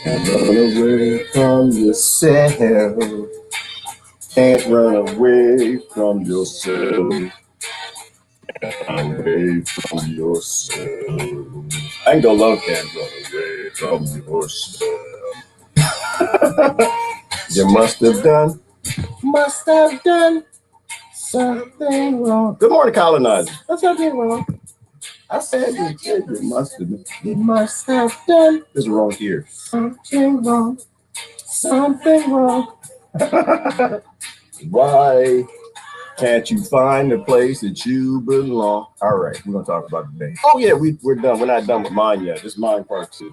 Run away from yourself. Can't run away from yourself. Away from yourself. I ain't gonna love can't run away from yourself. You must have done something wrong. Good morning, colonizer. That's something wrong. I said you must have done. This is wrong here. Something wrong. Something wrong. Why can't you find the place that you belong? All right, we're gonna talk about the day. Oh yeah, we're done. We're not done with mine yet. This is mine part 2.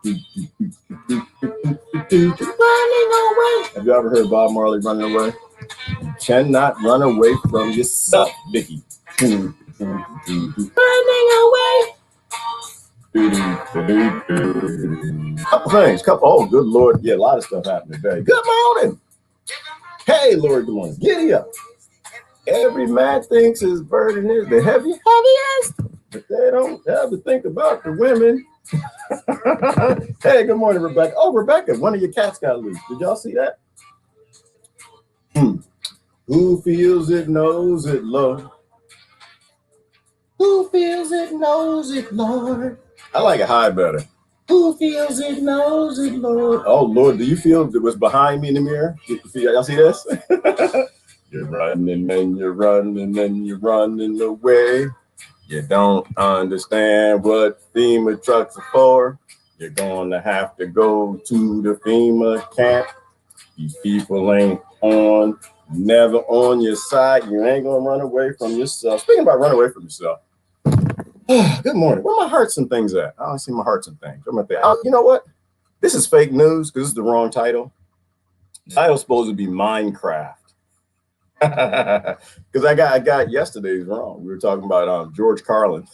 Running away. Have you ever heard Bob Marley running away? You cannot run away from yourself, Vicky. Running away. Oh, good Lord. Yeah, a lot of stuff happened today. Good morning. Hey, Lord, good morning. Giddy up. Every man thinks his burden is the heaviest, but they don't ever think about the women. Hey, good morning, Rebecca. Oh, Rebecca, one of your cats got loose. Did y'all see that? Who feels it knows it, Lord. Who feels it knows it, Lord. I like it high better. Who feels it knows it, Lord. Oh, Lord, do you feel what's behind me in the mirror? Y'all see this? You're running and you're running and you're running away. You don't understand what FEMA trucks are for. You're going to have to go to the FEMA camp. These people ain't never on your side. You ain't going to run away from yourself. Speaking about run away from yourself. Good morning. Where my hearts and things at? I don't see my hearts and things. You know what? This is fake news because this is the wrong title. The title's supposed to be Mindcraft. Because I got yesterday's wrong. We were talking about George Carlin.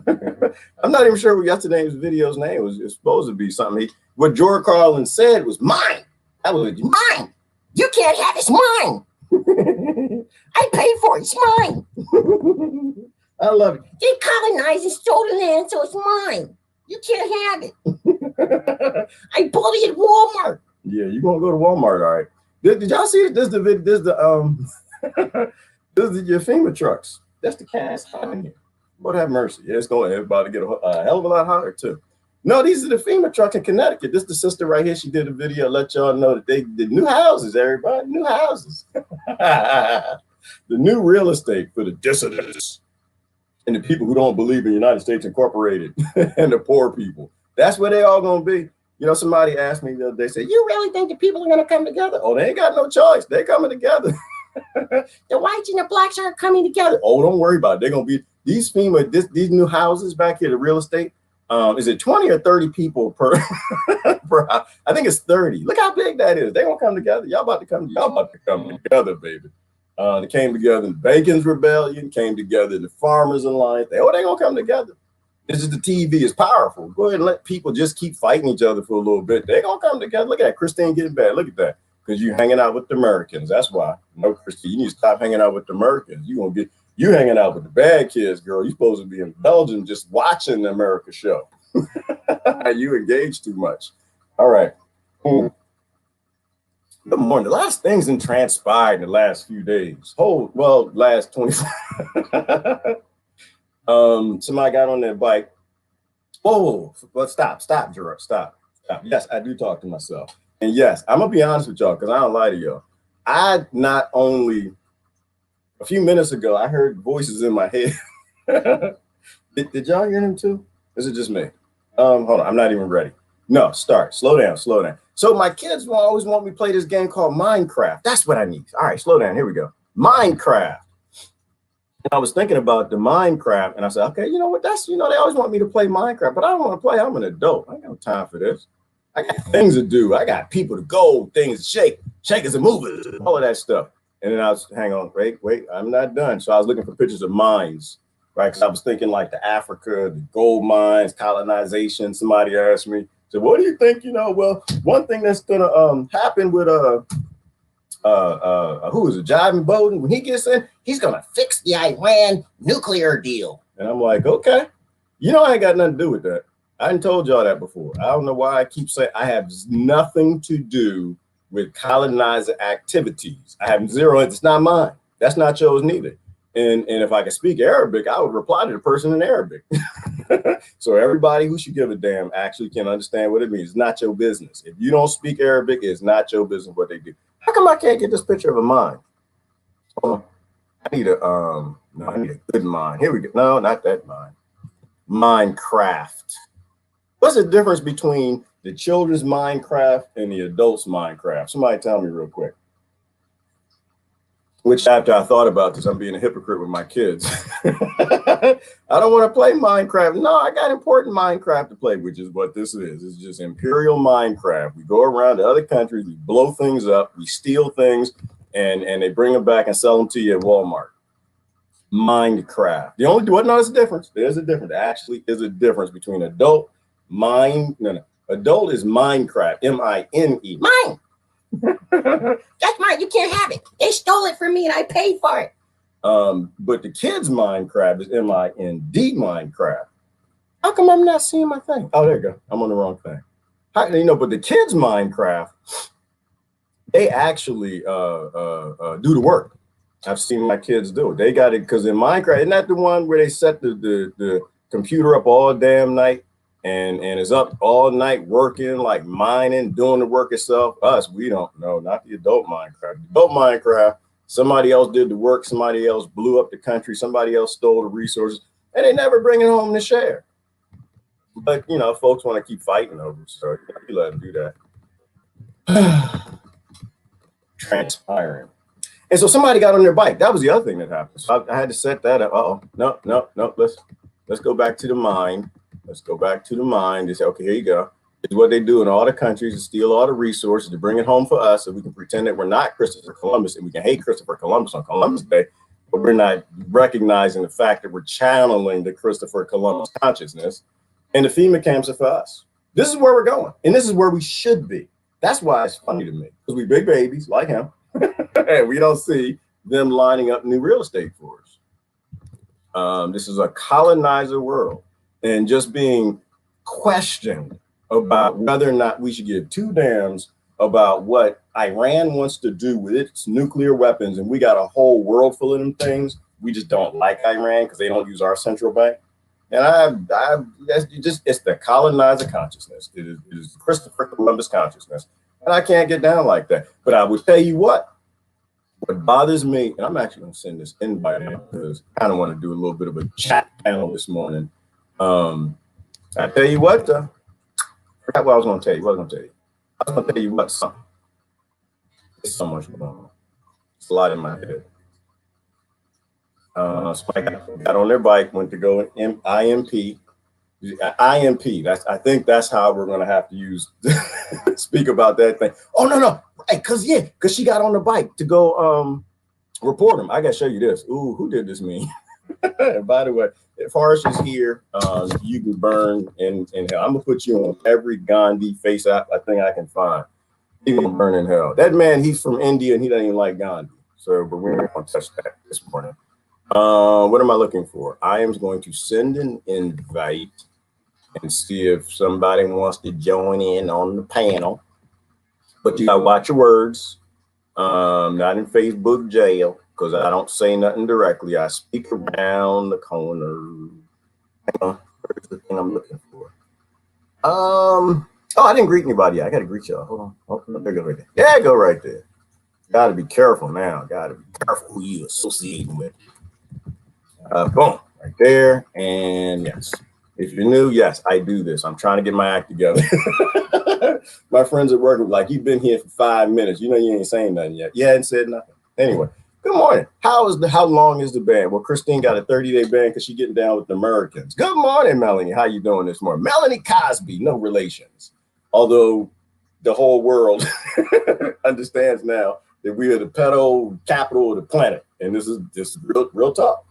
I'm not even sure what yesterday's video's name was. It's supposed to be something. What George Carlin said was mine. That was mine. You can't have it. It's mine. I paid for it. It's mine. I love it. They colonized and stole the land, so it's mine. You can't have it. I bought it at Walmart. Yeah, you're gonna go to Walmart, all right. Did y'all see it? This is your FEMA trucks. That's the cast in here. Lord have mercy. Yeah, it's about to get a hell of a lot hotter too. No, these are the FEMA trucks in Connecticut. This is the sister right here. She did a video, let y'all know that they did new houses, everybody. New houses. The new real estate for the dissidents and the people who don't believe in United States Incorporated and the poor people. That's where they all gonna be. You know, somebody asked me the other day, said, you really think the people are gonna come together? Oh, they ain't got no choice. They're coming together. The whites and the blacks are coming together. Oh, don't worry about it. They're gonna be these FEMA, these new houses back here, the real estate. Is it 20 or 30 people per house? I think it's 30. Look how big that is. They're gonna come together. Y'all about to come together, baby. They came together in the Bacon's Rebellion, came together in the Farmers Alliance. They're gonna come together. This is the TV is powerful. Go ahead and let people just keep fighting each other for a little bit. They're gonna come together. Look at that, Christine getting bad. Look at that. Because you're hanging out with the Americans. That's why. No, Christine, you need to stop hanging out with the Americans. You hanging out with the bad kids, girl. You're supposed to be in Belgium just watching the America show. You engage too much. All right. Good morning. A lot of things have transpired in the last few days. Last 24. Somebody got on their bike. Oh, but stop, Gerard, stop. Yes, I do talk to myself. And yes, I'm gonna be honest with y'all because I don't lie to y'all. I not only a few minutes ago I heard voices in my head. Did y'all hear them too? Is it just me? Hold on, I'm not even ready. No, slow down. So my kids will always want me to play this game called Mindcraft. That's what I need. All right, slow down. Here we go. Mindcraft. And I was thinking about the Mindcraft, and I said, okay, you know what? They always want me to play Minecraft, but I don't want to play. I'm an adult. I ain't got no time for this. I got things to do. I got people to go, things to shake, shakers and movers, all of that stuff. And then I was, hang on, wait, I'm not done. So I was looking for pictures of mines, right? Because I was thinking like the Africa, the gold mines, colonization. Somebody asked me, so what do you think? Well, one thing that's gonna happen with who is it, Jiving Bowden? When he gets in, he's gonna fix the Iran nuclear deal. And I'm like, okay, I ain't got nothing to do with that. I done told y'all that before. I don't know why I keep saying I have nothing to do with colonizer activities. I have zero. It's not mine. That's not yours neither. And if I could speak Arabic, I would reply to the person in Arabic. So everybody who should give a damn actually can understand what it means. It's not your business. If you don't speak Arabic, it's not your business what they do. How come I can't get this picture of a mine? Oh, I need a no, I need a good mine. Here we go. No, not that mine. Minecraft. What's the difference between the children's Minecraft and the adults Minecraft? Somebody tell me real quick. Which after I thought about this, I'm being a hypocrite with my kids. I don't want to play Minecraft. No, I got important Minecraft to play, which is what this is. It's just Imperial Minecraft. We go around to other countries, we blow things up, we steal things, and they bring them back and sell them to you at Walmart. Minecraft. The only what? No, there's a difference. There's a difference. There actually is a difference between adult adult is Minecraft. M-I-N-E. Mine. That's mine. You can't have it. They stole it from me and I paid for it. But the kids' Minecraft is M-I-N-D Minecraft. How come I'm not seeing my thing? Oh, there you go. I'm on the wrong thing. But the kids' Minecraft, they actually do the work. I've seen my kids do it. They got it because in Minecraft, isn't that the one where they set the computer up all damn night and is up all night working, like mining, doing the work itself? Us, we don't know, not the adult Minecraft. The adult Minecraft, somebody else did the work, somebody else blew up the country, somebody else stole the resources, and they never bring it home to share. But, folks want to keep fighting over it, so you let them do that. Transpiring. And so somebody got on their bike. That was the other thing that happened. So I had to set that up. No. Let's go back to the mine. Let's go back to the mine. They say, okay, here you go. It's what they do in all the countries to steal all the resources, to bring it home for us so we can pretend that we're not Christopher Columbus and we can hate Christopher Columbus on Columbus Day, but we're not recognizing the fact that we're channeling the Christopher Columbus consciousness. And the FEMA camps are for us. This is where we're going. And this is where we should be. That's why it's funny to me, because we big babies like him. And we don't see them lining up new real estate for us. This is a colonizer world, and just being questioned about whether or not we should give two damns about what Iran wants to do with its nuclear weapons. And we got a whole world full of them things. We just don't like Iran because they don't use our central bank. And it's the colonizer consciousness. It is Christopher Columbus consciousness. And I can't get down like that. But I would tell you what bothers me, and I'm actually going to send this invite in because I kind of want to do a little bit of a chat panel this morning. I tell you what, I forgot what I was going to tell you. I was going to tell you what, something. It's so much going on. It's a lot in my head. Somebody got on their bike, went to go in IMP. I think that's how we're going to have to speak about that thing. Oh, no. Right, because she got on the bike to go report him. I got to show you this. Ooh, who did this mean? By the way, if Harsh is here, you can burn in hell. I'm going to put you on every Gandhi face app I think I can find. He's going to burn in hell. That man, he's from India and he doesn't even like Gandhi. So, but we're not going to touch that this morning. What am I looking for? I am going to send an invite and see if somebody wants to join in on the panel. But you gotta watch your words. Not in Facebook jail, because I don't say nothing directly. I speak around the corner. Hang on, where's the thing I'm looking for? Oh, I didn't greet anybody yet. I gotta greet y'all. Hold on. There you go right there. Yeah, go right there. Gotta be careful now. Gotta be careful who you associating with. Boom, right there. And yes, if you're new, yes, I do this. I'm trying to get my act together. My friends at work are like, you've been here for 5 minutes. You ain't saying nothing yet. You hadn't said nothing. Anyway, good morning. How long is the ban? Well, Christine got a 30-day ban because she's getting down with the Americans. Good morning, Melanie. How you doing this morning? Melanie Cosby, no relations. Although the whole world understands now that we are the pedo capital of the planet. And this is real talk.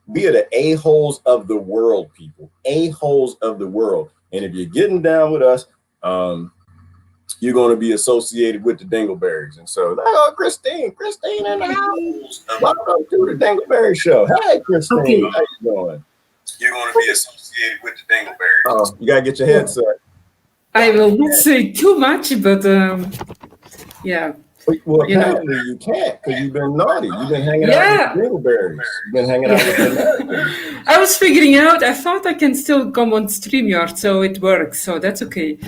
We are the a-holes of the world, people. A-holes of the world. And if you're getting down with us, you're going to be associated with the Dingleberries. And so, Christine in the house. Welcome to the Dingleberry Show. Hey, Christine, how you doing? you're going to be associated with the dingleberries. Oh, you got to get your head set. I will not say too much, but yeah. Well, apparently you can't because you've been naughty. You've been hanging out with dingleberries. You've been hanging out with Americans. I was figuring out, I thought I can still come on StreamYard, so it works, so that's okay.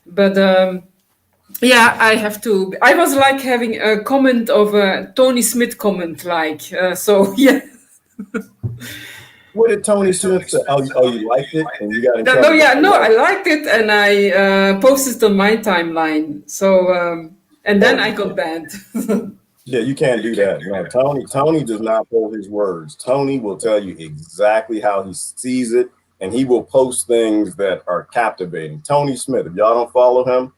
But yeah, I have to. I was like having a comment of a Tony Smith comment, like, so yeah. What did Tony Smith say? Oh, you liked it and you got in trouble? I liked it and I posted it on my timeline. So, and then I got banned. Yeah, you can't do that. No, Tony does not hold his words. Tony will tell you exactly how he sees it, and he will post things that are captivating. Tony Smith, if y'all don't follow him,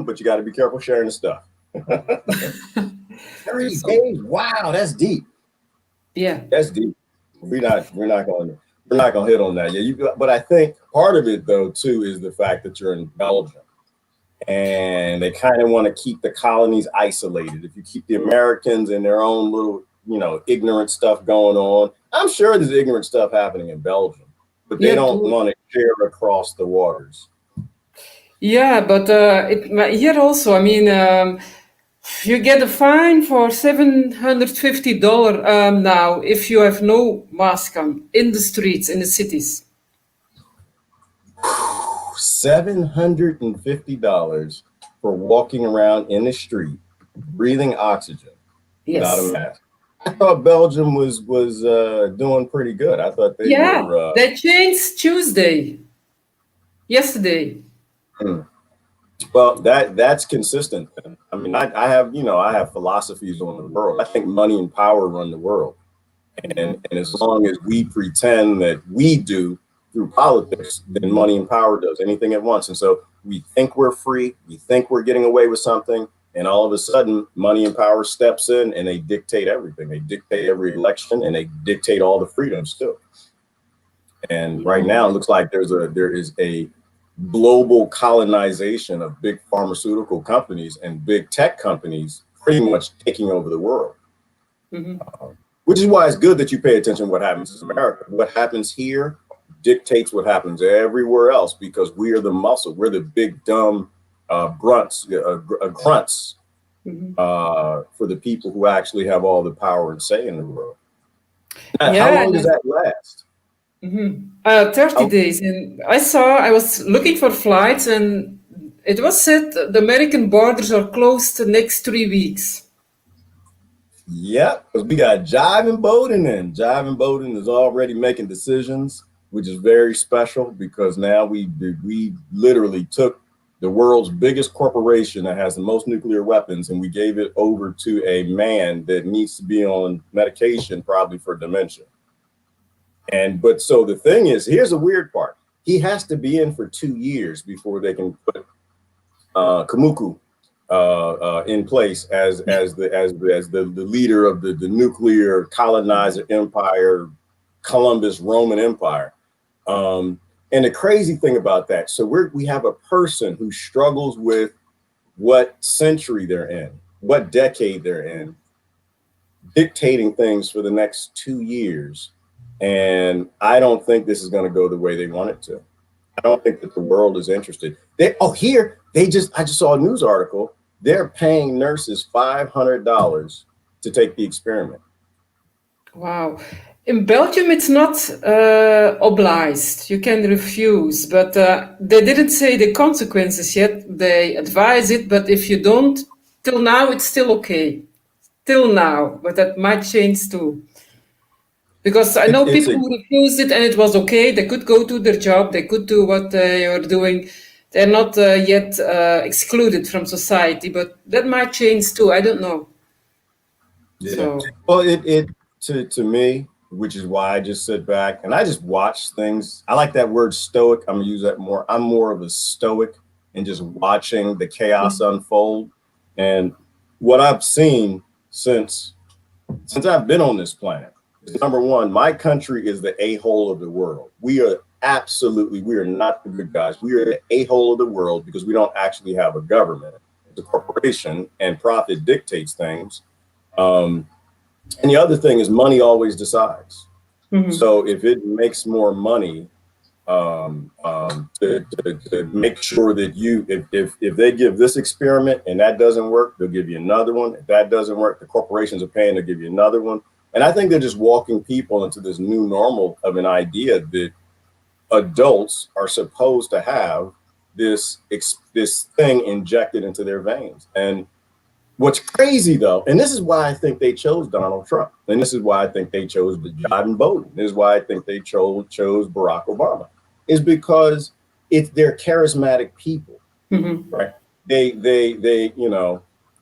but you got to be careful sharing the stuff. 30 days. Wow, that's deep. Yeah. That's deep. We're not gonna hit on that. Yeah, but I think part of it though too is the fact that you're in Belgium. And they kind of want to keep the colonies isolated. If you keep the Americans in their own little, ignorant stuff going on, I'm sure there's ignorant stuff happening in Belgium, but they don't want to share across the waters. Yeah, but here also, I mean, you get a fine for $750 now if you have no mask on in the streets, in the cities. $750 for walking around in the street, breathing oxygen without a mask. I thought Belgium was doing pretty good. I thought they were. They changed yesterday. Well, that's consistent. I mean, I have philosophies on the world. I think money and power run the world, and as long as we pretend that we do through politics, then money and power does anything at once. And so we think we're free, we think we're getting away with something, and all of a sudden money and power steps in and they dictate everything. They dictate every election and they dictate all the freedoms too. And right now it looks like there is a global colonization of big pharmaceutical companies and big tech companies pretty much taking over the world. Which is why it's good that you pay attention to what happens in America. What happens here dictates what happens everywhere else, because we are the muscle. We're the big dumb grunts for the people who actually have all the power and say in the world. How long does that last? 30 days. And I was looking for flights, and it was said the American borders are closed the next 3 weeks. Yep, because we got Jive and Bowden in. Jive and Bowden is already making decisions, which is very special, because now we literally took the world's biggest corporation that has the most nuclear weapons, and we gave it over to a man that needs to be on medication, probably for dementia. But so the thing is, here's the weird part. He has to be in for 2 years before they can put Kamuku in place as the leader of the nuclear colonizer empire, Columbus Roman Empire. And the crazy thing about that, so we have a person who struggles with what century they're in, what decade they're in, dictating things for the next 2 years. And I don't think this is going to go the way they want it to. I don't think that the world is interested. I just saw a news article. They're paying nurses $500 to take the experiment. Wow. In Belgium, it's not obliged. You can refuse, but they didn't say the consequences yet. They advise it, but if you don't, till now, it's still okay. Till now, but that might change too. Because I know people who refused it and it was okay. They could go to their job. They could do what they are doing. They're not yet excluded from society, but that might change too. I don't know. Yeah. So. Well, to me, which is why I just sit back and I just watch things. I like that word stoic. I'm gonna use that more. I'm more of a stoic and just watching the chaos unfold. And what I've seen since I've been on this planet, number one, my country is the a-hole of the world. We are not the good guys. We are the a-hole of the world because we don't actually have a government. It's a corporation, and profit dictates things. And the other thing is money always decides. So if it makes more money to make sure that if they give this experiment and that doesn't work, they'll give you another one. If that doesn't work, the corporations are paying to give you another one. And I think they're just walking people into this new normal of an idea that adults are supposed to have this thing injected into their veins. And what's crazy though, and this is why I think they chose Donald Trump, and this is why I think they chose Biden Biden, this is why I think they chose Barack Obama, is because they're charismatic people, right? They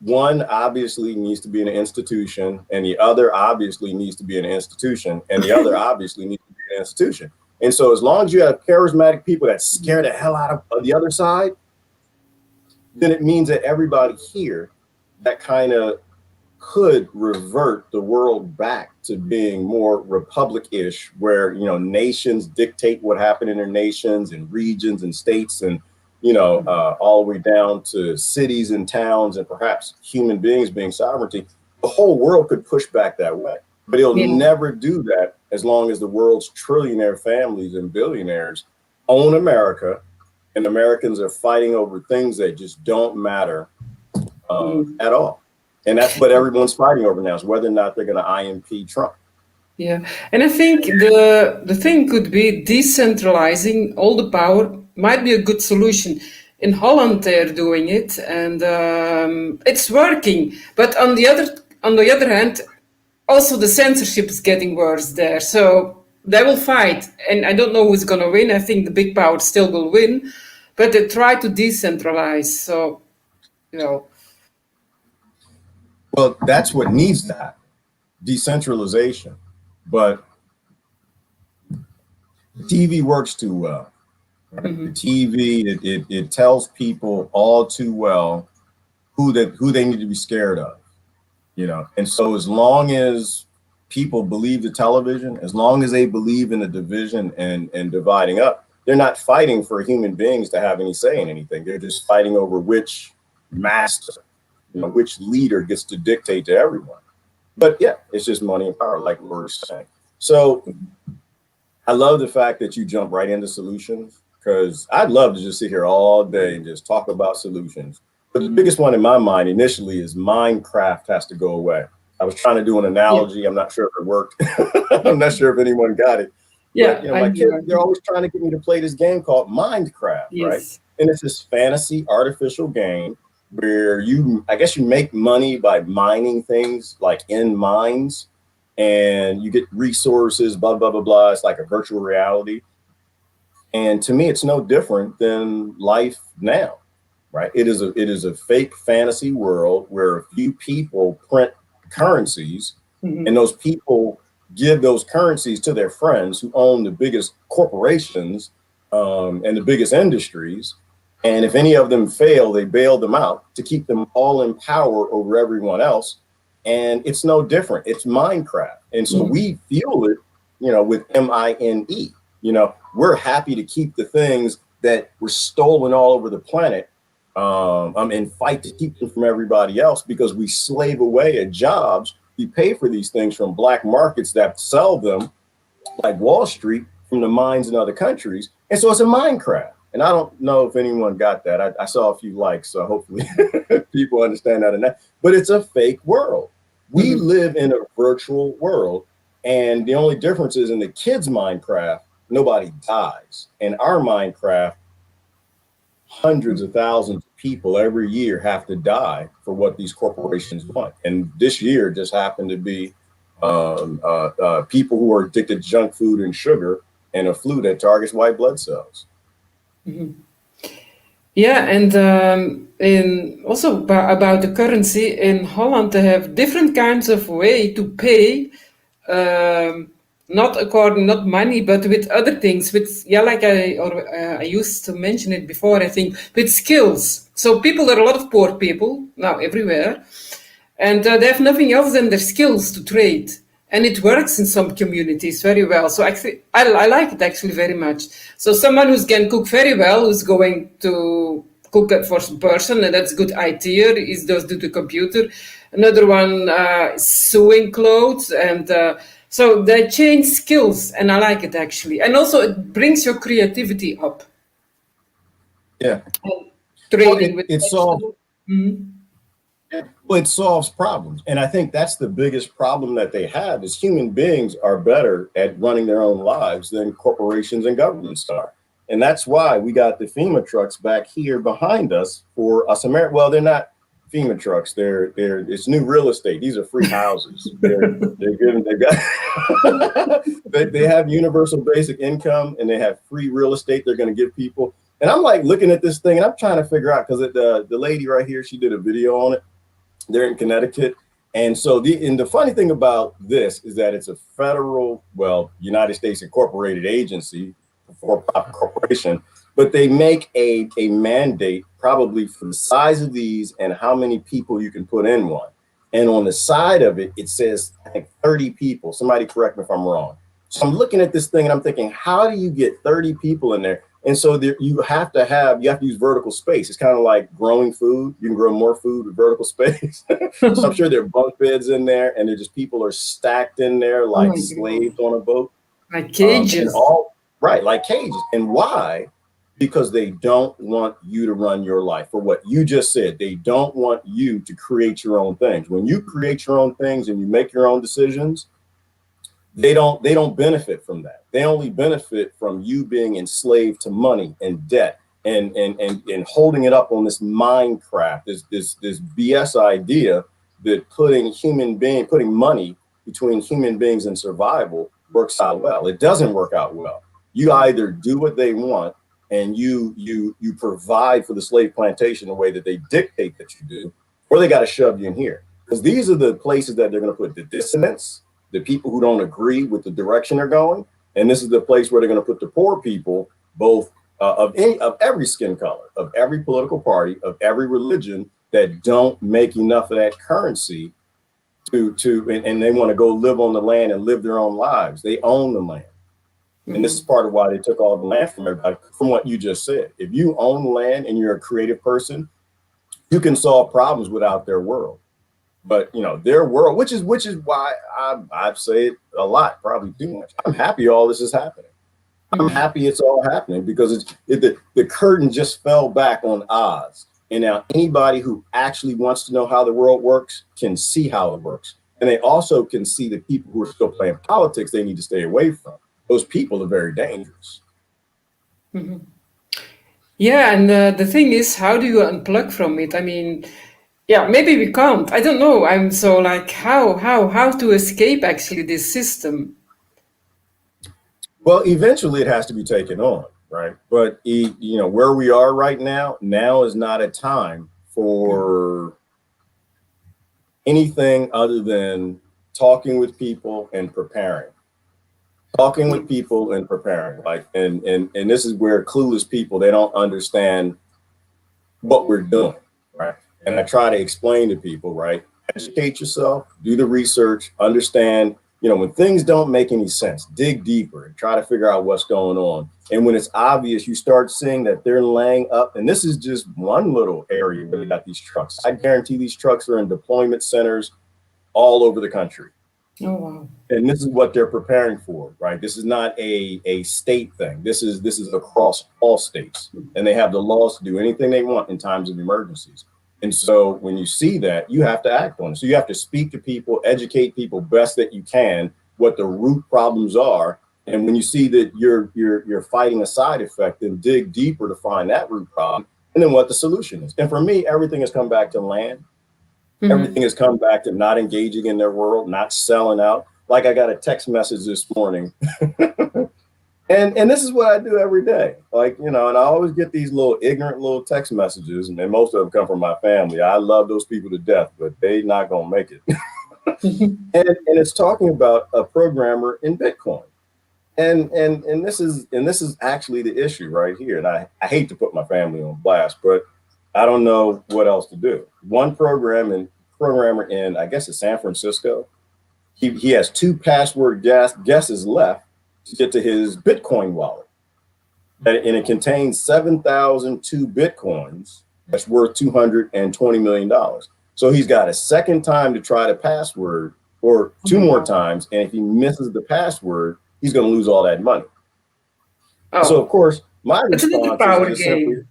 one obviously needs to be an institution, and the other obviously needs to be an institution, and the other obviously needs to be an institution. And so as long as you have charismatic people that scare the hell out of the other side, then it means that everybody here that kind of could revert the world back to being more republic-ish, where nations dictate what happened in their nations and regions and states, and all the way down to cities and towns, and perhaps human beings being sovereignty. The whole world could push back that way, but it'll never do that as long as the world's trillionaire families and billionaires own America, and Americans are fighting over things that just don't matter at all. And that's what everyone's fighting over now, is whether or not they're going to IMP Trump. Yeah, and I think the thing could be decentralizing all the power might be a good solution. In Holland, they're doing it, and it's working. But on the other hand, also the censorship is getting worse there. So they will fight, and I don't know who's going to win. I think the big power still will win, but they try to decentralize. So, Well, that's what needs to happen, decentralization. But TV works too well. Right? The TV, it tells people all too well who they need to be scared of, And so as long as people believe the television, as long as they believe in the division and dividing up, they're not fighting for human beings to have any say in anything. They're just fighting over which master, which leader gets to dictate to everyone. But yeah, it's just money and power, like we were saying. So I love the fact that you jump right into solutions, because I'd love to just sit here all day and just talk about solutions. But the biggest one in my mind initially is Mindcraft has to go away. I was trying to do an analogy. Yeah. I'm not sure if it worked. I'm not sure if anyone got it. Yeah, but, my kids, they're always trying to get me to play this game called Mindcraft, right? And it's this fantasy artificial game where I guess you make money by mining things like in mines, and you get resources, blah, blah, blah, blah. It's like a virtual reality. And to me, it's no different than life now, right? It is a fake fantasy world where a few people print currencies, and those people give those currencies to their friends who own the biggest corporations and the biggest industries. And if any of them fail, they bail them out to keep them all in power over everyone else. And it's no different. It's Minecraft. And so we fuel it, with MINE. We're happy to keep the things that were stolen all over the planet and fight to keep them from everybody else, because we slave away at jobs. We pay for these things from black markets that sell them, like Wall Street, from the mines in other countries. And so it's a Minecraft. And I don't know if anyone got that. I saw a few likes, so hopefully people understand that. But it's a fake world. We live in a virtual world. And the only difference is in the kids' Minecraft, nobody dies. In our Minecraft, hundreds of thousands of people every year have to die for what these corporations want. And this year just happened to be people who are addicted to junk food and sugar, and a flu that targets white blood cells. Yeah, and also about the currency in Holland, they have different kinds of way to pay, not money, but with other things. Like I used to mention it before. I think with skills. So there are a lot of poor people now everywhere, and they have nothing else than their skills to trade. And it works in some communities very well. So actually, I like it actually very much. So someone who can cook very well, who's going to cook for some person, and that's good idea, is does do the computer. Another one is sewing clothes, and So they change skills, and I like it actually. And also, it brings your creativity up. Yeah. And Well, trading with it solves vegetables. Mhm. well, it solves problems. And I think that's the biggest problem that they have is human beings are better at running their own lives than corporations and governments are. And that's why we got the FEMA trucks back here behind us for us American. Well, they're not FEMA trucks. They're it's new real estate. These are free houses. They're giving they got they have universal basic income and they have free real estate they're going to give people. And I'm like looking at this thing and I'm trying to figure out because the lady right here, she did a video on it. They're in Connecticut. And so the funny thing about this is that it's a federal, well, United States incorporated agency, for profit corporation, but they make a mandate probably for the size of these and how many people you can put in one. And on the side of it, it says, I think 30 people. Somebody correct me if I'm wrong. So I'm looking at this thing and I'm thinking, how do you get 30 people in there? And so there, you have to use vertical space. It's kind of like growing food. You can grow more food with vertical space. So I'm sure there are bunk beds in there, and they're just people are stacked in there Oh like my God. slaves on a boat, Like and cages. all right, like cages. And why? Because they don't want you to run your life. For what you just said, they don't want you to create your own things. When you create your own things and you make your own decisions, they don't benefit from that. They only benefit from you being enslaved to money and debt and holding it up on this Mindcraft, this BS idea that putting money between human beings and survival works out well. It doesn't work out well. You either do what they want and you provide for the slave plantation in a way that they dictate that you do, or they got to shove you in here. Because these are the places that they're going to put the dissidents, the people who don't agree with the direction they're going, and this is the place where they're going to put the poor people, both of every skin color, of every political party, of every religion that don't make enough of that currency and they want to go live on the land and live their own lives. They own the land. And this is part of why they took all the land from everybody, from what you just said. If you own land and you're a creative person, you can solve problems without their world. But their world, which is why I say it a lot, probably too much. I'm happy all this is happening. I'm happy it's all happening because the curtain just fell back on Oz. And now anybody who actually wants to know how the world works can see how it works. And they also can see the people who are still playing politics they need to stay away from. Those people are very dangerous. Yeah, and the thing is, how do you unplug from it? I mean, yeah, maybe we can't. I don't know. I'm so like, how to escape actually this system? Well, eventually it has to be taken on, right? But where we are right now is not a time for anything other than talking with people and preparing. Talking with people and preparing. Like and this is where clueless people, they don't understand what we're doing, right? And I try to explain to people, right? Educate yourself, do the research, understand, when things don't make any sense, dig deeper and try to figure out what's going on. And when it's obvious, you start seeing that they're laying up, and this is just one little area where they got these trucks. I guarantee these trucks are in deployment centers all over the country. Oh wow. And this is what they're preparing for, right? This is not a state thing. This is across all states, and they have the laws to do anything they want in times of emergencies. And so when you see that, you have to act on it. So you have to speak to people, educate people best that you can what the root problems are. And when you see that you're fighting a side effect, then dig deeper to find that root problem and then what the solution is. And for me, everything has come back to land. Everything has come back to not engaging in their world, not selling out. Like I got a text message this morning. And this is what I do every day. Like, and I always get these little ignorant little text messages, and most of them come from my family. I love those people to death, but they not gonna make it. and it's talking about a programmer in Bitcoin. And this is actually the issue right here. And I hate to put my family on blast, but I don't know what else to do. One programmer in, I guess it's San Francisco. He has 2 password guesses left to get to his Bitcoin wallet. And it contains 7,002 Bitcoins that's worth $220 million. So he's got a second time to try the password or Oh two my more God. times. And if he misses the password, he's going to lose all that money. So, Oh, of course, my that's another response is power just simply, game.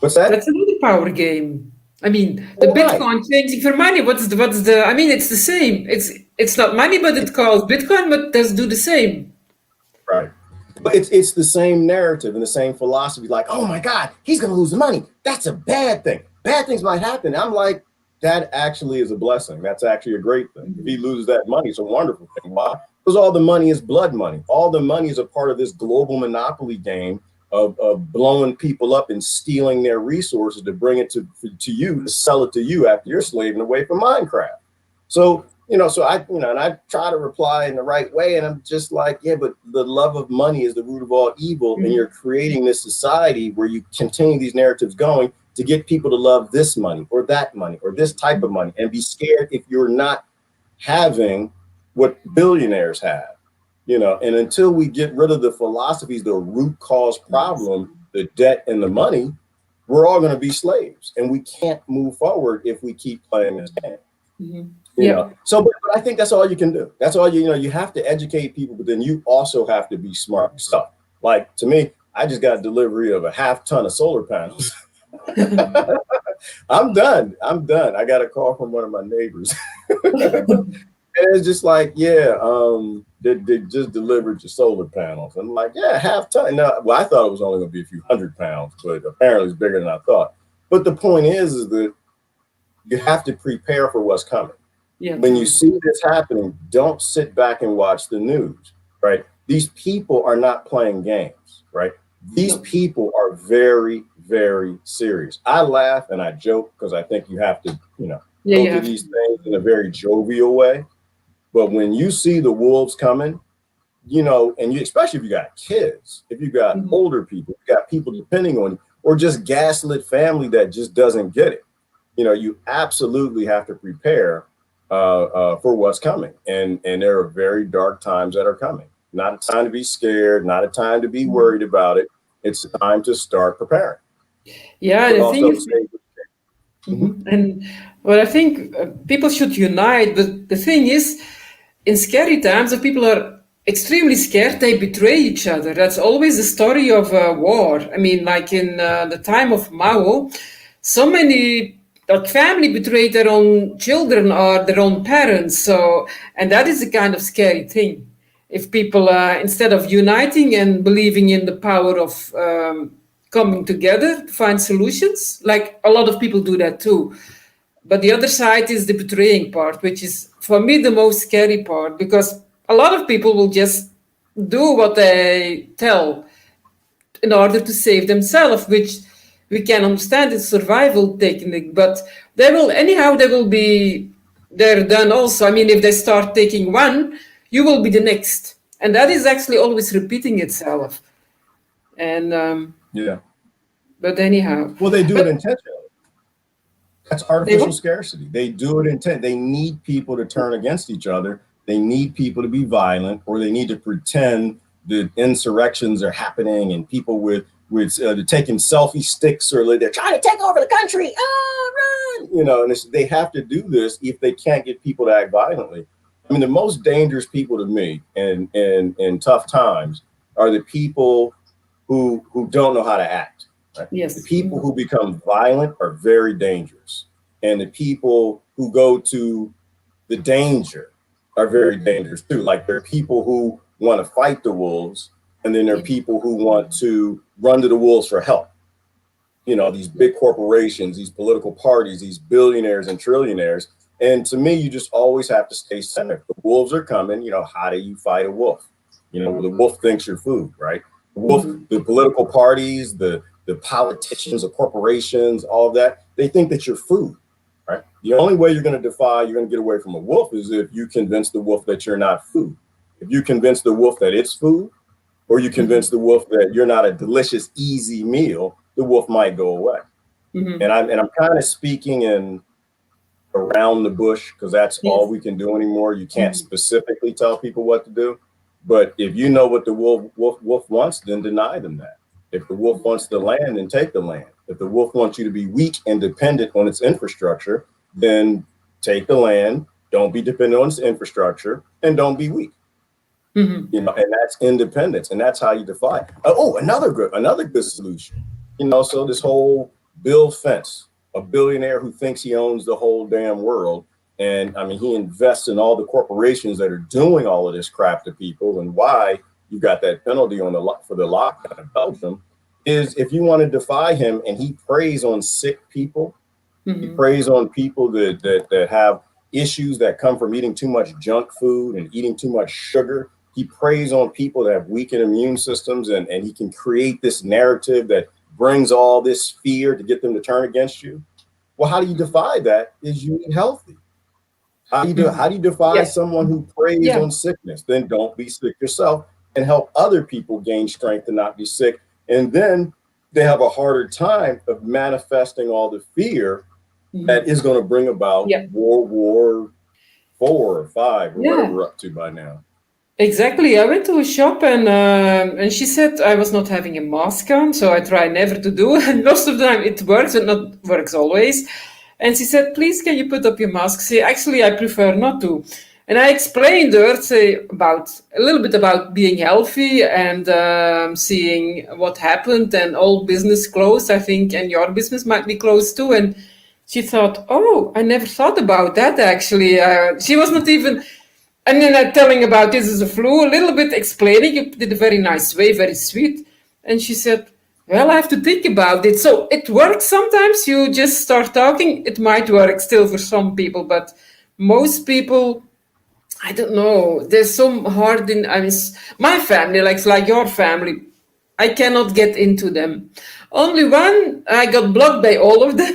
what's that? That's another power game. I mean, the Right. Bitcoin changing for money. What's the? I mean, it's the same. It's not money, but it calls Bitcoin, but does do the same. Right. But it's the same narrative and the same philosophy. Like, oh my God, he's going to lose the money. That's a bad thing. Bad things might happen. I'm like, that actually is a blessing. That's actually a great thing. If he loses that money, it's a wonderful thing. Why? Because all the money is blood money. All the money is a part of this global monopoly game of blowing people up and stealing their resources to bring it to you, to sell it to you after you're slaving away from Minecraft. So, so and I try to reply in the right way. And I'm just like, yeah, but the love of money is the root of all evil. And you're creating this society where you continue these narratives going to get people to love this money or this type of money and be scared if you're not having what billionaires have, and until we get rid of the philosophies, the root cause Yes. problem, the debt and the money, we're all going to be slaves and we can't move forward if we keep playing this game. Yep. So but I think that's all you can do. That's all you have to educate people, but then you also have to be smart yourself. Like, to me, I just got delivery of a half ton of solar panels. I'm done. I got a call from one of my neighbors. And it's just like, yeah, they just delivered your solar panels. I'm like, yeah, half ton. Now, well, I thought it was only going to be a few 100 pounds, but apparently it's bigger than I thought. But the point is that you have to prepare for what's coming. Yeah. When you True. see this happening, don't sit back and watch the news, right? These people are not playing games, right? These No. people are very, very serious. I laugh and I joke because I think you have to, Yeah. go You through have these to. things in a very jovial way. But when you see the wolves coming, and especially if you got kids, if you got older people, you got people depending on you, or just gaslit family that just doesn't get it, you absolutely have to prepare for what's coming. And there are very dark times that are coming. Not a time to be scared, not a time to be worried about it. It's time to start preparing, Yeah. but The thing also is, stay. Mhm. and well, I think people should unite. But the thing is, in scary times, if people are extremely scared, they betray each other. That's always the story of war. I mean, like in the time of Mao, so many like family betrayed their own children or their own parents. So, and that is a kind of scary thing. If people, instead of uniting and believing in the power of coming together to find solutions, like a lot of people do that too. But the other side is the betraying part, which is for me the most scary part because a lot of people will just do what they tell in order to save themselves, which we can understand is survival technique, but they will be they're done also. I mean, if they start taking one, you will be the next. And that is actually always repeating itself. And Yeah. but anyhow. Well, they do it But intentionally. That's they artificial will. scarcity. They do it intent. They need people to turn against each other. They need people to be violent, or they need to pretend that insurrections are happening and people with taking selfie sticks, or they're trying to take over the country. Ah, run! And they have to do this if they can't get people to act violently. I mean, the most dangerous people to me in tough times are the people who don't know how to act. Right? The Yes. people who become violent are very dangerous, and the people who go to the danger are very dangerous too. Like, there are people who want to fight the wolves, and then there are Yeah. people who want to run to the wolves for help. These big corporations, these political parties, these billionaires and trillionaires. And to me, you just always have to stay centered. The wolves are coming. How do you fight a wolf? The wolf thinks you're food, right? The wolf, the political parties, the politicians, the corporations, all of that, they think that you're food, right? The only way you're going to get away from a wolf is if you convince the wolf that you're not food. If you convince the wolf that it's food, or you convince the wolf that you're not a delicious, easy meal, the wolf might go away. And I'm kind of speaking in around the bush because that's all Yes. we can do anymore. You can't specifically tell people what to do, but if you know what the wolf wants, then deny them that. If the wolf wants the land, then take the land. If the wolf wants you to be weak and dependent on its infrastructure, then take the land Don't be dependent on infrastructure, and don't be weak. And that's independence, and that's how you defy. Oh, another good solution. So this whole Bill Fence, a billionaire who thinks he owns the whole damn world, and I mean he invests in all the corporations that are doing all of this crap to people, and why you got that penalty on for the lockdown in Belgium is if you want to defy him, and he preys on sick people. He preys on people that have issues that come from eating too much junk food and eating too much sugar. He preys on people that have weakened immune systems, and he can create this narrative that brings all this fear to get them to turn against you. Well, how do you defy that? Is you eat healthy. How do you defy someone who preys on sickness? Then don't be sick yourself and help other people gain strength to not be sick. And then they have a harder time of manifesting all the fear that is going to bring about World War 4 or 5 or whatever we're up to by now. Exactly. I went to a shop and she said I was not having a mask on, so I try never to do. And most of the time it works, but not works always. And she said, "Please, can you put up your mask?" Say, "Actually, I prefer not to." And I explained to her, about a little bit about being healthy and seeing what happened, and all business closed, I think, and your business might be closed too. And she thought, "Oh, I never thought about that." Actually, she was not even. And then I'm telling about this is a flu, a little bit explaining. It did a very nice way, very sweet. And she said, "Well, I have to think about it." So it works sometimes. You just start talking. It might work still for some people, but most people, I don't know. There's some hard in. I mean, my family, like your family, I cannot get into them. Only one, I got blocked by all of them.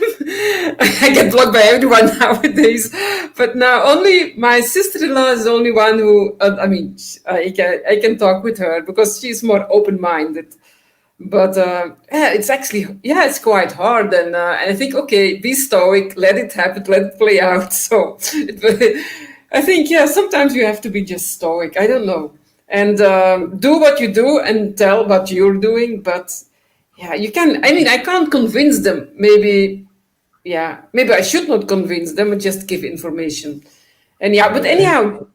I get blocked by everyone nowadays. But now only my sister-in-law is the only one who, I can talk with her because she's more open-minded. But it's actually, it's quite hard. And I think, okay, be stoic, let it happen, let it play out. So I think, sometimes you have to be just stoic. I don't know. And do what you do and tell what you're doing. But you can, I can't convince them. Maybe I should not convince them and just give information. And but anyhow,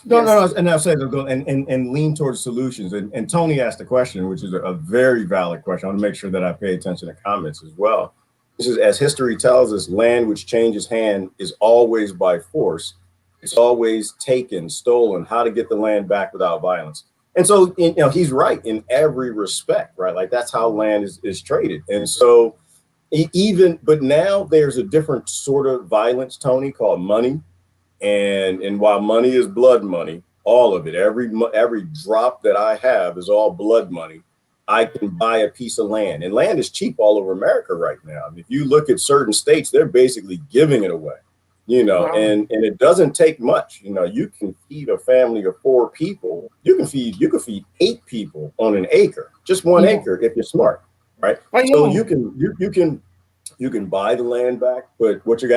No. And I'll say and lean towards solutions. And Tony asked a question, which is a very valid question. I want to make sure that I pay attention to comments as well. This is, as history tells us, land which changes hand is always by force. It's always taken, stolen. How to get the land back without violence. And so, he's right in every respect, right? Like that's how land is traded. And so but now there's a different sort of violence, Tony, called money. And while money is blood money, all of it, every drop that I have is all blood money. I can buy a piece of land, and land is cheap all over America right now. I mean, if you look at certain states, they're basically giving it away, Wow. and it doesn't take much. You can feed a family of 4 people. You can feed 8 people on an acre, just 1 acre if you're smart, right? So you can buy the land back, but what you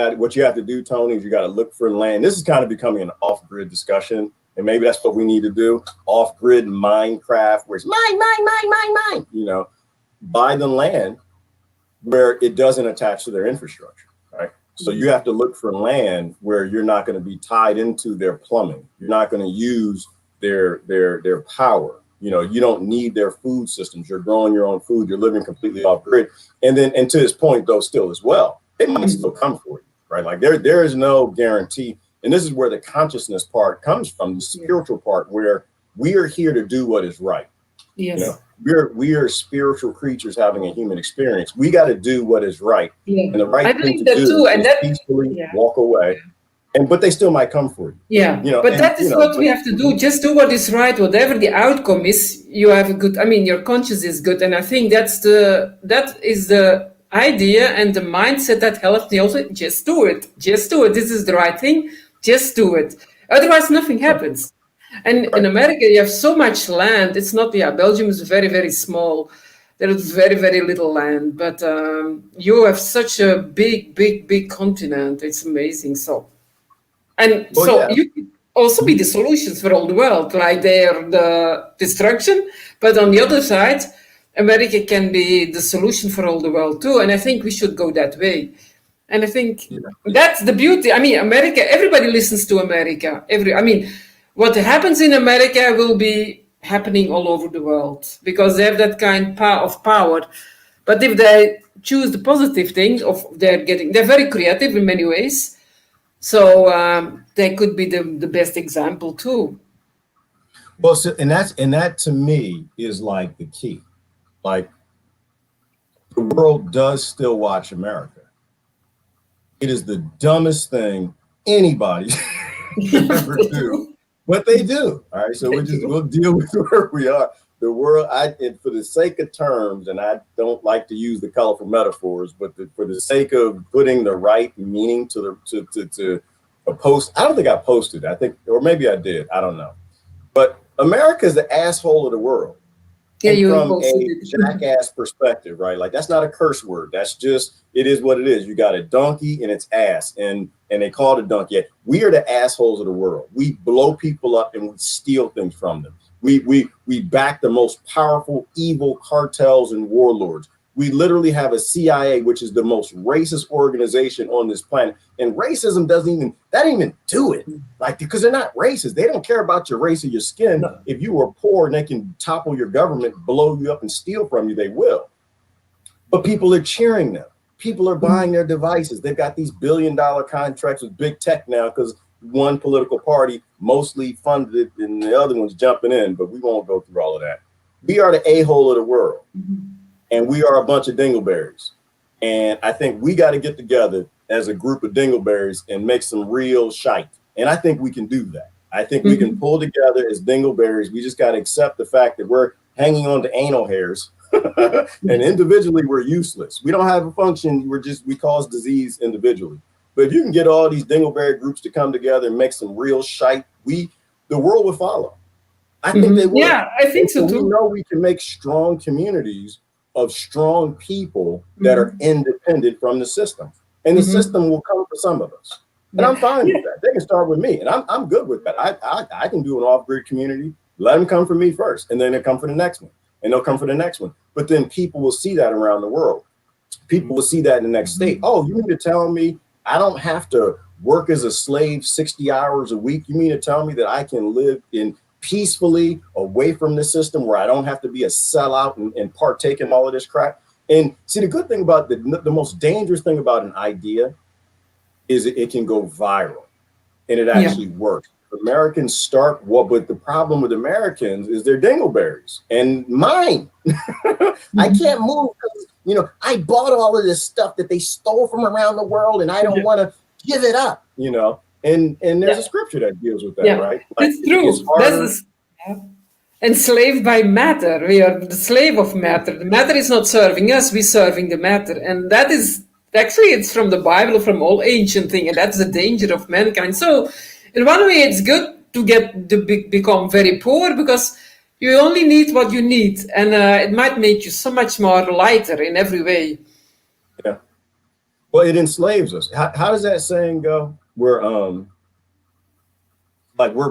have to do, Tony, is you got to look for land. This is kind of becoming an off-grid discussion, and maybe that's what we need to do. Off-grid Mindcraft, where it's mine. Buy the land where it doesn't attach to their infrastructure, right? So you have to look for land where you're not going to be tied into their plumbing. You're not going to use their power. You don't need their food systems. You're growing your own food. You're living completely off grid. And to his point, though, still as well, it might still come for you, right? Like there is no guarantee. And this is where the consciousness part comes from, the spiritual part, where we are here to do what is right. Yes. We are spiritual creatures having a human experience. We got to do what is right. Yeah. And the right I thing believe to that do too. is And that, peacefully walk away. But they still might come for you. Yeah, but that is what we have to do. Just do what is right, whatever the outcome is. You have a good. Your conscience is good, and I think that is the idea and the mindset that helps me. Also, just do it. Just do it. This is the right thing. Just do it. Otherwise, nothing happens. And in America, you have so much land. It's not. Belgium is very, very small. There is very, very little land, but you have such a big, big, big continent. It's amazing. So. And you could also be the solutions for all the world, like they're the destruction. But on the other side, America can be the solution for all the world too. And I think we should go that way. And I think Yeah. that's the beauty. I mean, America, everybody listens to America. I mean, what happens in America will be happening all over the world because they have that kind of power. But if they choose the positive thing of they're very creative in many ways. So they could be the best example too. Well, so, and that to me is like the key. Like the world does still watch America. It is the dumbest thing anybody could ever They do, do. but they do. All right, so They do. we'll deal with where we are. The world, and for the sake of terms, and I don't like to use the colorful metaphors, but for the sake of putting the right meaning to to a post, I don't think I posted. I think, or maybe I did. I don't know. But America is the asshole of the world. Yeah, And you from posted a it. jackass perspective, right? Like that's not a curse word. That's just it is what it is. You got a donkey and its ass, and they call it a donkey. We are the assholes of the world. We blow people up and we steal things from them. We back the most powerful evil cartels and warlords. We literally have a CIA, which is the most racist organization on this planet. And racism doesn't even do it. Like, because they're not racist. They don't care about your race or your skin. No. If you were poor and they can topple your government, blow you up and steal from you, they will. But people are cheering them. People are buying their devices. They've got these billion-dollar contracts with big tech now because one political party mostly funded it and the other one's jumping in, but we won't go through all of that. We are the a-hole of the world. And we are a bunch of dingleberries. And I think we got to get together as a group of dingleberries and make some real shite. And I think we can do that. I think we can pull together as dingleberries. We just got to accept the fact that we're hanging on to anal hairs. And individually, we're useless. We don't have a function. We cause disease individually. But if you can get all these dingleberry groups to come together and make some real shite, the world will follow. I think they will. Yeah, I think so We too. know we can make strong communities of strong people that are independent from the system. And the system will come for some of us. And I'm fine with that. They can start with me. And I'm good with that. I can do an off-grid community. Let them come for me first. And then they'll come for the next one. And they'll come for the next one. But then people will see that around the world. People will see that in the next state. Oh, you mean to tell me I don't have to work as a slave 60 hours a week? You mean to tell me that I can live in peacefully away from the system where I don't have to be a sellout and partake in all of this crap? And see, the good thing about the most dangerous thing about an idea is it can go viral and it actually works. Americans start but the problem with Americans is they're dingleberries and mine. I can't move because, I bought all of this stuff that they stole from around the world and I don't want to give it up, And there's a scripture that deals with that, right? Like, It's true. Enslaved by matter. We are the slave of matter. The matter is not serving us, we're serving the matter. And that is actually, it's from the Bible, from all ancient thing, and that's the danger of mankind. So in one way, it's good to become very poor because you only need what you need, and it might make you so much more lighter in every way. Yeah. Well, it enslaves us. How does that saying go? We're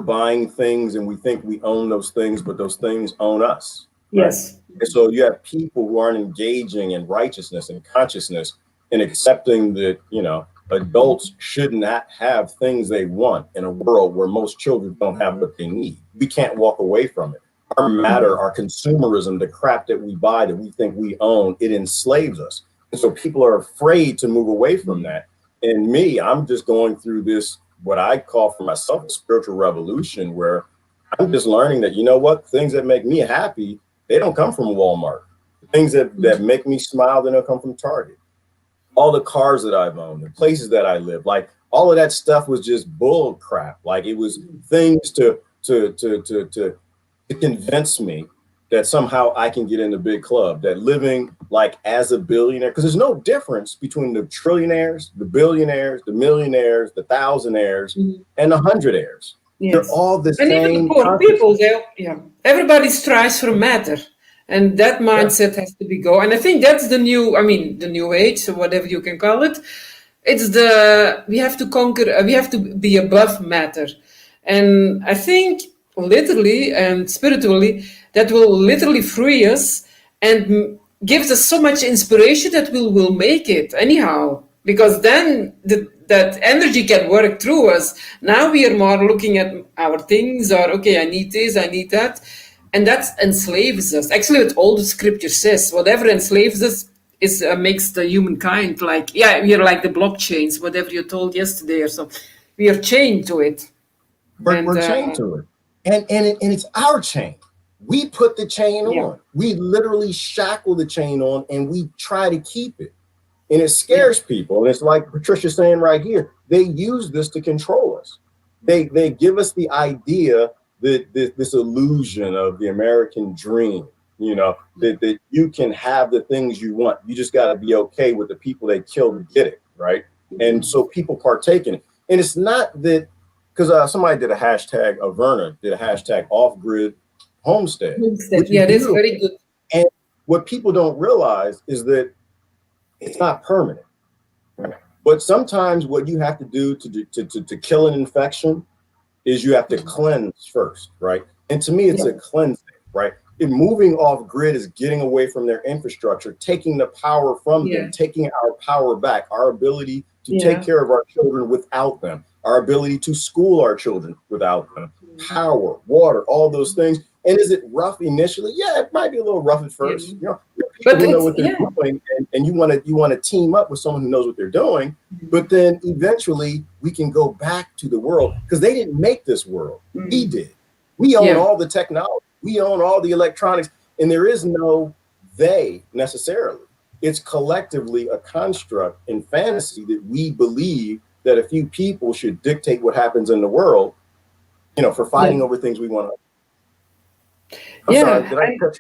buying things and we think we own those things, but those things own us. Right? Yes. And so you have people who aren't engaging in righteousness and consciousness and accepting that, adults shouldn't have things they want in a world where most children don't have what they need. We can't walk away from it. Our matter, our consumerism, the crap that we buy that we think we own, it enslaves us. And so people are afraid to move away from that. And me, I'm just going through this, what I call for myself, a spiritual revolution, where I'm just learning that, things that make me happy, they don't come from Walmart. Things that make me smile, they don't come from Target. All the cars that I've owned, the places that I live, like all of that stuff was just bull crap. Like it was things to convince me that somehow I can get in the big club, that living like as a billionaire, because there's no difference between the trillionaires, the billionaires, the millionaires, the thousandaires, and the hundredaires. Yes. They're all the and same. even the poor people, everybody strives for matter. And that mindset has to be go. And I think that's the new age, or whatever you can call it. It's we have to conquer, we have to be above matter. And I think literally and spiritually, that will literally free us and gives us so much inspiration that we will make it anyhow. because then that energy can work through us. Now we are more looking at our things, or okay, I need this, I need that, and that enslaves us. Actually, what all the scripture says, whatever enslaves us is makes the humankind like, yeah, we are like the blockchains, whatever you told yesterday or so. We are chained to it, and We're chained to it, and it's our chain. We put the chain yeah, on. We literally shackle the chain on, and we try to keep it. And it yeah, scares people. And it's like Patricia's saying right here, they use this to control us. They give us the idea that this illusion of the American dream, that you can have the things you want. You just got to be okay with the people they kill to get it, right? And so people partake in it. And it's not that, because somebody did a hashtag, Verna did a hashtag off-grid homestead, which is yeah, that's beautiful. very good. And what people don't realize is that it's not permanent. But sometimes what you have to do to kill an infection is you have to cleanse first, right? And to me, it's a cleansing, right? And moving off grid is getting away from their infrastructure, taking the power from them, taking our power back, our ability to take care of our children without them, our ability to school our children without them, power, water, all those things. And is it rough initially? Yeah, it might be a little rough at first. People who know what they're doing, and you want to team up with someone who knows what they're doing. But then eventually we can go back to the world, because they didn't make this world. We did. We own all the technology. We own all the electronics, and there is no they necessarily. It's collectively a construct in fantasy that we believe that a few people should dictate what happens in the world, for fighting over things we want to. I'm sorry, did I cut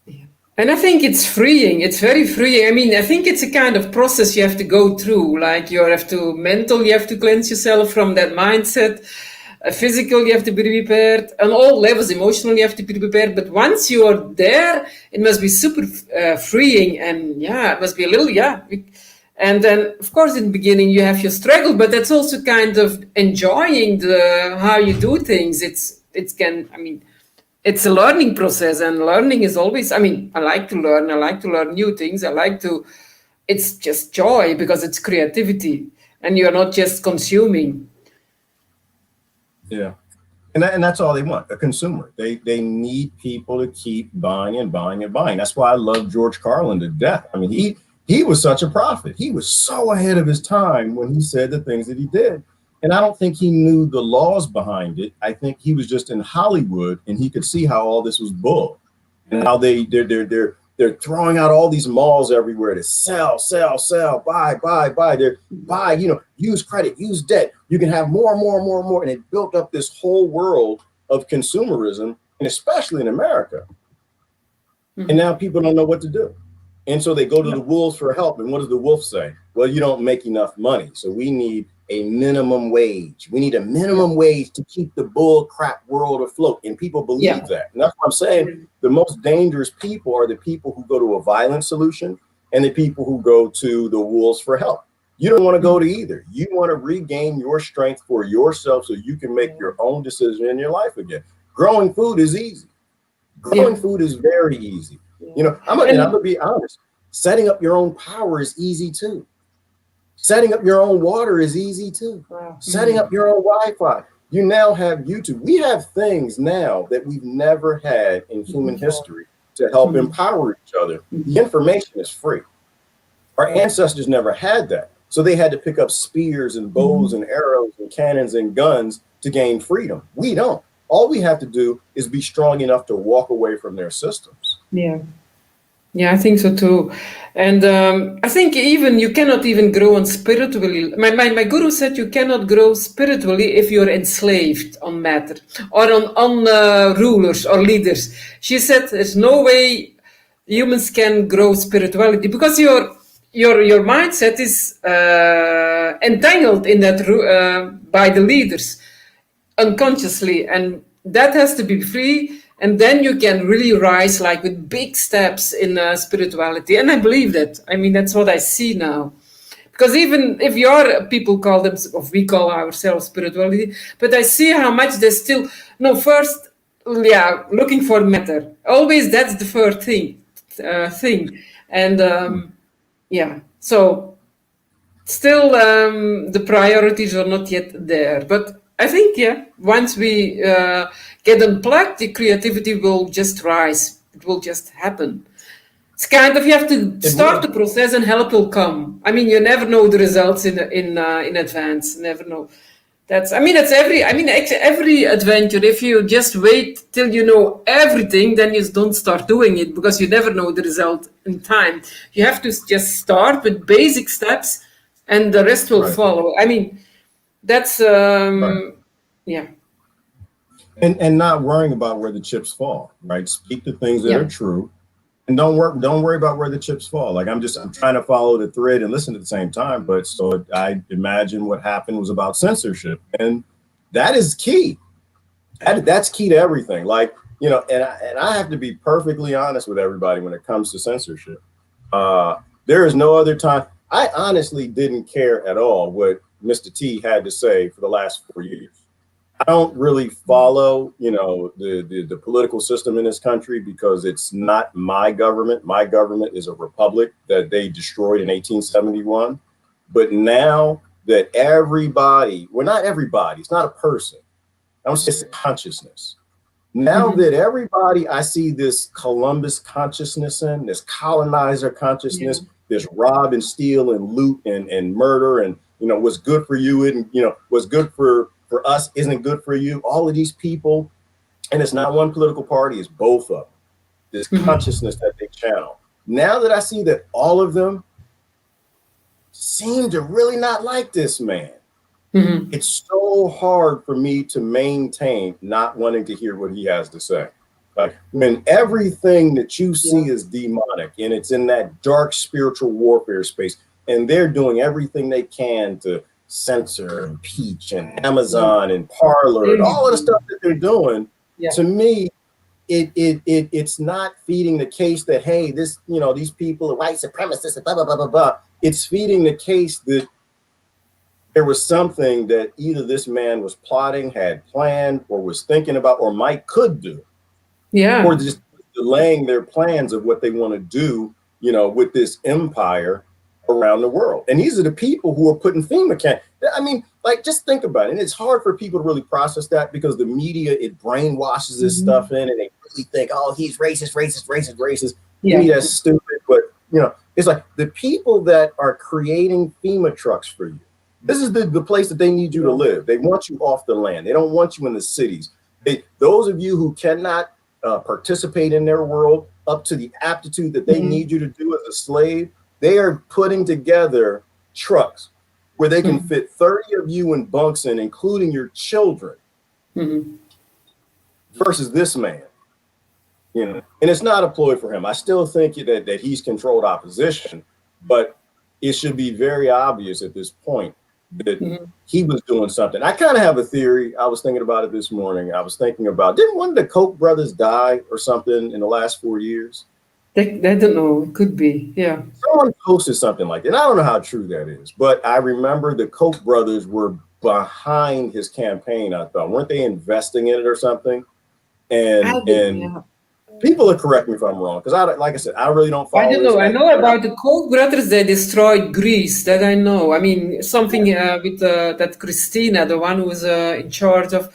you? And I think it's freeing. It's very freeing. I mean, I think it's a kind of process you have to go through. Like you have to cleanse yourself from that mindset. Physical, you have to be prepared. On all levels, emotional, you have to be prepared. But once you are there, it must be super freeing. And it must be a little, And then, of course, in the beginning, you have your struggle, but that's also kind of enjoying how you do things. It's a learning process, and learning is always, I like to learn. I like to learn new things. It's just joy, because it's creativity, and you're not just consuming. Yeah. And that's all they want, a consumer. They need people to keep buying and buying and buying. That's why I love George Carlin to death. I mean, he was such a prophet. He was so ahead of his time when he said the things that he did. And I don't think he knew the laws behind it. I think he was just in Hollywood, and he could see how all this was bull, and how they're throwing out all these malls everywhere to sell, buy. They're buy, use credit, use debt. You can have more, and it built up this whole world of consumerism, and especially in America. And now people don't know what to do. And so they go to the wolves for help. And what does the wolf say? Well, you don't make enough money, so we need a minimum wage. We need a minimum wage to keep the bull crap world afloat. And people believe that. And that's what I'm saying. The most dangerous people are the people who go to a violent solution, and the people who go to the wolves for help. You don't want to go to either. You want to regain your strength for yourself so you can make your own decision in your life again. Growing food is easy. Growing food is very easy. I'm gonna be honest. Setting up your own power is easy too. Setting up your own water is easy too. Setting up your own Wi-Fi. You now have YouTube. We have things now that we've never had in human history to help empower each other. The information is free. Our ancestors never had that. So they had to pick up spears and bows and arrows and cannons and guns to gain freedom. We don't. All we have to do is be strong enough to walk away from their systems. Yeah, I think so too. And I think you cannot even grow on spiritually. My guru said you cannot grow spiritually if you're enslaved on matter or on rulers or leaders. She said there's no way humans can grow spirituality, because your mindset is entangled in that by the leaders unconsciously, and that has to be free. And then you can really rise like with big steps in spirituality. And I believe that. I mean, that's what I see now. Because even if people call them, or we call ourselves spirituality, but I see how much they still, first, looking for matter. Always that's the first thing. And so still the priorities are not yet there. But I think, yeah, once we get unplugged, the creativity will just rise. It will just happen. It's kind of you have to It start will. the process and help will come. I mean, you never know the results in advance. Never know. That's I mean that's every I mean every adventure. If you just wait till you know everything, then you don't start doing it because you never know the result in time. You have to just start with basic steps, and the rest will Right. follow. I mean that's Right. yeah, And not worrying about where the chips fall, right? Speak the things that yeah. are true, and don't worry about where the chips fall. Like I'm trying to follow the thread and listen at the same time. But so I imagine what happened was about censorship, and that is key. That's key to everything. Like, and I have to be perfectly honest with everybody when it comes to censorship. Uh, there is no other time. I honestly didn't care at all what Mr. T had to say for the last 4 years. I don't really follow, the political system in this country because it's not my government. My government is a republic that they destroyed in 1871. But now that everybody, well, not everybody, it's not a person. I don't say it's a consciousness. Now Hmm. that everybody, I see this Columbus consciousness in, this colonizer Yeah. consciousness, this rob and steal and loot and murder and, what's good for you and, what's good for us isn't good for you. All of these people, and it's not one political party, it's both of them. This Hmm. consciousness that they channel. Now that I see that all of them seem to really not like this man, Hmm. it's so hard for me to maintain not wanting to hear what he has to say. Like when everything that you Yeah. see is demonic and it's in that dark spiritual warfare space, and they're doing everything they can to censor and impeach and Yeah. Amazon and Parler and all of the Everything. stuff that they're doing, Yeah. to me, it's not feeding the case that hey, these people are white supremacists and blah blah blah blah blah. It's feeding the case that there was something that either this man was plotting, had planned, or was thinking about, or might could do, or Yeah. just delaying their plans of what they want to do, with this empire around the world. And these are the people who are putting FEMA camp. I mean, like, just think about it. And it's hard for people to really process that because the media, it brainwashes this Hmm. stuff in and they really think, oh, he's racist, racist, racist, racist. To Yeah. me, that's stupid. But, it's like the people that are creating FEMA trucks for you. This is the place that they need you to Yeah. live. They want you off the land. They don't want you in the cities. Those of you who cannot participate in their world up to the aptitude that they Hmm. need you to do as a slave, they are putting together trucks where they can Hmm. fit 30 of you in bunks in, including your children, Hmm. versus this man. And it's not a ploy for him. I still think that he's controlled opposition, but it should be very obvious at this point that Hmm. he was doing something. I kind of have a theory. I was thinking about it this morning. I was thinking about, didn't one of the Koch brothers die or something in the last 4 years? I don't know. It could be. Yeah. Someone posted something like that. And I don't know how true that is, but I remember the Koch brothers were behind his campaign. I thought, weren't they investing in it or something? I And don't, and yeah. people will correct me if I'm wrong, because like I said, I really don't I follow don't this. know. I And know about the Koch brothers. They destroyed Greece. That I know. I mean, something with that Christina, the one who was in charge of.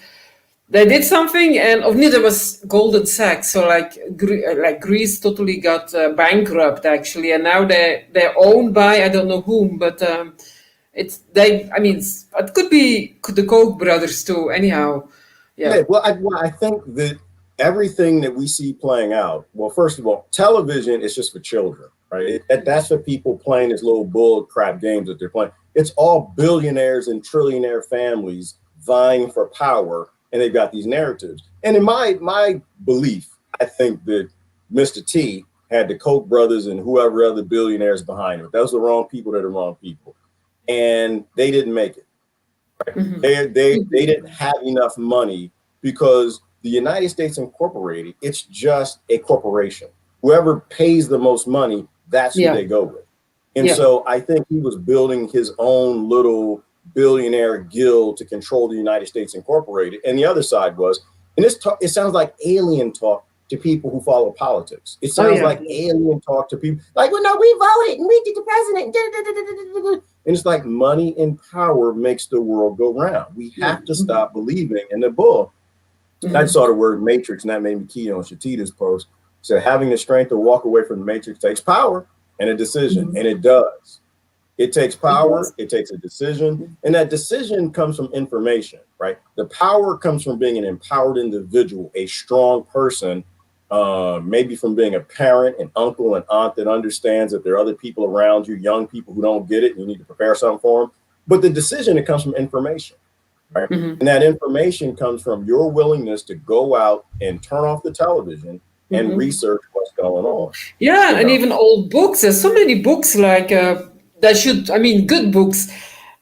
They did something, and of neither was Golden Sachs. So like Greece totally got bankrupt actually, and now they're owned by I don't know whom, but it's they. I mean, it could the Koch brothers too. Anyhow, yeah, yeah. well, I think that everything that we see playing out, well, first of all, television is just for children, right? That's for people playing this little bull crap games that they're playing. It's all billionaires and trillionaire families vying for power, and they've got these narratives. And in my belief, I think that Mr. T had the Koch brothers and whoever other billionaires behind him. Those are the wrong people. They're the wrong people, and they didn't make it. Hmm. They didn't have enough money because the United States Incorporated, it's just a corporation. Whoever pays the most money, that's who Yeah, they go with. And yeah, so I think he was building his own little billionaire guild to control the United States Incorporated. And the other side was, and it sounds like alien talk, to people who follow politics. It Oh sounds yeah. like alien talk to people. Like, well, no, we voted and we did the president. And it's like money and power makes the world go round. We have to stop believing in the bull. I saw the word matrix, and that made me key on Shatita's post. Said having the strength to walk away from the matrix takes power and a decision, and it does. It takes power, it takes a decision, and that decision comes from information, right? The power comes from being an empowered individual, a strong person, maybe from being a parent, an uncle, an aunt that understands that there are other people around you, young people who don't get it, and you need to prepare something for them. But the decision, it comes from information. Right? And that information comes from your willingness to go out and turn off the television and research what's going on. Yeah, and even old books. There's so many books like good books.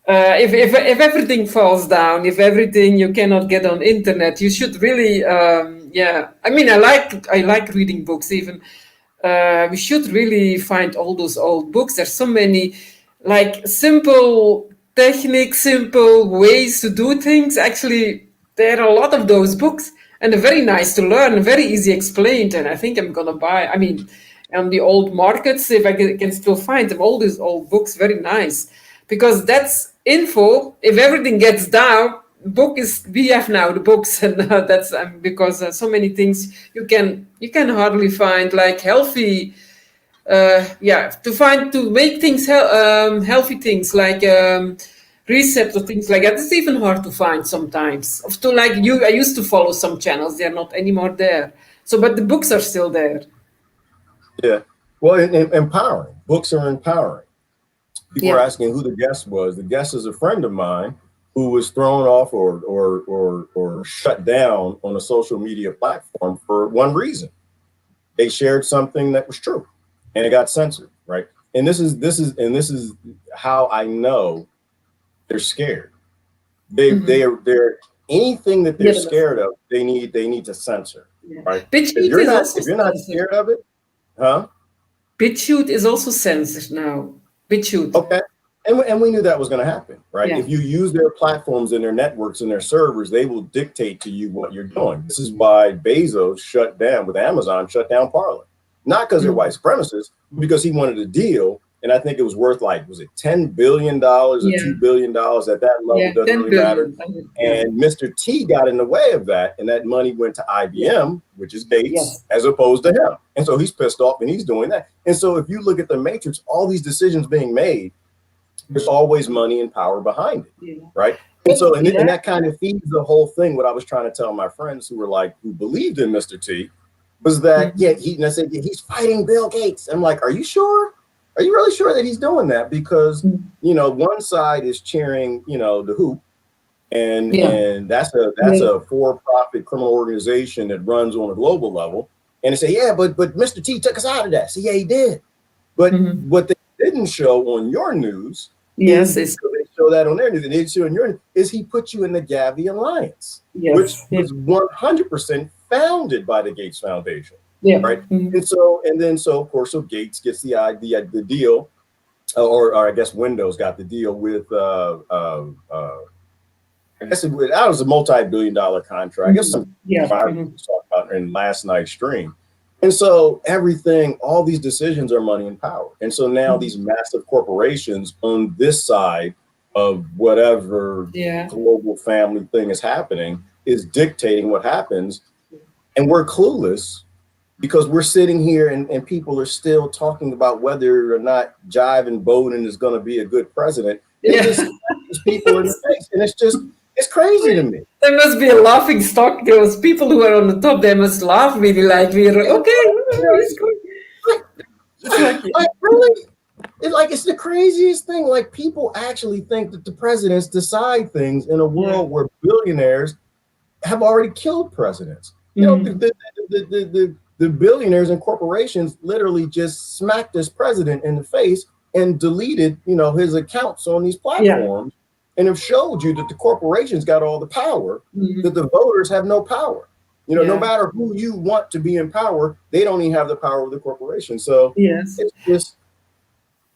If everything falls down, if everything you cannot get on internet, you should really, I like reading books. Even we should really find all those old books. There's so many, like simple techniques, simple ways to do things. Actually, there are a lot of those books, and they're very nice to learn, very easy explained. And I think I'm gonna buy. I mean, on the old markets, if I can still find them, all these old books, very nice, because that's info. If everything gets down, we have now the books, and that's because so many things you can hardly find like healthy. To make things healthy things like recepts or things like that. It's even hard to find sometimes. I used to follow some channels; they're not anymore there. So, but the books are still there. Yeah, well, empowering books are empowering. People are asking who the guest was. The guest is a friend of mine who was thrown off or shut down on a social media platform for one reason. They shared something that was true, and it got censored, right? And this is how I know they're scared. They're anything that they're scared of, they need to censor, right? If you're not scared of it, huh? BitChute is also censored now. BitChute. Okay. And we knew that was going to happen, right? Yeah. If you use their platforms and their networks and their servers, they will dictate to you what you're doing. This is why Bezos shut down Parler. Not because they're white supremacists, because he wanted a deal. And I think it was worth was it $10 billion or $2 billion at that level? Doesn't really matter. And Mr. T got in the way of that. And that money went to IBM, which is Gates, as opposed to him. And so he's pissed off and he's doing that. And so if you look at the matrix, all these decisions being made, there's always money and power behind it, right? And so, and that kind of feeds the whole thing. What I was trying to tell my friends who believed in Mr. T was that, I said, he's fighting Bill Gates. I'm like, are you sure? Are you really sure that he's doing that? Because, one side is cheering, the WHO, and that's a for-profit criminal organization that runs on a global level. And they say, but Mr. T took us out of that. So yeah, he did. But what they didn't show on your news, they show that on their news, and they show on your news, is he put you in the Gavi Alliance, which was 100% founded by the Gates Foundation. Right. And so of course, Gates gets the deal, or I guess Windows got the deal with I guess it was a multi-billion-dollar contract. I guess some talked about in last night's stream. And so all these decisions are money and power. And so now these massive corporations on this side of whatever global family thing is happening is dictating what happens. And we're clueless because we're sitting here and people are still talking about whether or not Jive Bowden is going to be a good president. It's just people in the face. And it's crazy to me. There must be a laughing stock. Those people who are on the top, they must laugh really like we're okay. Really? It's the craziest thing. Like, people actually think that the presidents decide things in a world where billionaires have already killed presidents. The billionaires and corporations literally just smacked this president in the face and deleted, his accounts on these platforms, and have showed you that the corporations got all the power, that the voters have no power. No matter who you want to be in power, they don't even have the power of the corporation. So it's just.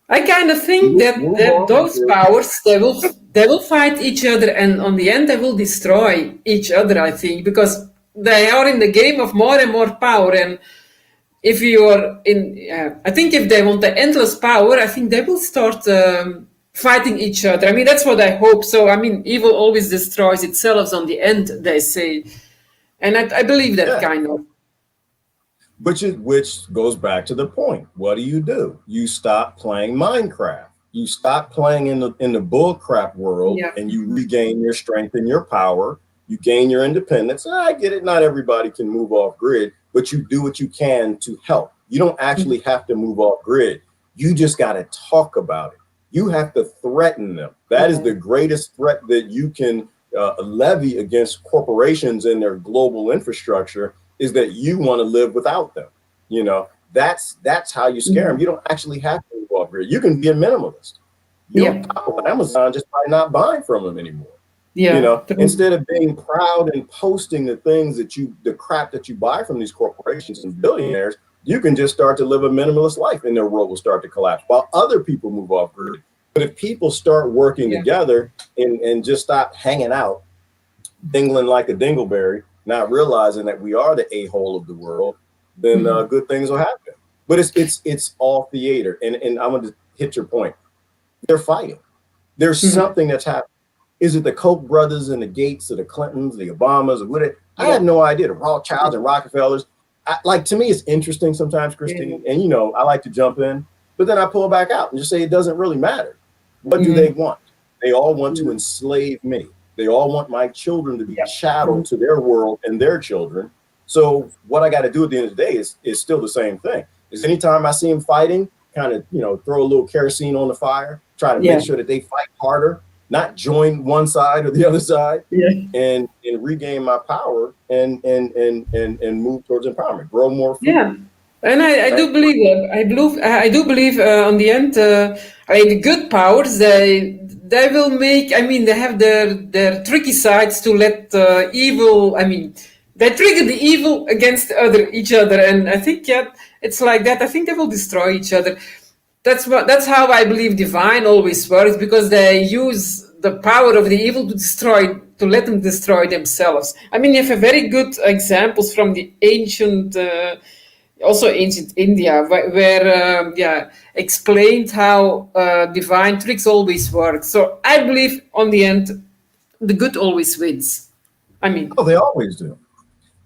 I kind of think that those powers, they will fight each other, and on the end they will destroy each other, I think, because they are in the game of more and more power. And if you are in, I think if they want the endless power, I think they will start fighting each other. I mean, that's what I hope. So, I mean, evil always destroys itself on the end, they say. And I believe that Yeah. kind of. Which goes back to the point. What do? You stop playing Minecraft. You stop playing in the bullcrap world, Yeah. and you regain your strength and your power. You gain your independence. I get it. Not everybody can move off grid, but you do what you can to help. You don't actually have to move off grid. You just got to talk about it. You have to threaten them. That is the greatest threat that you can levy against corporations and their global infrastructure, is that you want to live without them. You know, that's how you scare them. You don't actually have to move off grid. You can be a minimalist. You don't talk about Amazon just by not buying from them anymore. Yeah. You know, instead of being proud and posting the things that the crap that you buy from these corporations and billionaires, you can just start to live a minimalist life, and their world will start to collapse while other people move off grid. But if people start working together and just stop hanging out, dingling like a dingleberry, not realizing that we are the a-hole of the world, then good things will happen. But it's all theater. And I'm going to hit your point. They're fighting. There's something that's happening. Is it the Koch brothers and the Gates or the Clintons, the Obamas, or whatever? I have no idea. The Rothschilds and Rockefellers. To me, it's interesting sometimes, Christine. And, you know, I like to jump in, but then I pull back out and just say it doesn't really matter. What do they want? They all want to enslave me. They all want my children to be chattel to their world and their children. So what I got to do at the end of the day is still the same thing. Is anytime I see them fighting, kind of, you know, throw a little kerosene on the fire, try to make sure that they fight harder, not join one side or the other side, and regain my power and move towards empowerment, grow more food. Yeah. And I do believe that. I do believe on the end, the good powers, they will make. I mean, they have their tricky sides to let evil. I mean, they trigger the evil against each other, and I think it's like that. I think they will destroy each other. That's how I believe divine always works, because they use the power of the evil to let them destroy themselves. I mean, you have very good examples from the ancient. Also ancient India, where explained how divine tricks always work. So I believe on the end, the good always wins. I mean, they always do,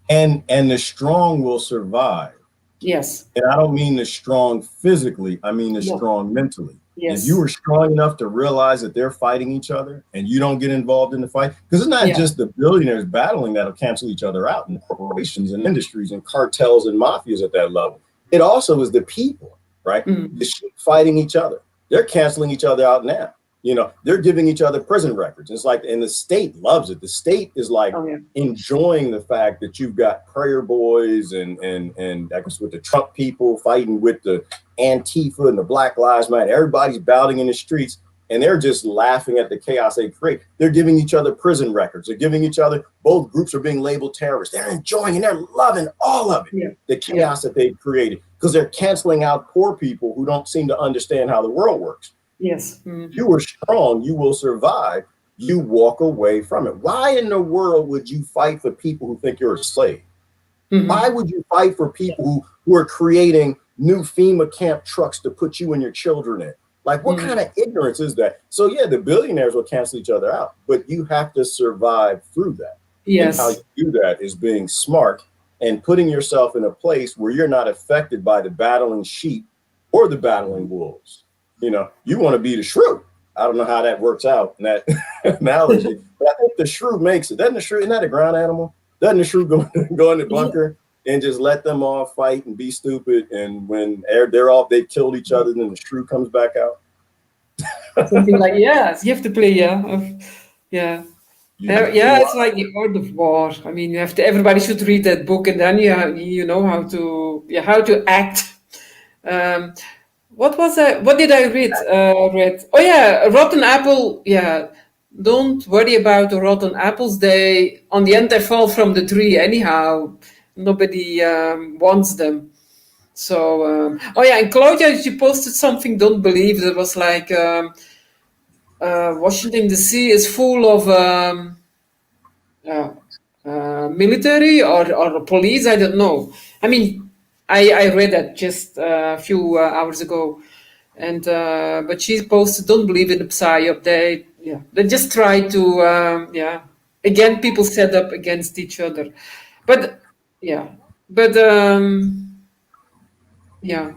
and the strong will survive. Yes. And I don't mean the strong physically, I mean the strong mentally. Yes. If you are strong enough to realize that they're fighting each other and you don't get involved in the fight, because it's not just the billionaires battling that'll cancel each other out, and corporations and industries and cartels and mafias at that level. It also is the people, right? The sheep fighting each other. They're canceling each other out now. You know, they're giving each other prison records. It's like, and the state loves it. The state is like enjoying the fact that you've got prayer boys and I guess with the Trump people fighting with the Antifa and the Black Lives Matter. Everybody's battling in the streets, and they're just laughing at the chaos they create. They're giving each other prison records. They're giving each other, both groups are being labeled terrorists. They're enjoying and they're loving all of it, the chaos that they've created, because they're canceling out poor people who don't seem to understand how the world works. Yes. You are strong, you will survive. You walk away from it. Why in the world would you fight for people who think you're a slave? Why would you fight for people who are creating new FEMA camp trucks to put you and your children in? Like, what kind of ignorance is that? So yeah, the billionaires will cancel each other out, but you have to survive through that. Yes. And how you do that is being smart and putting yourself in a place where you're not affected by the battling sheep or the battling wolves. You know, you want to be the shrew. I don't know how that works out in that analogy, but I think the shrew makes it. Doesn't the shrew, isn't that a ground animal? Doesn't the shrew go in the bunker and just let them all fight and be stupid? And when they're off, they've killed each other, then the shrew comes back out. Something like, yes, you have to play, it's like the art of war. I mean, everybody should read that book, and then you know how to act. What was I? What did I read? Oh yeah, a rotten apple. Yeah, don't worry about the rotten apples. On the end, they fall from the tree anyhow. Nobody wants them. So, and Claudia, you posted something. Don't believe that was like Washington D.C. is full of military or police. I don't know. I mean, I read that just a few hours ago, and but she posted, "Don't believe in the psyop." They just try to again, people set up against each other, but yeah, but yeah,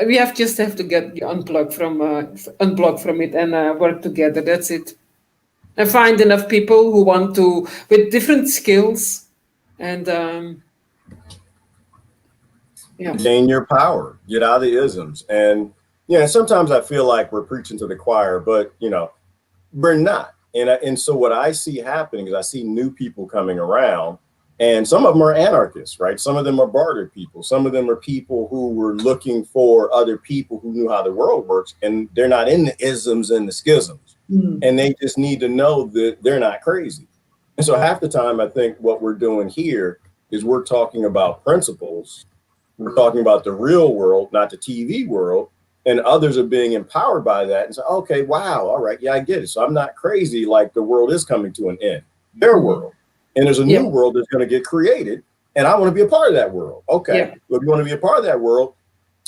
we have to get unplug from it and work together. That's it. And find enough people who want to with different skills and yeah. Gain your power, get out of the isms. And yeah, sometimes I feel like we're preaching to the choir, but we're not. And so what I see happening is I see new people coming around, and some of them are anarchists, right? Some of them are barter people. Some of them are people who were looking for other people who knew how the world works, and they're not in the isms and the schisms. And they just need to know that they're not crazy. And so half the time, I think what we're doing here is we're talking about principles. We're talking about the real world, not the TV world. And others are being empowered by that and say, okay, wow, all right, yeah, I get it. So I'm not crazy, like the world is coming to an end, their world. And there's a new world that's going to get created. And I want to be a part of that world. Okay, well, if you want to be a part of that world,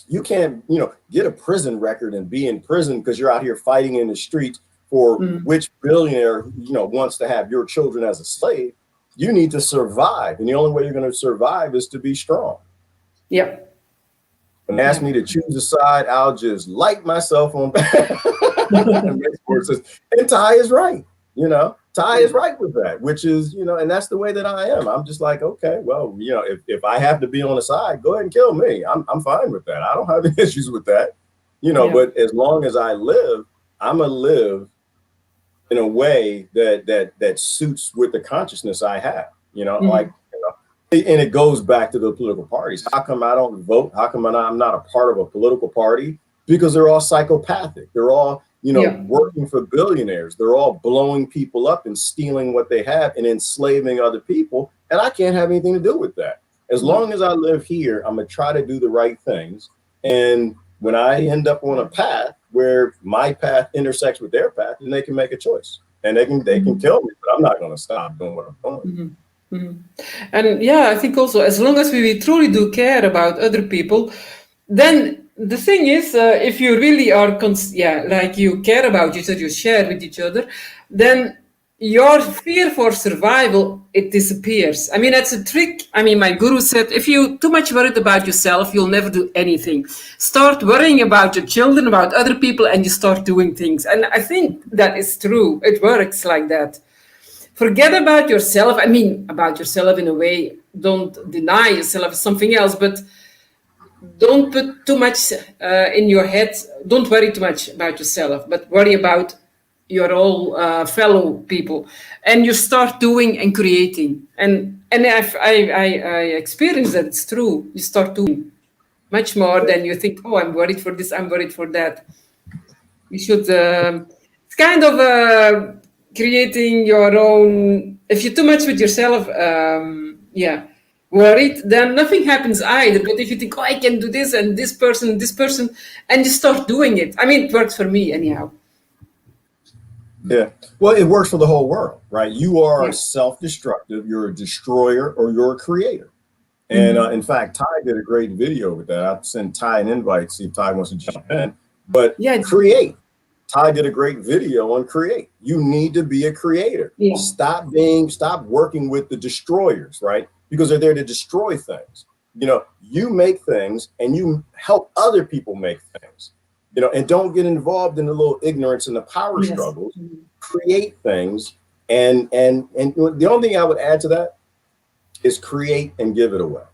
you can't, get a prison record and be in prison because you're out here fighting in the streets for which billionaire, wants to have your children as a slave. You need to survive. And the only way you're going to survive is to be strong. Yeah. And ask me to choose a side, I'll just light myself on back. And Ty is right. Ty is right with that, which is, and that's the way that I am. I'm just like, okay, well, if I have to be on the side, go ahead and kill me. I'm fine with that. I don't have any issues with that, but as long as I live, I'm going to live in a way that suits with the consciousness I have, and it goes back to the political parties. How come I don't vote? How come I'm not a part of a political party? Because they're all psychopathic. They're all, working for billionaires. They're all blowing people up and stealing what they have and enslaving other people. And I can't have anything to do with that. As long as I live here, I'm going to try to do the right things. And when I end up on a path where my path intersects with their path, then they can make a choice. And they can kill me, but I'm not going to stop doing what I'm doing. And yeah, I think also as long as we truly do care about other people, then the thing is, if you really are, like you care about each other, you share with each other, then your fear for survival, it disappears. I mean, that's a trick. I mean, my guru said, if you too much worried about yourself, you'll never do anything. Start worrying about your children, about other people, and you start doing things. And I think that is true. It works like that. Forget about yourself. I mean, about yourself in a way. Don't deny yourself as something else, but don't put too much in your head. Don't worry too much about yourself, but worry about your all fellow people. And you start doing and creating. And I experienced that it's true. You start doing much more than you think, oh, I'm worried for this, I'm worried for that. You should, it's kind of creating your own, if you're too much with yourself, worried, then nothing happens either. But if you think, oh, I can do this and this person, and you start doing it. I mean, it works for me anyhow. Yeah. Well, it works for the whole world, right? You are self-destructive, you're a destroyer, or you're a creator. And in fact, Ty did a great video with that. I'll send Ty an invite, see if Ty wants to jump in. But create. Ty did a great video on create. You need to be a creator. Yeah. Stop working with the destroyers, right? Because they're there to destroy things. You make things and you help other people make things, and don't get involved in the little ignorance and the power struggles. Create things. And the only thing I would add to that is create and give it away.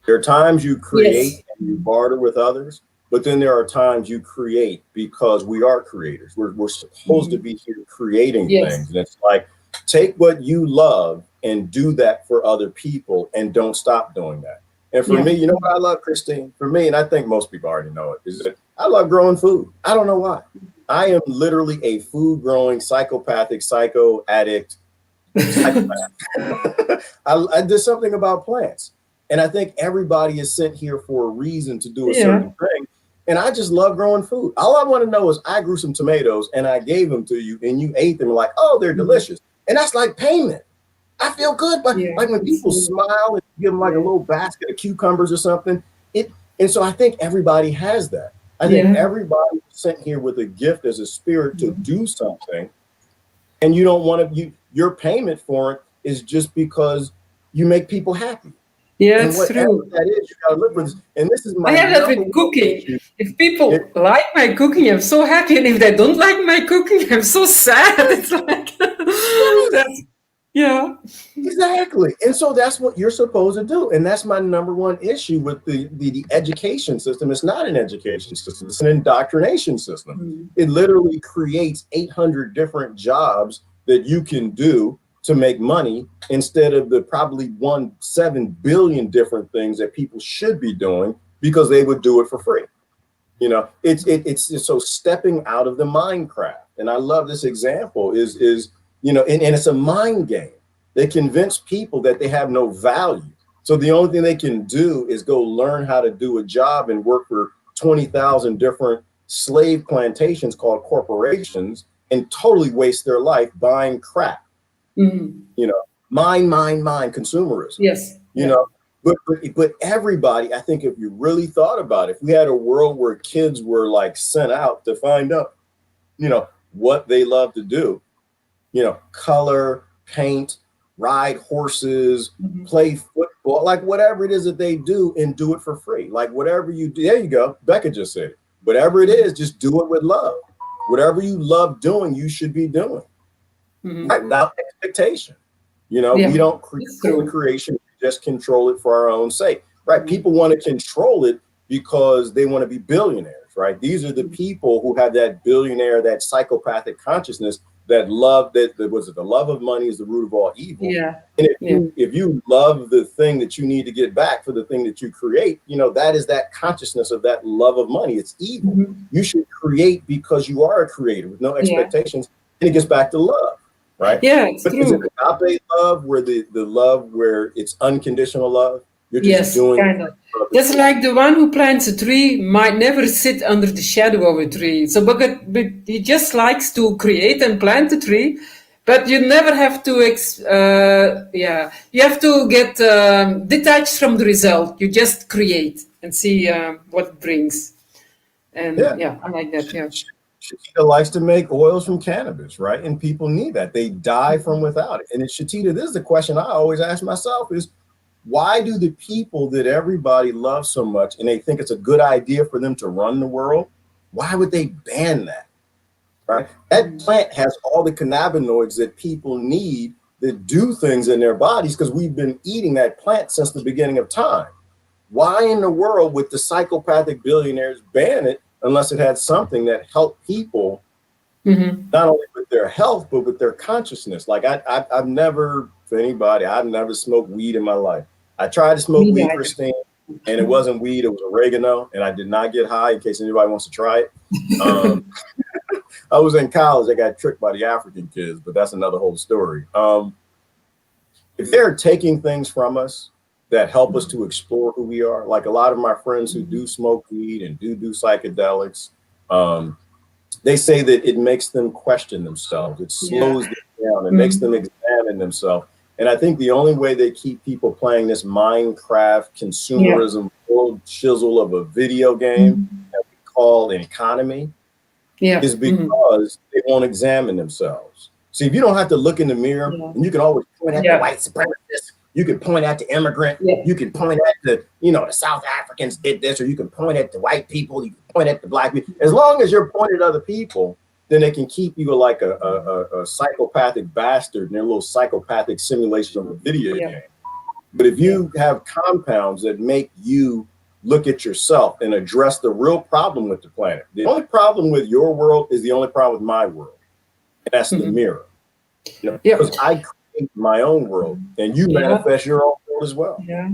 There are times you create and you barter with others. But then there are times you create because we are creators. We're supposed to be here creating things. And it's like, take what you love and do that for other people and don't stop doing that. And for me, you know what I love, Christine? For me, and I think most people already know it, is that I love growing food. I don't know why. I am literally a food growing psychopathic, psycho addict, psychopath. I did something about plants. And I think everybody is sent here for a reason to do a certain thing. And I just love growing food. All I want to know is I grew some tomatoes and I gave them to you and you ate them like, oh, they're delicious. And that's like payment. I feel good, but Yeah. like when people smile and give them like a Yeah. little basket of cucumbers or something, it and so I think everybody has that. I think Yeah. everybody was sent here with a gift as a spirit to do something, and you don't want to your payment for it is just because you make people happy. Yeah, And it's whatever true. that is, you gotta live with this. And this is I my have that number with one cooking. issue. If people It, like my cooking, I'm so happy, and if they don't like my cooking, I'm so sad. It's like yes. that's yeah. Exactly. And so that's what you're supposed to do. And that's my number one issue with the education system. It's not an education system, it's an indoctrination system. Mm. It literally creates 800 different jobs that you can do to make money instead of the probably 7 billion different things that people should be doing because they would do it for free. It's so stepping out of the Minecraft. And I love this example is and it's a mind game. They convince people that they have no value. So the only thing they can do is go learn how to do a job and work for 20,000 different slave plantations called corporations and totally waste their life buying crap. Mm. you know, mine, consumerism, Yes. you Yeah. know. But everybody, I think if you really thought about it, if we had a world where kids were like sent out to find out, what they love to do, color, paint, ride horses, Mhm. play football, like whatever it is that they do and do it for free. Like whatever you do, there you go. Becca just said it. Whatever it is, just do it with love. Whatever you love doing, you should be doing. Mhm. Right, without expectation. We Yeah. don't It's control the true. creation, we just control it for our own sake. Right? Mhm. People want to control it because they want to be billionaires, right? These are the people who have that billionaire, that psychopathic consciousness, that love that was it the love of money is the root of all evil. Yeah. And if Yeah. you love the thing that you need to get back for the thing that you create, that is that consciousness of that love of money. It's evil. Mhm. You should create because you are a creator with no Yeah. expectations, and it gets back to love. Right? Yeah, it's But is it true. agape love where the love where it's unconditional love? You're just Yes, doing kind of. That's like the one who plants a tree might never sit under the shadow of a tree. So, but he just likes to create and plant a tree, but you never have to, yeah, you have to get detached from the result. You just create and see what it brings. And yeah. yeah, I like that. Yeah. Shakita likes to make oils from cannabis, right? And people need that. They die from without it. And it's Shakita, this is the question I always ask myself is why do the people that everybody loves so much and they think it's a good idea for them to run the world, why would they ban that? Right? That plant has all the cannabinoids that people need that do things in their bodies because we've been eating that plant since the beginning of time. Why in the world would the psychopathic billionaires ban it unless it had something that helped people Mm-hmm. not only with their health but with their consciousness? Like I've never, for anybody, I've never smoked weed in my life. I tried to smoke Me weed, neither. Christine, and it wasn't weed; it was oregano, and I did not get high. In case anybody wants to try it, I was in college. I got tricked by the African kids, but that's another whole story. If they're taking things from us that help us to explore who we are, like a lot of my friends who do smoke weed and do psychedelics, they say that it makes them question themselves. It Yeah. slows them down. It makes them Mhm. examine themselves. And I think the only way they keep people playing this Minecraft Yeah. consumerism bull shizzle of a video game Mhm. that we call an economy Yeah. is Mhm. because they won't examine themselves. See, if you don't have to look in the mirror Yeah. and you can always point at the Yeah. white supremacist, you can point at the immigrant, Yeah. you can point at the South Africans did this, or you can point at the white people, you can point at the black people. As long as you're pointing at other people, then they can keep you like a psychopathic bastard in their little psychopathic simulation of a video Yeah. game. But if Yeah. you have compounds that make you look at yourself and address the real problem with the planet, the only problem with your world is the only problem with my world, and that's the Mhm. mirror. Yeah. Because I create my own world, and you Yeah. manifest your own world as well. Yeah.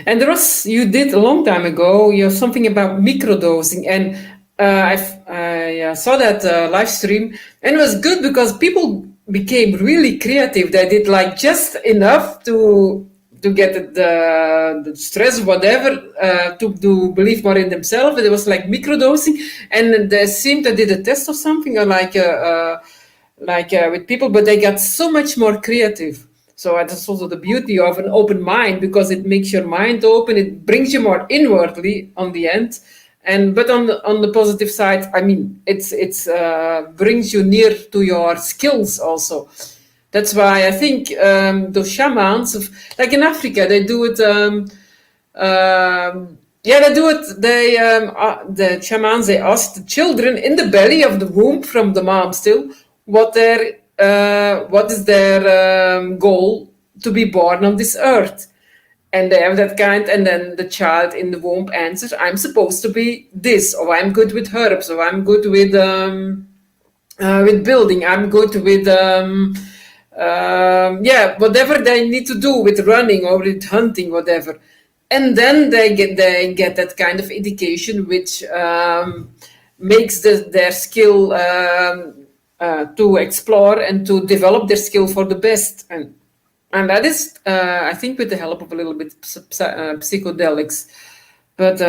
And you did a long time ago, you have something about microdosing. And I saw that live stream, and it was good because people became really creative. They did like just enough to get the stress, whatever, to believe more in themselves. It was like microdosing, and they seemed they did a test or something, or like with people, but they got so much more creative. So that's also the beauty of an open mind, because it makes your mind open. It brings you more inwardly on the end. And but on the positive side, I mean, it's brings you near to your skills also. That's why I think those shamans of, like in Africa, they do it. Yeah, they do it. The shamans, they ask the children in the belly of the womb from the mom still what is their goal to be born on this earth, and they have that kind. And then the child in the womb answers, "I'm supposed to be this, or I'm good with herbs, or I'm good with building. I'm good with yeah, whatever they need to do with running or with hunting, whatever." And then they get that kind of education, which makes their skill to explore and to develop their skill for the best. And that is, I think, with the help of a little bit psychedelics. But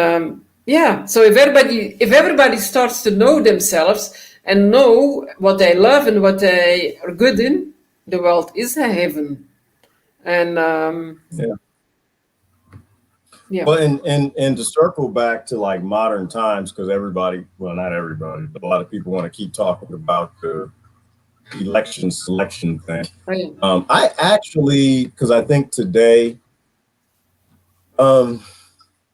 yeah, so if everybody starts to know themselves and know what they love and what they are good in, the world is a heaven. And Yeah. yeah, Well, and to circle back to like modern times, because everybody, well, not everybody, but a lot of people want to keep talking about the election selection thing. I, I actually, because I think today, what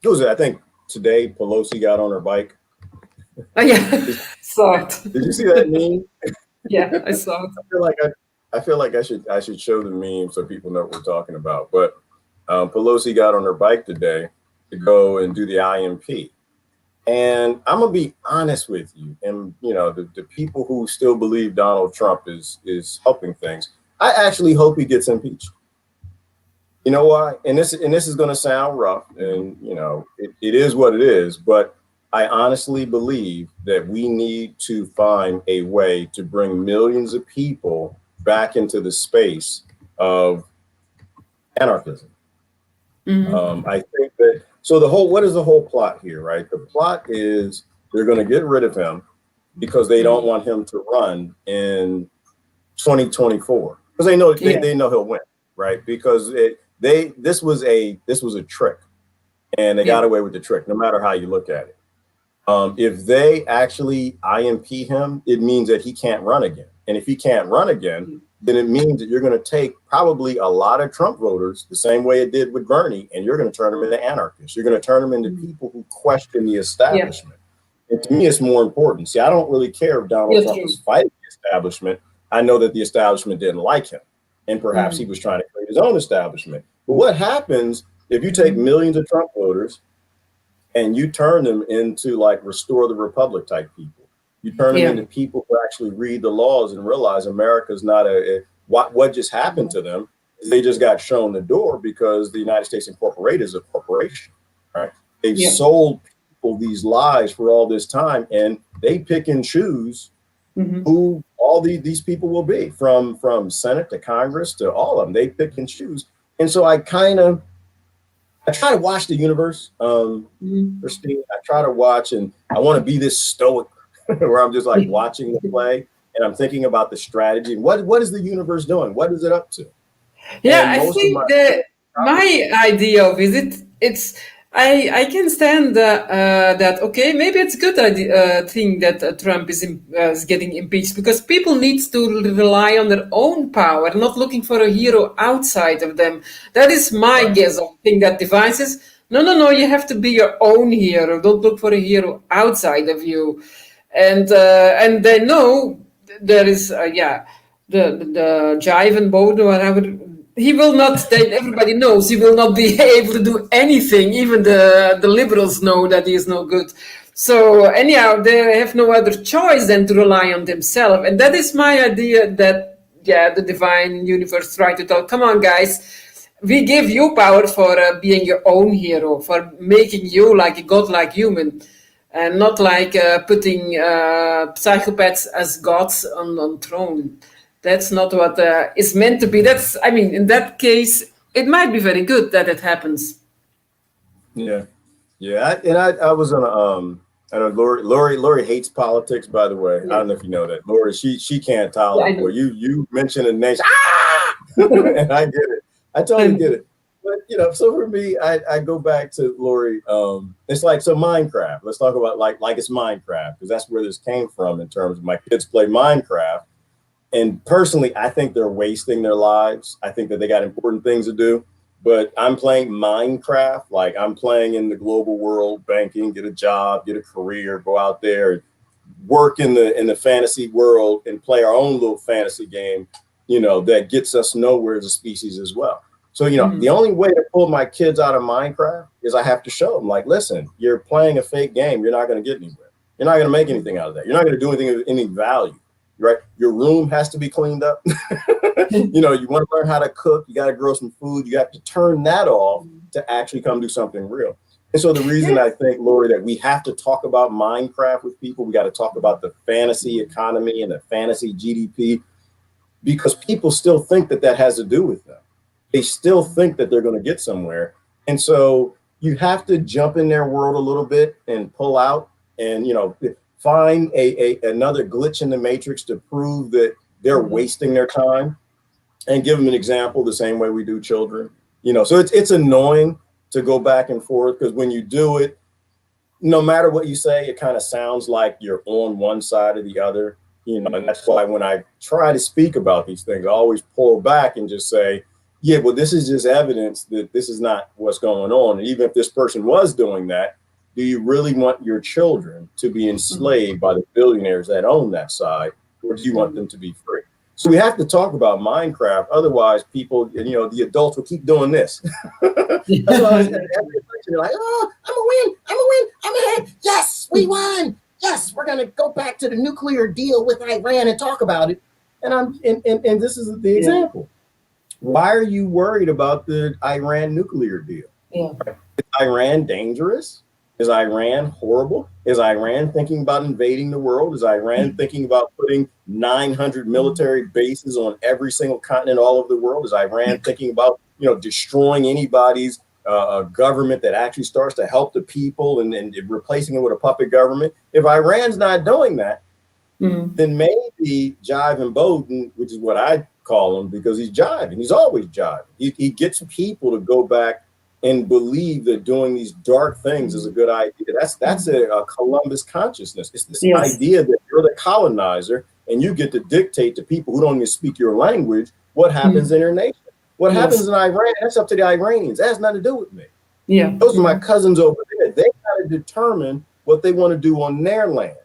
was it? I think today Pelosi got on her bike. yeah, Did, saw it. did you see that meme? Yeah, I saw it. I feel like I feel like I should show the meme so people know what we're talking about. But Pelosi got on her bike today to go and do the IMP. And I'm gonna be honest with you, and the people who still believe Donald Trump is helping things. I actually hope he gets impeached. You know why? And this is gonna sound rough, and it is what it is. But I honestly believe that we need to find a way to bring millions of people back into the space of anarchism. I think that, so what is the whole plot here, right? The plot is they're going to get rid of him because they don't want him to run in 2024 because they know Yeah. they know he'll win, right? Because this was a trick, and they got away with the trick, no matter how you look at it. If they actually IMP him, it means that he can't run again, and if he can't run again, then it means that you're going to take probably a lot of Trump voters the same way it did with Bernie, and you're going to turn them into anarchists. You're going to turn them into people who question the establishment. And to me, it's more important. See, I don't really care if Donald Trump was fighting the establishment. I know that the establishment didn't like him, and perhaps he was trying to create his own establishment. But what happens if you take millions of Trump voters and you turn them into like restore the republic type people? You turn them into people who actually read the laws and realize America's not what just happened to them is they just got shown the door because the United States Incorporated is a corporation, right? They've sold people these lies for all this time, and they pick and choose who all these people will be, from Senate to Congress to all of them. They pick and choose. And so I try to watch the universe, Christine. I try to watch, and I want to be this stoic where I'm just like watching the play and I'm thinking about the strategy. What is the universe doing? What is it up to? Yeah, I think my idea of it's I can stand that. Okay, maybe it's a good thing that Trump is getting impeached, because people need to rely on their own power, not looking for a hero outside of them. That is my guess of thing that devices. No. You have to be your own hero. Don't look for a hero outside of you. And they know there is the jive and Bodo, whatever. He will not. Everybody knows he will not be able to do anything. Even the liberals know that he is no good. So anyhow, they have no other choice than to rely on themselves. And that is my idea. That the divine universe try to tell. Come on, guys. We give you power for being your own hero, for making you like a godlike human. And not like putting psychopaths as gods on throne. That's not what is meant to be. In that case, it might be very good that it happens. Yeah. I was on I know Lori hates politics, by the way. I don't know if you know that. Lori, she can't tolerate. You mention a nation. And I get it. I totally And get it. But so for me, I go back to Lori. It's like so Minecraft. Let's talk about like it's Minecraft because that's where this came from in terms of my kids play Minecraft. And personally, I think they're wasting their lives. I think that they got important things to do. But I'm playing Minecraft, like I'm playing in the global world, banking, get a job, get a career, go out there, work in the fantasy world, and play our own little fantasy game, that gets us nowhere as a species as well. So, the only way to pull my kids out of Minecraft is I have to show them, like, listen, you're playing a fake game. You're not going to get anywhere. You're not going to make anything out of that. You're not going to do anything of any value. Right? Your room has to be cleaned up. You want to learn how to cook. You got to grow some food. You have to turn that off to actually come do something real. And so the reason I think, Lori, that we have to talk about Minecraft with people, we got to talk about the fantasy economy and the fantasy GDP, because people still think that that has to do with them. They still think that they're going to get somewhere. And so you have to jump in their world a little bit and pull out and, find another glitch in the matrix to prove that they're wasting their time and give them an example the same way we do children. So it's annoying to go back and forth because when you do it, no matter what you say, it kind of sounds like you're on one side or the other, and that's why when I try to speak about these things, I always pull back and just say, yeah, well, this is just evidence that this is not what's going on. And even if this person was doing that, do you really want your children to be enslaved by the billionaires that own that side, or do you want them to be free? So we have to talk about Minecraft. Otherwise, people, the adults will keep doing this. That's why they're like, oh, I'm a win, I'm ahead. Yes, we won. Yes, we're going to go back to the nuclear deal with Iran and talk about it. And this is the example. Why are you worried about the Iran nuclear deal? Yeah. Is Iran dangerous? Is Iran horrible? Is Iran thinking about invading the world? Is Iran thinking about putting 900 military bases on every single continent all over the world? Is Iran thinking about, destroying anybody's government that actually starts to help the people and replacing it with a puppet government? If Iran's not doing that, then maybe Jive and Bowden, which is what I call him because he's jiving. He's always jiving. He gets people to go back and believe that doing these dark things is a good idea. That's a Columbus consciousness. It's this idea that you're the colonizer and you get to dictate to people who don't even speak your language what happens in their nation. What happens in Iran, that's up to the Iranians. That has nothing to do with me. Yeah. Those are my cousins over there. They got to determine what they want to do on their land,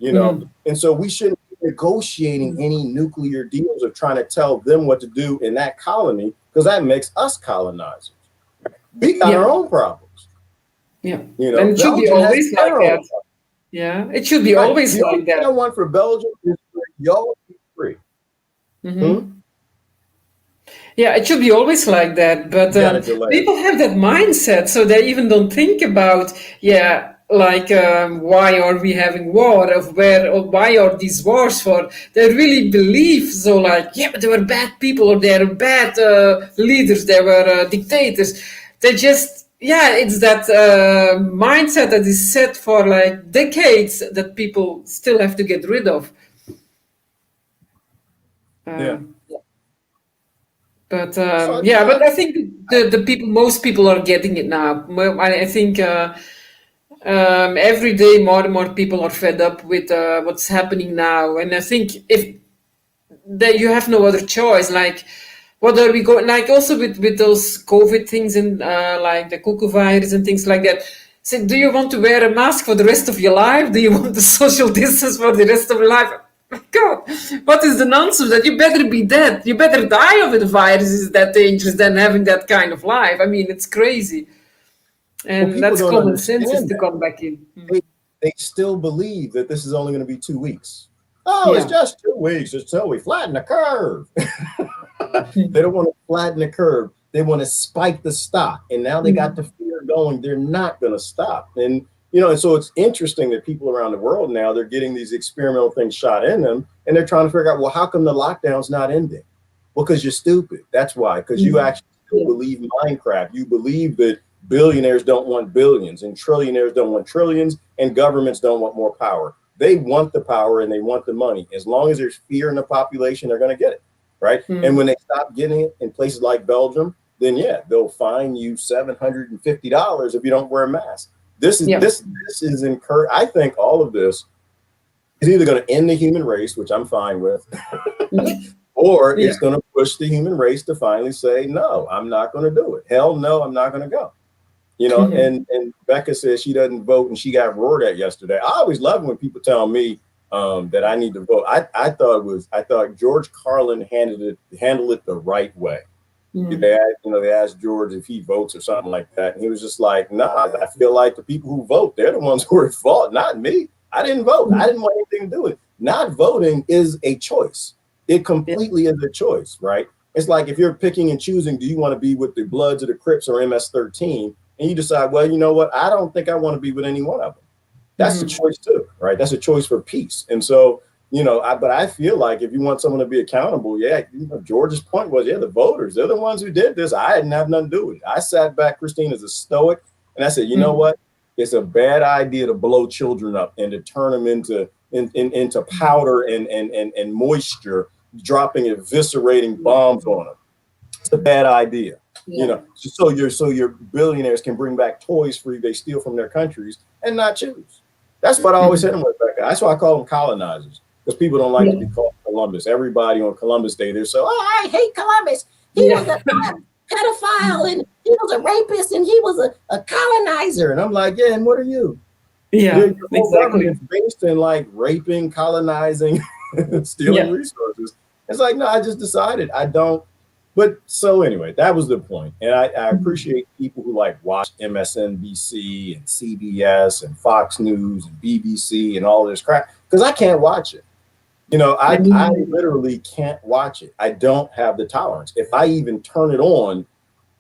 And so we shouldn't be negotiating any nuclear deals or trying to tell them what to do in that colony because that makes us colonizers. We got our own problems. Yeah. And it should be always like that. Yeah. It should be always like that. The I want for Belgium is for y'all to be free. Yeah, it should be always like that. But people have that mindset, so they even don't think about, why are we having war, or why are these wars for? They really believe, but they were bad people, or they were bad leaders, they were dictators. They just, it's that mindset that is set for like decades that people still have to get rid of. But but I think most people are getting it now. I think every day more and more people are fed up with what's happening now, and I think you have no other choice. Like, what are we going? Like also with those COVID things and like the cuckoo virus and things like that. So, do you want to wear a mask for the rest of your life? Do you want the social distance for the rest of your life? My God, what is the nonsense that you better be dead? You better die of a virus is that dangerous than having that kind of life. I mean, it's crazy. And that's common sense is to come back in. They still believe that this is only going to be 2 weeks. Oh, it's just 2 weeks. It's till we flatten the curve. They don't want to flatten the curve. They want to spike the stock. And now they got the fear going. They're not going to stop. And and so it's interesting that people around the world now, they're getting these experimental things shot in them, and they're trying to figure out, well, how come the lockdown's not ending? Well, because you're stupid. That's why, because you actually still believe Minecraft. You believe that billionaires don't want billions, and trillionaires don't want trillions, and governments don't want more power. They want the power and they want the money. As long as there's fear in the population, they're going to get it. right? And Mm. when they stop getting it in places like Belgium, then yeah, they'll fine you $750 if you don't wear a mask. This is Yeah. this is I think all of this is either going to end the human race, which I'm fine with, or Yeah. it's going to push the human race to finally say, no, I'm not going to do it. Hell no, I'm not going to go. You know, Mhm. and Becca says she doesn't vote and she got roared at yesterday. I always love when people tell me that I need to vote. I thought George Carlin handled it the right way. Mm. They asked George if he votes or something like that, and he was just like, "Nah, I feel like the people who vote, they're the ones who are at fault, not me. I didn't vote. I Mm. didn't want anything to do with it. Not voting is a choice. It Yeah. completely is a choice, right? It's like if you're picking and choosing, do you want to be with the Bloods or the Crips or MS-13, and you decide, well, you know what, I don't think I want to be with any one of them. That's a Mhm. choice too, right? That's a choice for peace. And so, but I feel like if you want someone to be accountable, yeah, George's point was, yeah, the voters, they're the ones who did this. I didn't have nothing to do with it. I sat back, Christine, as a stoic, and I said, you know Mm. what? It's a bad idea to blow children up and to turn them into powder and moisture, dropping eviscerating Yeah. bombs on them. It's a bad idea. Yeah. So your billionaires can bring back toys free they steal from their countries and not choose. That's what I always hit them with, Becca. That's why I call them colonizers, because people don't like to be Yeah. called Columbus. Everybody on Columbus Day, they're so, oh, I hate Columbus. He was Yeah. a pedophile and he was a rapist and he was a colonizer. And I'm like, yeah, and what are you? Your Yeah. whole Exactly. government's based in like raping, colonizing, stealing Yeah. resources. It's like, no, I just decided I don't. But so anyway, that was the point. And I Mhm. appreciate people who like watch MSNBC and CBS and Fox News and BBC and all this crap because I can't watch it. Yeah. I literally can't watch it. I don't have the tolerance. If I even turn it on,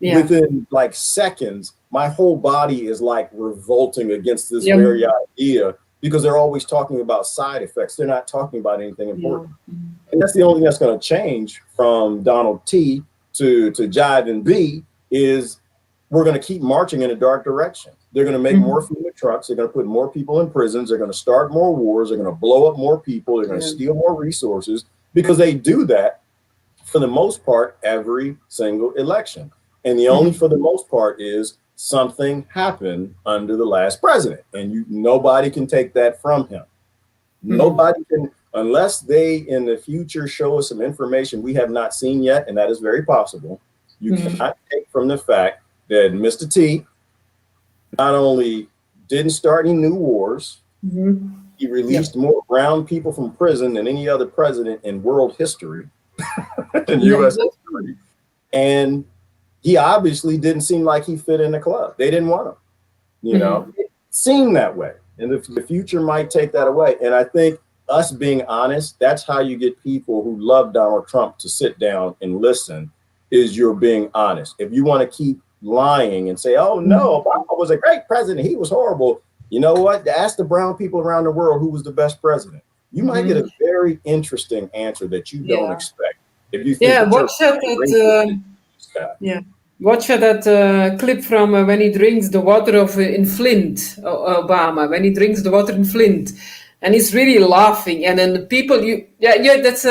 Yeah. within like seconds, my whole body is like revolting against this Yeah. very idea because they're always talking about side effects. They're not talking about anything Yeah. important. And that's the only thing that's going to change from Donald T to Jive and B is we're going to keep marching in a dark direction. They're going to make more Mhm. FEMA trucks. They're going to put more people in prisons. They're going to start more wars. They're going to blow up more people. They're going to Yeah. steal more resources because they do that for the most part every single election. And the only Mhm. for the most part is something happened under the last president, and nobody can take that from him. Mhm. Nobody can, unless they in the future show us some information we have not seen yet, and that is very possible. You Mhm. cannot take from the fact that Mr. T not only didn't start any new wars, Mhm. he Yeah. released more brown people from prison than any other president in world history, in Yeah. US Exactly. history. And he obviously didn't seem like he fit in the club. They didn't want him, Mhm. It seemed that way. And the future might take that away. And I think us being honest, that's how you get people who love Donald Trump to sit down and listen, is you're being honest. If you want to keep lying and say, oh Mhm. no, Obama was a great president, he was horrible. You know what? Ask the brown people around the world who was the best president. You might get Mhm. a very interesting answer that you don't Yeah. expect if you think Yeah. the Watch church that. That. Yeah. Watch that clip from when he drinks the water of in Flint, Obama, when he drinks the water in Flint, and he's really laughing, and then the people, yeah, that's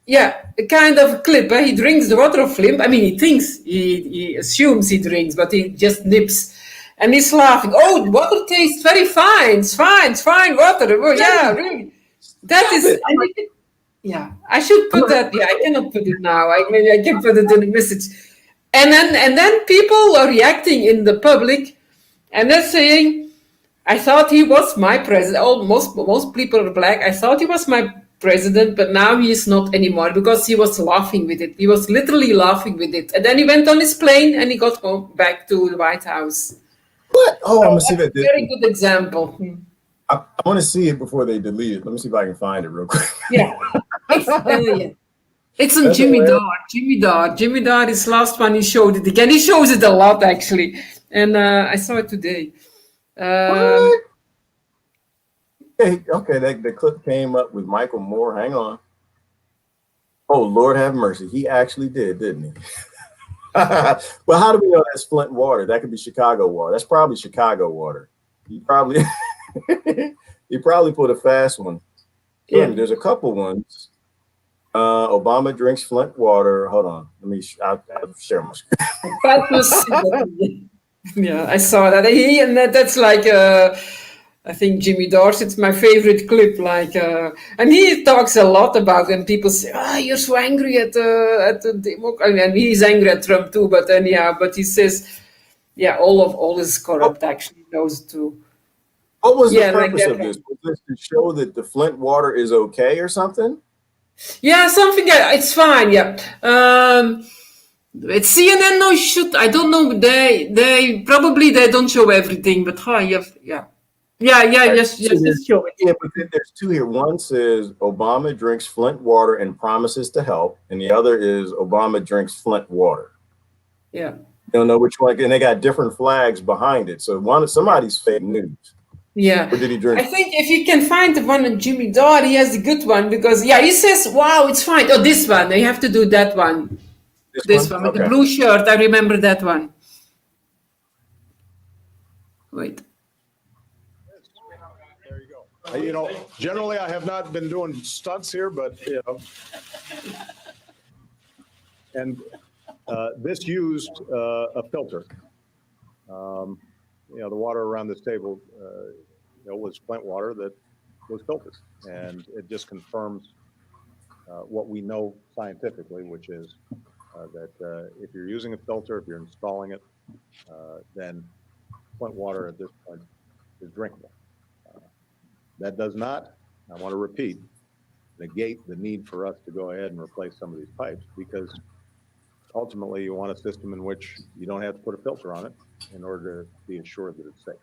yeah, a kind of clip. He drinks the water of Flint. I mean, he thinks, he assumes he drinks, but he just nips, and he's laughing. Oh, water tastes very fine. It's fine water. Oh, yeah, really. That Stop is, it. and yeah, I should put that. Yeah, I cannot put it now. Maybe I can put it in a message. And then people are reacting in the public, and they're saying, "I thought he was my president." Oh, most people are black. I thought he was my president, but now he is not anymore because he was laughing with it. He was literally laughing with it, and then he went on his plane and he got home back to the White House. What? Oh, So I'm gonna see that's that. a very good example. I want to see it before they delete it. Let me see if I can find it real quick. Yeah, yeah. It's on That's Jimmy hilarious. Dore. Jimmy Dore. Jimmy Dore is last one. He showed it again. He shows it a lot actually, and I saw it today. Um, What? Hey, okay, the clip came up with Michael Moore. Hang on. Oh, Lord have mercy. He actually did, didn't he? But how do we know that's Flint water? That could be Chicago water. That's probably Chicago water. He probably he probably put a fast one. So yeah. there's a couple ones. Obama drinks Flint water. Hold on. I'll share my screen. That was, yeah, I saw that. And that's like, I think Jimmy Dorset's my favorite clip. Like, and he talks a lot about when people say, "Ah, you're so angry at the demo." I mean, he's angry at Trump too. But anyhow, but he says, yeah, all is What, corrupt. Actually, those two. what was the Yeah, like purpose that. of this? Was this to show that the Flint water is okay or something? Yeah, something. It's fine. Yeah. It's CNN. No, should I don't know. They probably they don't show everything, but yeah, yeah. All right. Yes, So yes. Just show it. yeah, but then there's two here. One says Obama drinks Flint water and promises to help, and the other is Obama drinks Flint water. Yeah. You don't know which one, and they got different flags behind it. So somebody's fake news. Yeah, Or did he drink I think if you can find the one on Jimmy Dore, he has a good one because yeah, he says, "Wow, it's fine." Oh, this one, you have to do that one. this This one? one with the Okay. blue shirt. I remember that one. Wait. There you go. You know, generally I have not been doing stunts here, but you know, and this used a filter. You know, the water around this table, you know, was Flint water that was filtered, and it just confirms what we know scientifically, which is that if you're using a filter, if you're installing it, then Flint water at this point is drinkable. That does not, I want to repeat, negate the need for us to go ahead and replace some of these pipes, because ultimately you want a system in which you don't have to put a filter on it in order to be assured that it's safe.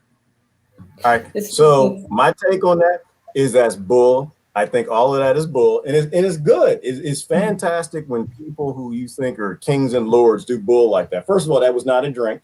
All right. So my take on that is that's bull. I think all of that is bull, and it's good. It's fantastic when people who you think are kings and lords do bull like that. First of all, that was not a drink.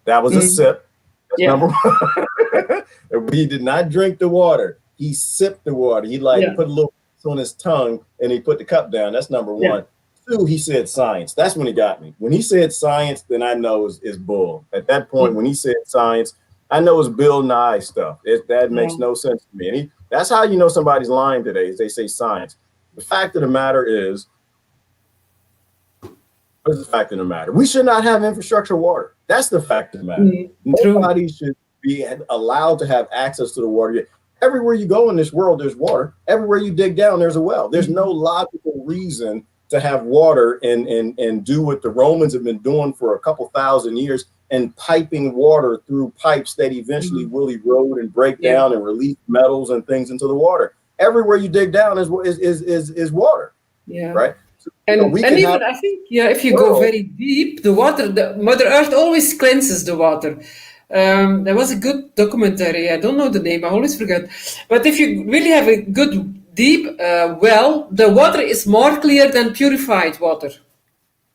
That was a sip. That's number one. He did not drink the water. He sipped the water. He put a little on his tongue and he put the cup down. That's number one. Two, he said science. That's when he got me. When he said science, then I know it's bull. At that point, when he said science, I know it's Bill Nye stuff. That makes no sense to me. And that's how you know somebody's lying today, is they say science. The fact of the matter is, what's the fact of the matter? We should not have infrastructure water. That's the fact of the matter. Nobody should be allowed to have access to the water. Everywhere you go in this world, there's water. Everywhere you dig down, there's a well. There's no logical reason to have water and do what the Romans have been doing for a couple thousand years, and piping water through pipes that eventually will erode and break down and release metals and things into the water. Everywhere you dig down is water. Yeah. Right. So, and even I think if you go very deep, the Mother Earth always cleanses the water. There was a good documentary. I don't know the name. I always forget. But if you really have a good deep well, the water is more clear than purified water.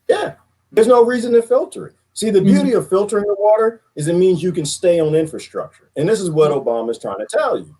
Yeah, there's no reason to filter it. See, the beauty of filtering the water is it means you can stay on infrastructure. And this is what Obama's trying to tell you.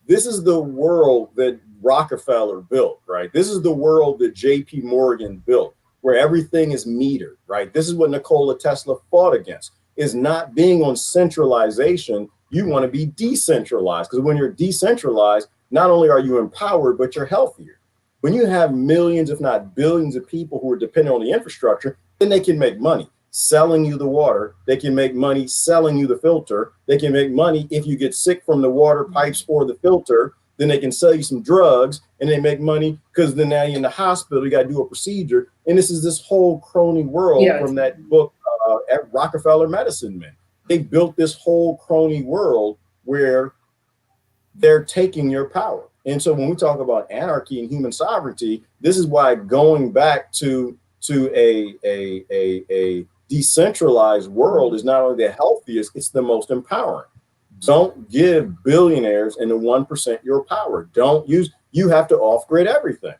This is the world that Rockefeller built, right? This is the world that J.P. Morgan built, where everything is metered, right? This is what Nikola Tesla fought against, is not being on centralization. You want to be decentralized, because when you're decentralized, not only are you empowered, but you're healthier. When you have millions, if not billions of people who are dependent on the infrastructure, then they can make money selling you the water. They can make money selling you the filter. They can make money if you get sick from the water pipes or the filter. Then they can sell you some drugs, and they make money because then now you're in the hospital, you got to do a procedure. And this is this whole crony world from that book, Rockefeller Medicine Men. They built this whole crony world where they're taking your power. And so when we talk about anarchy and human sovereignty, this is why going back to a decentralized world is not only the healthiest, it's the most empowering. Don't give billionaires and the 1% your power. You have to off-grid everything.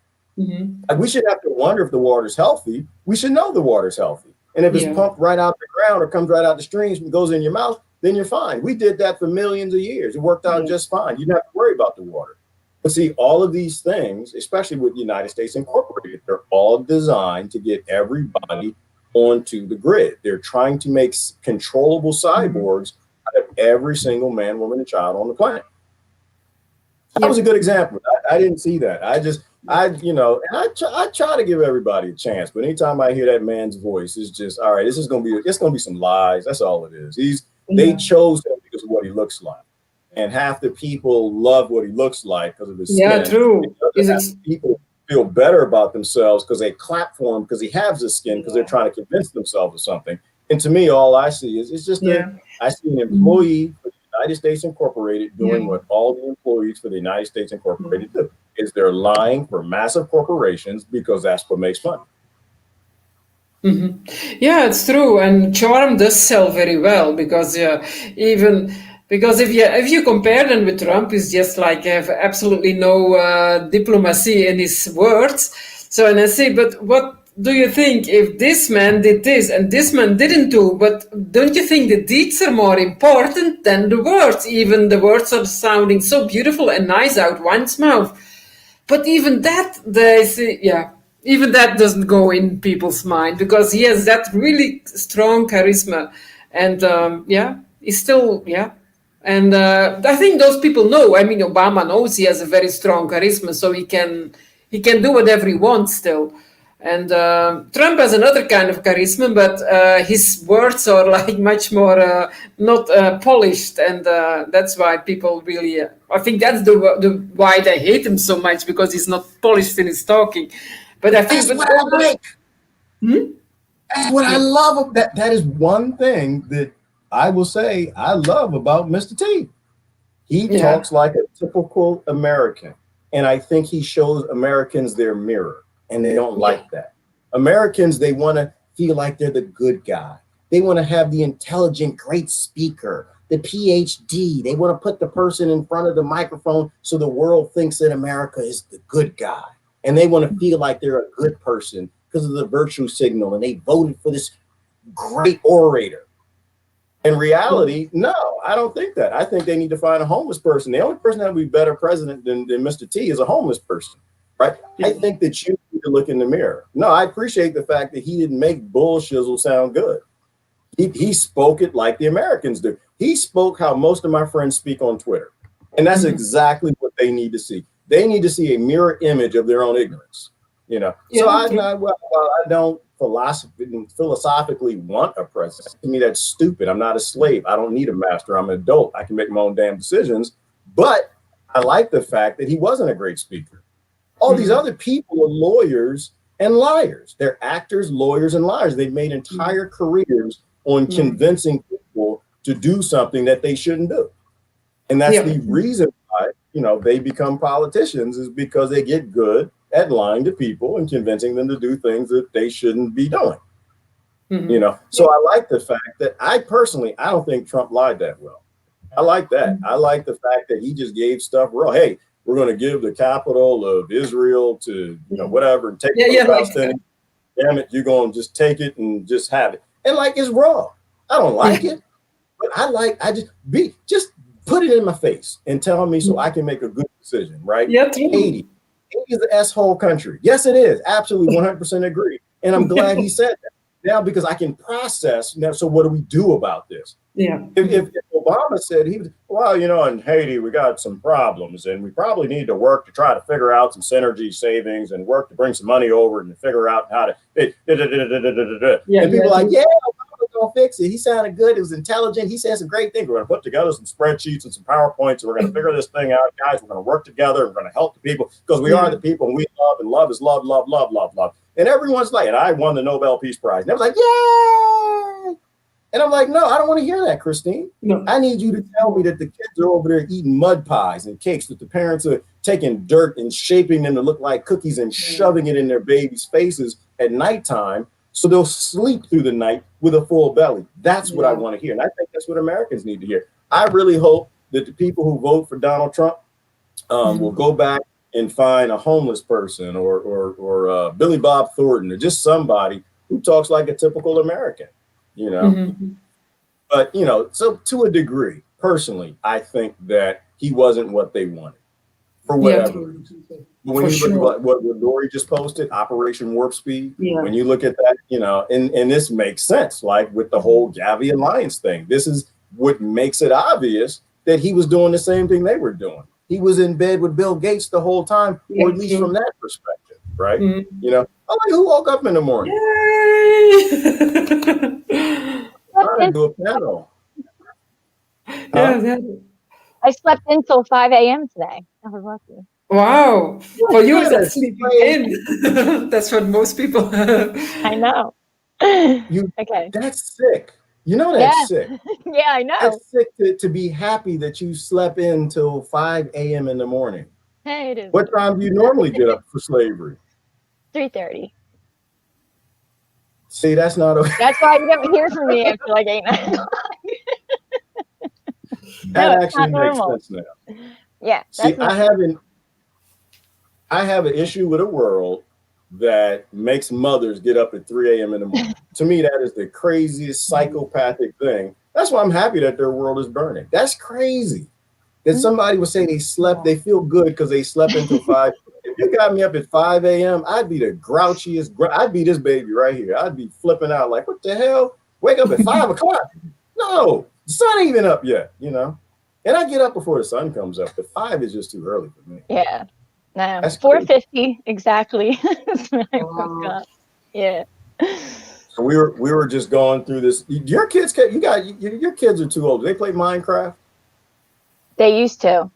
Like, we should have to wonder if the water's healthy. We should know the water's healthy. And if it's pumped right out the ground or comes right out the streams and goes in your mouth, then you're fine. We did that for millions of years. It worked out just fine. You don't have to worry about the water. But see, all of these things, especially with the United States Incorporated, they're all designed to get everybody onto the grid. They're trying to make controllable cyborgs out of every single man, woman, and child on the planet. That was a good example. I didn't see that. I try to give everybody a chance, but anytime I hear that man's voice, it's just all right. It's gonna be some lies. That's all it is. They chose him because of what he looks like, and half the people love what he looks like because of his Yeah, skin. true. Is Half it? the people feel better about themselves because they clap for him because he has his skin because they're trying to convince themselves of something. And to me, all I see is it's just Yeah. I see an employee for the United States Incorporated doing Yeah. what all the employees for the United States Incorporated do. Is they're lying for massive corporations because that's what makes money. Yeah, it's true, and charm does sell very well because even because if you compare them with Trump, he's just like have absolutely no diplomacy in his words. So and I say, but what do you think if this man did this and this man didn't do? But don't you think the deeds are more important than the words? Even the words are sounding so beautiful and nice out one's mouth. But even that, they say, yeah, even that doesn't go in people's mind because he has that really strong charisma, and he's still, yeah. And I think those people know. I mean, Obama knows he has a very strong charisma, so he can do whatever he wants still. And Trump has another kind of charisma, but his words are like much more not polished, and that's why people really. I think that's the why they hate him so much because he's not polished in his talking. But I think, That's but what I like. Hmm? That's what I love. That is one thing that I will say I love about Mr. T. He Yeah, talks like a typical American. And I think he shows Americans their mirror, and they don't yeah, like that. Americans, they want to feel like they're the good guy. They want to have the intelligent, great speaker, the PhD. They want to put the person in front of the microphone so the world thinks that America is the good guy. And they want to feel like they're a good person because of the virtue signal. And they voted for this great orator. In reality, no, I don't think that. I think they need to find a homeless person. The only person that would be better president than Mr. T is a homeless person, right? I think that you need to look in the mirror. No, I appreciate the fact that he didn't make bullshizzle sound good. He spoke it like the Americans do. He spoke how most of my friends speak on Twitter. And that's exactly what they need to see. They need to see a mirror image of their own ignorance, you know. So yeah, okay. I don't philosophically want a president. To me, that's stupid. I'm not a slave. I don't need a master. I'm an adult. I can make my own damn decisions. But I like the fact that he wasn't a great speaker. All these other people are lawyers and liars. They're actors, lawyers, and liars. They've made entire careers on convincing people to do something that they shouldn't do. And that's Yeah, the reason why, they become politicians is because they get good at lying to people and convincing them to do things that they shouldn't be doing. So I like the fact that I don't think Trump lied that well. I like that. I like the fact that he just gave stuff real. Hey, we're going to give the capital of Israel to, whatever, and take it yeah, from the like Palestinians. Damn it, you're going to just take it and just have it. And like, it's raw. I don't like it, but just put it in my face and tell me so I can make a good decision, right? yeah, true. Haiti is the S-hole country. Yes, it is. Absolutely 100% agree. And I'm glad he said that now because I can process now. So what do we do about this? Yeah, If Obama said in Haiti, we got some problems and we probably need to work to try to figure out some synergy savings and work to bring some money over and figure out how to, and people are like, yeah, Obama's gonna fix it. He sounded good. It was intelligent. He said some great things. We're gonna put together some spreadsheets and some PowerPoints. And we're gonna figure this thing out, guys. We're gonna work together. We're gonna help the people because we are the people and we love, and love is love, love, love, love, love. And everyone's like, and I won the Nobel Peace Prize. And everyone's like, yay! And I'm like, no, I don't want to hear that, Christine. no, I need you to tell me that the kids are over there eating mud pies and cakes, that the parents are taking dirt and shaping them to look like cookies and shoving it in their babies' faces at nighttime so they'll sleep through the night with a full belly. That's what I want to hear. And I think that's what Americans need to hear. I really hope that the people who vote for Donald Trump will go back and find a homeless person or Billy Bob Thornton or just somebody who talks like a typical American. But so to a degree, personally, I think that he wasn't what they wanted for whatever reason. But when you look at what Dory just posted, Operation Warp Speed, when you look at that, and this makes sense, like with the whole Gavi Alliance thing, this is what makes it obvious that he was doing the same thing they were doing. he was in bed with Bill Gates the whole time, or at least from that perspective, right? You know, I'm like, who woke up in the morning? Yay! Trying to do a panel. Yeah, I slept until 5 a.m. today. I was lucky. wow. For you, is that Yes, sleeping crazy. in? That's what most people. I know. You, Okay. that's sick. You know Yeah. that's sick. Yeah, I know. That's sick to be happy that you slept in till 5 a.m. in the morning. Hey, it is. What time do you normally get up for slavery? 3:30. See, that's not okay. That's why you don't hear from me after like 8, 9 o'clock. That No, it's actually not makes normal. sense now. Yeah. See, That's not I have an issue with a world that makes mothers get up at 3 a.m. in the morning. To me, that is the craziest psychopathic thing. That's why I'm happy that their world is burning. That's crazy. That somebody would say they slept, they feel good because they slept until 5. If you got me up at 5 a.m., I'd be the grouchiest. I'd be this baby right here. I'd be flipping out like, what the hell? Wake up at 5 o'clock? No, the sun ain't even up yet, you know? And I get up before the sun comes up, but 5 is just too early for me. Yeah. No. That's 4:50 exactly. That's when I woke up. Yeah. So we were just going through this. Your kids, your kids are too old. Do they play Minecraft? They used to.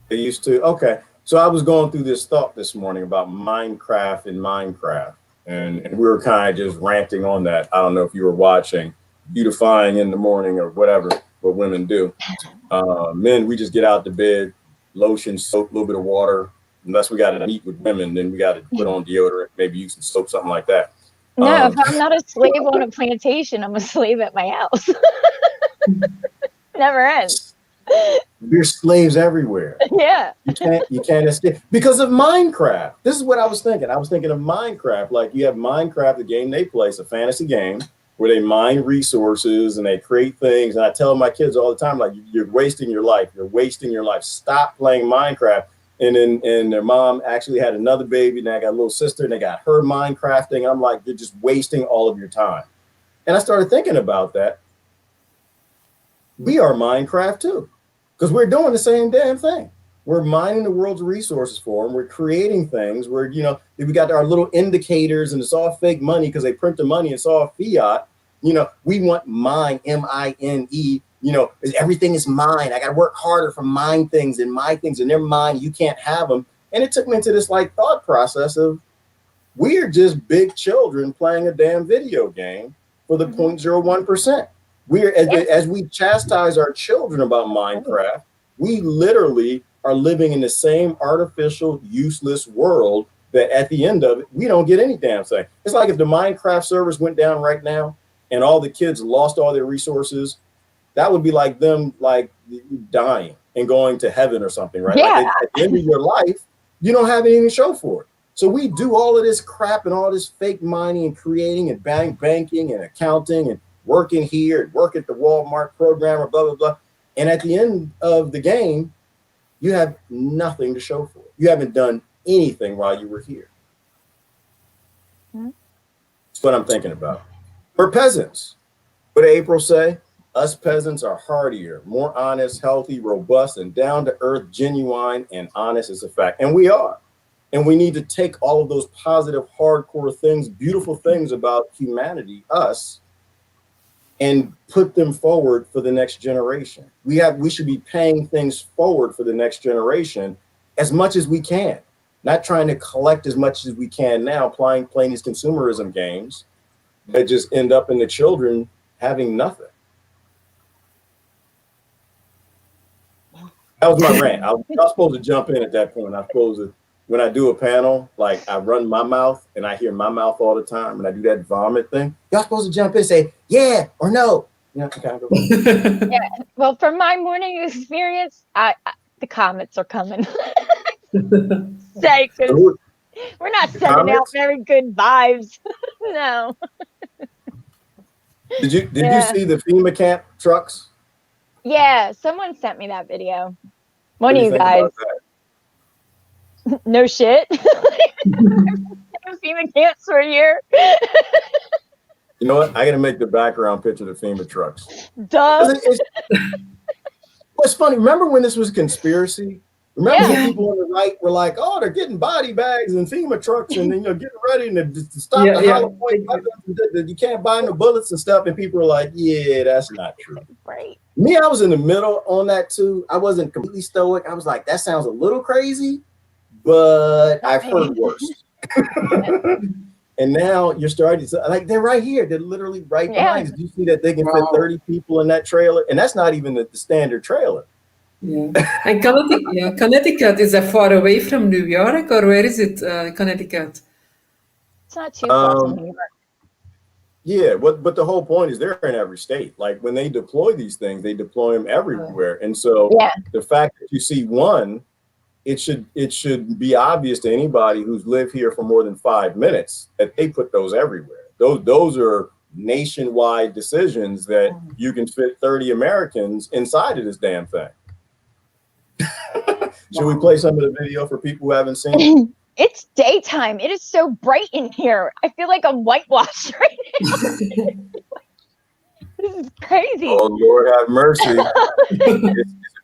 They used to. Okay. So I was going through this thought this morning about Minecraft and we were kind of just ranting on that. I don't know if you were watching Beautifying in the Morning or whatever, what women do. Men, we just get out to bed, lotion, soap, a little bit of water. Unless we got to meet with women, then we got to put on deodorant, maybe use some soap, something like that. No, if I'm not a slave on a plantation, I'm a slave at my house. Never ends. We're slaves everywhere. Yeah. You can't escape because of Minecraft. This is what I was thinking. I was thinking of Minecraft. Like you have Minecraft, the game they play, it's a fantasy game where they mine resources and they create things. And I tell my kids all the time, like, you're wasting your life. You're wasting your life. Stop playing Minecraft. And their mom actually had another baby, and I got a little sister, and they got her Minecrafting. I'm like, you're just wasting all of your time. And I started thinking about that. We are Minecraft too, because we're doing the same damn thing. We're mining the world's resources for them. We're creating things where, you know, we got our little indicators and it's all fake money because they print the money. It's all fiat. You know, we want mine, M-I-N-E. You know, everything is mine. I got to work harder for mine things, and my things, and they're mine. You can't have them. And it took me into this like thought process of we're just big children playing a damn video game for the 0.01%. We're as we chastise our children about Minecraft, we literally are living in the same artificial, useless world that at the end of it, we don't get any damn thing. It's like if the Minecraft servers went down right now and all the kids lost all their resources, that would be like them like dying and going to heaven or something, right? Yeah. Like at the end of your life, you don't have anything to show for it. So we do all of this crap and all this fake mining and creating and banking and accounting and working here and work at the Walmart program or blah, blah, blah. And at the end of the game, you have nothing to show for it. You haven't done anything while you were here. That's what I'm thinking about. We're peasants. What did April say? Us peasants are hardier, more honest, healthy, robust, and down to earth, genuine, and honest as a fact. And we are. And we need to take all of those positive, hardcore things, beautiful things about humanity, us, and put them forward for the next generation. We should be paying things forward for the next generation as much as we can, not trying to collect as much as we can now, playing these consumerism games that just end up in the children having nothing. That was my rant. I was supposed to jump in at that point. I was supposed to, when I do a panel, like I run my mouth and I hear my mouth all the time and I do that vomit thing. Y'all supposed to jump in and say, yeah or no. You know, kind of go. Yeah. Well, from my morning experience, the comments are coming. Say, 'cause we're not sending out very good vibes. No. Did you see the FEMA camp trucks? Yeah, someone sent me that video. What One do of you you think guys. about that? No shit. FEMA camps for a year. You know what? I got to make the background picture of the FEMA trucks. Duh. It's funny. Remember when this was a conspiracy? Remember Yeah. when people on the right were like, "Oh, they're getting body bags and FEMA trucks, and then getting ready to stop Yeah, the yeah. hollow point weapons, and you can't buy no bullets and stuff." And people are like, "Yeah, that's not true." Right. Me, I was in the middle on that too. I wasn't completely stoic. I was like, "That sounds a little crazy," but I've heard worse. And now you're starting to like they're right here. They're literally right behind us. Do you see that they can fit Wow. 30 people in that trailer? And that's not even the standard trailer. Yeah. And Connecticut, is that far away from New York, or where is it, Connecticut? It's not too far from Um, New York. yeah, but the whole point is they're in every state. Like when they deploy these things, they deploy them everywhere. And so Yeah. the fact that you see one, it should be obvious to anybody who's lived here for more than 5 minutes that they put those everywhere. Those are nationwide decisions that you can fit 30 Americans inside of this damn thing. Should we play some of the video for people who haven't seen it? It's daytime. It is so bright in here. I feel like I'm whitewashed right now. This is crazy. Oh, Lord have mercy.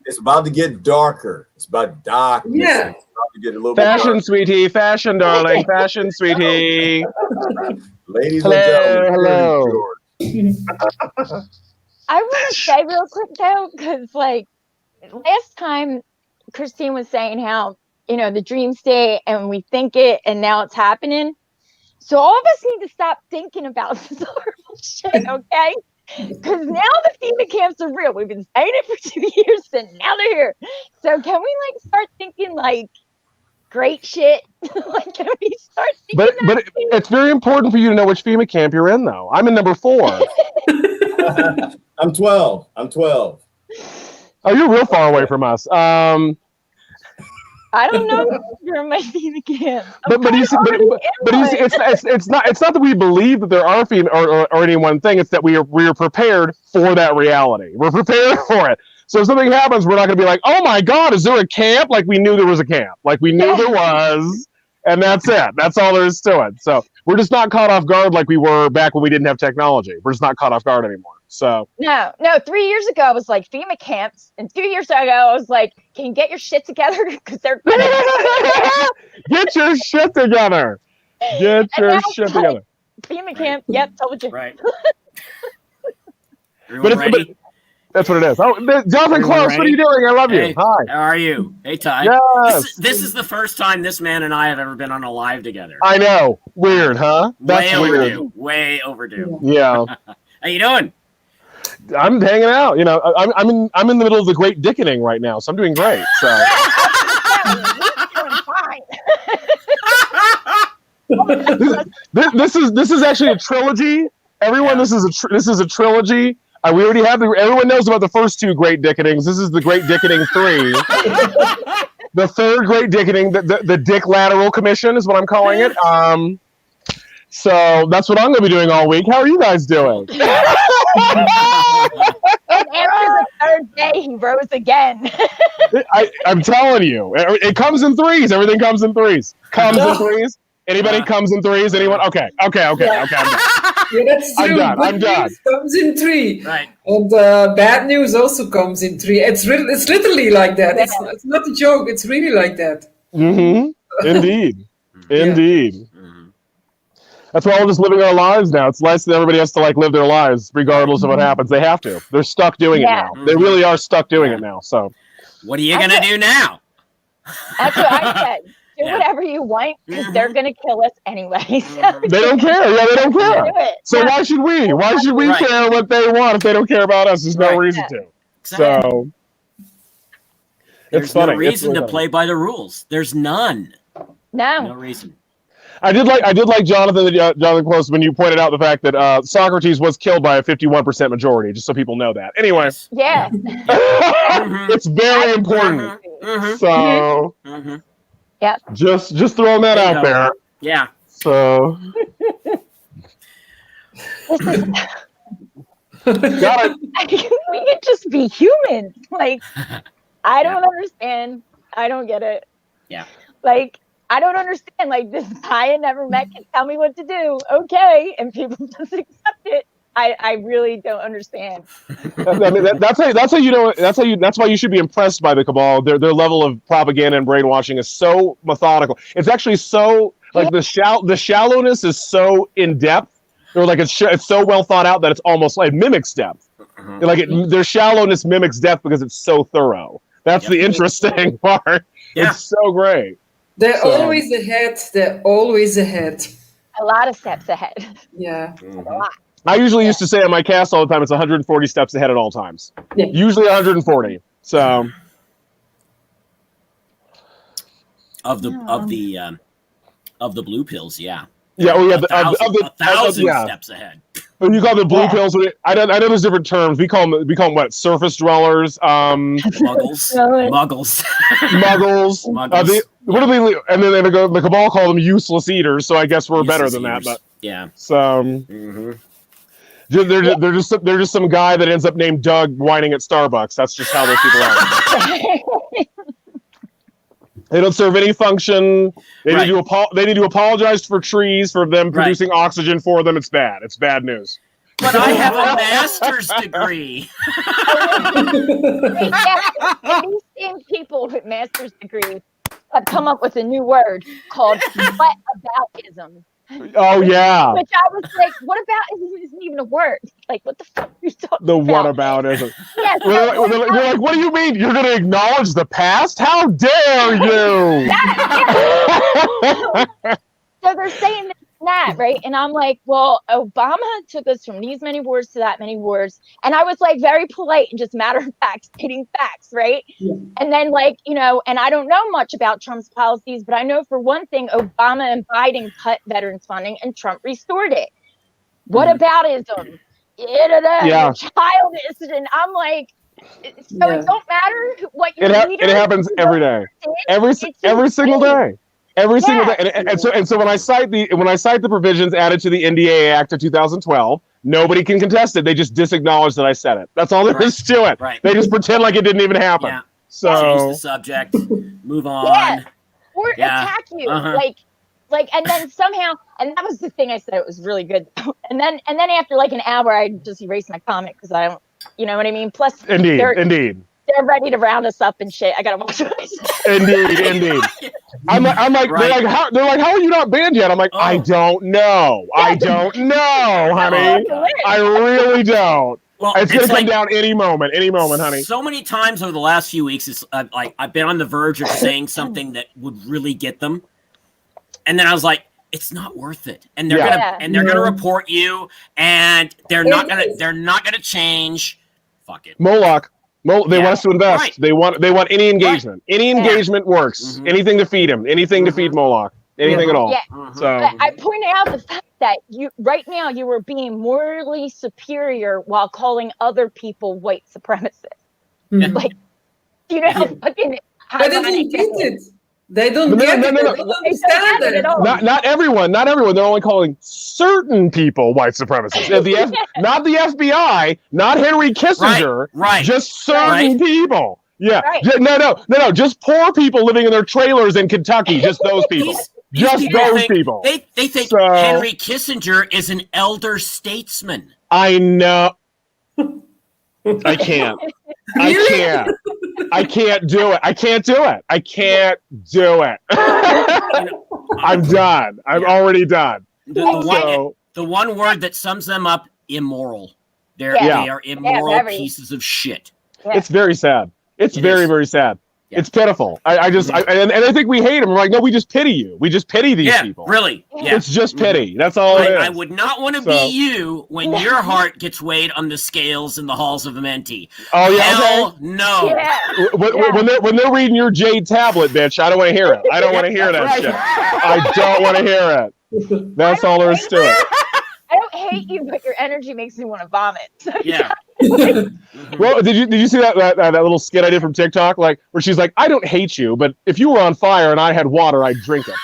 It's about to get darker. It's about darkness. Yeah. It's about to get a little Fashion, bit sweetie. Fashion, darling. Fashion, sweetie. darker. Ladies Hello, and gentlemen, hello. I want to say real quick though, because like last time Christine was saying how, the dream state and we think it and now it's happening. So all of us need to stop thinking about this horrible shit, okay? Because now the FEMA camps are real. We've been saying it for 2 years and now they're here. So can we start thinking great shit? Can we start thinking But it's very important for you to know which FEMA camp you're in, though. I'm in number 4. I'm 12. Oh, you're real far away from us. I don't know if you're in my FEMA camp. But you see, it's not that we believe that there are FEMA or any one thing. It's that we are prepared for that reality. We're prepared for it. So if something happens, we're not going to be like, "Oh my God, is there a camp?" Like we knew there was a camp. Like we knew there was, and that's it. That's all there is to it. So we're just not caught off guard like we were back when we didn't have technology. We're just not caught off guard anymore. So no. 3 years ago I was like FEMA camps, and 2 years ago I was like, "Can you get your shit together?" Because they're get your shit together. Get your shit together. FEMA camp. Yep, told you. Right. But that's what it is. Oh, Jonathan Close, what are you doing? I love you. Hey, Hi. how are you? Hey, Ty. Yes. This is the first time this man and I have ever been on a live together. I know. Weird, huh? That's Way weird. overdue. Way overdue. Yeah. How you doing? I'm hanging out. I'm in the middle of the great dickening right now, so I'm doing great. So this is actually a trilogy. Everyone, this is a trilogy. We already have everyone knows about the first 2 great dickenings. This is the Great Dickening 3. The third Great Dickening, the Dick Lateral Commission is what I'm calling it. So that's what I'm going to be doing all week. How are you guys doing? And after the 3rd day, he rose again. I'm telling you, it comes in 3s. Everything comes in 3s. Comes in 3s. Anybody comes in 3s? Anyone? Okay. I'm done. Yeah, that's true. I'm done. News comes in 3, Right. and bad news also comes in 3. It's literally like that. It's not a joke. It's really like that. Mm-hmm. Indeed. Indeed. Mhm. That's why we're just living our lives now. It's nice that everybody has to live their lives regardless of what happens. They have to. They're stuck doing it now. They really are stuck doing it now. So What are you gonna do now? That's what I said. Do whatever you want, because they're gonna kill us anyway. So they don't care. Yeah, they don't care. do it. So why should we? Why should we care what they want if they don't care about us? There's no reason to. So There's no reason to play by the rules. There's none. No reason. I did like Jonathan Close when you pointed out the fact that Socrates was killed by a 51% majority, just so people know that. Anyway, yeah, it's very important. So yeah, just throwing that out there. Yeah. So got it. We could just be human. I don't understand. I don't get it. Yeah. I don't understand. This guy I never met can tell me what to do. Okay. And people just accept it. I really don't understand. I mean, that's how you know. That's why you should be impressed by the cabal. Their level of propaganda and brainwashing is so methodical. It's actually so like the shallowness is so in depth, or like it's so well thought out that it's almost like mimics depth. Like their shallowness mimics depth because it's so thorough. That's the interesting part. Yeah. It's so great. They're always ahead. They're always ahead. A lot of steps ahead. Yeah. A lot. I usually used to say on my cast all the time, it's 140 steps ahead at all times. Yeah. Usually 140. So of the blue pills, yeah. Yeah, oh yeah, a thousand steps ahead. When you call the blue pills, I know there's different terms. We call them what? Surface dwellers, muggles. What do they? And then the cabal call them useless eaters. So I guess we're better than that. But yeah. So they're just some guy that ends up named Doug whining at Starbucks. That's just how those people are. They don't serve any function. They need to apologize for trees for them producing oxygen for them. It's bad. It's bad news. But I have a master's degree. These same people with master's degrees have come up with a new word called whataboutism. Oh yeah. Which I was like, what about isn't even a word? Like, what the fuck are you talking about? The whataboutism. Yes. They're like, what do you mean? You're gonna acknowledge the past? How dare you? So they're saying that, right? And I'm like, well, Obama took us from these many wars to that many wars. And I was like very polite and just matter of fact stating facts, right? Yeah. And then like, and I don't know much about Trump's policies, but I know for one thing, Obama and Biden cut veterans funding and Trump restored it. Whataboutism? Yeah. Childish. And I'm like, so it don't matter what your leader. It happens every day. Every single day. Every single day, and so when I cite the provisions added to the NDAA Act of 2012, nobody can contest it. They just disacknowledge that I said it. That's all there is to it. Right. They just pretend like it didn't even happen. Yeah. So change the subject, move on. Yeah. Or attack you, like, and then somehow, and that was the thing I said. It was really good. And then after like an hour, I just erased my comment because I don't, you know what I mean. Plus, indeed. They're ready to round us up and shit. I gotta watch it. Indeed. I'm like, they're like, how are you not banned yet? I'm like, I don't know, honey. I really don't. Well, it's gonna come down any moment, honey. So many times over the last few weeks, it's I've been on the verge of saying something that would really get them, and then I was like, it's not worth it, and they're gonna report you, and they're not gonna change. Fuck it, Moloch. They want us to invest. Right. They want any engagement. Right. Any engagement works. Mm-hmm. Anything to feed him. Anything to feed Moloch. Anything at all. Yeah. Mm-hmm. So I pointed out the fact that right now you were being morally superior while calling other people white supremacists. Mm-hmm. Like, how fucking. But they don't get it. They don't get it. They don't understand it at all. Not everyone. They're only calling certain people white supremacists. Not the FBI, not Henry Kissinger. Right. Just certain people. Yeah. Right. No. Just poor people living in their trailers in Kentucky. Just those people. Just those people. They think Henry Kissinger is an elder statesman. I know. I can't. I can't do it. I'm done. I'm already done. The one word that sums them up: immoral. They are immoral pieces of shit. Yeah. It's very sad. It's very, very sad. Yeah. It's pitiful. I think we hate them. We're like, no, we just pity you. We just pity these people. Really. Yeah. It's just pity. That's all it is. I would not want to be you when your heart gets weighed on the scales in the halls of Amenti. Oh yeah. Hell no. Yeah. When they're reading your jade tablet, bitch, I don't want to hear it. I don't want to hear that shit. I don't want to hear it. That's all there is to it. I don't hate you, but your energy makes me want to vomit. So yeah. Well, did you see that little skit I did from TikTok, like where she's like, I don't hate you, but if you were on fire and I had water, I'd drink it.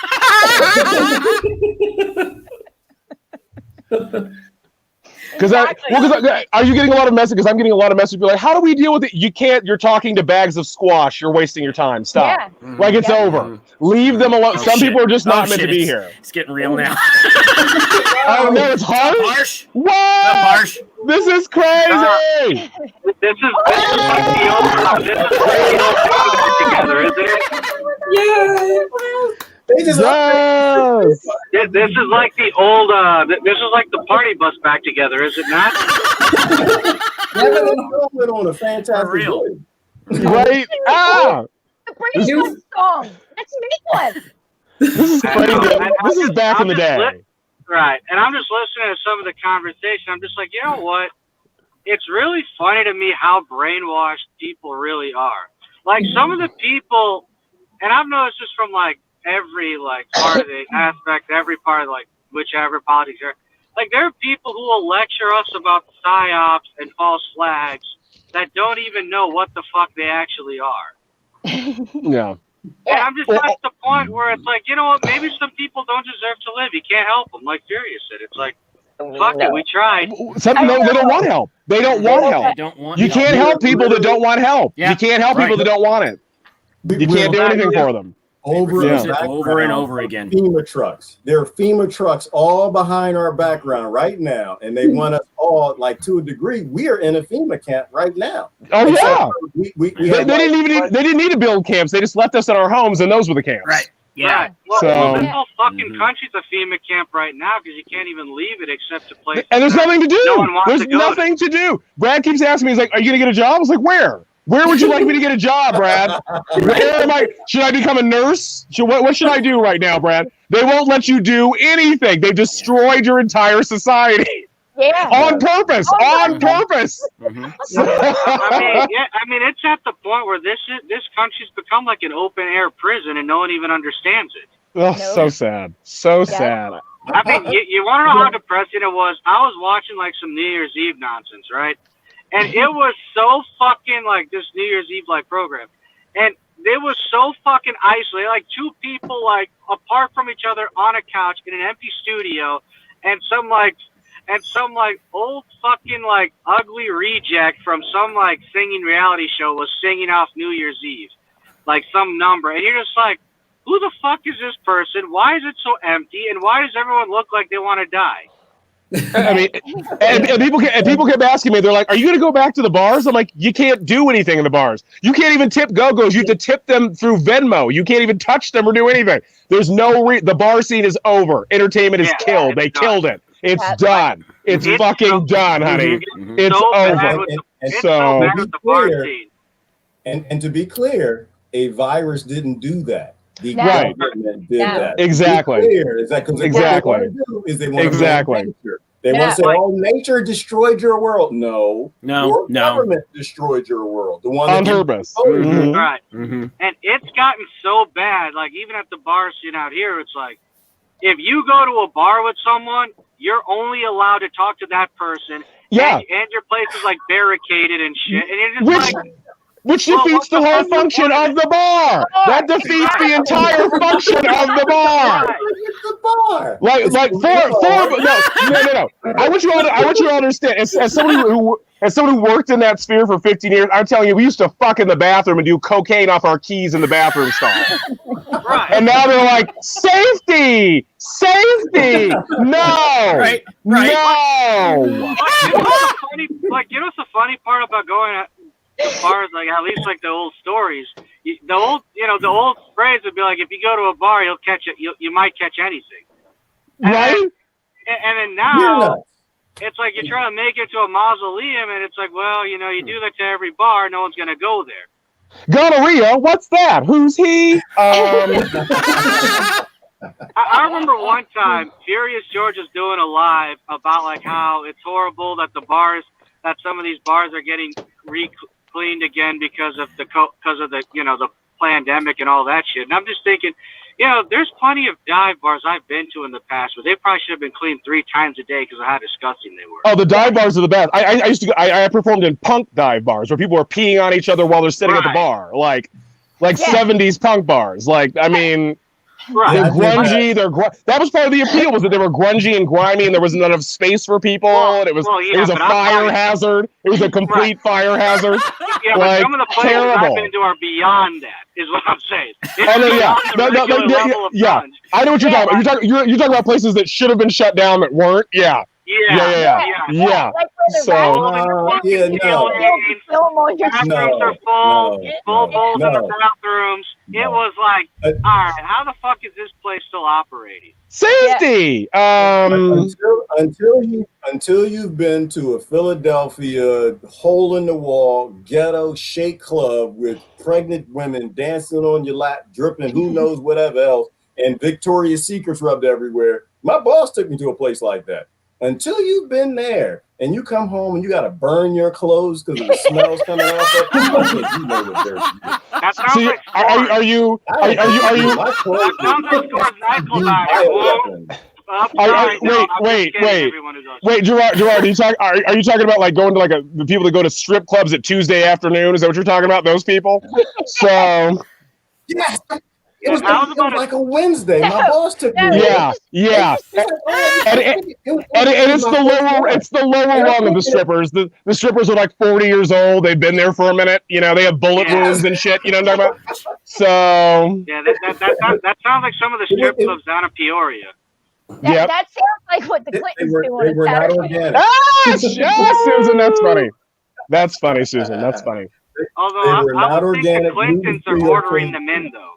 Because are you getting a lot of messages? Because I'm getting a lot of messages. Like, how do we deal with it? You can't. You're talking to bags of squash. You're wasting your time. Stop. Yeah. Like it's over. Leave them alone. Some people are just not meant to be here. It's getting real now. Oh no, it's harsh. What? Harsh. This is crazy. This is like the old together, isn't it? Yeah. They just This is like the old. This is like the party bus back together, is it not? Kevin and Coleman on a fantastic real. day. Right? Ah. The Brady song. Let's make one. This is crazy. This is back in the day. Right, and I'm just listening to some of the conversation. I'm just like, you know what? It's really funny to me how brainwashed people really are. Like some of the people, and I've noticed this from like every like part of the aspect, every part of like whichever politics are. Like there are people who will lecture us about psyops and false flags that don't even know what the fuck they actually are. Yeah. And I'm just at the point where it's like, you know what, maybe some people don't deserve to live. You can't help them. Like Furious said, it's like, fuck it, we tried. No, they don't want help. They don't want help. They don't want You can't help people that don't want help. Yeah. You can't help people that don't want it. You can't do anything for them. Over and over again. FEMA trucks. There are FEMA trucks all behind our background right now, and they want us all, like to a degree. We are in a FEMA camp right now. Oh yeah. They didn't need to build camps. They just left us in our homes, and those were the camps. Right. Yeah. Right. Well, this whole fucking country's a FEMA camp right now because you can't even leave it except to play. And there's nothing to do. No one wants There's to go nothing to do. Brad keeps asking me, he's like, "Are you gonna get a job?" I was like, "Where? Where would you like me to get a job, Brad? Where am I? Should I become a nurse? What should I do right now, Brad? They won't let you do anything. They've destroyed your entire society. Yeah. On purpose. On purpose. Mm-hmm. I mean, it's at the point where this country's become like an open air prison, and no one even understands it. Oh, so sad. So sad. I mean, you want to know how depressing it was? I was watching like some New Year's Eve nonsense, right? And it was so fucking like this New Year's Eve like program, and it was so fucking isolated, like two people like apart from each other on a couch in an empty studio, and some old fucking like ugly reject from some like singing reality show was singing off New Year's Eve, like some number, and you're just like, who the fuck is this person? Why is it so empty? And why does everyone look like they want to die? I mean, and people kept asking me, they're like, "Are you going to go back to the bars?" I'm like, "You can't do anything in the bars. You can't even tip go-go's. You have to tip them through Venmo. You can't even touch them or do anything. There's no the bar scene is over. Entertainment is killed. They killed it. It's done. It's fucking done, honey. It's over." And to be clear, a virus didn't do that. The right. government did that. Exactly. Exactly. They want to They want to say, "Oh, nature destroyed your world." No, your government destroyed your world. The one on purpose. Right. Mm-hmm. And it's gotten so bad. Like even at the bar scene out here, it's like if you go to a bar with someone, you're only allowed to talk to that person. Yeah. And your place is like barricaded and shit. And you're just which defeats the whole function of the bar. That defeats the entire function of the bar. Like no. I want you all to understand. As somebody who worked in that sphere for 15 years, I'm telling you, we used to fuck in the bathroom and do cocaine off our keys in the bathroom stall. Right. And now they're like, safety. No. Right. No. You know what's the funny part about going at bars, like at least like the old stories, the old phrase would be like, if you go to a bar, you'll catch it. You might catch anything. Right. And then now it's like you're trying to make it to a mausoleum, and it's like, well, you do that to every bar. No one's gonna go there. Gonorrhea? What's that? Who's he? I remember one time Furious George was doing a live about like how it's horrible that some of these bars are getting cleaned again because of the the pandemic and all that shit. And I'm just thinking, there's plenty of dive bars I've been to in the past where they probably should have been cleaned 3 times a day because of how disgusting they were. Oh, the dive bars are the best. I used to. I performed in punk dive bars where people were peeing on each other while they're sitting at the bar, like 70s punk bars. Like, I mean, Right. They're grungy. That was part of the appeal, was that they were grungy and grimy, and there wasn't enough space for people. And it was a fire hazard. It was a complete fire hazard. Yeah, but some of the places I've been to are beyond that, is what I'm saying. I know what you're talking about. You're talking about places that should have been shut down that weren't. Yeah. Yeah. Like so, full bowls in the bathrooms. It was like, all right, how the fuck is this place still operating? Safety. Until you've been to a Philadelphia hole in the wall ghetto shake club with pregnant women dancing on your lap, dripping who knows whatever else, and Victoria's Secrets rubbed everywhere. My boss took me to a place like that. Until you've been there and you come home and you got to burn your clothes because of the smells coming out, you know what they're doing. That sounds like are you? Wait, Gerard, are you talking about like going to the people that go to strip clubs at Tuesday afternoon? Is that what you're talking about? Those people? So yes. It was like a Wednesday. My boss took me. Yeah. And it's the lower rung of the strippers. The strippers are like 40 years old. They've been there for a minute. You know, they have bullet wounds and shit. You know what I'm talking about? So yeah, that sounds like some of the strip clubs down in Peoria. That sounds like what the Clintons do on a Saturday. Susan, that's funny. That's funny, Susan. That's funny. Although I would think the Clintons are ordering them in, though.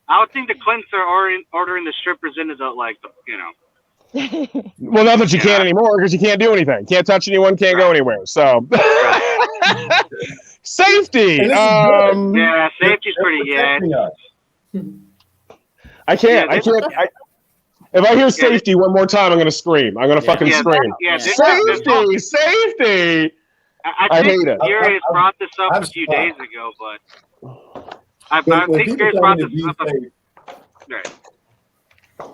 I would think the Clintons are ordering the strippers into the, Well, not that you can't anymore, because you can't do anything. Can't touch anyone, can't go anywhere. So, safety. Yeah, safety's pretty I can't. If I hear safety one more time, I'm going to scream. I'm going to fucking scream. Safety. I hate it. Fury brought this up a few days ago, but I think Fury's brought this up.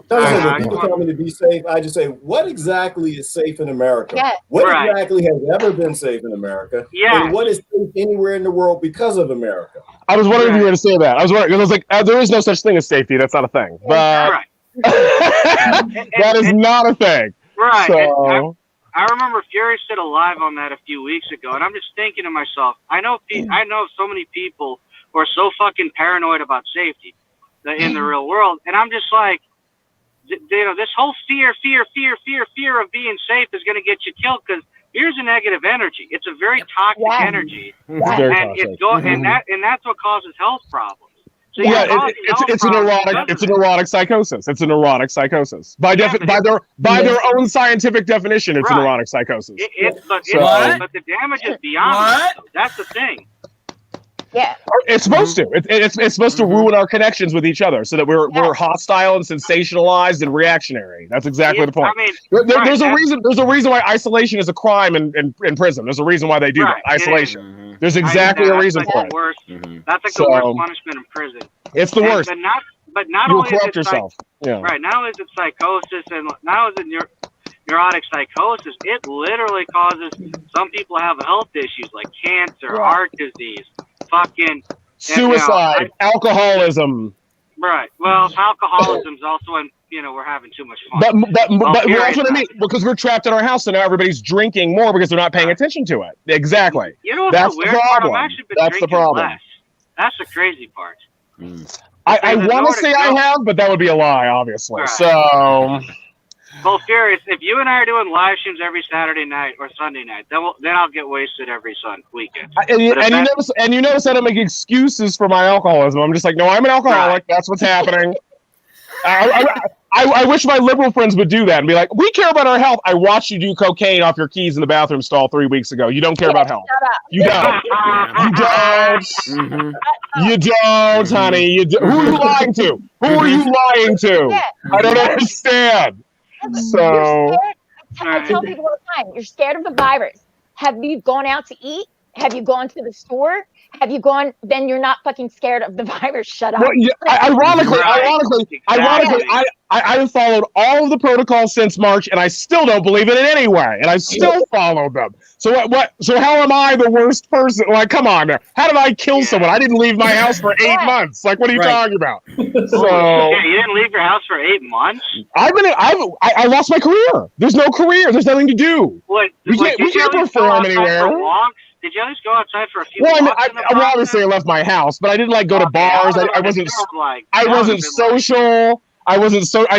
When people tell me to be safe, I just say, what exactly is safe in America? What exactly has ever been safe in America? And what is safe anywhere in the world because of America? I was wondering if you were going to say that. I was wondering, because I was like, there is no such thing as safety. That's not a thing. But that is not a thing. Right. So, I remember Fury said a live on that a few weeks ago, and I'm just thinking to myself, I know so many people who are so fucking paranoid about safety in the real world, and I'm just like, this whole fear of being safe is going to get you killed, because fear is a negative energy. It's a very toxic energy, and that's what causes health problems. So it's a neurotic psychosis. It's a neurotic psychosis by their own scientific definition. It's a neurotic psychosis. But the damage is beyond. That's the thing. Yeah, it's supposed to. It's supposed to ruin our connections with each other, so that we're hostile and sensationalized and reactionary. That's exactly the point. I mean, there's a reason. There's a reason why isolation is a crime in prison. There's a reason why they do that. Isolation. There's exactly a reason for it. That's like the worst punishment in prison. It's the worst. But not you only corrupt yourself. Right. Not only is it psychosis, and not only is it neurotic psychosis, it literally causes some people to have health issues like cancer, heart disease. Fucking suicide, alcoholism. Right. Well, alcoholism's also when we're having too much fun. But that's what I mean, because we're trapped in our house and now everybody's drinking more because they're not paying attention to it. Exactly. That's the problem. I've actually been drinking less. That's the crazy part. I want to say I have, but that would be a lie, obviously. Right. So. Well, Furious, if you and I are doing live streams every Saturday night or Sunday night, then I'll get wasted every weekend. And you notice I don't make excuses for my alcoholism. I'm just like, no, I'm an alcoholic. Right. That's what's happening. I wish my liberal friends would do that and be like, we care about our health. I watched you do cocaine off your keys in the bathroom stall 3 weeks ago. You don't care about health. You don't. You don't. You don't, honey. You do. Who are you lying to? Who are you lying to? I don't understand. So I tell people all the time, you're scared of the virus. Have you gone out to eat? Have you gone to the store? Have you gone? Then you're not fucking scared of the virus. Shut up. Well, yeah, ironically, I have followed all of the protocols since March, and I still don't believe in it anyway, and I still follow them. So what? So how am I the worst person? Like, come on, man. How did I kill someone? I didn't leave my house for 8 months. Like, what are you talking about? So you didn't leave your house for 8 months? I lost my career. There's no career. There's nothing to do. We can't perform anywhere. Did you at least go outside for a few walks? Well, obviously I left my house, but I didn't go to bars. I wasn't social. I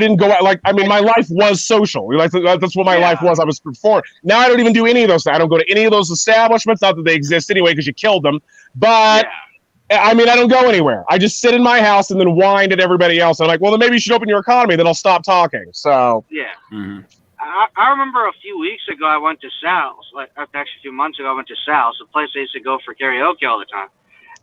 didn't go out. My life was social. That's what my life was. I was performing. Now I don't even do any of those things. I don't go to any of those establishments. Not that they exist anyway, because you killed them. But I don't go anywhere. I just sit in my house and then whine at everybody else. I'm like, well, then maybe you should open your economy. Then I'll stop talking. So I remember a few weeks ago I went to Sal's. Actually, a few months ago I went to Sal's, a place I used to go for karaoke all the time.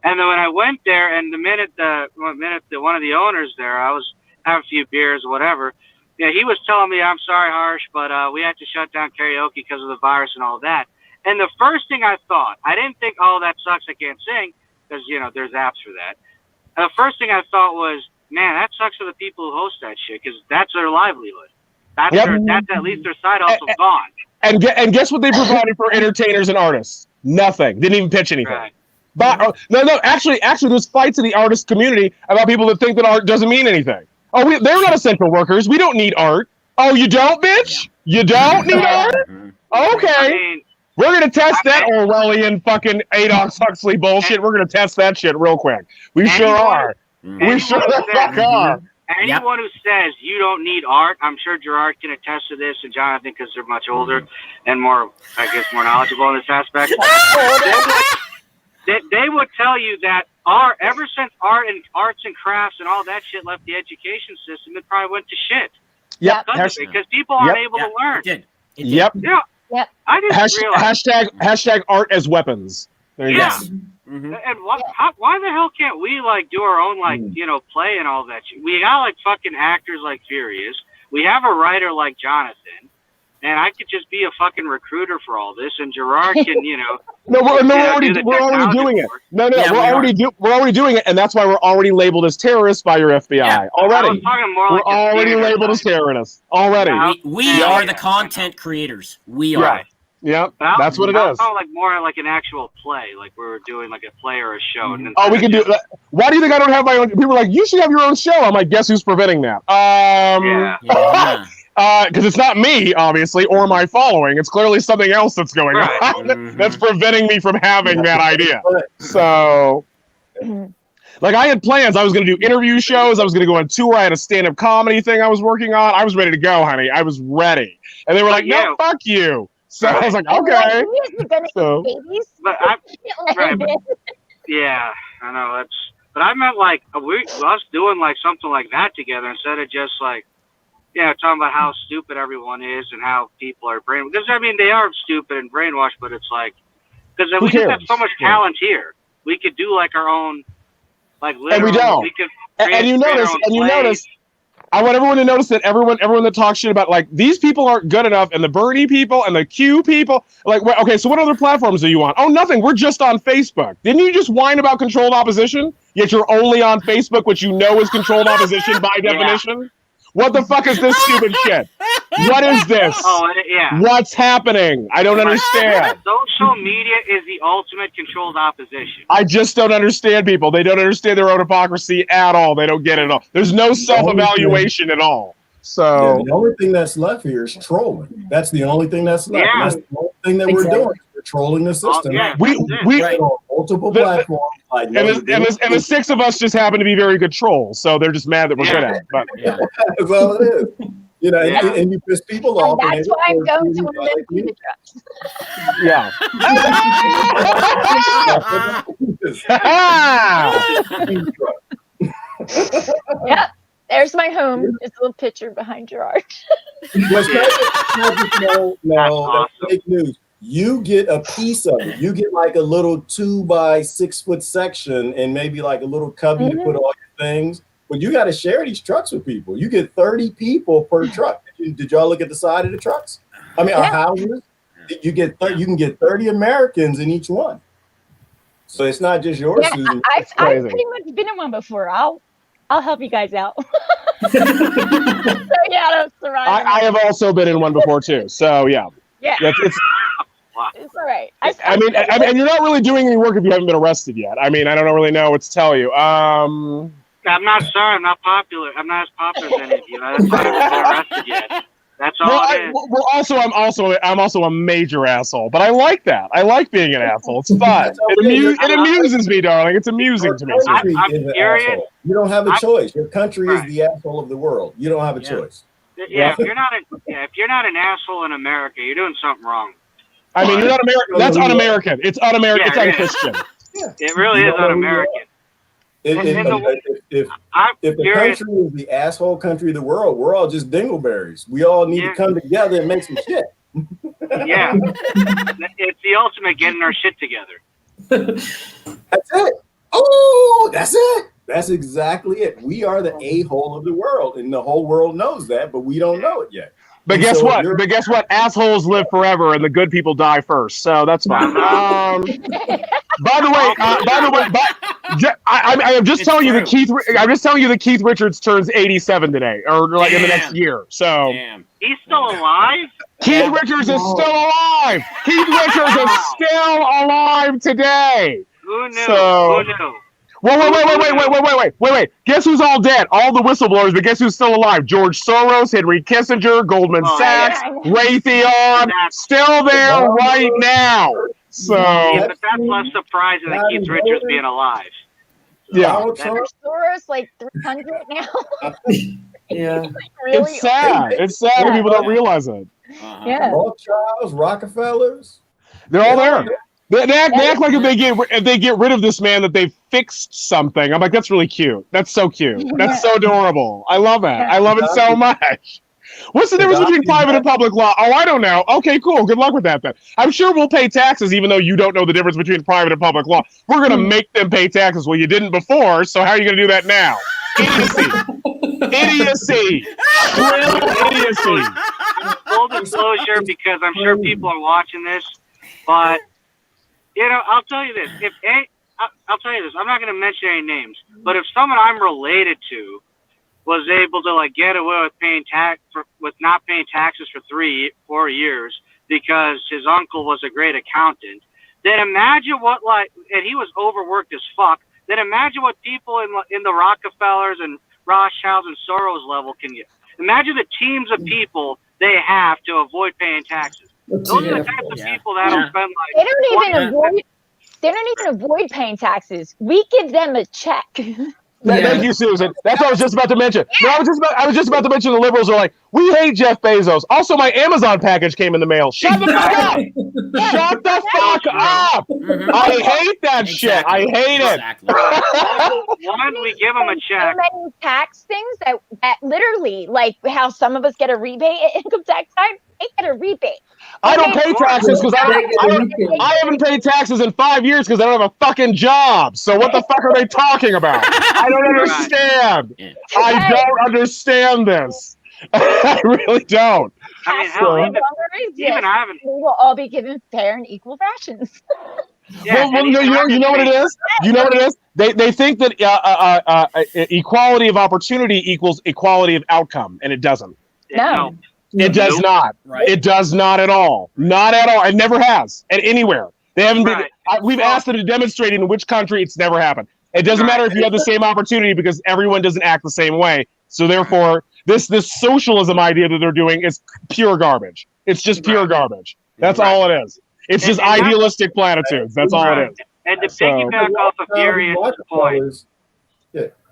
And then when I went there, and the minute one of the owners there, I was having a few beers or whatever. Yeah, he was telling me, "I'm sorry, Harsh, but we had to shut down karaoke because of the virus and all that." And the first thing I thought, I didn't think, "Oh, that sucks, I can't sing," because there's apps for that. And the first thing I thought was, "Man, that sucks for the people who host that shit, because that's their livelihood. That's at least their side hustle's gone." And guess what they provided for entertainers and artists? Nothing. Didn't even pitch anything. Right. But no. Actually, there's fights in the artist community about people that think that art doesn't mean anything. Oh, they're not essential workers. We don't need art. Oh, you don't, bitch? You don't need art? Okay. We're going to test that Orwellian fucking Adolf Huxley bullshit. We're going to test that shit real quick. We sure are. We sure the fuck are. Anyone who says you don't need art, I'm sure Gerard can attest to this, and Jonathan, because they're much older and more knowledgeable in this aspect. They would tell you that ever since arts and crafts and all that shit left the education system, it probably went to shit. Yep. Because people aren't able to learn. It did. Yep. Yeah. I just realized. Hashtag art as weapons. There you go. Mm-hmm. And why the hell can't we do our own play and all that shit? We got fucking actors like Furious. We have a writer like Jonathan, and I could just be a fucking recruiter for all this, and Gerard can we're already doing it. We're already doing it, and that's why we're already labeled as terrorists by your FBI. Yeah. Already, we're already labeled as terrorists. Already, we are the content creators. We are. Right. Yep, that's what it is. More like an actual play, like we were doing a play or a show. And we can do that. Why do you think I don't have my own? People are like, you should have your own show. I'm like, guess who's preventing that? Because it's not me, obviously, or my following. It's clearly something else that's going on that's preventing me from having that idea. So, I had plans. I was going to do interview shows. I was going to go on tour. I had a stand-up comedy thing I was working on. I was ready to go, honey. I was ready. And they were like, no, fuck you. So I was like, okay. Yeah, I know. But I meant us doing something like that together instead of just talking about how stupid everyone is and how people are brainwashed. Because they are stupid and brainwashed, but it's because we just have so much talent here. We could do our own, literally. And we don't. We could and you notice. I want everyone to notice that everyone that talks shit about these people aren't good enough, and the Bernie people and the Q people, okay, so what other platforms are you on? Oh, nothing. We're just on Facebook. Didn't you just whine about controlled opposition? Yet you're only on Facebook, which you know is controlled opposition by definition. What the fuck is this stupid shit? What is this? What's happening? I don't understand. Social media is the ultimate controlled opposition. I just don't understand people. They don't understand their own hypocrisy at all. They don't get it at all. There's no self-evaluation at all. So the only thing that's left here is trolling. That's the only thing that's left. Yeah. That's the only thing that we're doing. We're trolling the system. We on multiple platforms. And the six of us just happen to be very good trolls, so they're just mad that we're good at it. But that's all it is. And you piss people off. And that's why I'm going to one of them pizza trucks. Yeah. Yep. There's my home. There's a little picture behind Gerard. That's fake news. You get a piece of it. You get a little 2x6 foot section and maybe a little cubby to put all your things. But you got to share these trucks with people. You get 30 people per truck. Did y'all look at the side of the trucks? Our houses. You can get 30 Americans in each one. So it's not just yours, Yeah, Susan. I've pretty much been in one before. I'll help you guys out. So, yeah, that's the right. I have also been in one before too. So yeah. It's all right. I mean, and you're not really doing any work if you haven't been arrested yet. I mean, I don't really know what to tell you. I'm not sorry. I'm not popular. I'm not as popular as any of you. That's why I haven't been arrested yet. That's all it is. I'm also a major asshole, but I like that. I like being an asshole. It's fun. It amuses me, darling. It's amusing to me. I'm curious. You don't have a choice. Your country is the asshole of the world. You don't have a choice. Yeah, if you're not an asshole in America, you're doing something wrong. I mean, you're not American. That's un-American. It's un-American. It's un-Christian. It really is un-American. If the country is the asshole country of the world, we're all just dingleberries. We all need to come together and make some shit. Yeah, it's the ultimate getting our shit together. That's it. Oh, that's it. That's exactly it. We are the a-hole of the world, and the whole world knows that, but we don't know it yet. But guess what? But guess what? Assholes live forever, and the good people die first. So that's fine. By the way, I am just telling you that Keith Richards turns 87 today, or like in the next year. So he's still alive. Keith Richards is still alive. Keith Richards is still alive today. Who knew? Who knew? Wait. Guess who's all dead? All the whistleblowers, but guess who's still alive? George Soros, Henry Kissinger, Goldman Sachs, Raytheon, still there right now. So, but that's less surprising than Keith Richards being alive. Yeah. Soros like 300 now. Yeah. Like, really? It's sad. It's sad when people don't realize it. Yeah. Rothschilds, Rockefellers. They're all there. They act like if they get rid of this man that they fixed something. I'm like, that's really cute. That's so cute. That's so adorable. I love it. I love it so much. What's the difference between private and public law? Oh, I don't know. Okay, cool. Good luck with that then. I'm sure we'll pay taxes even though you don't know the difference between private and public law. We're going to make them pay taxes. Well, you didn't before, so how are you going to do that now? Idiocy. Real idiocy. Full disclosure, because I'm sure people are watching this, but I'll tell you this. I'll tell you this. I'm not going to mention any names, but if someone I'm related to was able to get away with not paying taxes for 3-4 years because his uncle was a great accountant, then imagine what and he was overworked as fuck. Then imagine what people in the Rockefellers and Rothschilds and Soros level can get. Imagine the teams of people they have to avoid paying taxes. Those are the types of people that'll spend they don't even avoid paying taxes. We give them a check. Thank you, Susan. That's what I was just about to mention. No, I was just about to mention the liberals are like, we hate Jeff Bezos. Also, my Amazon package came in the mail. Shut the fuck up! Shut the fuck up! I hate that shit. I hate it. One, we give them a check. So many tax things that literally, like how some of us get a rebate at income tax time, they get a rebate. I don't pay taxes because I haven't paid taxes in 5 years because I don't have a fucking job. So what the fuck are they talking about? I don't understand. I don't understand this. I really don't. I mean, hell, even I haven't. We will all be given fair and equal rations. You know what it is? You know what it is? They think that equality of opportunity equals equality of outcome, and it doesn't. No. It does not. Right. It does not at all. Not at all. It never has. At anywhere. They haven't been. We've asked them to demonstrate in which country it's never happened. It doesn't matter if you have the same opportunity because everyone doesn't act the same way. So therefore, this socialism idea that they're doing is pure garbage. It's just pure garbage. That's all it is. It's just idealistic platitudes. That's all it is. And to piggyback off of Furious' point.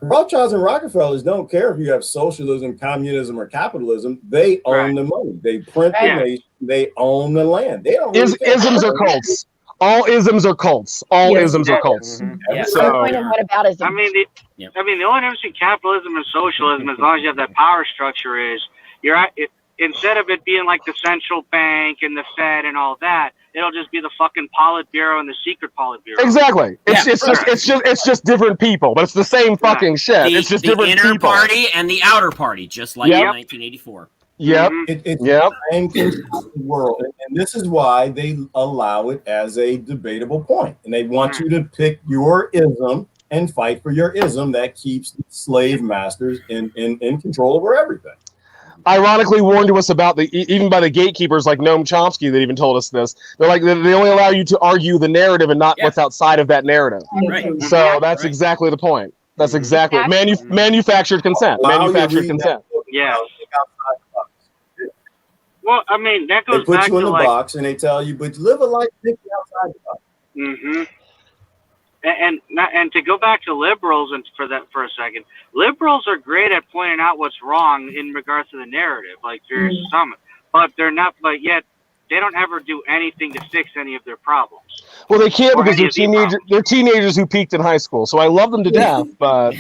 Rothschilds and Rockefellers don't care if you have socialism, communism, or capitalism. They own the money. They print the nation. They own the land. They don't. Isms are cults. All isms are cults. All isms are cults. So, what about ism? I mean, the only difference between capitalism and socialism, as long as you have that power structure, is instead of it being like the central bank and the Fed and all that, it'll just be the fucking Politburo and the secret Politburo. Exactly. It's just different people, but it's the same fucking shit. It's just different people. The inner party and the outer party, just like in 1984. Yep. It's Yep. the same consistent world. And this is why they allow it as a debatable point. And they want you to pick your ism and fight for your ism that keeps the slave masters in control over everything. Ironically warned to us about even by the gatekeepers like Noam Chomsky that even told us this. They're like, they only allow you to argue the narrative and not what's outside of that narrative. Right. So that's exactly the point. That's exactly manufactured consent. Manufactured consent. Yeah. Well, I mean, that goes back to they put you in the like, box and they tell you, but live a life outside the box. Mm-hmm. And to go back to liberals and for a second, liberals are great at pointing out what's wrong in regards to the narrative, like Furious Summit, but they're not. But yet they don't ever do anything to fix any of their problems. Well, they can't because they're teenagers who peaked in high school. So I love them to death, but.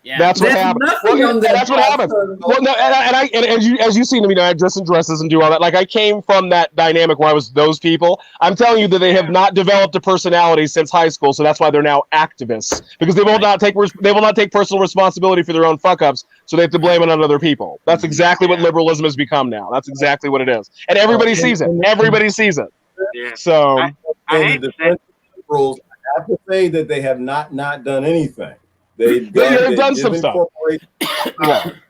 Yeah. That's what happens. Well, that's what happens. Well, no, and as you've seen me, I dress in dresses and do all that. Like I came from that dynamic where I was those people. I'm telling you that they have not developed a personality since high school, so that's why they're now activists because they will not take personal responsibility for their own fuck ups, so they have to blame it on other people. That's exactly what liberalism has become now. That's exactly what it is, and everybody sees it. Everybody sees it. Yeah. So, I hate the defense of liberals, I have to say that they have not done anything. They've done some stuff.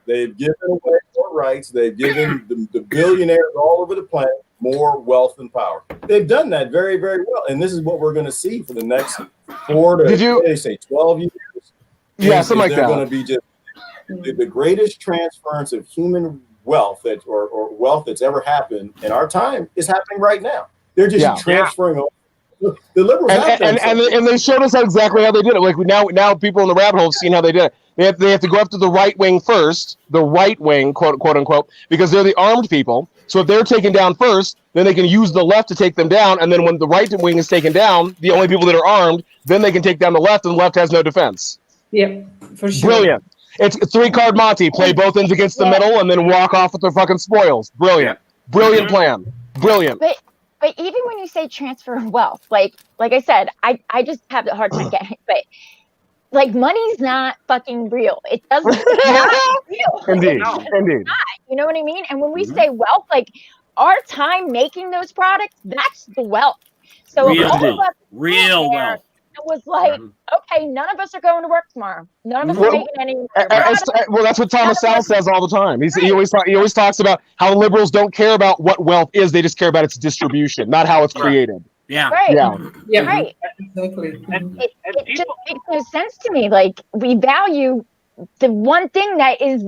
They've given away more rights. They've given the billionaires all over the planet more wealth and power. They've done that very, very well. And this is what we're going to see for the next 4 to 12 years. Yeah, something like that. They're going to be just the greatest transference of human wealth or wealth that's ever happened in our time is happening right now. They're just transferring over. The liberals and they showed us exactly how they did it. Like now people in the rabbit hole have seen how they did it. They have to go up to the right wing first, the right wing, quote unquote, because they're the armed people. So if they're taken down first, then they can use the left to take them down. And then when the right wing is taken down, the only people that are armed, then they can take down the left, and the left has no defense. Yeah, for sure. Brilliant. It's 3-card Monty. Play both ends against the middle, and then walk off with their fucking spoils. Brilliant. Brilliant plan. Brilliant. But even when you say transfer of wealth, like I said, I just have a hard time getting it. But like money's not fucking real. It doesn't. It's not real. Indeed. It's not, you know what I mean? And when we say wealth, like our time making those products, that's the wealth. So real wealth. It was like, okay, none of us are going to work tomorrow. None of us are making any. Well, that's what Thomas Sowell says all the time. He always talks about how liberals don't care about what wealth is; they just care about its distribution, not how it's created. Yeah. Right. Yeah. Right. Exactly. It just makes no sense to me. Like we value the one thing that is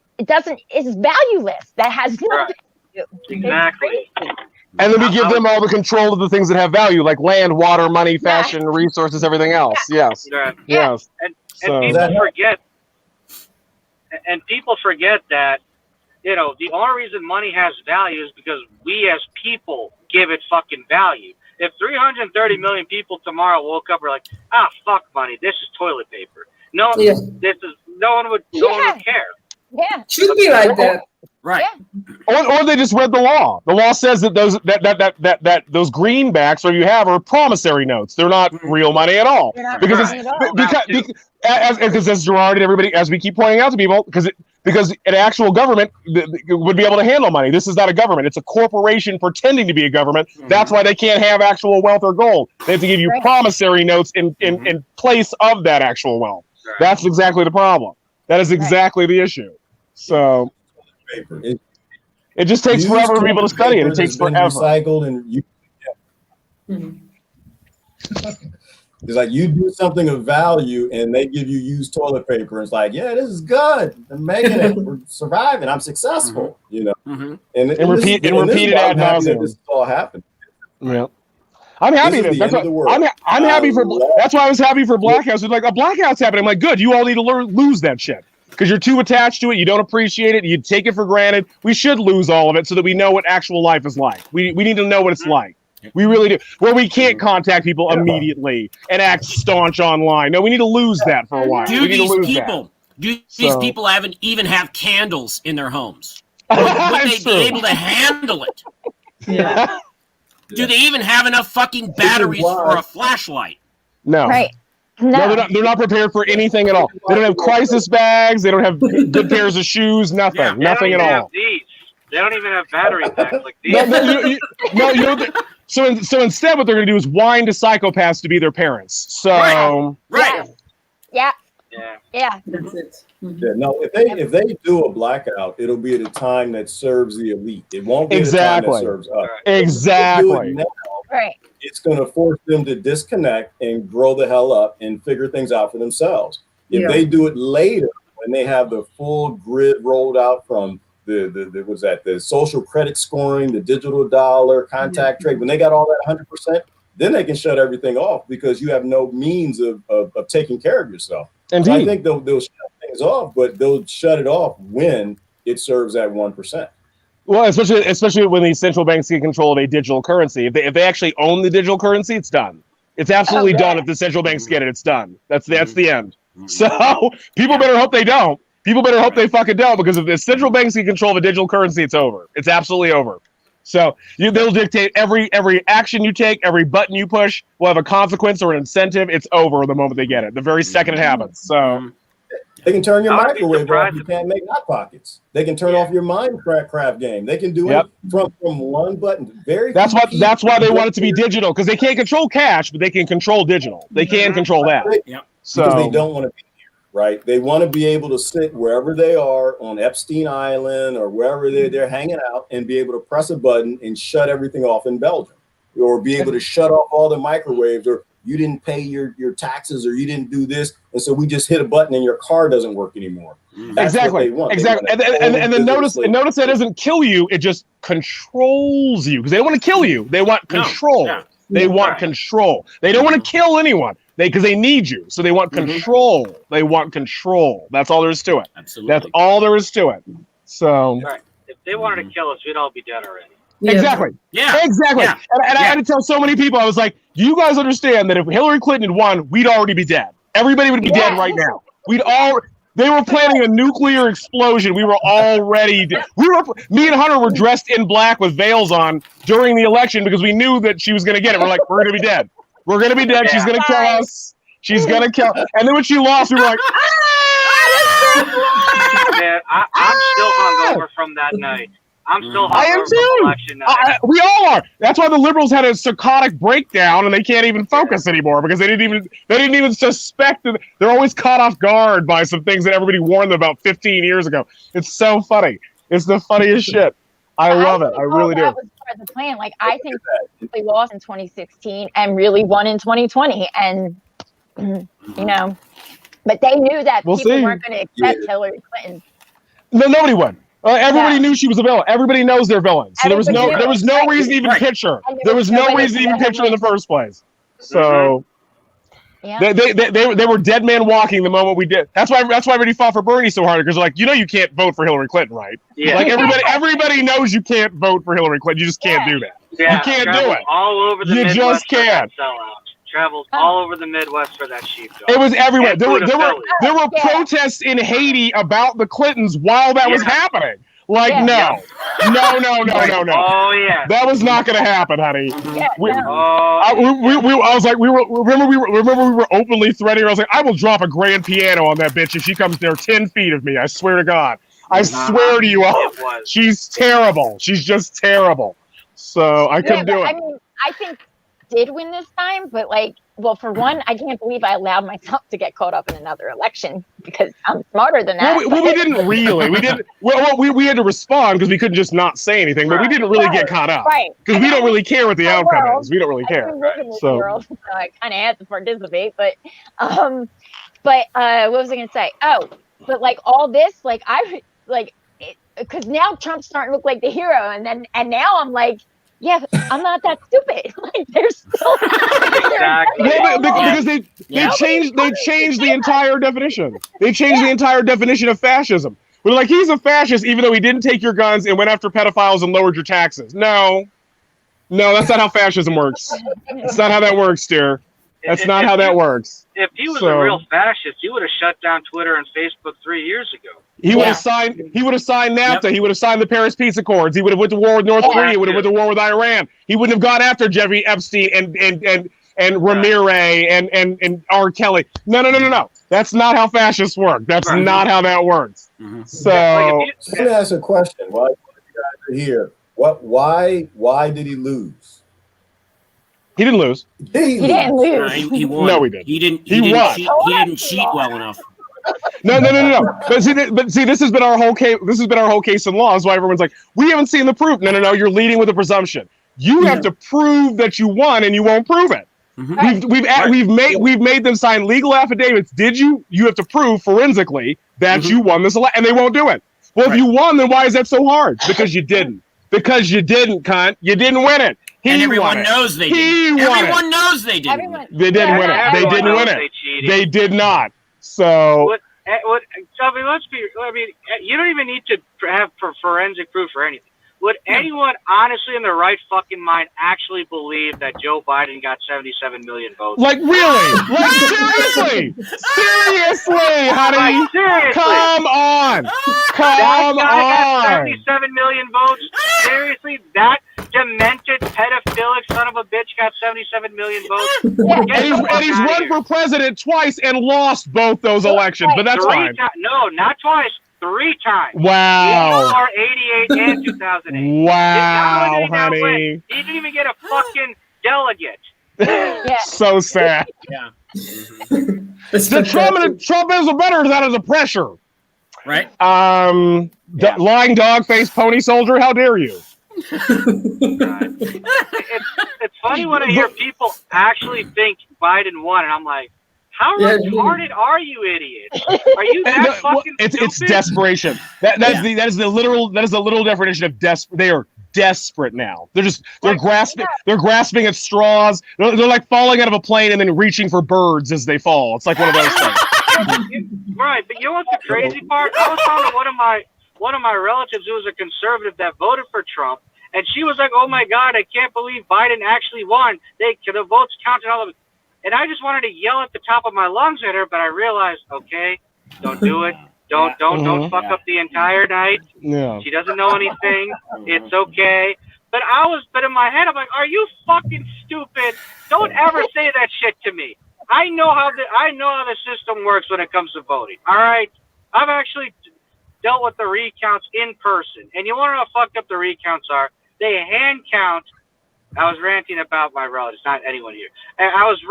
valueless, that has no value. Exactly. And then we give them all the control of the things that have value, like land, water, money, fashion, resources, everything else. Yes. Yes. And people forget that, the only reason money has value is because we as people give it fucking value. If 330 million people tomorrow woke up and were like, fuck money, this is toilet paper. No one would care. Yeah. Should be like that. Right. Yeah. Or they just read the law. The law says that those greenbacks or you have are promissory notes. They're not real money at all. Because as Gerard and everybody, as we keep pointing out to people, because an actual government would be able to handle money. This is not a government. It's a corporation pretending to be a government. That's why they can't have actual wealth or gold. They have to give you promissory notes in place of that actual wealth. Right. That's exactly the problem. That is exactly the issue. So it just takes forever for people to study it. It takes forever. Recycled and it's like you do something of value and they give you used toilet paper. It's like, this is good. I'm making it. We're surviving. I'm successful. And repeated ad nauseum. This all happened. Yeah. I'm happy. I'm happy for. That's why I was happy for Blackouts. It's like a Blackout's happening. I'm like, good. You all need to lose that shit because you're too attached to it. You don't appreciate it. You take it for granted. We should lose all of it so that we know what actual life is like. We need to know what it's like. We really do. Where we can't contact people immediately and act staunch online. No, we need to lose that for a while. Do these people even have candles in their homes? Would they be able to handle it? Yeah. Do they even have enough fucking batteries for a flashlight? No. Right. No, they're not prepared for anything at all. They don't have crisis bags. They don't have good pairs of shoes. Nothing. Nothing at all. They don't even have battery packs like these. So instead, what they're going to do is whine to psychopaths to be their parents. So right. Yeah. That's it. Yeah, no, if they do a blackout, it'll be at a time that serves the elite. It won't be Exactly. at a time that serves us. Exactly. If they do it now, Right. it's going to force them to disconnect and grow the hell up and figure things out for themselves. If they do it later, when they have the full grid rolled out from the social credit scoring, the digital dollar, contact trade, when they got all that 100%, then they can shut everything off because you have no means of taking care of yourself. Indeed. So I think they'll shut things off, but they'll shut it off when it serves at 1%. Well, especially when these central banks can control a digital currency. If they actually own the digital currency, it's done. It's absolutely done. If the central banks get it, it's done. That's the end. So people better hope they don't. People better hope they fucking don't, because if the central banks can control the digital currency, it's over. It's absolutely over. So they'll dictate every action you take, every button you push will have a consequence or an incentive. It's over the moment they get it, the very second it happens. So they can turn your microwave off. You can't make hot pockets. They can turn off your Minecraft game. They can do it from one button. That's why they want it to be digital, because they can't control cash, but they can control digital. They can control that. So because they don't want to be here, right? They want to be able to sit wherever they are on Epstein Island or wherever they're hanging out and be able to press a button and shut everything off in Belgium, or be able to shut off all the microwaves, or you didn't pay your taxes, or you didn't do this, and so we just hit a button and your car doesn't work anymore. That's exactly. what they want. Exactly. And then notice that doesn't kill you; it just controls you, because they don't want to kill you. They want control. No. They want control. They don't want to kill anyone. Because they need you, so they want control. They want control. That's all there is to it. Absolutely. That's all there is to it. So, if they wanted to kill us, we'd all be dead already. Exactly. Yeah. Exactly. Yeah. And I had to tell so many people, I was like, do you guys understand that if Hillary Clinton had won, we'd already be dead. Everybody would be dead right now. They were planning a nuclear explosion. We were already me and Hunter were dressed in black with veils on during the election because we knew that she was going to get it. We're like, we're going to be dead. We're going to be dead. She's going to kill us. She's going to kill. And then when she lost, we were like, Man, I'm still hungover from that night. I'm still hungover. I am too. From election night. We all are. That's why the liberals had a psychotic breakdown and they can't even focus anymore, because they didn't even suspect that they're always caught off guard by some things that everybody warned them about 15 years ago. It's so funny. It's the funniest shit. I love it. I really do. That was part of the plan. Like, I think they lost in 2016 and really won in 2020, and but they knew that people weren't going to accept Hillary Clinton. No, nobody would. Everybody knew she was a villain. Everybody knows they're villains. So there was no reason to even pitch her. There was no reason to even pitch her in the first place. So they were dead man walking the moment we did. That's why everybody fought for Bernie so hard, because they're like, you can't vote for Hillary Clinton, right? Yeah. Like everybody knows you can't vote for Hillary Clinton. You just can't do that. Yeah, you can't do it. All over the Midwest just can't. Traveled all over the Midwest for that sheepdog. It was everywhere. There were protests in Haiti about the Clintons while that was happening. Like, no. Oh yeah, that was not going to happen, honey. Yeah, I was like, we were openly threatening her. I was like, I will drop a grand piano on that bitch if she comes near 10 feet of me. I swear to God. I swear to you all. She's terrible. She's just terrible. So I couldn't do it. I mean, I think did win this time, but for one, I can't believe I allowed myself to get caught up in another election, because I'm smarter than that. Well, we didn't really. We didn't. Well, we had to respond because we couldn't just not say anything, but we didn't really get caught up. Right. Because we don't really care what the outcome is. We don't really care. So I kind of had to participate, but what was I going to say? Oh, but all this, because now Trump's starting to look like the hero, and now I'm like, yeah, I'm not that stupid. They're still because they changed the entire definition. They changed the entire definition of fascism. We're like, he's a fascist even though he didn't take your guns and went after pedophiles and lowered your taxes. No, that's not how fascism works. That's not how that works, dear. That's not how that works. If he was a real fascist, he would have shut down Twitter and Facebook 3 years ago. He would have signed NAFTA. Yep. He would have signed the Paris Peace Accords. He would have went to war with North Korea. He would have went to war with Iran. He wouldn't have gone after Jeffrey Epstein and Ramirez and R. Kelly. No. That's not how fascists work. That's not how that works. So let me ask a question. Why Here, what? Why did he lose? He didn't lose. He didn't lose. He won. No, he didn't. He didn't. He won. Cheat. He didn't cheat well enough. No. But see, this has been our whole case. This has been our whole case in law. That's why everyone's like, we haven't seen the proof. No. You're leading with a presumption. You have to prove that you won, and you won't prove it. Mm-hmm. We've made them sign legal affidavits. Did you? You have to prove forensically that you won this election, and they won't do it. Well, if you won, then why is that so hard? Because you didn't. Because you didn't, cunt. You didn't win it. And everyone knows they didn't. Everyone knows they didn't. They didn't win it. They didn't win it. They did not. So. Let's be. I mean, you don't even need to have forensic proof or anything. Would anyone honestly in their right fucking mind actually believe that Joe Biden got 77 million votes? Like, really? Like, seriously? Seriously, honey? Like, seriously? Come on. That guy got 77 million votes? Seriously? That demented, pedophilic son of a bitch got 77 million votes? And he's run for president twice and lost both those elections, but that's fine. No, not twice. 3 times. Wow. 88 and 2008. Wow, honey. He didn't even get a fucking delegate. So sad. Yeah. Trump is better that as a pressure. Right. Lying dog faced pony soldier, how dare you? It's funny when I hear people actually think Biden won, and I'm like, how retarded are you, idiots? Are you that fucking stupid? It's desperation. That is the literal definition of desperate. They are desperate now. They're grasping at straws. They're like falling out of a plane and then reaching for birds as they fall. It's like one of those things. Right, but you know what's the crazy part? I was talking to one of my relatives who was a conservative that voted for Trump, and she was like, "Oh my God, I can't believe Biden actually won. The votes counted all of it." And I just wanted to yell at the top of my lungs at her, but I realized, okay, don't do it. Don't fuck up the entire night. Yeah. She doesn't know anything. It's okay. But in my head, I'm like, are you fucking stupid? Don't ever say that shit to me. I know how the system works when it comes to voting. All right, I've actually dealt with the recounts in person, and you want to know how fucked up the recounts are? They hand count. I was ranting about my relatives, not anyone here. And I was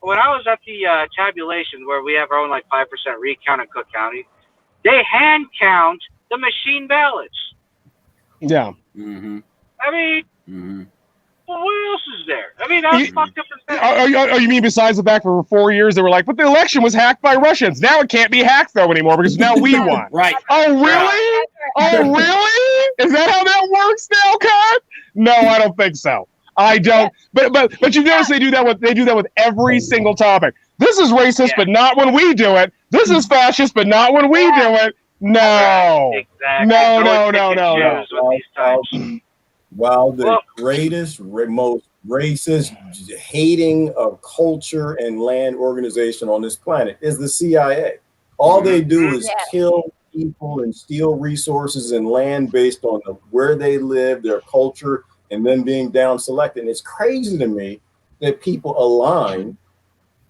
when I was at the tabulation where we have our own 5% recount in Cook County, they hand count the machine ballots. Yeah. Mm-hmm. I mean, well, what else is there? I mean, that's fucked up as hell. You mean besides the fact for 4 years they were like, but the election was hacked by Russians. Now it can't be hacked though anymore because now we won. Right. Oh really? Oh really? Is that how that works now, Kat? No, I don't think so. I don't. But you notice they do that with every single topic. This is racist, but not when we do it. This is fascist, but not when we do it. No. Exactly. No. While the greatest, most racist, hating of culture and land organization on this planet is the CIA. All they do is kill people and steal resources and land based on where they live, their culture, and then being down selected. And it's crazy to me that people align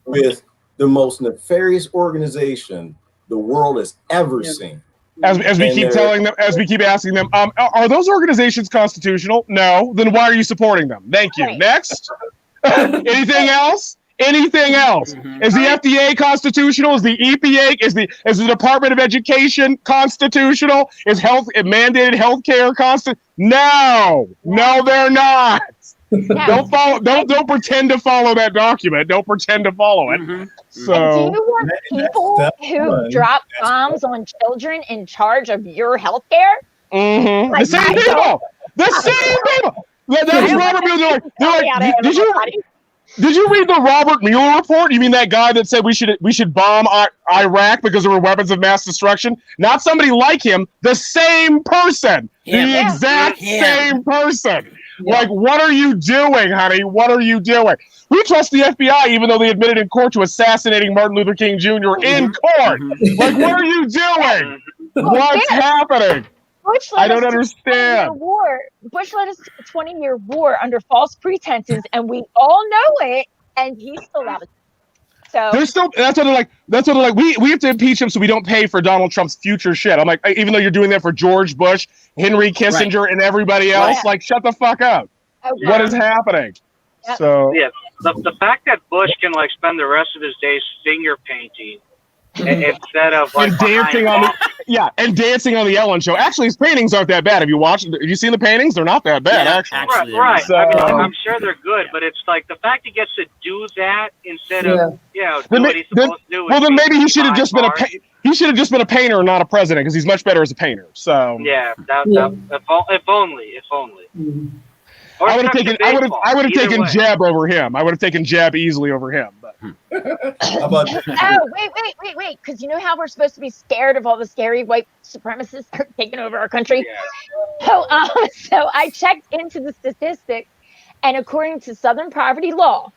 with the most nefarious organization the world has ever seen. As we keep telling them, as we keep asking them, are those organizations constitutional? No. Then why are you supporting them? Thank you. Right. Next. Anything else? Anything else? Mm-hmm. Is the FDA constitutional? Is the EPA? Is the Department of Education constitutional? Is mandated health care constitutional? No, they're not. Don't follow. Don't pretend to follow that document. Don't pretend to follow it. Mm-hmm. So, and do you want people who drop bombs on children in charge of your health care? Mm-hmm. The same people. The same people. That was Robert Mueller. They're like, did you read the Robert Mueller report? You mean that guy that said we should bomb Iraq because there were weapons of mass destruction? Not somebody like him. The same person. The exact same person. Yeah. Like, what are you doing, honey? What are you doing? We trust the FBI, even though they admitted in court to assassinating Martin Luther King Jr. in court. Like, what are you doing? What's happening? I don't understand. Bush led us to a 20-year war under false pretenses, and we all know it, and he's still out of So There's still that's what they're like. That's what they're like. We have to impeach him so we don't pay for Donald Trump's future shit. I'm like, even though you're doing that for George Bush, Henry Kissinger, and everybody else, like, shut the fuck up. Okay. What is happening? Yep. So Yeah, the fact that Bush can like spend the rest of his days finger painting instead of like and dancing on the Ellen show. Actually, his paintings aren't that bad. Have you watched? Have you seen the paintings? They're not that bad, actually. Right. So, I mean, I'm sure they're good, but it's like the fact he gets to do that instead of do what he's supposed to do. Well, then maybe he should have just been he should have just been a painter and not a president, because he's much better as a painter. So yeah, if only. Or I would have taken Jeb over him. I would have taken Jeb easily over him. But how about wait, because you know how we're supposed to be scared of all the scary white supremacists taking over our country? Yeah. So I checked into the statistics, and according to Southern Poverty Law,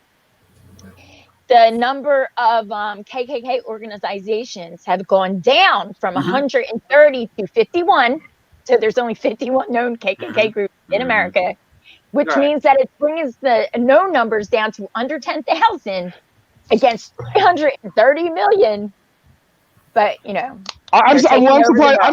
the number of KKK organizations have gone down from 130 to 51. So there's only 51 known KKK groups in America, which means that it brings the known numbers down to under 10,000 against 330 million. But, you know. I'm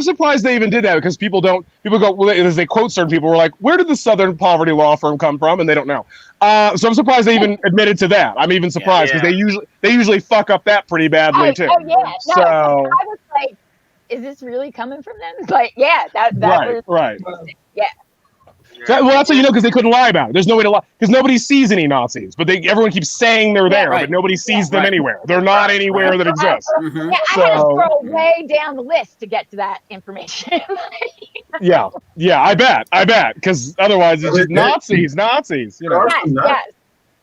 surprised they even did that, because people go, well, as they quote certain people, were like, where did the Southern Poverty Law Firm come from? And they don't know. So I'm surprised they even admitted to that. I'm even surprised, because they usually fuck up that pretty badly too. Oh, yeah. No, so I was like, is this really coming from them? But yeah, that was right. Yeah. Well, that's how you know, because they couldn't lie about it. There's no way to lie, because nobody sees any Nazis, but everyone keeps saying they're there, but nobody sees them anywhere. They're not anywhere that exists. I had to scroll way down the list to get to that information. yeah, I bet, because otherwise it's just Nazis. You know. Yes.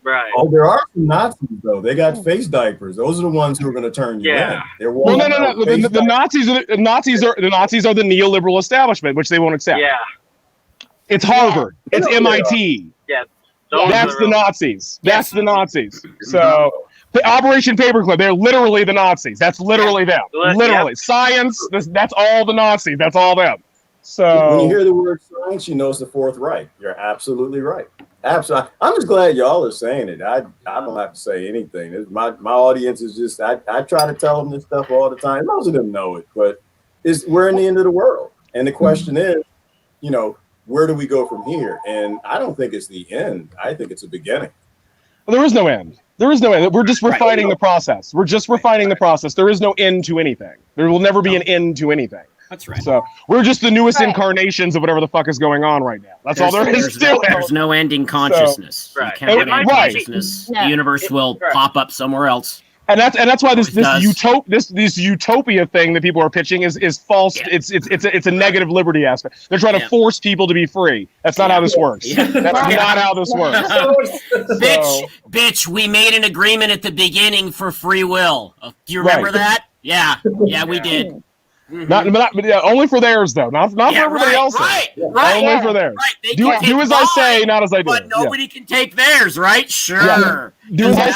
Right. Oh, there are some Nazis though. They got face diapers. Those are the ones who are going to turn you in. They're no. The Nazis are the neoliberal establishment, which they won't accept. Yeah. It's Harvard. It's MIT. Yeah. That's the Nazis. That's the Nazis. So, Operation Paperclip, they're literally the Nazis. That's literally them. Literally. Science, that's all the Nazis. That's all them. So when you hear the word science, you know it's the Fourth Reich. You're absolutely right. Absolutely. I'm just glad y'all are saying it. I don't have to say anything. My audience is just, I try to tell them this stuff all the time. Most of them know it, but we're in the end of the world. And the question is, you know, where do we go from here? And I don't think it's the end. I think it's a beginning. Well, there is no end. We're just refining the process. We're just refining the process. There is no end to anything. There will never be an end to anything. That's right. So we're just the newest incarnations of whatever the fuck is going on right now. That's all there is to it. There's no ending consciousness. So, you can't end consciousness. The universe will pop up somewhere else. And that's why this utopia thing that people are pitching is false. Yeah. It's a negative liberty aspect. They're trying to force people to be free. That's not how this works. That's not how this works. Bitch, we made an agreement at the beginning for free will. Do you remember that? Yeah, we did. Not only for theirs though, not for everybody else. Only for theirs. Do as I say, not as I do. But nobody can take theirs, right? Sure. Yeah. Do as I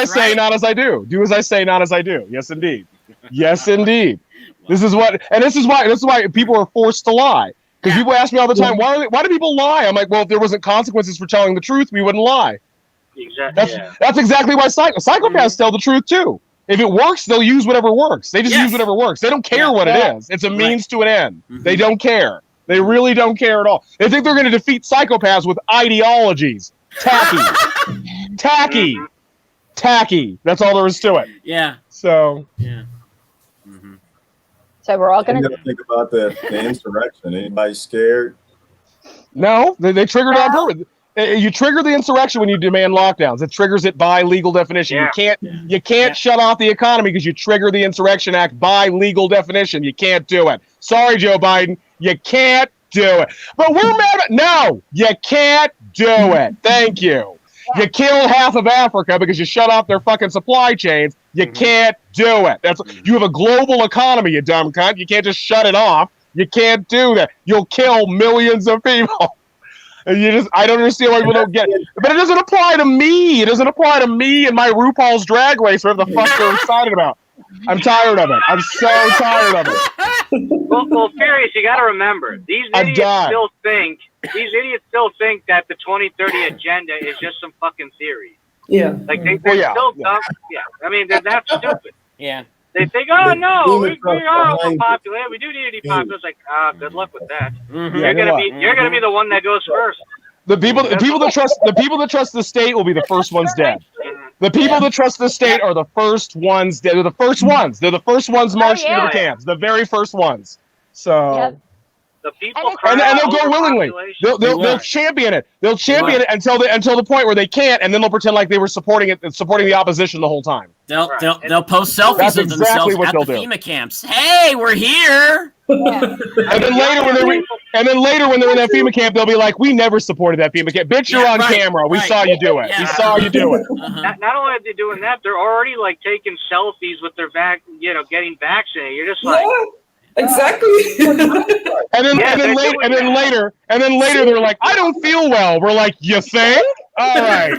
say, not as I do. Do as I say, not as I do. Yes, indeed. Yes, indeed. This is why people are forced to lie. Because people ask me all the time, why do people lie? I'm like, well, if there wasn't consequences for telling the truth, we wouldn't lie. Exactly. That's exactly why psychopaths tell the truth too. If it works, they'll use whatever works. They just use whatever works. They don't care what it is. It's a means to an end. They don't care. They really don't care at all. They think they're going to defeat psychopaths with ideologies. Tacky. That's all there is to it. Yeah. So. Yeah. So we're all going to think about the insurrection. Anybody scared? No, they triggered on purpose. You trigger the insurrection when you demand lockdowns. It triggers it by legal definition. Yeah. You can't shut off the economy because you trigger the Insurrection Act by legal definition. You can't do it. Sorry, Joe Biden. You can't do it. But we're mad at no, you can't do it. Thank you. Yeah. You killed half of Africa because you shut off their fucking supply chains. You can't do it. You have a global economy, you dumb cunt. You can't just shut it off. You can't do that. You'll kill millions of people. I don't understand why people don't get it. But it doesn't apply to me. It doesn't apply to me and my RuPaul's Drag Race, whatever the fuck they're excited about. I'm tired of it. I'm so tired of it. Well, Furious, you got to remember, these idiots still think that the 2030 agenda is just some fucking theory. Yeah. Like they're still dumb. Yeah, I mean that's stupid. Yeah. They think, oh no, we are overpopulated. We do need to depopulate. It's like, good luck with that. Mm-hmm. You're gonna be the one that goes first. The people that trust the state will be the first ones dead. The people that trust the state are the first ones dead. They're the first ones. They're the first ones marching into the camps. The very first ones. So. The people and they'll go willingly. They'll champion it. They'll champion it until the point where they can't, and then they'll pretend like they were supporting the opposition the whole time. They'll post selfies of themselves at the FEMA camps. Hey, we're here. Yeah. and then later when they're in that FEMA camp, they'll be like, "We never supported that FEMA camp. Bitch, you're on camera. We saw you do it. Yeah. We saw you do it." Not only are they doing that, they're already like taking selfies with their getting vaccinated. You're just like. Exactly. and then later they're like, I don't feel well. We're like, you think? All right.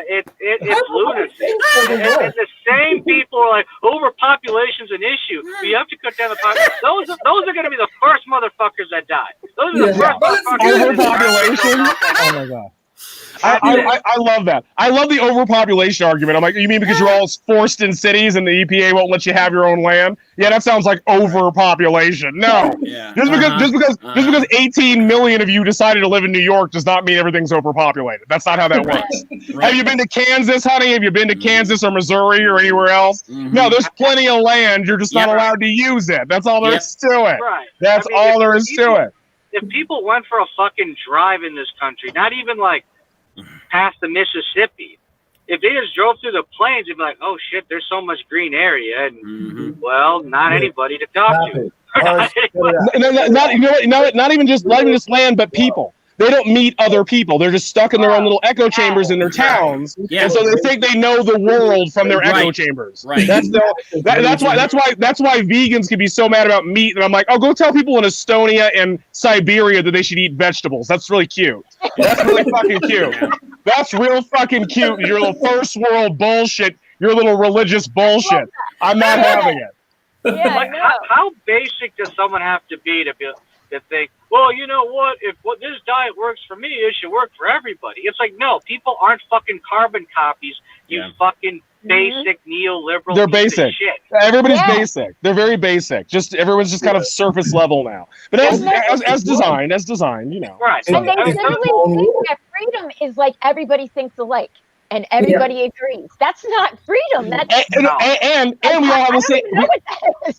It's lunacy. And the same people are like, overpopulation's an issue. You have to cut down the population. Those are going to be the first motherfuckers that die. Those are the first motherfuckers. Overpopulation. Oh my god. I love that. I love the overpopulation argument. I'm like, you mean because you're all forced in cities and the EPA won't let you have your own land? Yeah, that sounds like overpopulation. No, just because 18 million of you decided to live in New York does not mean everything's overpopulated. That's not how that works. Have you been to Kansas, honey? Have you been to Kansas or Missouri or anywhere else? No, there's plenty of land. You're just not allowed to use it. That's all there is to it. Right. That's all there is to it. If people went for a fucking drive in this country, not even like past the Mississippi, if they just drove through the plains, they'd be like, "Oh shit, there's so much green area," and well, not anybody to talk to. Not even just land, but people. They don't meet other people. They're just stuck in their own little echo chambers in their towns, and so they think they know the world from their echo chambers. Right. That's why vegans can be so mad about meat. And I'm like, oh, go tell people in Estonia and Siberia that they should eat vegetables. That's really cute. That's really fucking cute. That's real fucking cute. Your little first world bullshit. Your little religious bullshit. I'm not having it. Yeah, like, how basic does someone have to be to think, well, you know what? If this diet works for me, it should work for everybody. It's like, no, people aren't fucking carbon copies. You fucking basic neoliberal. They're basic. Shit. Everybody's basic. They're very basic. Just everyone's just kind of surface level now. But as designed, you know. Right. And they literally think that freedom is like everybody thinks alike. And everybody agrees. That's not freedom. That's and we all have the same.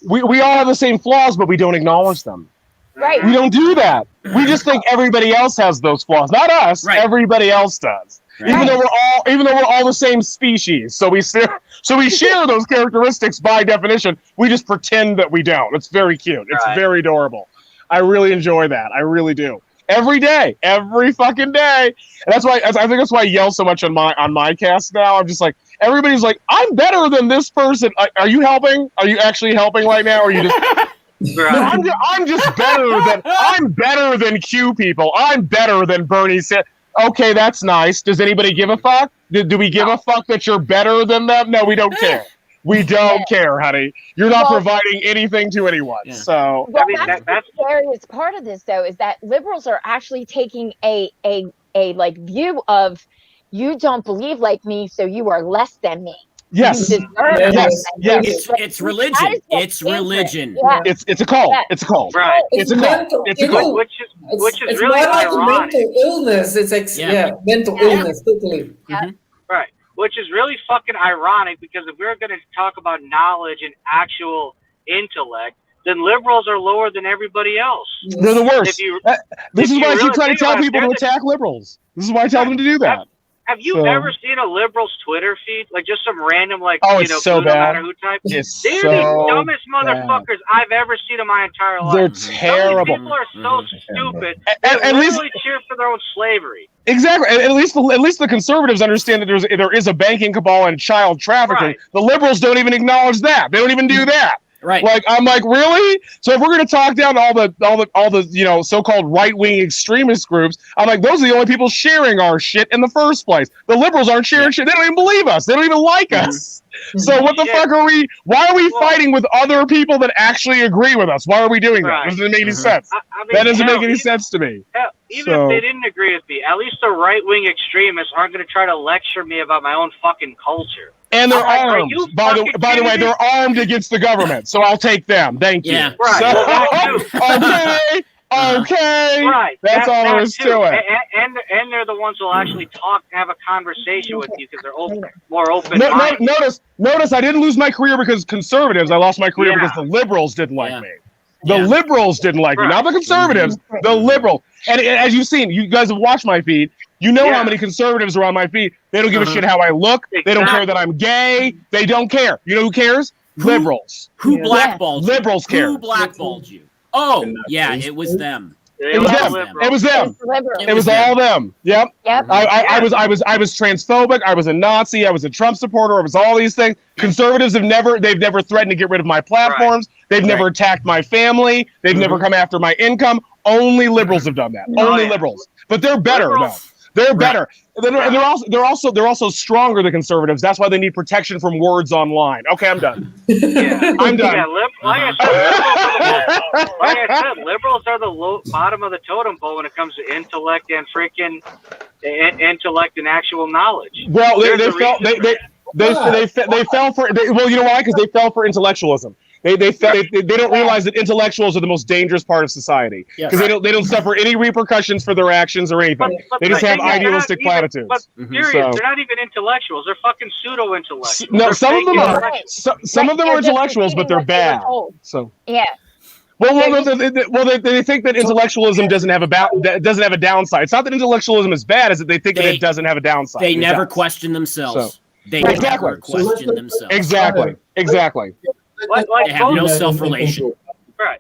We all have the same flaws, but we don't acknowledge them. Right. We don't do that. We just think everybody else has those flaws. Not us. Right. Everybody else does. Right. Even though we're all the same species. So we share those characteristics by definition. We just pretend that we don't. It's very cute. It's very adorable. I really enjoy that. I really do. Every day, every fucking day. And I think that's why I yell so much on my cast now. I'm just like, everybody's like, I'm better than this person. Are you helping? Are you actually helping right now? Or are you just no, I'm better than Q people. I'm better than Bernie said. Okay, that's nice. Does anybody give a fuck? Do we give a fuck that you're better than them? No, we don't care. We don't care, honey. You're not providing anything to anyone. Yeah. So that's the scariest part of this, though, is that liberals are actually taking a like view of, you don't believe like me, so you are less than me. Yes. Yes. It's religion. It's religion. Yeah. It's a cult. Yeah. It's a cult. Right. It's a cult. It's a cult. Which is really ironic. Mental illness. It's mental illness. Totally. Mm-hmm. Right. Which is really fucking ironic, because if we're going to talk about knowledge and actual intellect, then liberals are lower than everybody else. They're the worst. This is why I keep trying to tell people to attack liberals. This is why I tell them to do that. Have you ever seen a liberal's Twitter feed? Like just some random, so no matter who type? They're the dumbest motherfuckers I've ever seen in my entire life. They're terrible. These people are so stupid. They literally cheer for their own slavery. Exactly. At least the conservatives understand that there is a banking cabal and child trafficking. Right. The liberals don't even acknowledge that. They don't even do that. Right. Like, I'm like, really? So if we're going to talk down all the so-called right-wing extremist groups, I'm like, those are the only people sharing our shit in the first place. The liberals aren't sharing shit. They don't even believe us. They don't even like us. So what the fuck are we? Why are we fighting with other people that actually agree with us? Why are we doing that? Doesn't make any sense. I mean, that doesn't make any sense to me. Hell, even if they didn't agree with me, at least the right-wing extremists aren't going to try to lecture me about my own fucking culture. And they're armed. By the way, they're armed against the government, so I'll take them. Thank you. Yeah. Right. So, okay. Right. That's all there is to it. And they're the ones who'll actually have a conversation with you because they're more open. Notice I didn't lose my career because conservatives. I lost my career because the liberals didn't like me. The liberals didn't like me. Not the conservatives, the liberals. And as you've seen, you guys have watched my feed. You know how many conservatives are on my feed. They don't give a shit how I look. They don't care that I'm gay. They don't care. You know who cares? Liberals. Who blackballed you? Liberals care. Who blackballed you? Oh, yeah, it was them. It was them. It was them. It was all them. Yep. I was transphobic. I was a Nazi. I was a Trump supporter. I was all these things. Conservatives they've never threatened to get rid of my platforms. They've never attacked my family. They've never come after my income. Only liberals have done that. Only liberals. But they're better though. They're better. And they're also stronger than conservatives. That's why they need protection from words online. Okay, I'm done. I'm done. Yeah, like I said, liberals are the bottom of the totem pole when it comes to intellect and freaking intellect and actual knowledge. Well, they fell for. Well, you know why? Because they fell for intellectualism. They don't realize that intellectuals are the most dangerous part of society because they don't suffer any repercussions for their actions or anything. They just have idealistic platitudes. But serious, they're not even intellectuals. They're fucking pseudo intellectuals. No, some of them are. Some of them are intellectuals, but they're bad. So Well, they think that intellectualism doesn't have a downside. It's not that intellectualism is bad; it's that they think that it doesn't have a downside. They never question themselves. They never question themselves. Exactly. They have no self-relation. Right.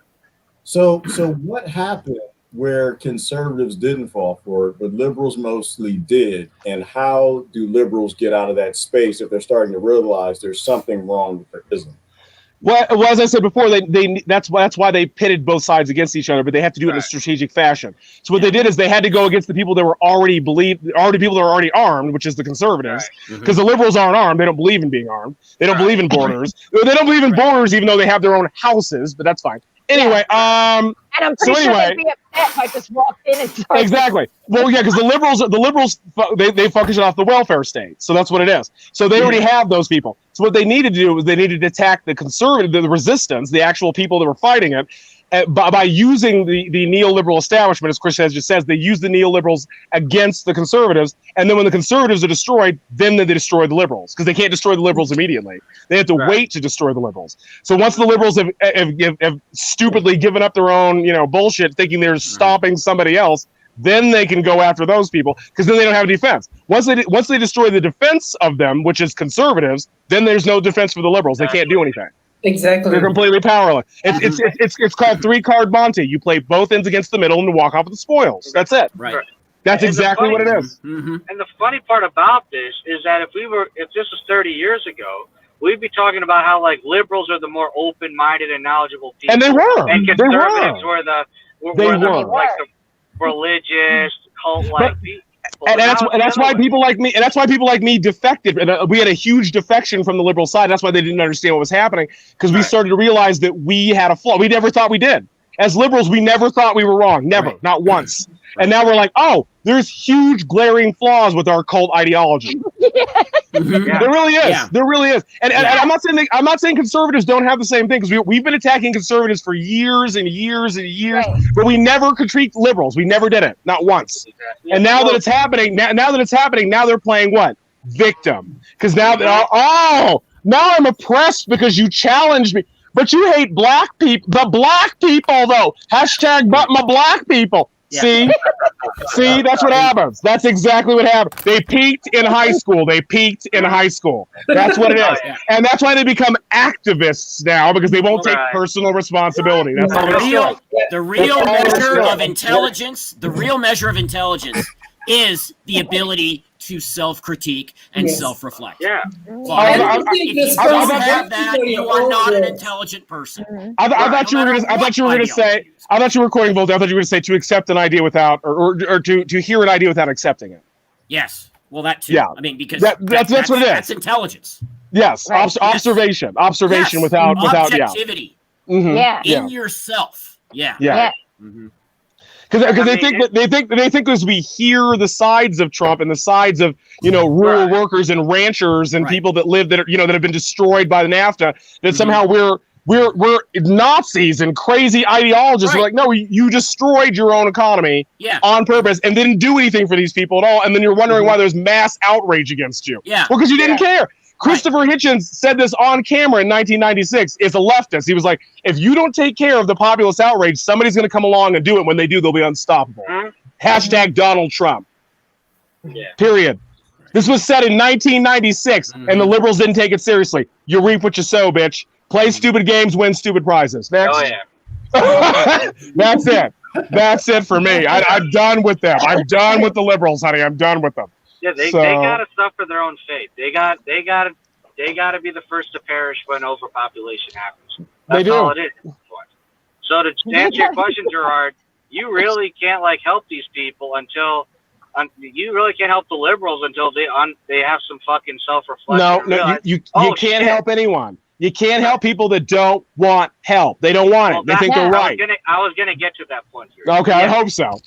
So what happened where conservatives didn't fall for it, but liberals mostly did? And how do liberals get out of that space if they're starting to realize there's something wrong that there isn't? Well, as I said before, that's why they pitted both sides against each other, but they have to do it in a strategic fashion. So what they did is they had to go against the people that were already armed, which is the conservatives, because the liberals aren't armed. They don't believe in being armed. They don't believe in borders. They don't believe in borders, even though they have their own houses, but that's fine. Anyway, and I'm pretty sure they'd be upset if I just walked in and started. Exactly. Well, yeah, because the liberals they function off the welfare state, so that's what it is. So they already have those people. So what they needed to do was they needed to attack the the resistance, the actual people that were fighting it, by using the neoliberal establishment, as Chris just says. They use the neoliberals against the conservatives, and then when the conservatives are destroyed, then they destroy the liberals, because they can't destroy the liberals immediately. They have to wait to destroy the liberals. So once the liberals have stupidly given up their own bullshit, thinking they're stopping somebody else, then they can go after those people, because then they don't have a defense. Once they destroy the defense of them, which is conservatives, then there's no defense for the liberals. They can't do anything. Exactly. They're completely powerless. It's called 3-card Monte. You play both ends against the middle and walk off with the spoils. That's it. Right. That's exactly what it is. And the funny part about this is that if this was 30 years ago, we'd be talking about how like liberals are the more open-minded and knowledgeable people, and they were. And conservatives were the religious cult-like people. And that's why people like me defected. And we had a huge defection from the liberal side. That's why they didn't understand what was happening, because we started to realize that we had a flaw. We never thought we did. As liberals, we never thought we were wrong. Never, not once. And now we're like, oh, there's huge glaring flaws with our cult ideology. There really is. Yeah. There really is. And I'm not saying conservatives don't have the same thing, because we've been attacking conservatives for years and years and years, but we never critique liberals. We never did it, not once. And now that it's happening, now they're playing what? Victim. Because now now I'm oppressed because you challenged me. But you hate black people. The black people, though. Hashtag but my black people. Yeah. See, that's what happens. That's exactly what happened. They peaked in high school. That's what it is. And that's why they become activists now, because they won't take personal responsibility. That's all the real measure of intelligence. The real measure of intelligence is the ability to self-critique and self-reflect. Yeah. Well, if you don't have that, you are not an intelligent person. I thought you were going to say. I thought you were quoting Voltaire. I thought you were going to say to accept an idea without, or to hear an idea without accepting it. Yes. Well, that too. Yeah. I mean, because that's what it is. That's intelligence. Yes, Right. observation Yes. without objectivity yeah. in yourself. Yeah. Because I they think as we hear the sides of Trump and the sides of rural workers and ranchers and people that live that have been destroyed by the NAFTA, that somehow we're Nazis and crazy ideologists. We're like, no, you destroyed your own economy on purpose and didn't do anything for these people at all, and then you're wondering why there's mass outrage against you. Yeah, well, because you didn't care. Christopher Hitchens said this on camera in 1996. Is a leftist. He was like, if you don't take care of the populist outrage, somebody's going to come along and do it. When they do, they'll be unstoppable. Hashtag Donald Trump. Period. This was said in 1996, and the liberals didn't take it seriously. You reap what you sow, bitch. Play stupid games, win stupid prizes. Next. Oh, yeah. That's it. That's it for me. I'm done with them. I'm done with the liberals, honey. I'm done with them. Yeah, they gotta suffer their own fate. They gotta be the first to perish when overpopulation happens. That's all it is. So to answer your question, Gerard, you really can't help these people until you really can't help the liberals until they have some fucking self-reflection. No, you can't help anyone. You can't help people that don't want help. They don't want it. They think they're right. I was gonna get to that point here. Okay, I hope so.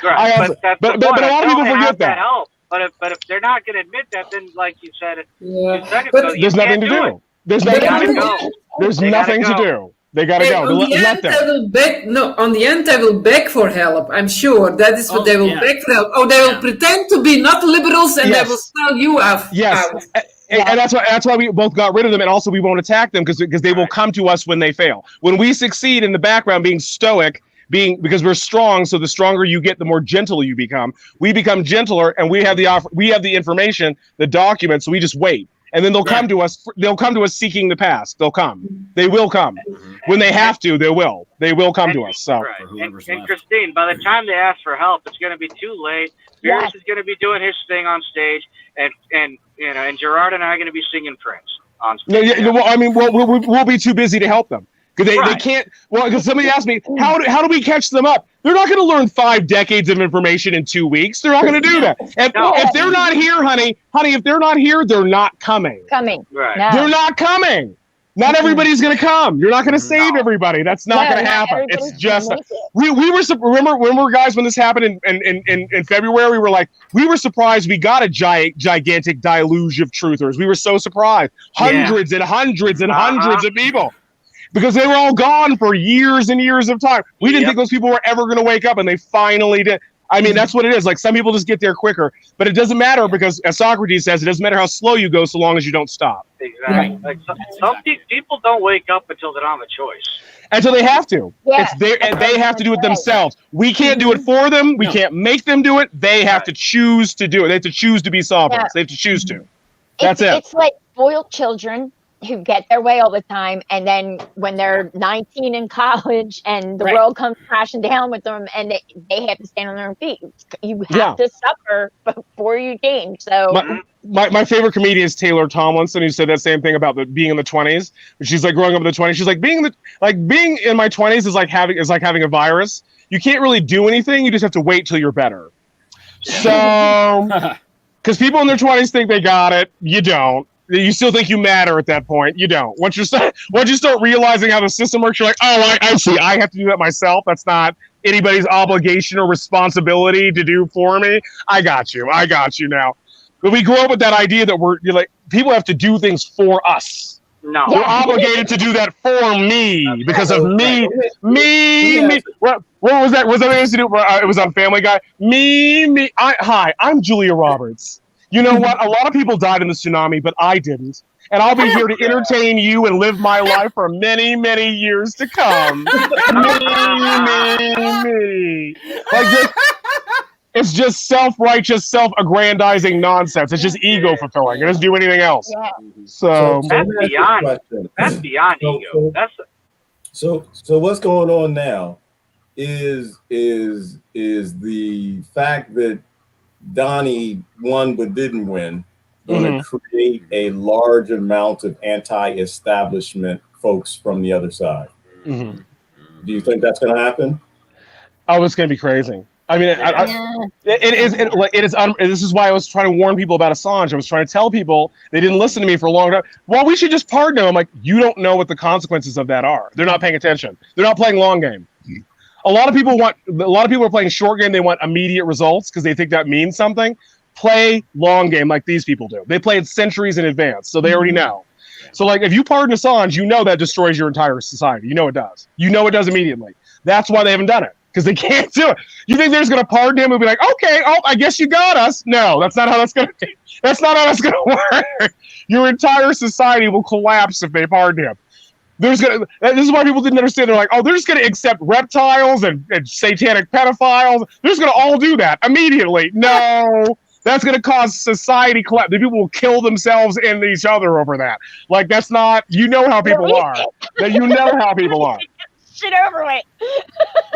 Right. But a lot of people forget that. Help. But if they're not going to admit that, then like you said, there's nothing to do. There's nothing to do. There's nothing to do. They got to go. On the end, they will beg for help. I'm sure that is what they will beg for help. Oh, they will pretend to be not liberals, and they will sell you out. Yes, and that's why we both got rid of them, and also we won't attack them because they will come to us when they fail. When we succeed in the background, being stoic. Because we're strong, so the stronger you get, the more gentle you become. We become gentler, and we have the information, the documents. So we just wait, and then they'll come to us. They'll come to us seeking the past. They'll come. They will come when they have to. They will. They will come to us. So. And Christine, by the time they ask for help, it's going to be too late. Pierce is going to be doing his thing on stage, and Gerard and I are going to be singing Prince on stage. Well, I mean, we'll be too busy to help them. Because they can't. Well, because somebody asked me, how do we catch them up? They're not going to learn 5 decades of information in 2 weeks. They're not going to do that. And if they're not here, honey, if they're not here, they're not coming. Right. No. They're not coming. Not everybody's going to come. You're not going to save everybody. That's not going to happen. It's just we were remember guys when this happened in February, we were surprised we got a gigantic deluge of truthers. We were so surprised. Hundreds and hundreds and hundreds of people. Because they were all gone for years and years of time. We didn't think those people were ever going to wake up, and they finally did. I mean, that's what it is. Like, some people just get there quicker. But it doesn't matter because, as Socrates says, it doesn't matter how slow you go so long as you don't stop. Exactly. Like some people don't wake up until they don't have a choice. Until they have to. And they have to do it themselves. We can't do it for them. We can't make them do it. They have to choose to do it. They have to choose to be sovereigns. They have to choose to. That's it. It's like spoiled children who get their way all the time, and then when they're 19 in college and the world comes crashing down with them, and they have to stand on their own feet. You have to suffer before you change. So my favorite comedian is Taylor Tomlinson, who said that same thing about being in the 20s. She's like, growing up in the 20s, she's like, being in my 20s is like having a virus. You can't really do anything. You just have to wait till you're better. So, because people in their 20s think they got it, you don't. You still think you matter at that point. You don't. Once you start realizing how the system works, you're like, oh, I see. I have to do that myself. That's not anybody's obligation or responsibility to do for me. I got you now. But we grow up with that idea that people have to do things for us. No, we're obligated to do that for me because of me. What was that? Was that what to do? It was on Family Guy. Me. Hi, I'm Julia Roberts. You know what? A lot of people died in the tsunami, but I didn't. And I'll be here to entertain you and live my life for many, many years to come. Me. It's just self-righteous, self-aggrandizing nonsense. It's just ego-fulfilling. It doesn't do anything else. So that's beyond ego. So what's going on now is the fact that Donnie won but didn't win, going to create a large amount of anti-establishment folks from the other side. Do you think that's going to happen? Oh, it's going to be crazy. I mean, it is. This is why I was trying to warn people about Assange. I was trying to tell people they didn't listen to me for a long time. Well, we should just pardon him. I'm like, you don't know what the consequences of that are. They're not paying attention. They're not playing long game. A lot of people are playing short game. They want immediate results because they think that means something. Play long game like these people do. They play it centuries in advance, so they already know. So, like, if you pardon Assange, you know that destroys your entire society. You know it does. You know it does immediately. That's why they haven't done it. Because they can't do it. You think they're just going to pardon him and be like, okay, I guess you got us. No, that's not how that's going to. That's not how that's going to work. Your entire society will collapse if they pardon him. This is why people didn't understand. They're like, they're just going to accept reptiles and satanic pedophiles. They're just going to all do that immediately. No, that's going to cause society collapse. The people will kill themselves and each other over that. Like, that's not. You know how people are. That you know how people are. Shit over with.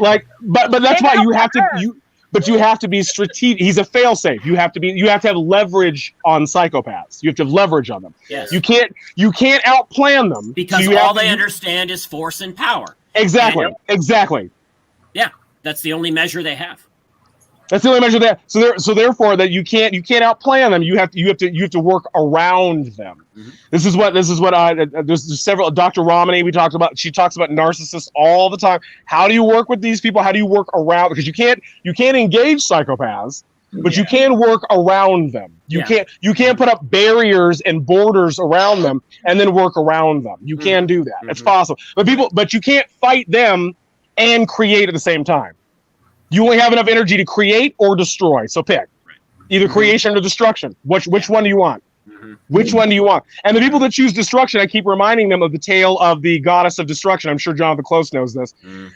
Like, but that's why you have to be strategic. He's a failsafe. You have to have leverage on psychopaths. You have to have leverage on them. Yes. You can't outplan them because so all they understand is force and power. Exactly. Yeah, that's the only measure they have. That's the only measure that. So therefore, that you can't outplan them. You have to work around them. Mm-hmm. This is what there's several. Dr. Romney she talks about narcissists all the time. How do you work with these people? How do you work around? Because you can't engage psychopaths, but you can work around them. You can't put up barriers and borders around them and then work around them. You can do that. It's possible. But you can't fight them and create at the same time. You only have enough energy to create or destroy. So pick either creation or destruction. Which one do you want? Which one do you want? And the people that choose destruction, I keep reminding them of the tale of the goddess of destruction. I'm sure Jonathan Close knows this.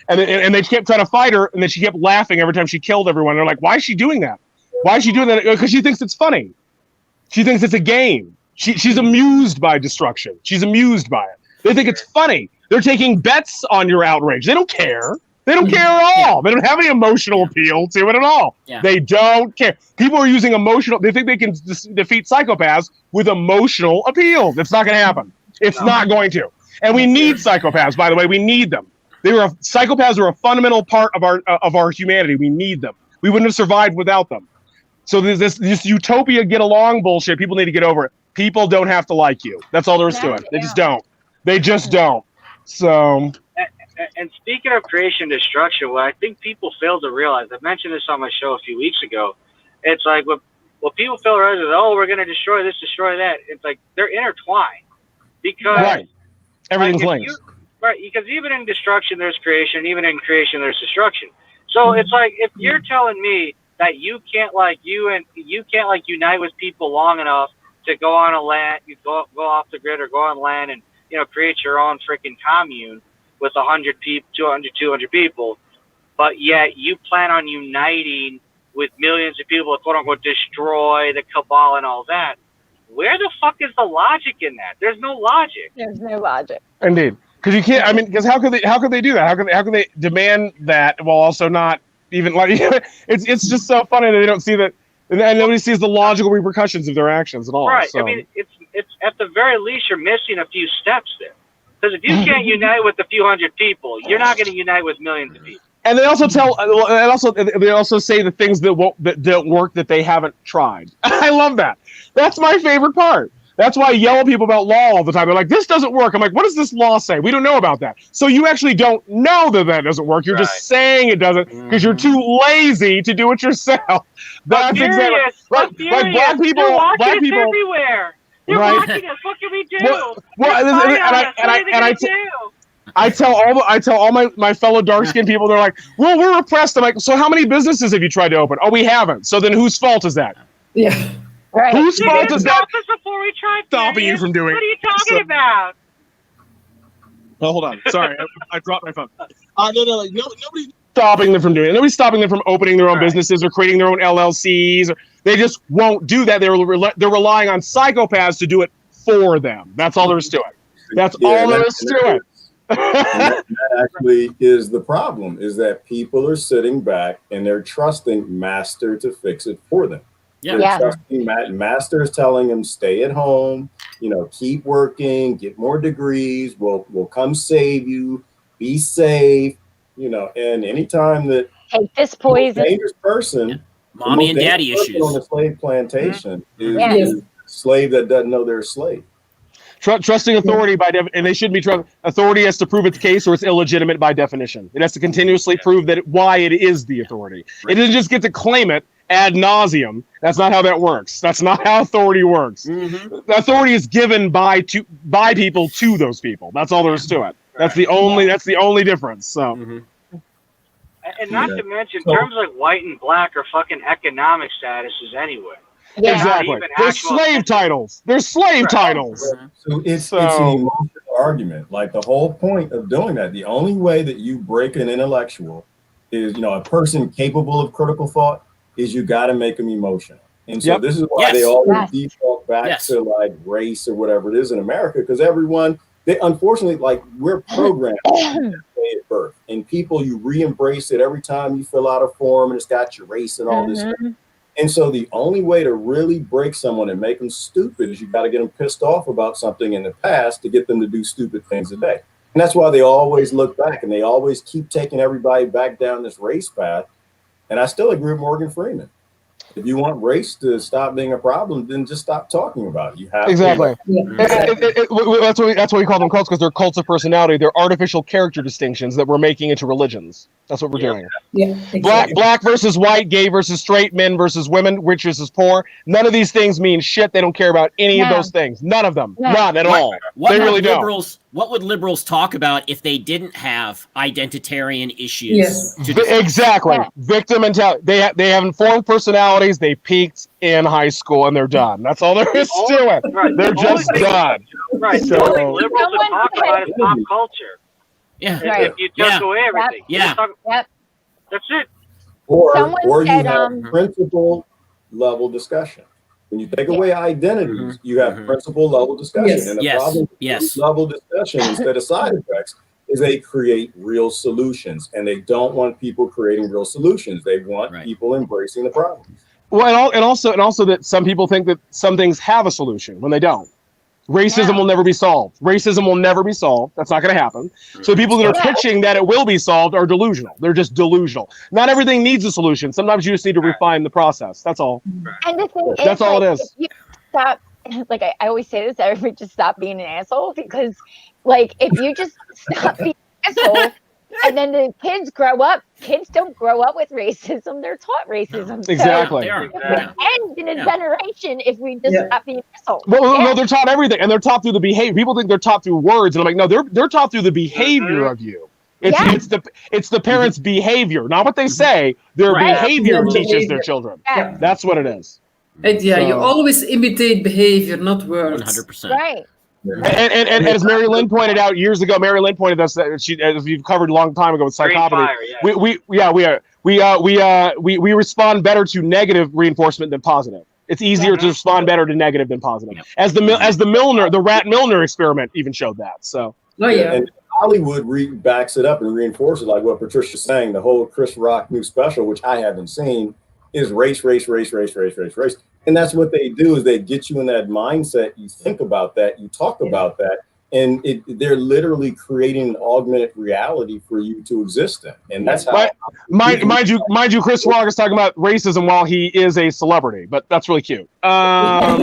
And they kept trying to fight her, and then she kept laughing every time she killed everyone. They're like, why is she doing that? Why is she doing that? Because she thinks it's funny. She thinks it's a game. She's amused by destruction. She's amused by it. They think it's funny. They're taking bets on your outrage. They don't care. They don't care at all. They don't have any emotional appeal to it at all. Yeah. They don't care. People are using emotional. They think they can defeat psychopaths with emotional appeal. That's not going to happen. It's not going to. And we need psychopaths, by the way. We need them. Psychopaths are a fundamental part of our humanity. We need them. We wouldn't have survived without them. So there's this utopia get along bullshit. People need to get over it. People don't have to like you. That's all there is to it. They just don't. They just don't. So. And speaking of creation and destruction, what I think people fail to realize, I mentioned this on my show a few weeks ago, it's like what people fail to realize is, we're going to destroy this, destroy that. It's like they're intertwined. Because everything's linked. Right, because even in destruction there's creation, even in creation there's destruction. So it's like if you're telling me that you can't unite with people long enough to go on a land, you go off the grid or go on land and create your own freaking commune with 100 people, 200 people, but yet you plan on uniting with millions of people to quote unquote destroy the cabal and all that. Where the fuck is the logic in that? There's no logic. There's no logic. Indeed, because you can't. I mean, because how could they do that? How can they demand that while also not even like? It's just so funny that they don't see that, and nobody sees the logical repercussions of their actions at all. Right. So. I mean, it's at the very least you're missing a few steps there. Because if you can't unite with a few hundred people, you're not going to unite with millions of people. And they also they also say the things that don't work that they haven't tried. I love that. That's my favorite part. That's why I yell at people about law all the time. They're like, "This doesn't work." I'm like, "What does this law say? We don't know about that." So you actually don't know that doesn't work. You're just saying it doesn't because you're too lazy to do it yourself. That's exactly like black people. Black people everywhere. You're watching us. What can we do? I tell all my fellow dark-skinned people, they're like, well, we're repressed. I'm like, so how many businesses have you tried to open? Oh, we haven't. So then whose fault is that? Yeah. Right. Whose fault is that? Before we tried stopping you from doing it. What are you talking about? Oh, hold on. Sorry. I dropped my phone. Nobody's stopping them from doing it. Nobody's stopping them from opening their own businesses or creating their own LLCs. They just won't do that. They're relying on psychopaths to do it for them. That's all there is to it. That's all there is to it. That actually is the problem, is that people are sitting back and they're trusting Master to fix it for them. Yeah. Trusting Master's telling them, stay at home, keep working, get more degrees, we'll come save you, be safe, and anytime that take this The most poison. dangerous person, Mommy and daddy issues on the slave plantation is Yes. a slave that doesn't know they're a slave. Trusting authority and they shouldn't be trust. Authority has to prove its case, or it's illegitimate by definition. It has to continuously prove that why it is the authority. It doesn't just get to claim it ad nauseum. That's not how that works. That's not how authority works. The authority is given by people to those people. That's all there is to it. That's the only difference. So. And not to mention, terms like white and black are fucking economic statuses anyway. Yeah. Exactly. There's slave titles. There's slave titles. So it's an emotional argument. Like the whole point of doing that, the only way that you break an intellectual is, a person capable of critical thought, is you got to make them emotional. And so this is why they always default back to like race or whatever it is in America, because unfortunately, like we're programmed at birth, and people, you re-embrace it every time you fill out a form and it's got your race and all this stuff. And so the only way to really break someone and make them stupid is you got to get them pissed off about something in the past to get them to do stupid things today. And that's why they always look back and they always keep taking everybody back down this race path. And I still agree with Morgan Freeman. If you want race to stop being a problem, then just stop talking about it. You have exactly. That's why we call them cults, because they're cults of personality. They're artificial character distinctions that we're making into religions. That's what we're doing. Yeah, exactly. Black versus white, gay versus straight, men versus women, rich versus poor. None of these things mean shit. They don't care about any of those things. None of them. None at all. They really don't. What would liberals talk about if they didn't have identitarian issues? Exactly. Victim mentality. They have informed personalities. They peaked in high school and they're done. That's all there is to it. They're just done. Right. So, the only liberals to talk about is pop culture. Yeah. If you took away everything. That's it. Or you have principle level discussion. When you take away identities, you have principle level discussion. And the problem with level discussion instead of side effects is they create real solutions, and they don't want people creating real solutions. They want people embracing the problems. Well, and also that some people think that some things have a solution when they don't. Racism will never be solved. Racism will never be solved. That's not going to happen. So the people that are pitching that it will be solved are delusional. They're just delusional. Not everything needs a solution. Sometimes you just need to refine the process. That's all. And the thing That's all it is. You stop, like I always say this, everybody just stop being an asshole, because like if you just stop being an asshole, and then the kids grow up. Kids don't grow up with racism; they're taught racism. Exactly. So it ends in a generation if we just stop being assholes. Well, no, they're taught everything, and they're taught through the behavior. People think they're taught through words, and I'm like, no, they're taught through the behavior of you. It's the parents' behavior, not what they say. Their behavior teaches their children. That's what it is. You always imitate behavior, not words. 100%. Right. And as Mary Lynn pointed out years ago, Mary Lynn pointed us that as we've covered a long time ago with psychopathy, we respond better to negative reinforcement than positive. It's easier to respond better to negative than positive. As the Rat Milner experiment even showed that. So. And Hollywood backs it up and reinforces, like what Patricia's saying. The whole Chris Rock new special, which I haven't seen, is race. And that's what they do, is they get you in that mindset. You think about that, you talk about that, and they're literally creating an augmented reality for you to exist in. And that's how mind you, Chris Rock is talking about racism while he is a celebrity, but that's really cute. I'll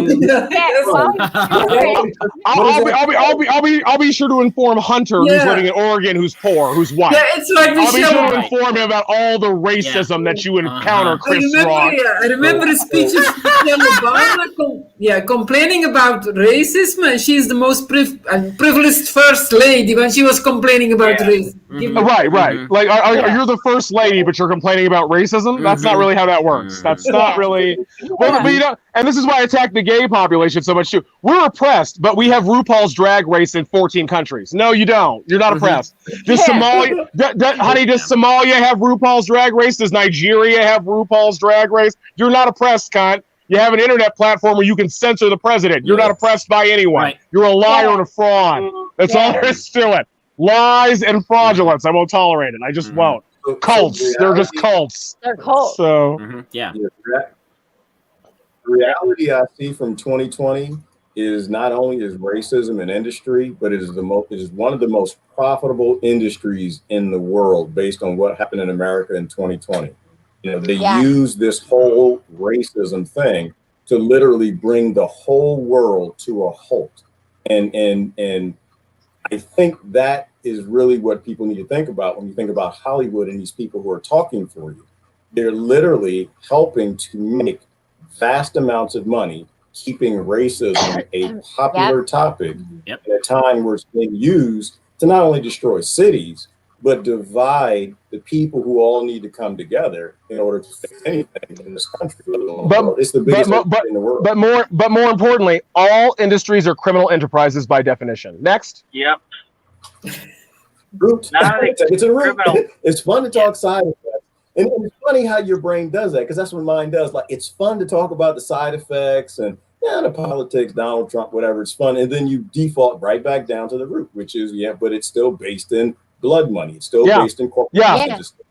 be sure to inform Hunter, who's living in Oregon, who's poor, who's white. Yeah, it's like I'll be sure to inform him about all the racism that you encounter, Chris Rock. I remember a speech of Michelle Obama, complaining about racism, and she's the most privileged first lady when she was complaining about racism. Right. Like, you're the first lady, but you're complaining about racism? That's not really how that works. That's not really. But and this is why I attack the gay population so much too. We're oppressed, but we have RuPaul's Drag Race in 14 countries. No, you don't. You're not oppressed. Does Somalia, honey? Does Somalia have RuPaul's Drag Race? Does Nigeria have RuPaul's Drag Race? You're not oppressed, cunt. You have an internet platform where you can censor the president. You're not oppressed by anyone. Right. You're a liar and a fraud. That's all there is to it. Lies and fraudulence. I won't tolerate it. I just won't. Cults. They're just cults. They're cults. So the reality I see from 2020 is not only is racism an industry, but it is one of the most profitable industries in the world based on what happened in America in 2020. They use this whole racism thing to literally bring the whole world to a halt. And I think that is really what people need to think about when you think about Hollywood and these people who are talking for you. They're literally helping to make vast amounts of money, keeping racism a popular topic at a time where it's being used to not only destroy cities, but divide the people who all need to come together in order to fix anything in this country. But it's the biggest industry in the world. But more importantly, all industries are criminal enterprises by definition. Next. Yep. It's fun to talk side effects. And it's funny how your brain does that, because that's what mine does. Like, it's fun to talk about the side effects and the politics, Donald Trump, whatever. It's fun. And then you default right back down to the root, which is, but it's still based in blood money. It's still based in corporate.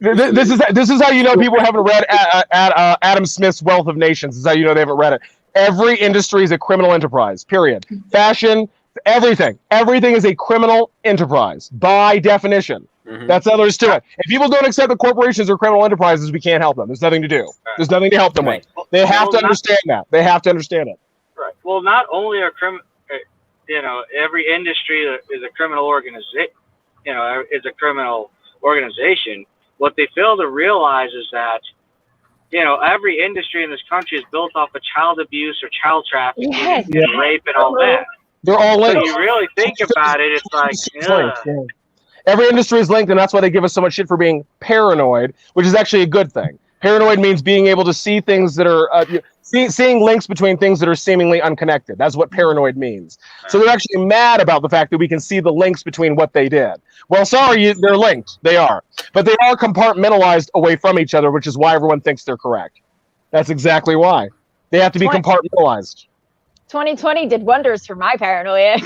This is how you know people haven't read Adam Smith's Wealth of Nations. This is how you know they haven't read it. Every industry is a criminal enterprise, period. Fashion, everything is a criminal enterprise by definition. That's how there's to it. If people don't accept that corporations are criminal enterprises, we can't help them. There's nothing to do. There's nothing to help them with. They have to understand that. They have to understand it. Right. Well, not only are every industry is a criminal organization. Is a criminal organization. What they fail to realize is that, every industry in this country is built off of child abuse or child trafficking, and rape and all that. They're all linked. When you really think about it, it's like, every industry is linked, and that's why they give us so much shit for being paranoid, which is actually a good thing. Paranoid means being able to see things that are seeing links between things that are seemingly unconnected. That's what paranoid means. So they're actually mad about the fact that we can see the links between what they did. Well, sorry, they're linked. They are. But they are compartmentalized away from each other, which is why everyone thinks they're correct. That's exactly why. They have to be compartmentalized. 2020 did wonders for my paranoia.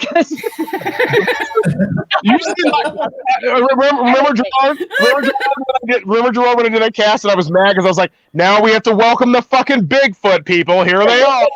Remember Gerard when I did a cast and I was mad because I was like, now we have to welcome the fucking Bigfoot people. Here they are.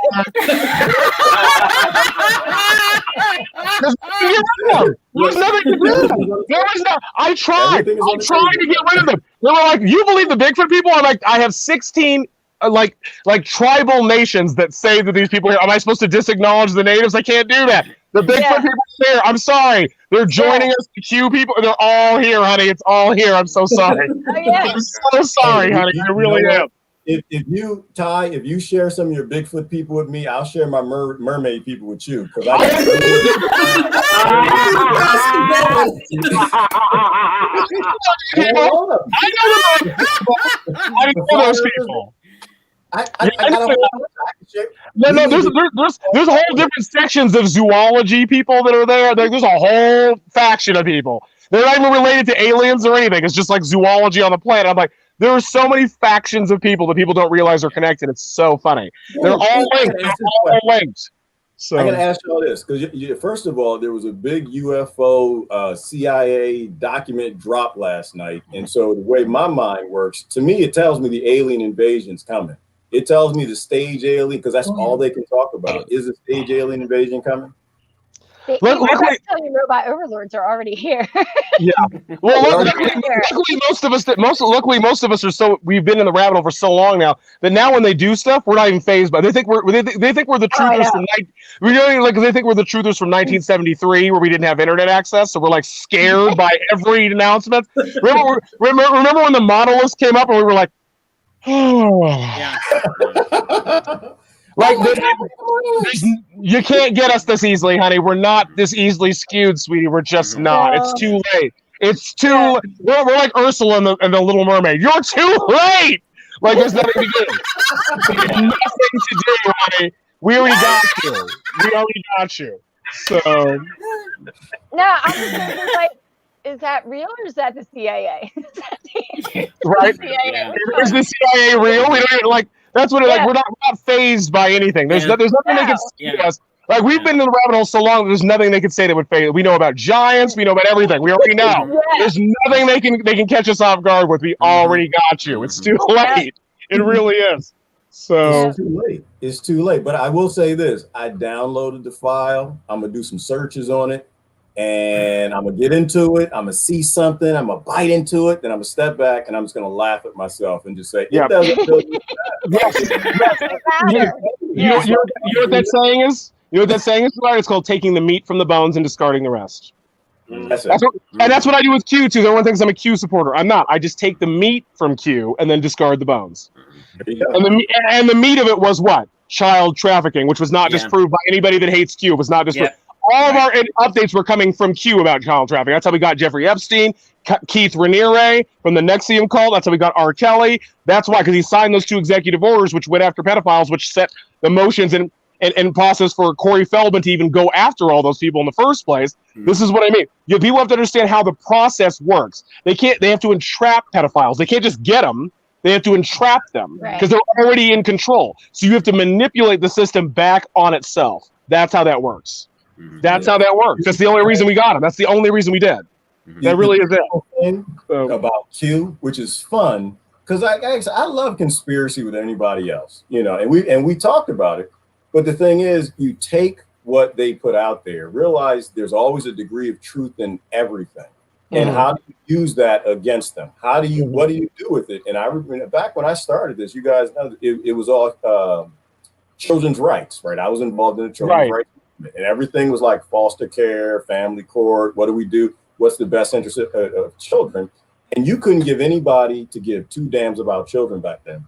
There's nothing to do. I tried to get rid of them. They were like, you believe the Bigfoot people? I'm like, I have 16 like tribal nations that say that these people here. Am I supposed to disacknowledge the natives? I can't do that. The Bigfoot people are here. I'm sorry. They're joining us. The Q people. They're all here, honey. It's all here. I'm so sorry. I'm so sorry, honey. I really am. If you share some of your Bigfoot people with me, I'll share my mermaid people with you. Because I know those people. I got a No, there's a whole different sections of zoology people that are there. There's a whole faction of people. They're not even related to aliens or anything. It's just like zoology on the planet. I'm like, there are so many factions of people that people don't realize are connected. It's so funny. They're all linked. So I gotta ask you all this because first of all, there was a big UFO CIA document drop last night, and so the way my mind works, to me, it tells me the alien invasion's coming. It tells me the stage alien, because that's all they can talk about. Is the stage alien invasion coming? Luckily, robot overlords are already here. Yeah. Well, luckily most of us are so, we've been in the rabbit hole for so long now that now when they do stuff, we're not even phased by. They think we're the truthers from they think we're the truthers from 1973 where we didn't have internet access, so we're like scared by every announcement. Remember when the monoliths came up and we were like, oh. Yeah. Like, you can't get us this easily, honey. We're not this easily skewed, sweetie. We're just not. It's too late. It's too. We're like Ursula and the Little Mermaid. You're too late. Like, there's nothing to do. There's nothing to do, honey. We already got you. So. No, I'm just like, is that real or is that the CIA? Right? Is the CIA real? We don't even like. That's what like. We're not phased by anything. There's nothing they can say to us. Like, we've been in the rabbit hole so long, there's nothing they can say that would fail. We know about giants. We know about everything. We already know. There's nothing they can catch us off guard with. We already got you. It's too late. It really is. So it's too late. It's too late. But I will say this: I downloaded the file. I'm gonna do some searches on it, and I'm gonna get into it. I'm gonna see something. I'm gonna bite into it. Then I'm gonna step back, and I'm just gonna laugh at myself and just say, Yeah. "It doesn't really You know what that saying is? You know what that saying is? It's called taking the meat from the bones and discarding the rest. That's That's what I do with Q too. Everyone thinks I'm a Q supporter. I'm not. I just take the meat from Q and then discard the bones. And the meat of it was what? Child trafficking, which was not disproved by anybody that hates Q. It was not disproved. All of our updates were coming from Q about child trafficking. That's how we got Jeffrey Epstein, Keith Raniere from the Nexium cult. That's how we got R. Kelly. That's why, because he signed those 2 executive orders, which went after pedophiles, which set the motions and process for Corey Feldman to even go after all those people in the first place. This is what I mean. People have to understand how the process works. They have to entrap pedophiles. They can't just get them. They have to entrap them because they're already in control. So you have to manipulate the system back on itself. That's how that works. That's how that works. That's the only reason we got them. That's the only reason we did. That really is it. Thing about Q, which is fun, because I love conspiracy with anybody else, and we talked about it. But the thing is, you take what they put out there, realize there's always a degree of truth in everything. And how do you use that against them? What do you do with it? And I remember back when I started this, you guys know it was all children's rights, right? I was involved in the children's rights movement, and everything was like foster care, family court. What do we do? What's the best interest of children? And you couldn't give anybody to give 2 damns about children back then.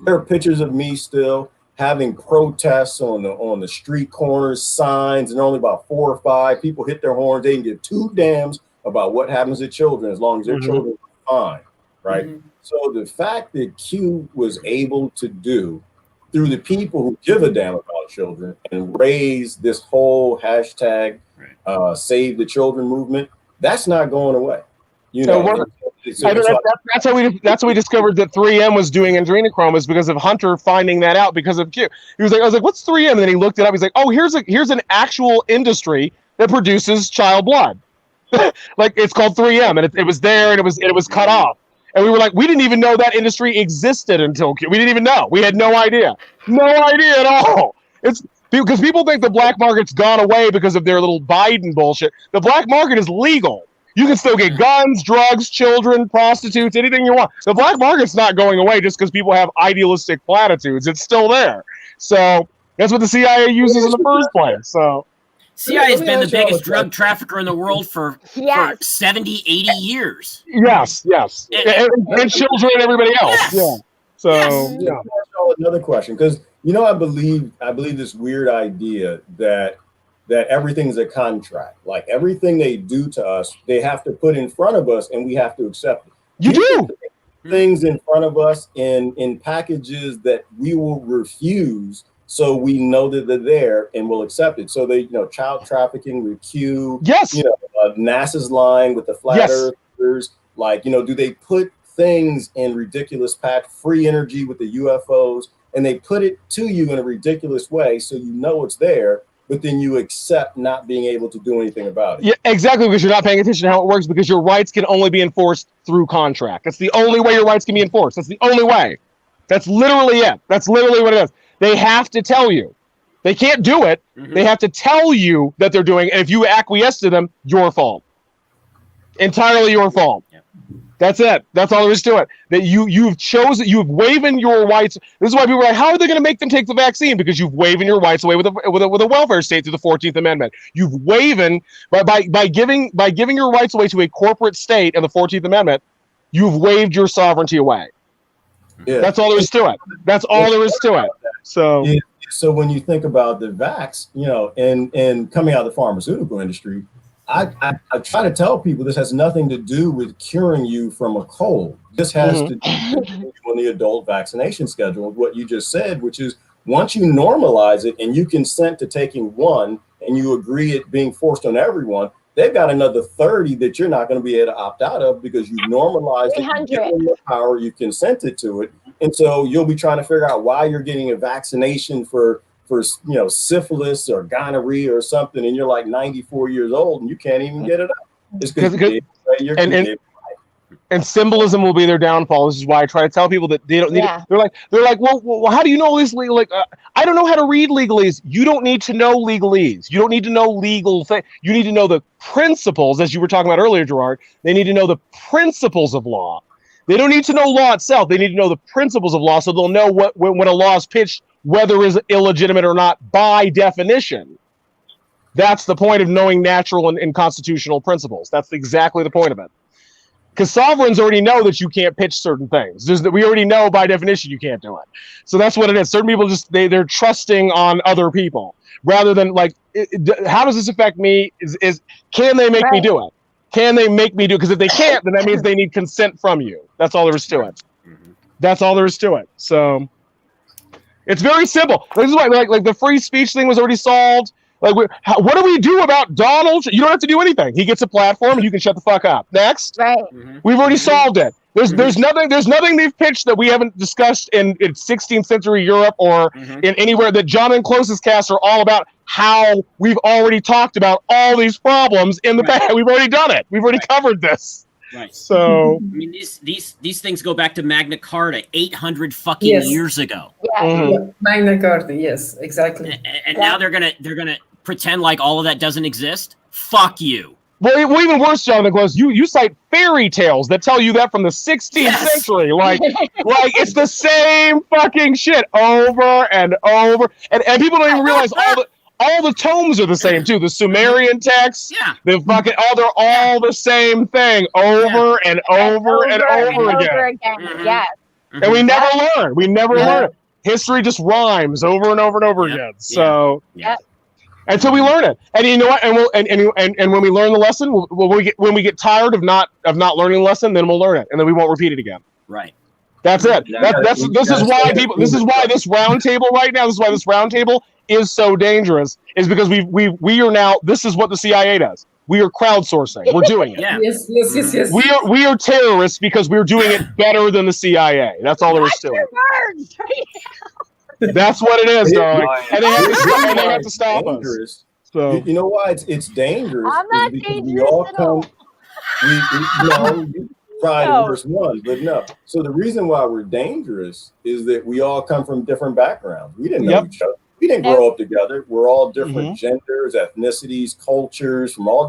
There are pictures of me still having protests on the street corners, signs, and only about 4 or 5 people hit their horns. They can give 2 damns about what happens to children as long as their children are fine, right? So the fact that Q was able to do through the people who give a damn about children and raise this whole hashtag Save the Children movement, that's not going away. That's how we discovered that 3M was doing adrenochrome, is because of Hunter finding that out because of Q. I was like, what's 3M? And then he looked it up. He's like, oh, here's an actual industry that produces child blood. Like, it's called 3M, and it was there, and it was cut off. And we were like, we didn't even know that industry existed until Q. We didn't even know. We had no idea at all. It's because people think the black market's gone away because of their little Biden bullshit. The black market is legal. You can still get guns, drugs, children, prostitutes, anything you want. The black market's not going away just because people have idealistic platitudes. It's still there. So that's what the CIA uses in the first place. So CIA has been the biggest drug trafficker in the world for 70, 80 years. Yes. And children and everybody else. Yes. Yeah. So another question, because I believe this weird idea that everything's a contract. Like, everything they do to us, they have to put in front of us, and we have to accept it. You do things in front of us in packages that we will refuse, so we know that they're there and we'll accept it. So they, child trafficking with Q. Yes. NASA's lying with the flat earthers. Like, do they put things in ridiculous pack, free energy with the UFOs, and they put it to you in a ridiculous way, so it's there, but then you accept not being able to do anything about it. Yeah, exactly, because you're not paying attention to how it works, because your rights can only be enforced through contract. That's the only way your rights can be enforced. That's the only way. That's literally it. That's literally what it is. They have to tell you. They can't do it. They have to tell you that they're doing it, and if you acquiesce to them, your fault. Entirely your fault. Yeah. That's it. That's all there is to it. That you've waived your rights. This is why people are like, how are they going to make them take the vaccine? Because you've waived your rights away with a welfare state through the 14th Amendment. You've waived by giving your rights away to a corporate state in the 14th Amendment. You've waived your sovereignty away. Yeah. That's all there is to it. That's all there is to it. So when you think about the vax, and coming out of the pharmaceutical industry, I try to tell people this has nothing to do with curing you from a cold. This has to do on the adult vaccination schedule, what you just said, which is once you normalize it and you consent to taking one and you agree it being forced on everyone, they've got another 30 that you're not going to be able to opt out of because you normalized it, you give them the power, you consented to it. And so you'll be trying to figure out why you're getting a vaccination for syphilis or gonorrhea or something, and you're like 94 years old and you can't even get it up. It's because And symbolism will be their downfall. This is why I try to tell people that they don't need it. They're like, well, how do you know this legal? Like, I don't know how to read legalese. You don't need to know legalese. You don't need to know legal thing. You need to know the principles, as you were talking about earlier, Gerard. They need to know the principles of law. They don't need to know law itself. They need to know the principles of law, so they'll know when a law is pitched, whether it's illegitimate or not by definition. That's the point of knowing natural and constitutional principles. That's exactly the point of it. Because sovereigns already know that you can't pitch certain things. We already know by definition you can't do it. So that's what it is. Certain people they're trusting on other people rather than like, how does this affect me? Is can they make me do it? Can they make me do it? Because if they can't, then that means they need consent from you. That's all there is to it. That's all there is to it. So it's very simple. This is why like the free speech thing was already solved. Like, what do we do about Donald? You don't have to do anything. He gets a platform, and you can shut the fuck up. Next, right? We've already solved it. There's nothing they've pitched that we haven't discussed in 16th century Europe or in anywhere. That John and Close's casts are all about how we've already talked about all these problems in the past. We've already done it. We've already covered this. Right. So I mean, these things go back to Magna Carta 800 fucking years ago. Yeah, Magna Carta. Yes, exactly. And now they're gonna pretend like all of that doesn't exist. Fuck you. Well, even worse, Jonathan Close, you cite fairy tales that tell you that from the 16th century. Like it's the same fucking shit over and over. And people don't even realize all the tomes are the same too. The Sumerian texts, the fucking they're all the same thing over and over and over again. Yes. And we never learn. We never learn. History just rhymes over and over and over again. So until we learn it, and you know what? And when we learn the lesson, when we get tired of not learning the lesson, then we'll learn it, and then we won't repeat it again. Right. That's it. This is why this round table right now. This is why this round table is so dangerous. Is because we are now. This is what the CIA does. We are crowdsourcing. We're doing it. Yes. We are terrorists because we're doing it better than the CIA. That's all there is to it. That's what it is, darling. And they have to stop us. So you know why it's dangerous? I'm not dangerous at all. You tried verse 1, but no. So the reason why we're dangerous is that we all come from different backgrounds. We didn't know each other. We didn't grow up together. We're all different genders, ethnicities, cultures, from all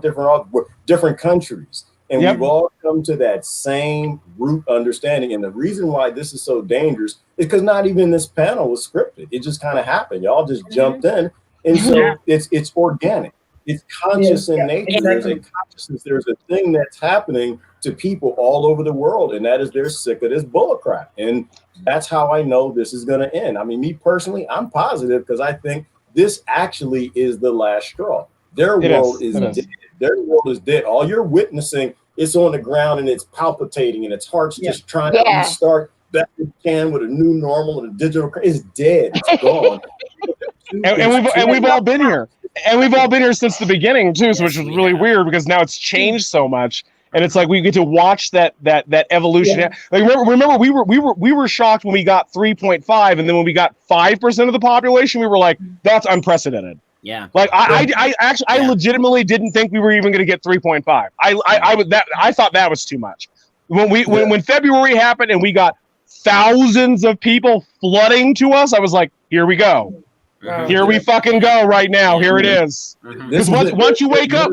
different countries. And we've all come to that same root understanding. And the reason why this is so dangerous is because not even this panel was scripted. It just kind of happened. Y'all just jumped in. And so it's organic. It's conscious in nature. Exactly. There's a consciousness. There's a thing that's happening to people all over the world. And that is they're sick of this bullcrap. And that's how I know this is going to end. I mean, me personally, I'm positive because I think this actually is the last straw. Their world is dead. Their world is dead. All you're witnessing, it's on the ground and it's palpitating and its heart's just trying to restart back again with a new normal and a digital. It's dead. It's gone. and we've all been here. And we've all been here since the beginning too, which is really weird because now it's changed so much. And it's like we get to watch that evolution. Like remember we were shocked when we got 3.5, and then when we got 5% of the population, we were like, that's unprecedented. Yeah. Like I legitimately didn't think we were even going to get 3.5. I thought that was too much. When February happened and we got thousands of people flooding to us, I was like, here we go. Here we fucking go right now. Here it is. Because once you wake up,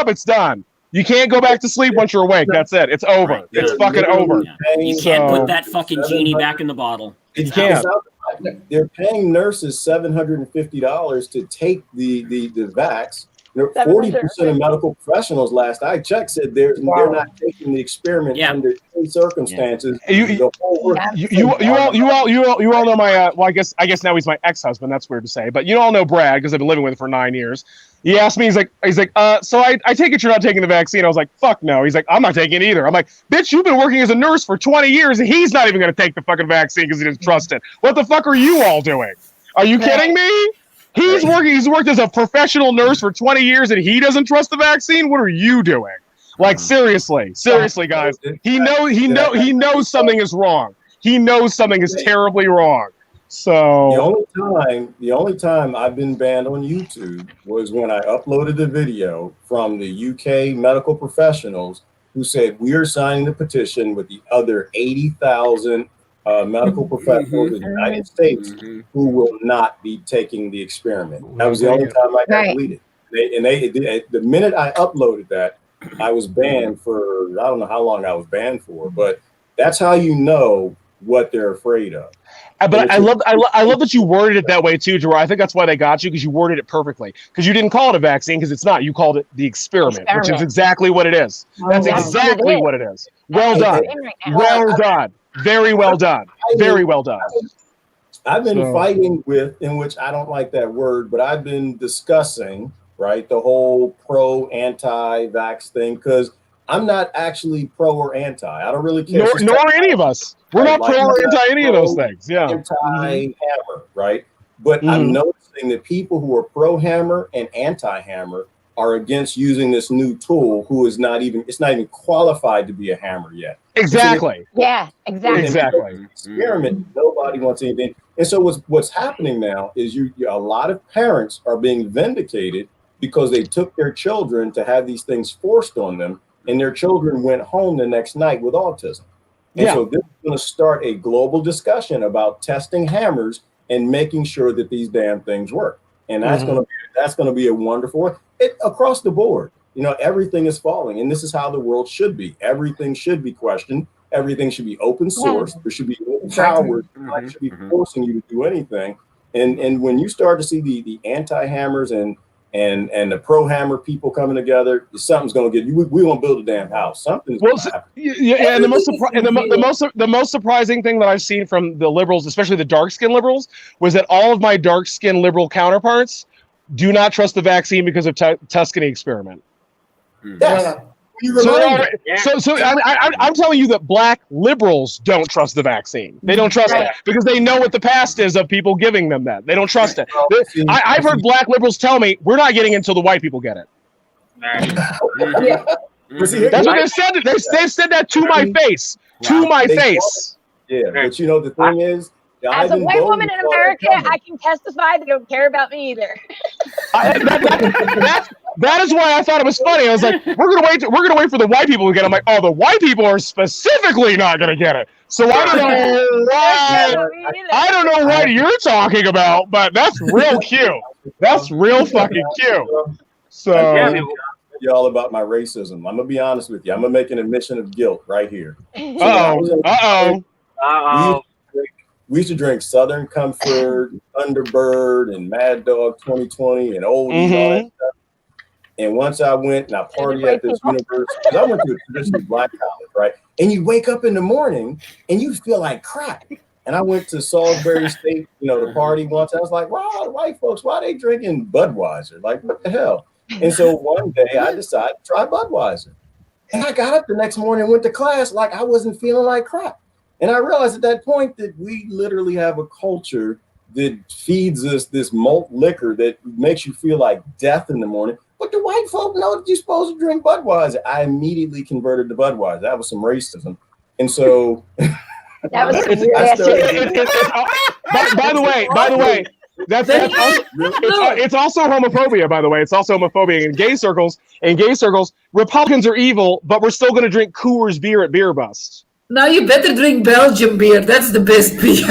it's done. You can't go back to sleep once you're awake. That's it. It's over. It's fucking over. You can't put that fucking genie back in the bottle. You can't. They're paying nurses $750 to take the vax. 40% of medical professionals, last I checked, said they're not taking the experiment under any circumstances. You all know my I guess now he's my ex-husband. That's weird to say, but you all know Brad because I've been living with him for 9 years. He asked me, he's like, so I take it you're not taking the vaccine. I was like, fuck no. He's like, I'm not taking it either. I'm like, bitch, you've been working as a nurse for 20 years and he's not even going to take the fucking vaccine because he doesn't trust it. What the fuck are you all doing? Are you kidding me? He's worked as a professional nurse for 20 years and he doesn't trust the vaccine. What are you doing? Like, seriously, guys. He knows something is wrong. He knows something is terribly wrong. So the only time I've been banned on YouTube was when I uploaded the video from the UK medical professionals who said, we are signing the petition with the other 80,000 medical professionals in the United States who will not be taking the experiment. That was the only time I got deleted. The minute I uploaded that, I was banned for, I don't know how long I was banned for, but that's how you know what they're afraid of. But I love that you worded it that way too, Gerard. I think that's why they got you, because you worded it perfectly. Because you didn't call it a vaccine, because it's not. You called it the experiment, which is exactly what it is. That's exactly what it is. Well done. Well done. Very well done. Very well done. I've been fighting in which I don't like that word, but I've been discussing, right, the whole pro-anti-vax thing, because I'm not actually pro or anti. I don't really care. Nor any of us. We're not pro or anti any of those things. Yeah. Anti-hammer, right? But I'm noticing that people who are pro-hammer and anti-hammer are against using this new tool it's not even qualified to be a hammer yet. Exactly. Yeah, exactly. Exactly. Experiment, nobody wants anything. And so what's happening now is a lot of parents are being vindicated because they took their children to have these things forced on them, and their children went home the next night with autism. And so this is going to start a global discussion about testing hammers and making sure that these damn things work. And that's going to be a wonderful across the board. You know, everything is falling, and this is how the world should be. Everything should be questioned. Everything should be open source. There should be no power that should be forcing you to do anything. And when you start to see the anti-hammers and the pro-hammer people coming together, something's going to get you. We won't build a damn house. Something's going to happen. Yeah, and the most surprising thing that I've seen from the liberals, especially the dark-skinned liberals, was that all of my dark-skinned liberal counterparts do not trust the vaccine because of Tuscany experiment. Yes. I'm telling you that black liberals don't trust the vaccine. They don't trust it because they know what the past is of people giving them that. They don't trust it. I've heard black liberals tell me, we're not getting it until the white people get it. That's what they've said. They've said that to my face. To my face. Yeah, but you know, the thing is, as a white woman in America, I can testify they don't care about me either. That is why I thought it was funny. I was like, we're gonna wait for the white people to get it. I'm like, oh, the white people are specifically not gonna get it. So I don't know what you're talking about, but that's real cute. That's real fucking cute. So y'all about my racism. I'm gonna be honest with you. I'm gonna make an admission of guilt right here. We used to drink Southern Comfort, Thunderbird, and Mad Dog 2020, and Oldies, all that stuff. And once I went and I partied at this university, because I went to a traditional black college, right? And you wake up in the morning and you feel like crap. And I went to Salisbury State, the party once. I was like, wow, the white folks, why are they drinking Budweiser? Like, what the hell? And so one day I decided to try Budweiser. And I got up the next morning and went to class like I wasn't feeling like crap. And I realized at that point that we literally have a culture that feeds us this malt liquor that makes you feel like death in the morning. But the white folk know that you're supposed to drink Budweiser. I immediately converted to Budweiser. That was some racism. And so that was by the way, it's also homophobia, by the way. It's also homophobia in gay circles. In gay circles, Republicans are evil, but we're still going to drink Coors beer at beer busts. Now you better drink Belgian beer. That's the best beer.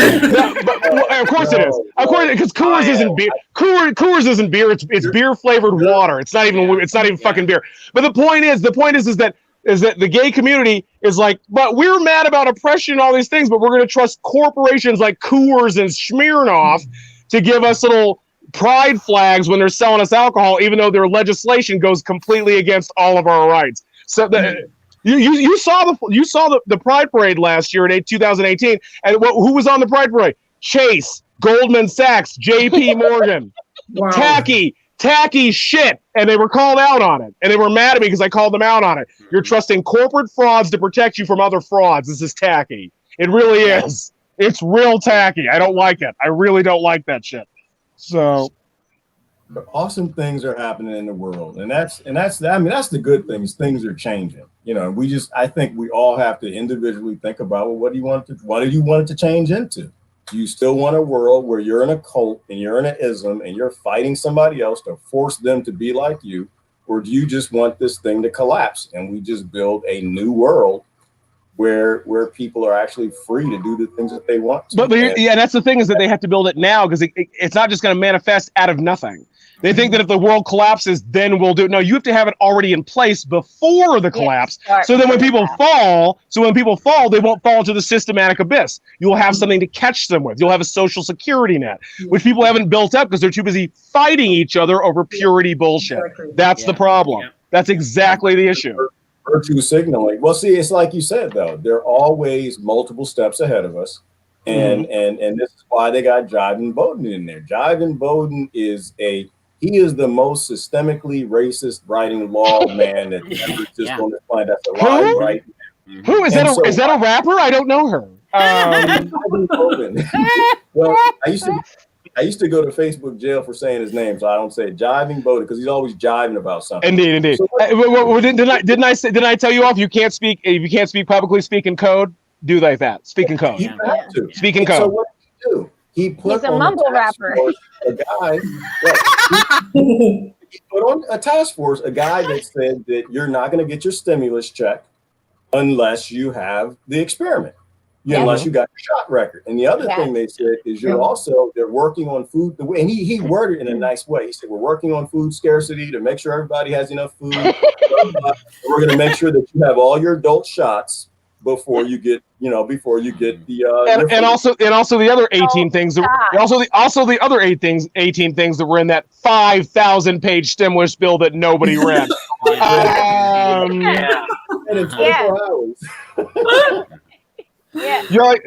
Of course it is. Of course, because Coors isn't beer. Coors isn't beer. It's beer flavored water. It's not even fucking beer. But the point is that the gay community is like, but we're mad about oppression and all these things, but we're going to trust corporations like Coors and Smirnoff to give us little pride flags when they're selling us alcohol, even though their legislation goes completely against all of our rights. So you saw the Pride Parade last year in 2018, and who was on the Pride Parade? Chase, Goldman Sachs, J.P. Morgan, wow. tacky shit, and they were called out on it, and they were mad at me because I called them out on it. You're trusting corporate frauds to protect you from other frauds. This is tacky. It really is. It's real tacky. I don't like it. I really don't like that shit. So. But awesome things are happening in the world, and that's the good things. Things are changing, I think we all have to individually think about, well, what do you want it to change into? Do you still want a world where you're in a cult and you're in an ism and you're fighting somebody else to force them to be like you, or do you just want this thing to collapse and we just build a new world where people are actually free to do the things that they want to? But that's the thing, is that they have to build it now, because it's not just going to manifest out of nothing. They think that if the world collapses, then we'll do it. No, you have to have it already in place before the collapse. So then when people fall, they won't fall into the systematic abyss. You'll have something to catch them with. You'll have a social security net, which people haven't built up because they're too busy fighting each other over purity bullshit. That's the problem. Yeah. That's exactly the issue. Virtue signaling. Well, see, it's like you said, though. They're always multiple steps ahead of us. And this is why they got Jive Bowden in there. Jive Bowden is he is the most systemically racist writing law man that ever exists on this planet. That's alive right now. Who is that? Is that a rapper? I don't know her. Well, I used to go to Facebook jail for saying his name, so I don't say it. Jiving Bowden, because he's always jiving about something. Indeed. So, didn't I tell you off? You can't speak. If you can't speak publicly, speak in code. Do like that. Speak in code. You have to. Speak in code. So what did he do? He put He's a mumble rapper. A guy. He put on a task force a guy that said that you're not going to get your stimulus check unless you have the experiment. Unless you got your shot record. And the other thing they said is they're working on food. And he worded it in a nice way. He said, we're working on food scarcity to make sure everybody has enough food. We're going to make sure that you have all your adult shots before you get the and also the other 18 things that the other 18 things that were in that 5,000 page stimulus bill that nobody read. And in 24 hours. Yeah. You're like,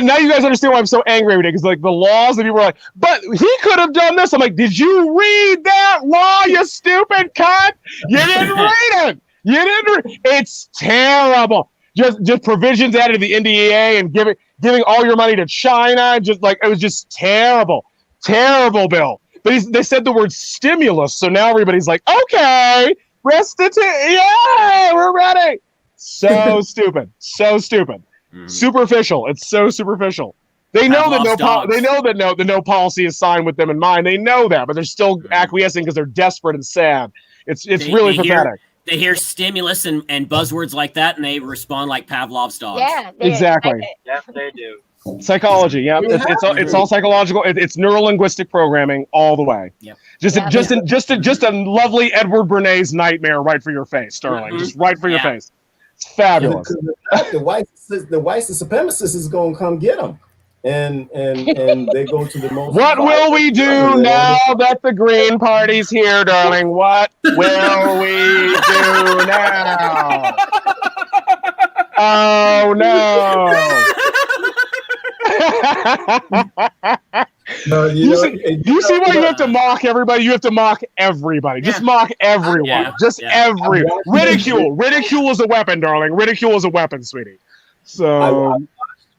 now you guys understand why I'm so angry every day, because like the laws that people are like, but he could have done this. I'm like, did you read that law, you stupid cunt? You didn't read it. It's terrible. Just provisions added to the NDAA and giving all your money to China. Just like, it was just terrible bill. But they said the word stimulus, so now everybody's like, okay, yeah, we're ready. So stupid. Superficial. It's so superficial. They know that no policy is signed with them in mind. They know that, but they're still acquiescing because they're desperate and sad. It's really pathetic. They hear stimulus and buzzwords like that, and they respond like Pavlov's dogs. Yeah, exactly. Yes, they do. Psychology, yeah. It's all psychological. It's neurolinguistic programming all the way. Yep. Just a lovely Edward Bernays nightmare right for your face, Sterling. Mm-hmm. Just right for your face. It's fabulous. The white supremacist is going to come get them, and they go to the most. What will we do now that the Green Party's here, darling? What will we do now? Oh no! No, you see why you have to mock everybody? You have to mock everybody. Just mock everyone. Everyone. Ridicule is a weapon, darling. Ridicule is a weapon, sweetie. So I watched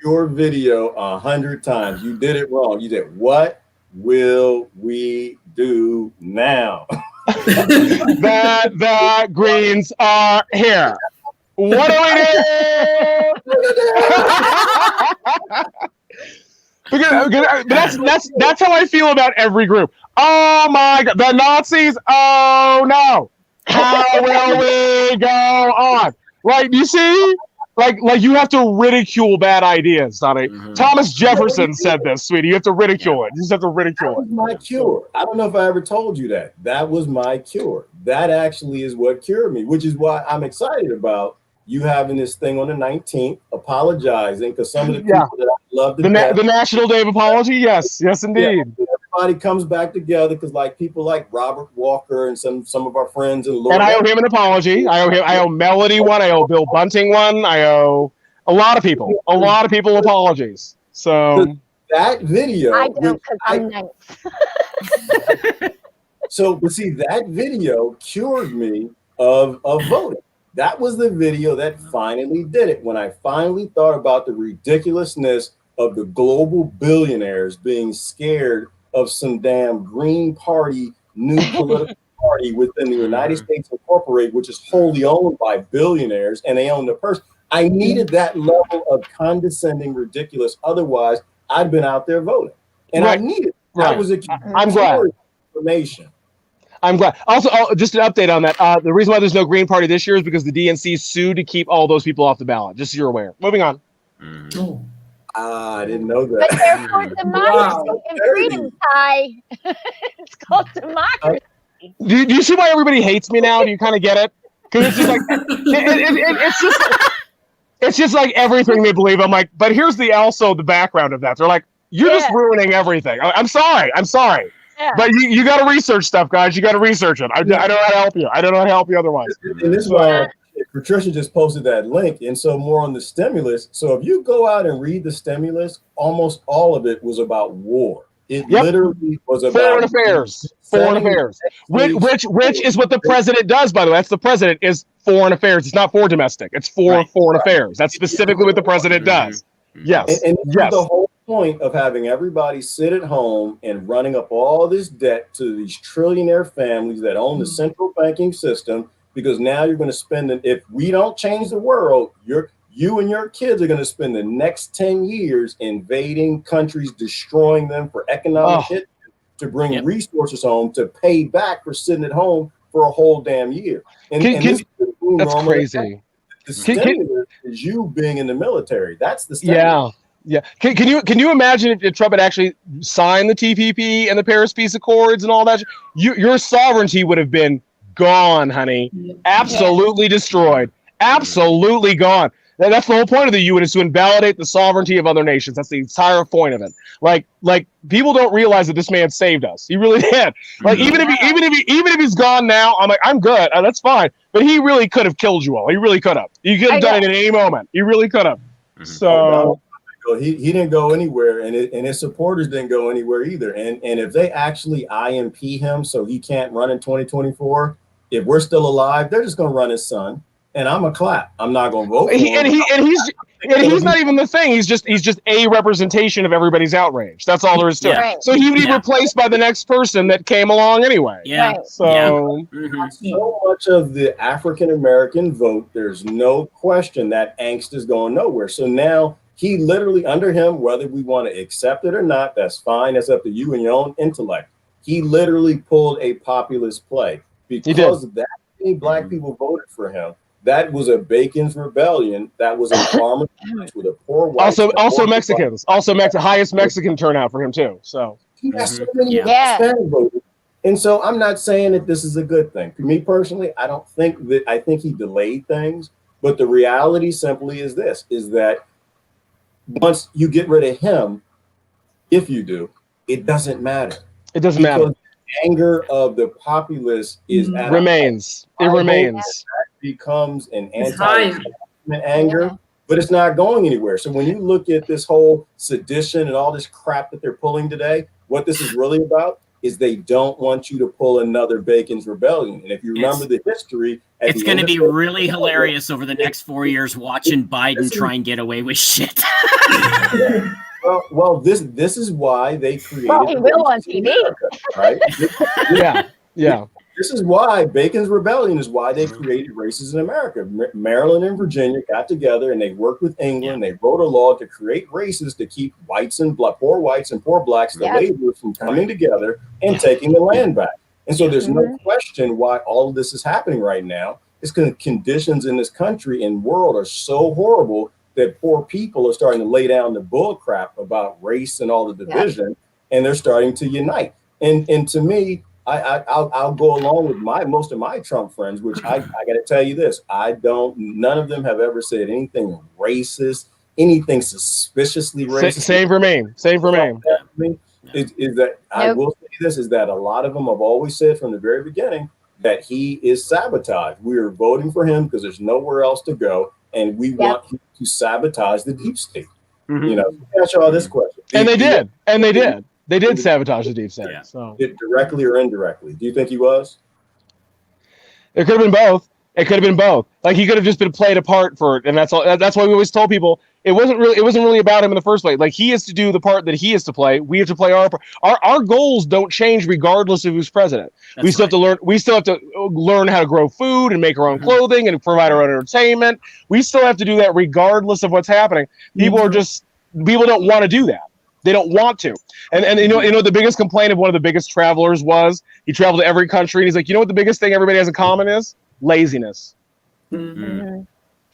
your video 100 times. You did it wrong. You did, what will we do now? The Greens are here. What do we do? Because that's how I feel about every group. Oh my God, the Nazis! Oh no! How will we go on? Right? You see, like you have to ridicule bad ideas, Sonny. Mm-hmm. Thomas Jefferson said this, sweetie. You have to ridicule it. You just have to ridicule it. That was my cure. I don't know if I ever told you that. That was my cure. That actually is what cured me, which is why I'm excited about you having this thing on the 19th, apologizing, because some of the people that I love the National Day of Apology, yes, indeed. Yeah, everybody comes back together because, like, people like Robert Walker and some of our friends and I owe him an apology. I owe Melody one. I owe Bill Bunting one. I owe a lot of people apologies. So that video, I don't, because I'm nice. But see, that video cured me of voting. That was the video that finally did it. When I finally thought about the ridiculousness of the global billionaires being scared of some damn Green Party, new political party within the United States Incorporated, which is wholly owned by billionaires, and they own the purse. I needed that level of condescending ridiculous. Otherwise, I'd been out there voting. And I needed it. That was a I'm glad. information. I'm glad. Also, just an update on that. The reason why there's no Green Party this year is because the DNC sued to keep all those people off the ballot. Just so you're aware. Moving on. Oh. I didn't know But that. they're for democracy Wow. and freedom, Ty. It's called democracy. Do you see why everybody hates me now? Do you kind of get it? Because it's just like it's just like everything they believe. I'm like, but here's also the background of that. They're like, you're just ruining everything. I'm sorry. Yeah. But you got to research stuff, guys. You got to research it. I don't know how to help you. I don't know how to help you otherwise. And this is why Patricia just posted that link. And so more on the stimulus. So if you go out and read the stimulus, almost all of it was about war. It literally was about foreign affairs. Which is what the president does, by the way. That's the president is foreign affairs. It's not for domestic. It's for foreign affairs. That's specifically what the president does. Yes. And the whole point of having everybody sit at home and running up all this debt to these trillionaire families that own the central banking system, because now you're going to spend it. If we don't change the world, you and your kids are going to spend the next 10 years invading countries, destroying them for economic hit, to bring resources home to pay back for sitting at home for a whole damn year. And that's crazy. The stimulus is you being in the military. That's the stimulus. Yeah. Can you imagine if Trump had actually signed the TPP and the Paris Peace Accords and all that? Your sovereignty would have been gone, honey. Absolutely destroyed. Absolutely gone. That's the whole point of the UN, is to invalidate the sovereignty of other nations. That's the entire point of it. Like people don't realize that this man saved us. He really did. Like even if he's gone now, I'm like, I'm good. That's fine. But he really could have killed you all. He really could have. He could have done it at any moment. He really could have. So he didn't go anywhere, and his supporters didn't go anywhere either. And if they actually IMP him so he can't run in 2024, if we're still alive, they're just going to run his son. And I'm a clap. I'm not going to vote for him. He's not even the thing. He's just a representation of everybody's outrage. That's all there is to it. Right. So he would be replaced by the next person that came along anyway. Yeah. Right. So so much of the African American vote, there's no question that angst is going nowhere. So now he literally, under him, whether we want to accept it or not, that's fine. That's up to you and your own intellect. He literally pulled a populist play because that many black people voted for him. That was a Bacon's rebellion. That was a farmer's with a poor white. Also Mexicans. Highest Mexican turnout for him too. So he got so many Hispanic voters. And so I'm not saying that this is a good thing. For me personally, I think he delayed things. But the reality simply is this: is that once you get rid of him, if you do, it doesn't matter. It doesn't matter. The anger of the populace is remains. It remains. Becomes an anti-establishment anger, but it's not going anywhere. So when you look at this whole sedition and all this crap that they're pulling today, what this is really about is they don't want you to pull another Bacon's Rebellion. And if you remember the history, it's going to be really hilarious over the next 4 years watching Biden try and get away with shit. Well, this is why they created. Well, he will on TV, right? Yeah. This is why Bacon's Rebellion is why they created races in America. Maryland and Virginia got together and they worked with England. They wrote a law to create races to keep whites and poor whites and poor blacks, the laborers, from coming together and taking the land back. And so there's no question why all of this is happening right now. It's because conditions in this country and world are so horrible that poor people are starting to lay down the bull crap about race and all the division, and they're starting to unite. And to me, I'll go along with most of my Trump friends, which I got to tell you this: none of them have ever said anything racist, anything suspiciously racist. Same for me. I will say this: is that a lot of them have always said from the very beginning that he is sabotage. We are voting for him because there's nowhere else to go, and we want him to sabotage the deep state. You know, ask you all this question, and they did. They did sabotage the deep state. Yeah. So directly or indirectly. Do you think he was? It could have been both. Like he could have just been played a part for it, and that's all. That's why we always told people it wasn't really about him in the first place. Like he has to do the part that he has to play. We have to play our part. Our goals don't change regardless of who's president. We still have to learn. We still have to learn how to grow food and make our own clothing and provide our own entertainment. We still have to do that regardless of what's happening. People don't want to do that. They don't want to. And you know the biggest complaint of one of the biggest travelers was he traveled to every country and he's like, you know what the biggest thing everybody has in common is? Laziness. Mm-hmm.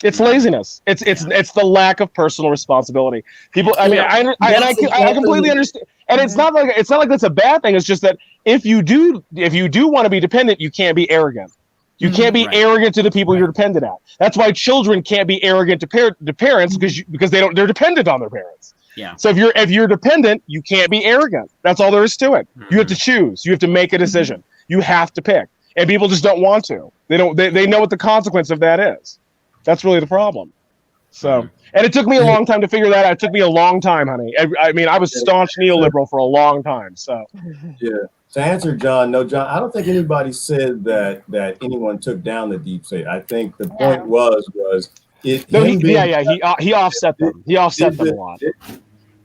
It's laziness. It's the lack of personal responsibility. People, I mean, I completely understand. And it's not like that's a bad thing. It's just that if you do want to be dependent, you can't be arrogant. You can't be arrogant to the people you're dependent on. That's why children can't be arrogant to parents because they're dependent on their parents. Yeah. So if you're dependent, you can't be arrogant. That's all there is to it. You have to choose. You have to make a decision. You have to pick. And people just don't want to. They know what the consequence of that is. That's really the problem. So, and it took me a long time to figure that out. It took me a long time, honey. I mean, I was staunch neoliberal for a long time. So, yeah. To answer John, no, John, I don't think anybody said that anyone took down the deep state. I think the point was it. No, he offset them. He offset them a lot.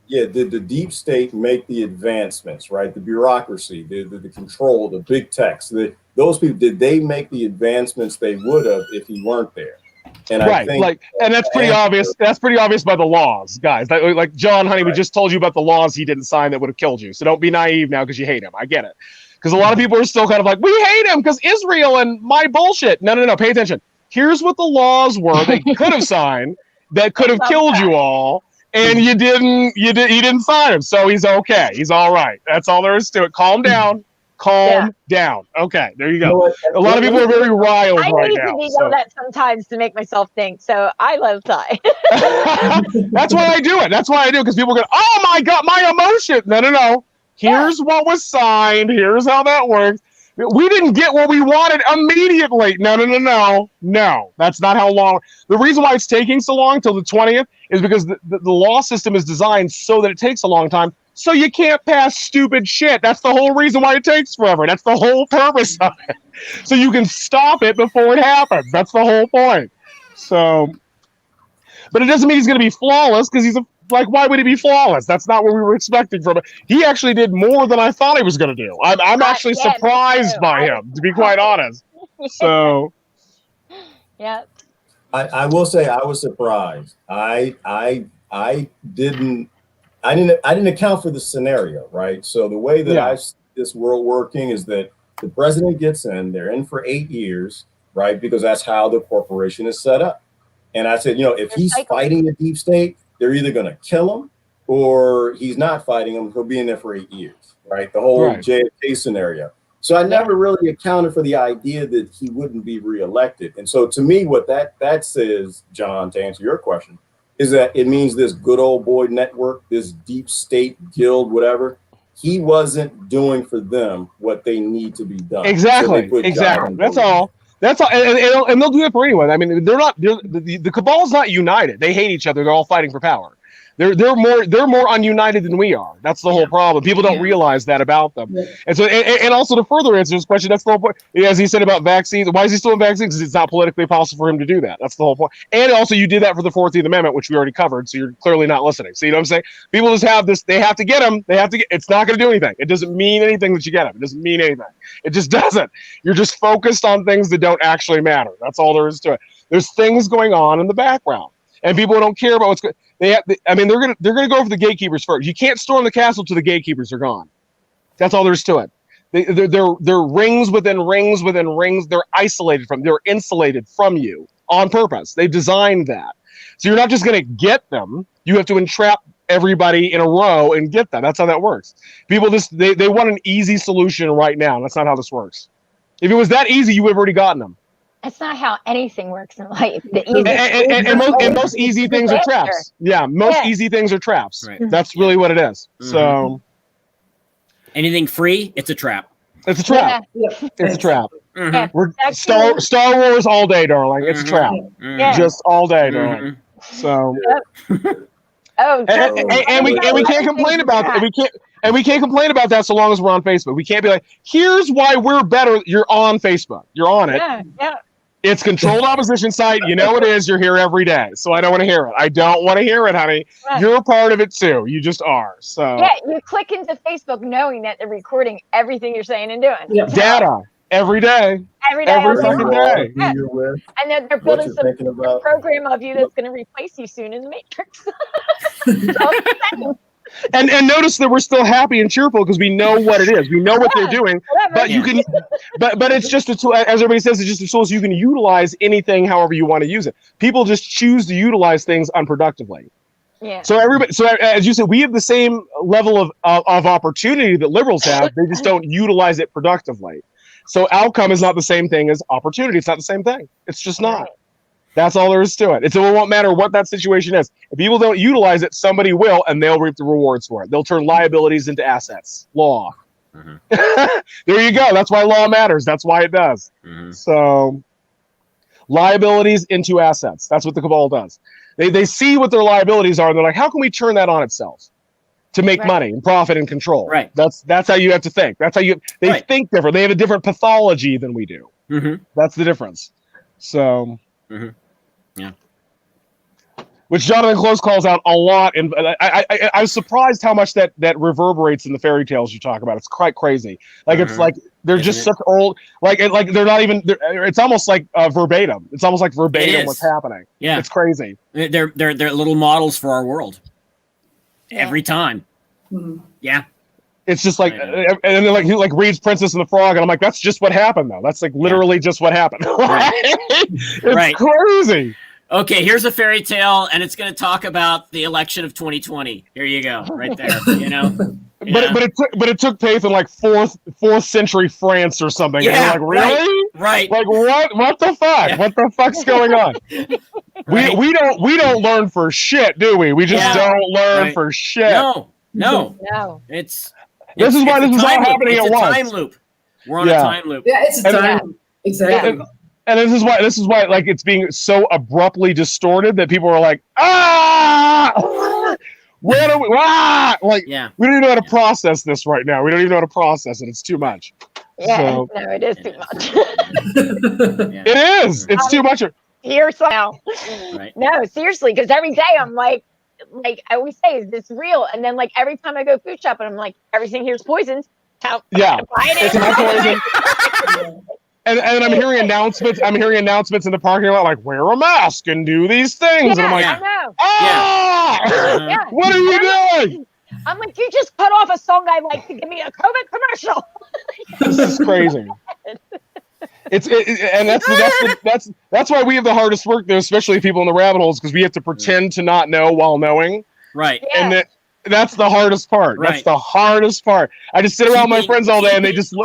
Did the deep state make the advancements, right? The bureaucracy, the control, the big techs, those people, did they make the advancements they would have if he weren't there? And right, I think, and that's pretty obvious. That's pretty obvious by the laws, guys. Like John, honey, we just told you about the laws he didn't sign that would have killed you. So don't be naive now because you hate him. I get it. Because a lot of people are still kind of like, we hate him because Israel and my bullshit. No. Pay attention. Here's what the laws were they could have signed that could have killed you all, and you didn't. He didn't sign them, so he's okay. He's all right. That's all there is to it. Calm down. Calm down. Okay, there you go. A lot of people are very riled right now. I need to yell that sometimes to make myself think. So I love Ty. That's why I do it. That's why I do it because people go, "Oh my God, my emotion." No. Here's what was signed. Here's how that works. We didn't get what we wanted immediately. No. That's not how long. The reason why it's taking so long till the 20th is because the law system is designed so that it takes a long time. So you can't pass stupid shit. That's the whole reason why it takes forever. That's the whole purpose of it. So you can stop it before it happens. That's the whole point. So, but it doesn't mean he's going to be flawless because why would he be flawless? That's not what we were expecting from him. He actually did more than I thought he was going to do. I'm actually surprised by him, to be quite honest. So, yeah. I will say I was surprised. I didn't account for the scenario, right? So the way that I see this world working is that the president gets in, they're in for 8 years, right? Because that's how the corporation is set up. And I said, if he's fighting the deep state, they're either going to kill him or he's not fighting him. He'll be in there for 8 years, right? The whole JFK scenario. So I never really accounted for the idea that he wouldn't be reelected. And so to me, what that says, John, to answer your question, is that it means this good old boy network, this deep state guild, whatever, he wasn't doing for them what they need to be done. Exactly. So exactly. That's all. That's all. And they'll do it for anyone. I mean, the cabal's not united. They hate each other. They're all fighting for power. They're more ununited than we are. That's the whole problem. People don't realize that about them. And so, and also to further answer this question, that's the whole point. As he said about vaccines, why is he still in vaccines? Because it's not politically possible for him to do that. That's the whole point. And also, you did that for the 14th Amendment, which we already covered. So you're clearly not listening. So you know what I'm saying? People just have this. They have to get them. It's not going to do anything. It doesn't mean anything that you get them. It doesn't mean anything. It just doesn't. You're just focused on things that don't actually matter. That's all there is to it. There's things going on in the background, and people don't care about what's going. They're gonna go for the gatekeepers first. You can't storm the castle till the gatekeepers are gone. That's all there is to it. They're rings within rings within rings. They're insulated from you on purpose. They've designed that. So you're not just gonna get them. You have to entrap everybody in a row and get them. That's how that works. People they want an easy solution right now. That's not how this works. If it was that easy, you would have already gotten them. That's not how anything works in life. Most easy things are traps. Yeah, most easy things are traps. Right. That's really what it is. Mm-hmm. So, anything free, it's a trap. It's a trap. Yeah. It's a trap. Mm-hmm. We're Star Wars all day, darling. It's a trap. Mm-hmm. Just all day, darling. So, and we can't complain about that. We can't complain about that so long as we're on Facebook. We can't be like, here's why we're better. You're on Facebook. You're on it. Yeah. It's controlled opposition site. You know it is. You're here every day. So I don't want to hear it. I don't want to hear it, honey. Yeah. You're a part of it too. You just are. So you click into Facebook knowing that they're recording everything you're saying and doing. Yeah. Data every day. Every fucking day. Yeah. And then they're building some program of you that's going to replace you soon in the Matrix. And notice that we're still happy and cheerful because we know what it is. We know what they're doing. But you can, but it's just a tool. As everybody says, it's just a tool. So you can utilize anything however you want to use it. People just choose to utilize things unproductively. Yeah. So everybody. So as you said, we have the same level of opportunity that liberals have. They just don't utilize it productively. So outcome is not the same thing as opportunity. It's not the same thing. It's just not. Right. That's all there is to it. It won't matter what that situation is. If people don't utilize it, somebody will, and they'll reap the rewards for it. They'll turn liabilities into assets. Law. There you go. That's why law matters. That's why it does. So liabilities into assets. That's what the cabal does. They see what their liabilities are, and they're like, how can we turn that on itself to make money and profit and control? Right. That's how you have to think. That's how they think different. They have a different pathology than we do. That's the difference. So. Yeah. Which Jonathan Close calls out a lot, and I was surprised how much that reverberates in the fairy tales you talk about. It's quite crazy. Like it's like they're just such old, like they're not even. It's almost like verbatim. It's almost like verbatim what's happening. Yeah, it's crazy. They're little models for our world. Every time. Yeah. It's just like, and then he reads Princess and the Frog, and I'm like, that's just what happened, though. That's like literally just what happened. It's crazy. Okay, here's a fairy tale, and it's going to talk about the election of 2020. Here you go, right there. You know, but it took place in like fourth century France or something. Yeah, and you're like, really? Right. Like what the fuck? Yeah. What the fuck's going on? We don't learn for shit, do we? We just don't learn for shit. No. This is why this is all happening at once. It's a time loop. We're on a time loop. Yeah, it's a time. Exactly. And this is why like it's being so abruptly distorted that people are like, where do we we don't even know how to process this right now. We don't even know how to process it. It's too much. Yeah, no, it is too much. It is. It's too much. Here somehow. Right. No, seriously, because every day I'm like I always say, is this real? And then like every time I go food shopping, I'm like, everything here's poisoned. It's not poison. And I'm hearing announcements. I'm hearing announcements in the parking lot, like wear a mask and do these things. And I'm like, what are you doing? I'm like, you just cut off a song I like to give me a COVID commercial. This is crazy. That's why we have the hardest work there, especially people in the rabbit holes, because we have to pretend to not know while knowing. Right. And that's the hardest part. Right. That's the hardest part. I just sit around with my friends all day and they just our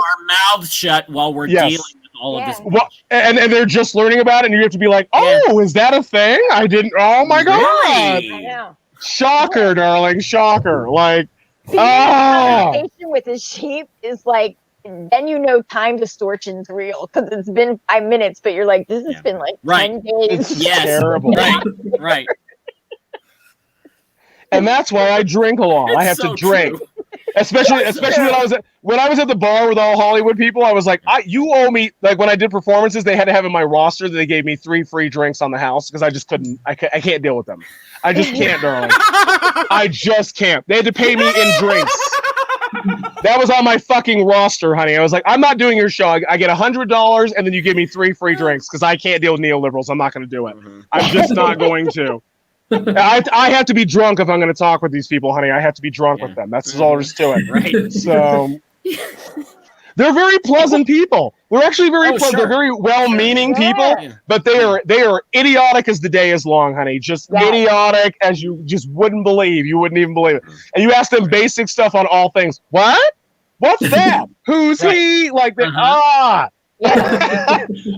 mouths shut while we're dealing with all of this. Well, and they're just learning about it, and you have to be like, oh, is that a thing? I didn't. Oh my god! I know. Shocker, darling. Shocker. Like, conversation with his sheep is like. Then you know time distortion's real because it's been 5 minutes, but you're like, this has been like 10 days. It's terrible. Right. And that's why I drink a lot. I have to drink. True. Especially when I was at the bar with all Hollywood people, I was like, you owe me. Like when I did performances, they had to have in my roster that they gave me 3 free drinks on the house because I just couldn't. I can't deal with them. I just can't, darling. I just can't. They had to pay me in drinks. That was on my fucking roster, honey. I was like, I'm not doing your show. I get $100 and then you give me 3 free drinks because I can't deal with neoliberals. I'm not going to do it. I'm just not going to. I have to be drunk if I'm going to talk with these people, honey. I have to be drunk with them. That's all there is to it. Right. So they're very pleasant people. They're actually very pleasant. Sure. They're very well-meaning people, but they are idiotic as the day is long, honey. Just idiotic as you just wouldn't believe. You wouldn't even believe it. And you ask them basic stuff on all things. What? What's that? Who's he? Like that?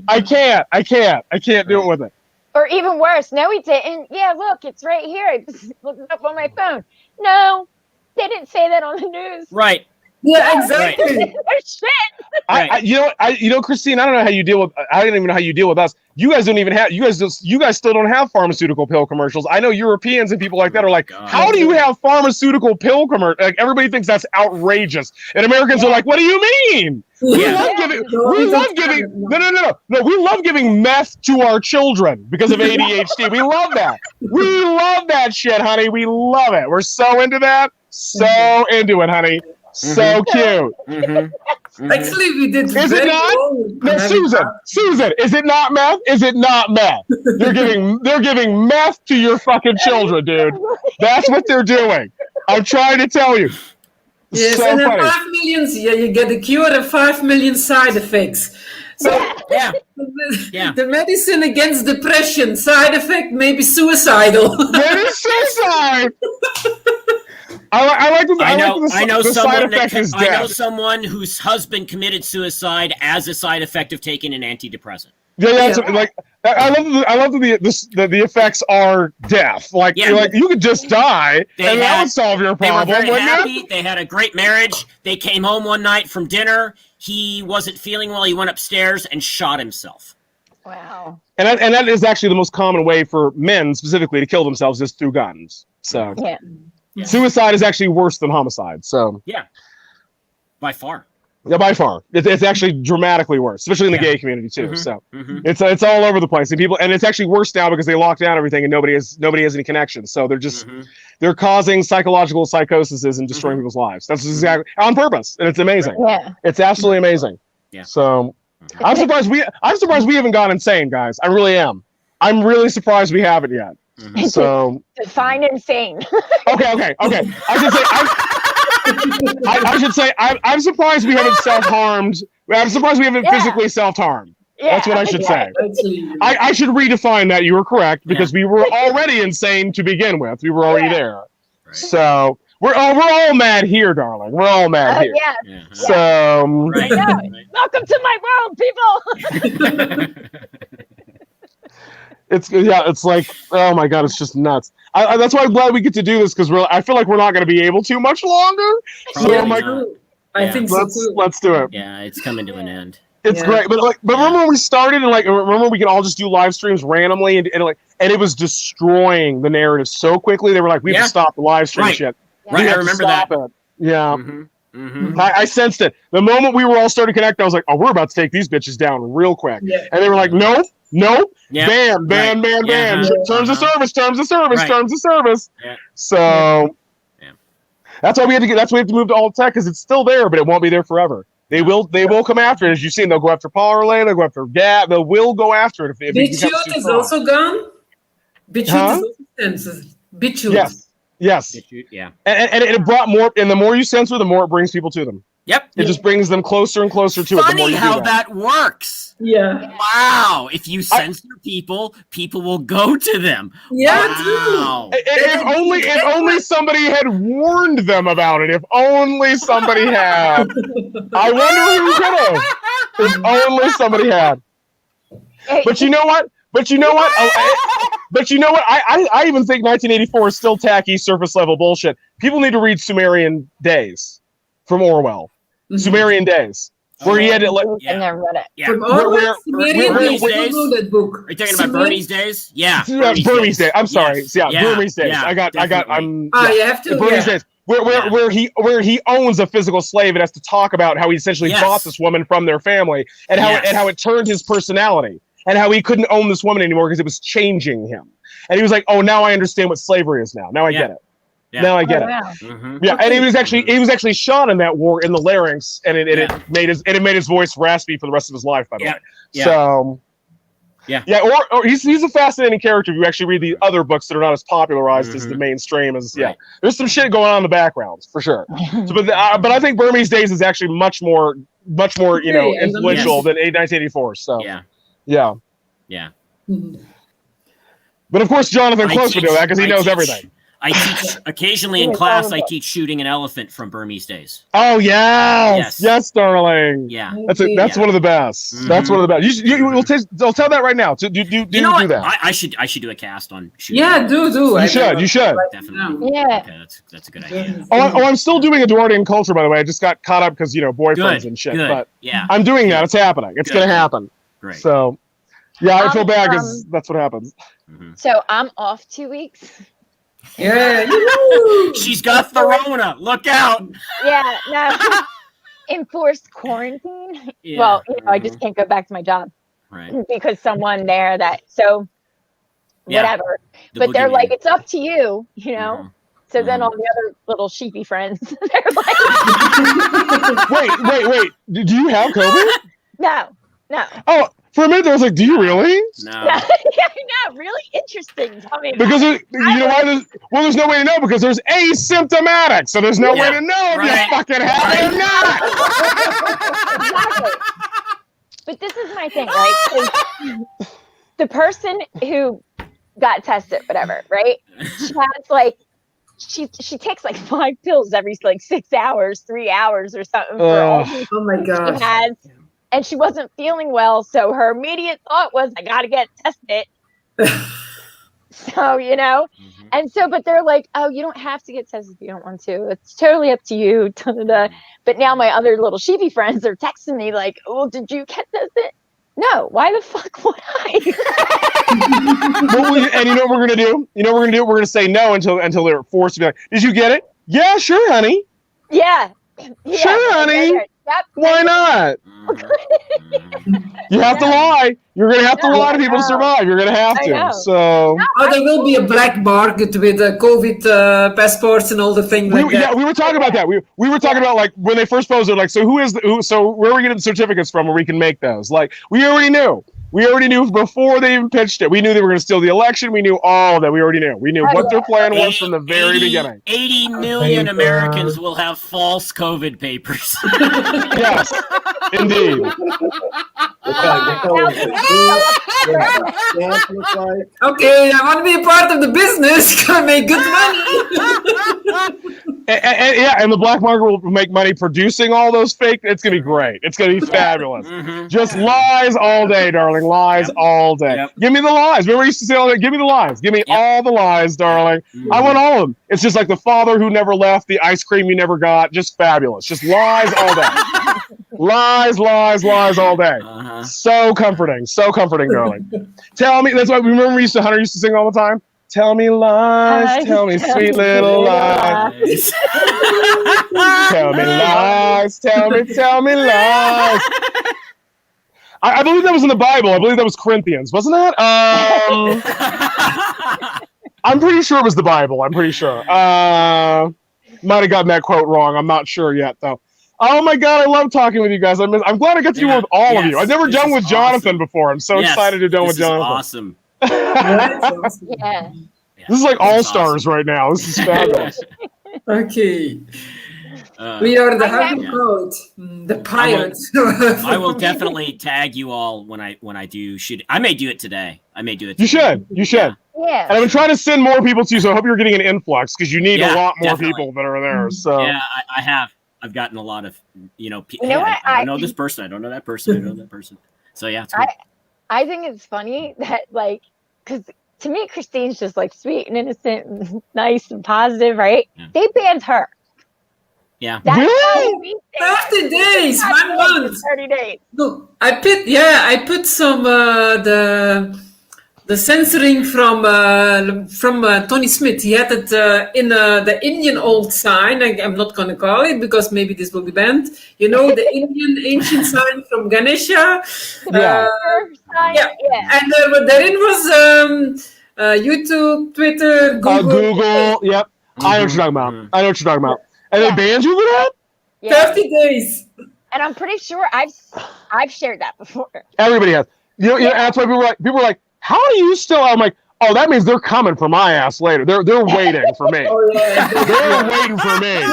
I can't do it with it. Or even worse, no, he didn't. Yeah, look, it's right here. I just looked it up on my phone. No, they didn't say that on the news. Right. Yeah, exactly. Shit. You know, Christine, I don't know how you deal with. I don't even know how you deal with us. You guys don't even have. You guys still don't have pharmaceutical pill commercials. I know Europeans and people like that are like, how do you have pharmaceutical pill commercials? Like everybody thinks that's outrageous, and Americans are like, what do you mean? We love giving meth to our children because of ADHD. We love that. We love that shit, honey. We love it. We're so into that. So into it, honey. So cute. Actually, we did. Is it not? No, Susan, is it not meth? Is it not meth? They're giving meth to your fucking children, dude. That's what they're doing. I'm trying to tell you. Yes, So and then funny. 5 million, you get a cure and 5 million side effects. So Yeah. the medicine against depression, side effect, maybe suicidal. Maybe suicide. I like this. I know the someone side effect is I know death. someone whose husband committed suicide as a side effect of taking an antidepressant. Yeah. So, like, I love that the effects are death. Like, Yeah. you're like, you could just die, and that would solve your They were problem. very wouldn't happy. it? They had a great marriage. They came home one night from dinner. He wasn't feeling well. He went upstairs and shot himself. Wow. And that is actually the most common way for men specifically to kill themselves is through guns. So Yeah. suicide is actually worse than homicide. So yeah, by far. Yeah, by far, it's actually dramatically worse, especially in the gay community too. Mm-hmm. So it's all over the place, and it's actually worse now because they lock down everything and nobody has any connections. So they're just they're causing psychological psychoses and destroying people's lives. That's exactly on purpose, and it's amazing. Yeah, it's absolutely amazing. Yeah. So I'm surprised we haven't gone insane, guys. I really am. I'm really surprised we haven't yet. So define insane. Okay. I should say I'm surprised we haven't self-harmed. I'm surprised we haven't physically self-harmed. Yeah, that's what I should say. Actually, I should redefine that. You were correct because we were already insane to begin with. We were already there. Right. So we're all mad here, darling. We're all mad here. Yeah. So Right. Welcome to my world, people. It's like, oh my god, it's just nuts. That's why I'm glad we get to do this because I feel like we're not going to be able to much longer. Probably So not. I think so too. let's do it. Yeah, it's coming to an end. It's great, but remember when we started and remember we could all just do live streams randomly and it was destroying the narrative so quickly. They were like, we have to stop the live stream shit. Right, I remember that. It. Yeah. Mm-hmm. I sensed it. The moment we were all starting to connect, I was like, oh, we're about to take these bitches down real quick. Yeah. And they were like, nope. Yeah. Bam. Yeah. Terms of service. Yeah. So that's why we have to move to alt tech because it's still there, but it won't be there forever. They will come after it. As you've seen, they'll go after Parlay, they'll go after Gap, they will go after it if it becomes too BitChute is strong. also gone. BitChute is also censored. BitChute. Yes. Yeah. And it brought more, and the more you censor, the more it brings people to them. Yep. It just brings them closer and closer to it. The more Funny you how do that works. Yeah. Wow. If you censor people will go to them. Yeah, wow. If only somebody had warned them about it. If only somebody had. I wonder who could have. If only somebody had. But you know what? I even think 1984 is still tacky, surface level bullshit. People need to read Sumerian Days from Orwell. Sumerian Days, where he had it like. I never read it. Yeah. From Orwell, Sumerian Days. I don't know that book. Are you talking about Bernie's Days? Yeah. Burmese Days. I'm sorry. Yes. Yeah, Burmese Days. Yeah, I'm. You have to. Burmese Days. Where he owns a physical slave and has to talk about how he essentially bought this woman from their family and how it turned his personality and how he couldn't own this woman anymore because it was changing him. And he was like, "Oh, now I understand what slavery is. Now I get it. Yeah. Now I get it." Mm-hmm. Yeah, and he was actually shot in that war in the larynx, and it made his voice raspy for the rest of his life. By the way, so or he's a fascinating character if you actually read the other books that are not as popularized as the mainstream. There's some shit going on in the backgrounds for sure. But I think Burmese Days is actually much more influential than 1984. So yeah. Mhm. But of course, Jonathan Close would know that because he knows everything. I teach occasionally in class. I teach shooting an elephant from Burmese Days. Oh yes, darling. Yeah, that's one of the best. Mm-hmm. That's one of the best. I'll tell that right now. Do that. I should do a cast on shooting. Yeah, do. You should. Definitely. Yeah. Okay, that's a good idea. I'm still doing Edwardian culture, by the way. I just got caught up because boyfriends and shit. Good. But yeah, I'm doing that. It's happening. It's gonna happen. Great. So yeah, I feel bad because that's what happens. Mm-hmm. So I'm off 2 weeks. Yeah. She's got the Rona. Look out. Yeah, no. Enforced quarantine. Yeah. Well, I just can't go back to my job. Right. Because someone there whatever. But they're like, it's up to you, Mm-hmm. So then all the other little sheepy friends, they're like, wait. Do you have COVID? No. Oh, For a minute, I was like, "Do you really?" No. Yeah, really interesting. Tell me Because about it. you know why? There's no way to know because there's asymptomatic, so there's no way to know if you fucking have it or not. Exactly. But this is my thing, right? The person who got tested, whatever, right? She has like she takes like 5 pills every like 6 hours, 3 hours or something for all these Oh my God. she has, and she wasn't feeling well, so her immediate thought was, I gotta get tested. So, and so, but they're like, oh, you don't have to get tested if you don't want to. It's totally up to you. But now my other little sheepy friends are texting me like, oh, did you get tested? No, why the fuck would I? And you know what we're gonna do? We're gonna say no until they're forced to be like, did you get it? Yeah, sure, honey. Yeah. Sure, honey. Yep. Why not? You have to lie. You're gonna have to lie to people to survive. You're gonna have to. So. Oh, there will be a black market with COVID passports and all the things like that. Yeah, we were talking about that. We were talking about like when they first posed it, like, so so where are we getting the certificates from where we can make those? Like, we already knew. We already knew before they even pitched it. We knew they were going to steal the election. We knew all of that. We already knew. We knew what their plan was from the very beginning. 80 million Americans will have false COVID papers. Yes, indeed. Okay, I want to be a part of the business. Gonna make good money. And the black market will make money producing all those fake. It's gonna be great. It's gonna be fabulous. Just lies all day, darling. Lies all day. Give me the lies. Remember, I used to say all that. Give me the lies. Give me all the lies, darling. I want all of them. It's just like the father who never left, the ice cream you never got. Just fabulous. Just lies all day. Lies all day. So comforting, darling. Tell me. That's why remember Hunter used to sing all the time. Tell me lies, tell me sweet little lies. Tell me lies, tell me lies. I believe that was in the Bible. I believe that was Corinthians, wasn't that? I'm pretty sure it was the Bible. I'm pretty sure. Might have gotten that quote wrong. I'm not sure yet, though. Oh my God, I love talking with you guys. I'm glad I got to do with all of you. I've never done with Jonathan before. I'm so excited to do with Jonathan. Awesome. Yeah. This is like all-stars right now. This is fabulous. Okay. We are the the pirates. I will definitely tag you all when I do shoot. I may do it today. You should. Yeah. And I've been trying to send more people to you, so I hope you're getting an influx because you need a lot more people that are there. So yeah, I have. I've gotten a lot of people. What? I don't know this person. I don't know that person. I don't know that person. So yeah, it's cool. I think it's funny that because to me Christine's just like sweet and innocent and nice and positive, right? Yeah. They banned her. Yeah. Really? 30 days, 1 month. 30 days. No, I put some the censoring from Tony Smith. He had it in the Indian old sign. I'm not going to call it because maybe this will be banned. The Indian ancient sign from Ganesha. Yeah. And therein was YouTube, Twitter, Google. Google. Yep. I know what you're talking about. And they banned you for that? Yeah. 30 days. And I'm pretty sure I've shared that before. Everybody has. That's why people were like, how are you still? I'm like, oh, that means they're coming for my ass later. They're waiting for me. They're waiting for me.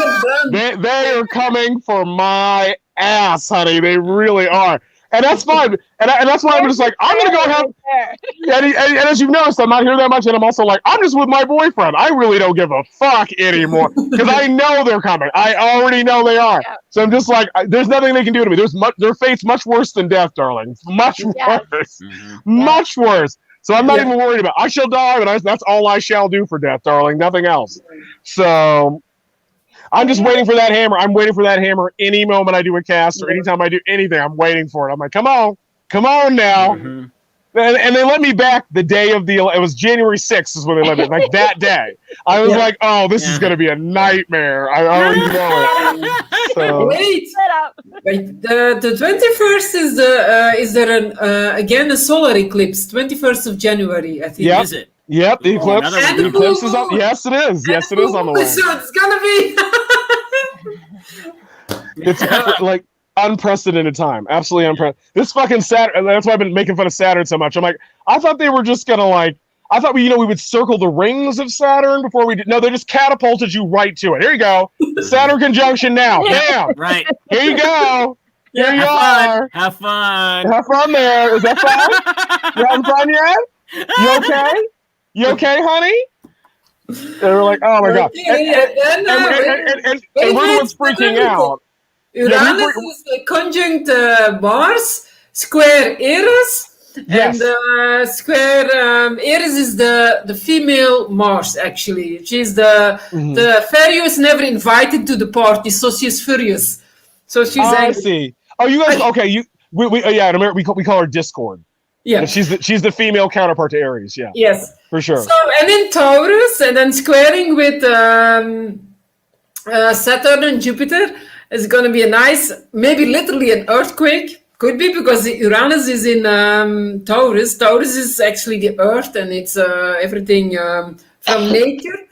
They are coming for my ass, honey. They really are. And that's fine. And that's why I'm just like, I'm going to go have... And as you've noticed, I'm not here that much. And I'm also like, I'm just with my boyfriend. I really don't give a fuck anymore. Because I know they're coming. I already know they are. Yeah. So I'm just like, there's nothing they can do to me. Their fate's much worse than death, darling. Much worse. Much worse. So I'm not even worried about it. I shall die, but that's all I shall do for death, darling. Nothing else. So... I'm just waiting for that hammer. I'm waiting for that hammer any moment I do a cast or anytime I do anything. I'm waiting for it. I'm like, come on now. And they let me back the day of it was January 6th is when they let me, like that day. I was like, oh, this is going to be a nightmare. I already know it. So. Wait, the 21st is there again a solar eclipse, 21st of January, I think. Yep. Is it? Yep, the eclipse is up. Yes, it is. Yes, it is on the way. So it's gonna be. It's like unprecedented time. Absolutely unprecedented. This fucking Saturn. That's why I've been making fun of Saturn so much. I'm like, I thought they were just gonna like. I thought we would circle the rings of Saturn before we did. No, they just catapulted you right to it. Here you go. Saturn conjunction now. Bam. Right. Here you go. Here you are. Have fun. Have fun there. Is that fun? You having fun yet? You okay? You okay, honey? They were like, oh my god. And we're what's freaking out. Uranus is the conjunct Mars, square Eris. Yes. And square Eris is the female Mars, actually. She's the Furious never invited to the party, so she's furious. So she's angry. I see. Oh, you guys, okay. We in America, we call her Discord. Yeah. And she's the female counterpart to Aries, yeah. Yes. For sure. So, and then Taurus, and then squaring with Saturn and Jupiter is going to be a nice, maybe literally an earthquake. Could be because the Uranus is in Taurus. Taurus is actually the earth, and it's everything from nature.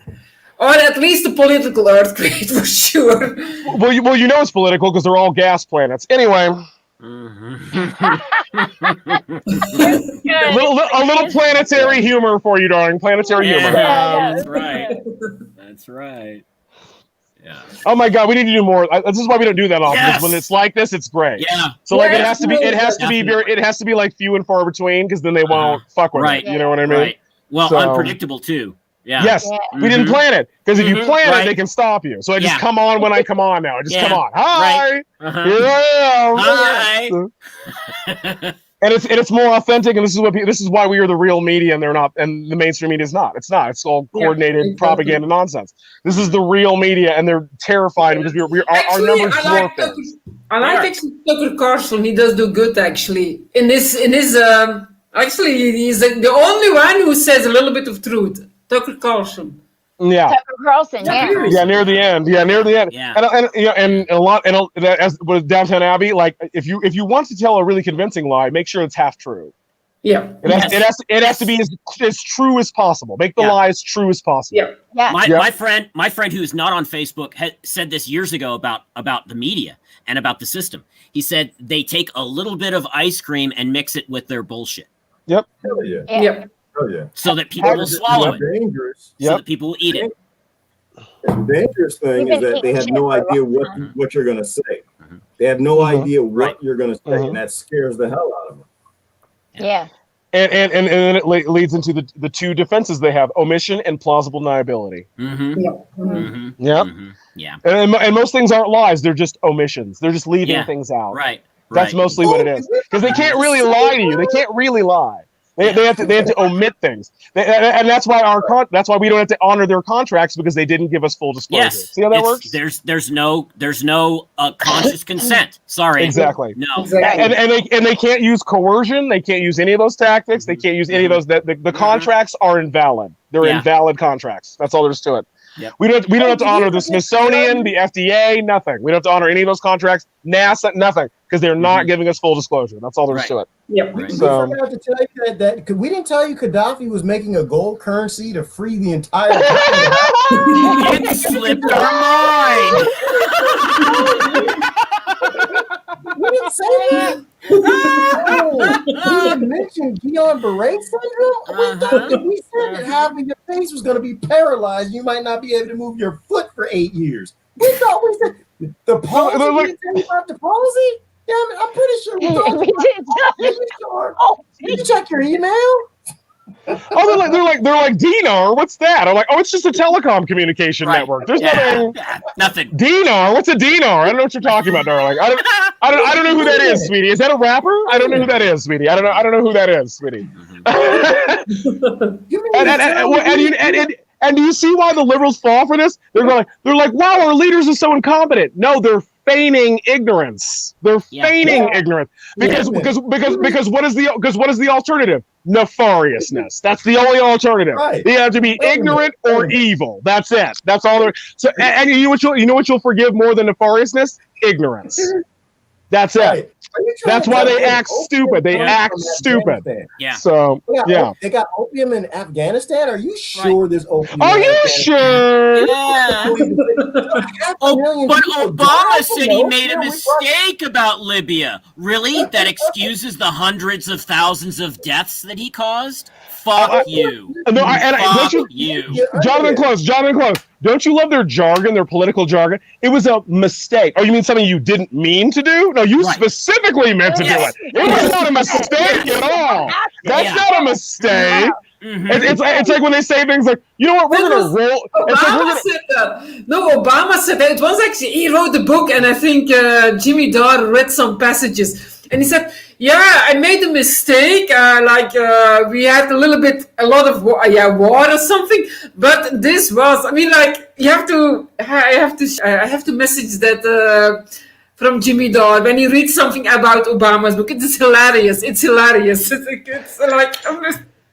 Or at least a political earthquake, for sure. Well, you know it's political because they're all gas planets. Anyway. A little planetary humor for you, darling. Planetary humor. That's right. That's right. Yeah. Oh my God, we need to do more. This is why we don't do that often. Yes. When it's like this, it's great. Yeah. So like it has to be like few and far between because then they won't fuck with it. You know what I mean? Right. Well, unpredictable too. Yeah. Yes. We didn't plan it because if you plan it, they can stop you. So I just come on when I come on now. I just come on. Hi. Here I am. Hi. And it's more authentic, and this is why we are the real media, and they're not, and the mainstream media is not. It's not. It's all coordinated propaganda nonsense. This is the real media, and they're terrified because our numbers dwarf theirs. I like actually Tucker Carlson. He does do good actually. In his actually he's the only one who says a little bit of truth. Tucker Carlson. Yeah. Tucker Carlson. Yeah, near the end. Yeah. And a lot, as with Downton Abbey, like if you want to tell a really convincing lie, make sure it's half true. Yeah. It has to be as true as possible. Make the lie as true as possible. Yeah. My friend who's not on Facebook had said this years ago about the media and about the system. He said they take a little bit of ice cream and mix it with their bullshit. Yep. Hell yeah. Yep. Oh yeah. So that people will swallow it. Dangerous. So that people will eat it. And the dangerous thing is that they have no idea what you're going to say. They have no idea what you're going to say, and that scares the hell out of them. Yeah. And then it leads into the two defenses they have: omission and plausible deniability. Yeah. And most things aren't lies; they're just omissions. They're just leaving things out. Right. That's mostly what it is. Because they can't really lie to you. They can't really lie. They have to omit things, and that's why we don't have to honor their contracts because they didn't give us full disclosure. Yes. See how that works? There's no conscious consent. Sorry. Exactly. No. Exactly. And they can't use coercion. They can't use any of those tactics. They can't use any of those. The contracts are invalid. They're invalid contracts. That's all there is to it. Yep. We don't have to honor the Smithsonian, the FDA, nothing. We don't have to honor any of those contracts. NASA, nothing, because they're not giving us full disclosure. That's all there is to it. Yep. We forgot to tell you that we didn't tell you Gaddafi was making a gold currency to free the entire country. It slipped our mind. We didn't say that. We didn't mention Guillain-Barré syndrome. We thought that we said that half of your face was going to be paralyzed. You might not be able to move your foot for 8 years. We thought we said the palsy. We didn't tell you about the palsy. Yeah, I'm pretty sure we thought. We did tell you. Sure. Did you check your email? Oh, they're like DNR. What's that? I'm like, oh, it's just a telecom communication network. There's nothing. DNR. What's a DNR? I don't know what you're talking about, darling. I don't know who that is, sweetie. Is that a rapper? I don't know who that is, sweetie. I don't know who that is, sweetie. And do you see why the liberals fall for this? They're like, wow, our leaders are so incompetent. No, they're feigning ignorance. They're feigning ignorance because what is the alternative? Nefariousness. That's the only alternative. Right. They have to be ignorant or evil. That's it. That's all there. So, and you know what you'll forgive more than nefariousness? Ignorance. That's it. That's why they act stupid. They act stupid. Yeah. So they got opium in Afghanistan. Are you sure there's opium? Are you sure? Yeah. But Obama said he made a mistake about Libya. Really? That excuses the hundreds of thousands of deaths that he caused? Fuck you. No, Fuck you. Jonathan Close. Don't you love their jargon, their political jargon? It was a mistake. Oh, you mean something you didn't mean to do? No, you specifically meant to do it. It was not a mistake at all. That's not a mistake. It's like when they say things like, you know what, we're going to roll. Obama said that. No, Obama said that. It was actually, he wrote the book, and I think Jimmy Dore read some passages. And he said, yeah, I made a mistake. We had a lot of war or something. But this was, I mean, like, I have to message that from Jimmy Dore when he reads something about Obama's book. It's hilarious. It's like,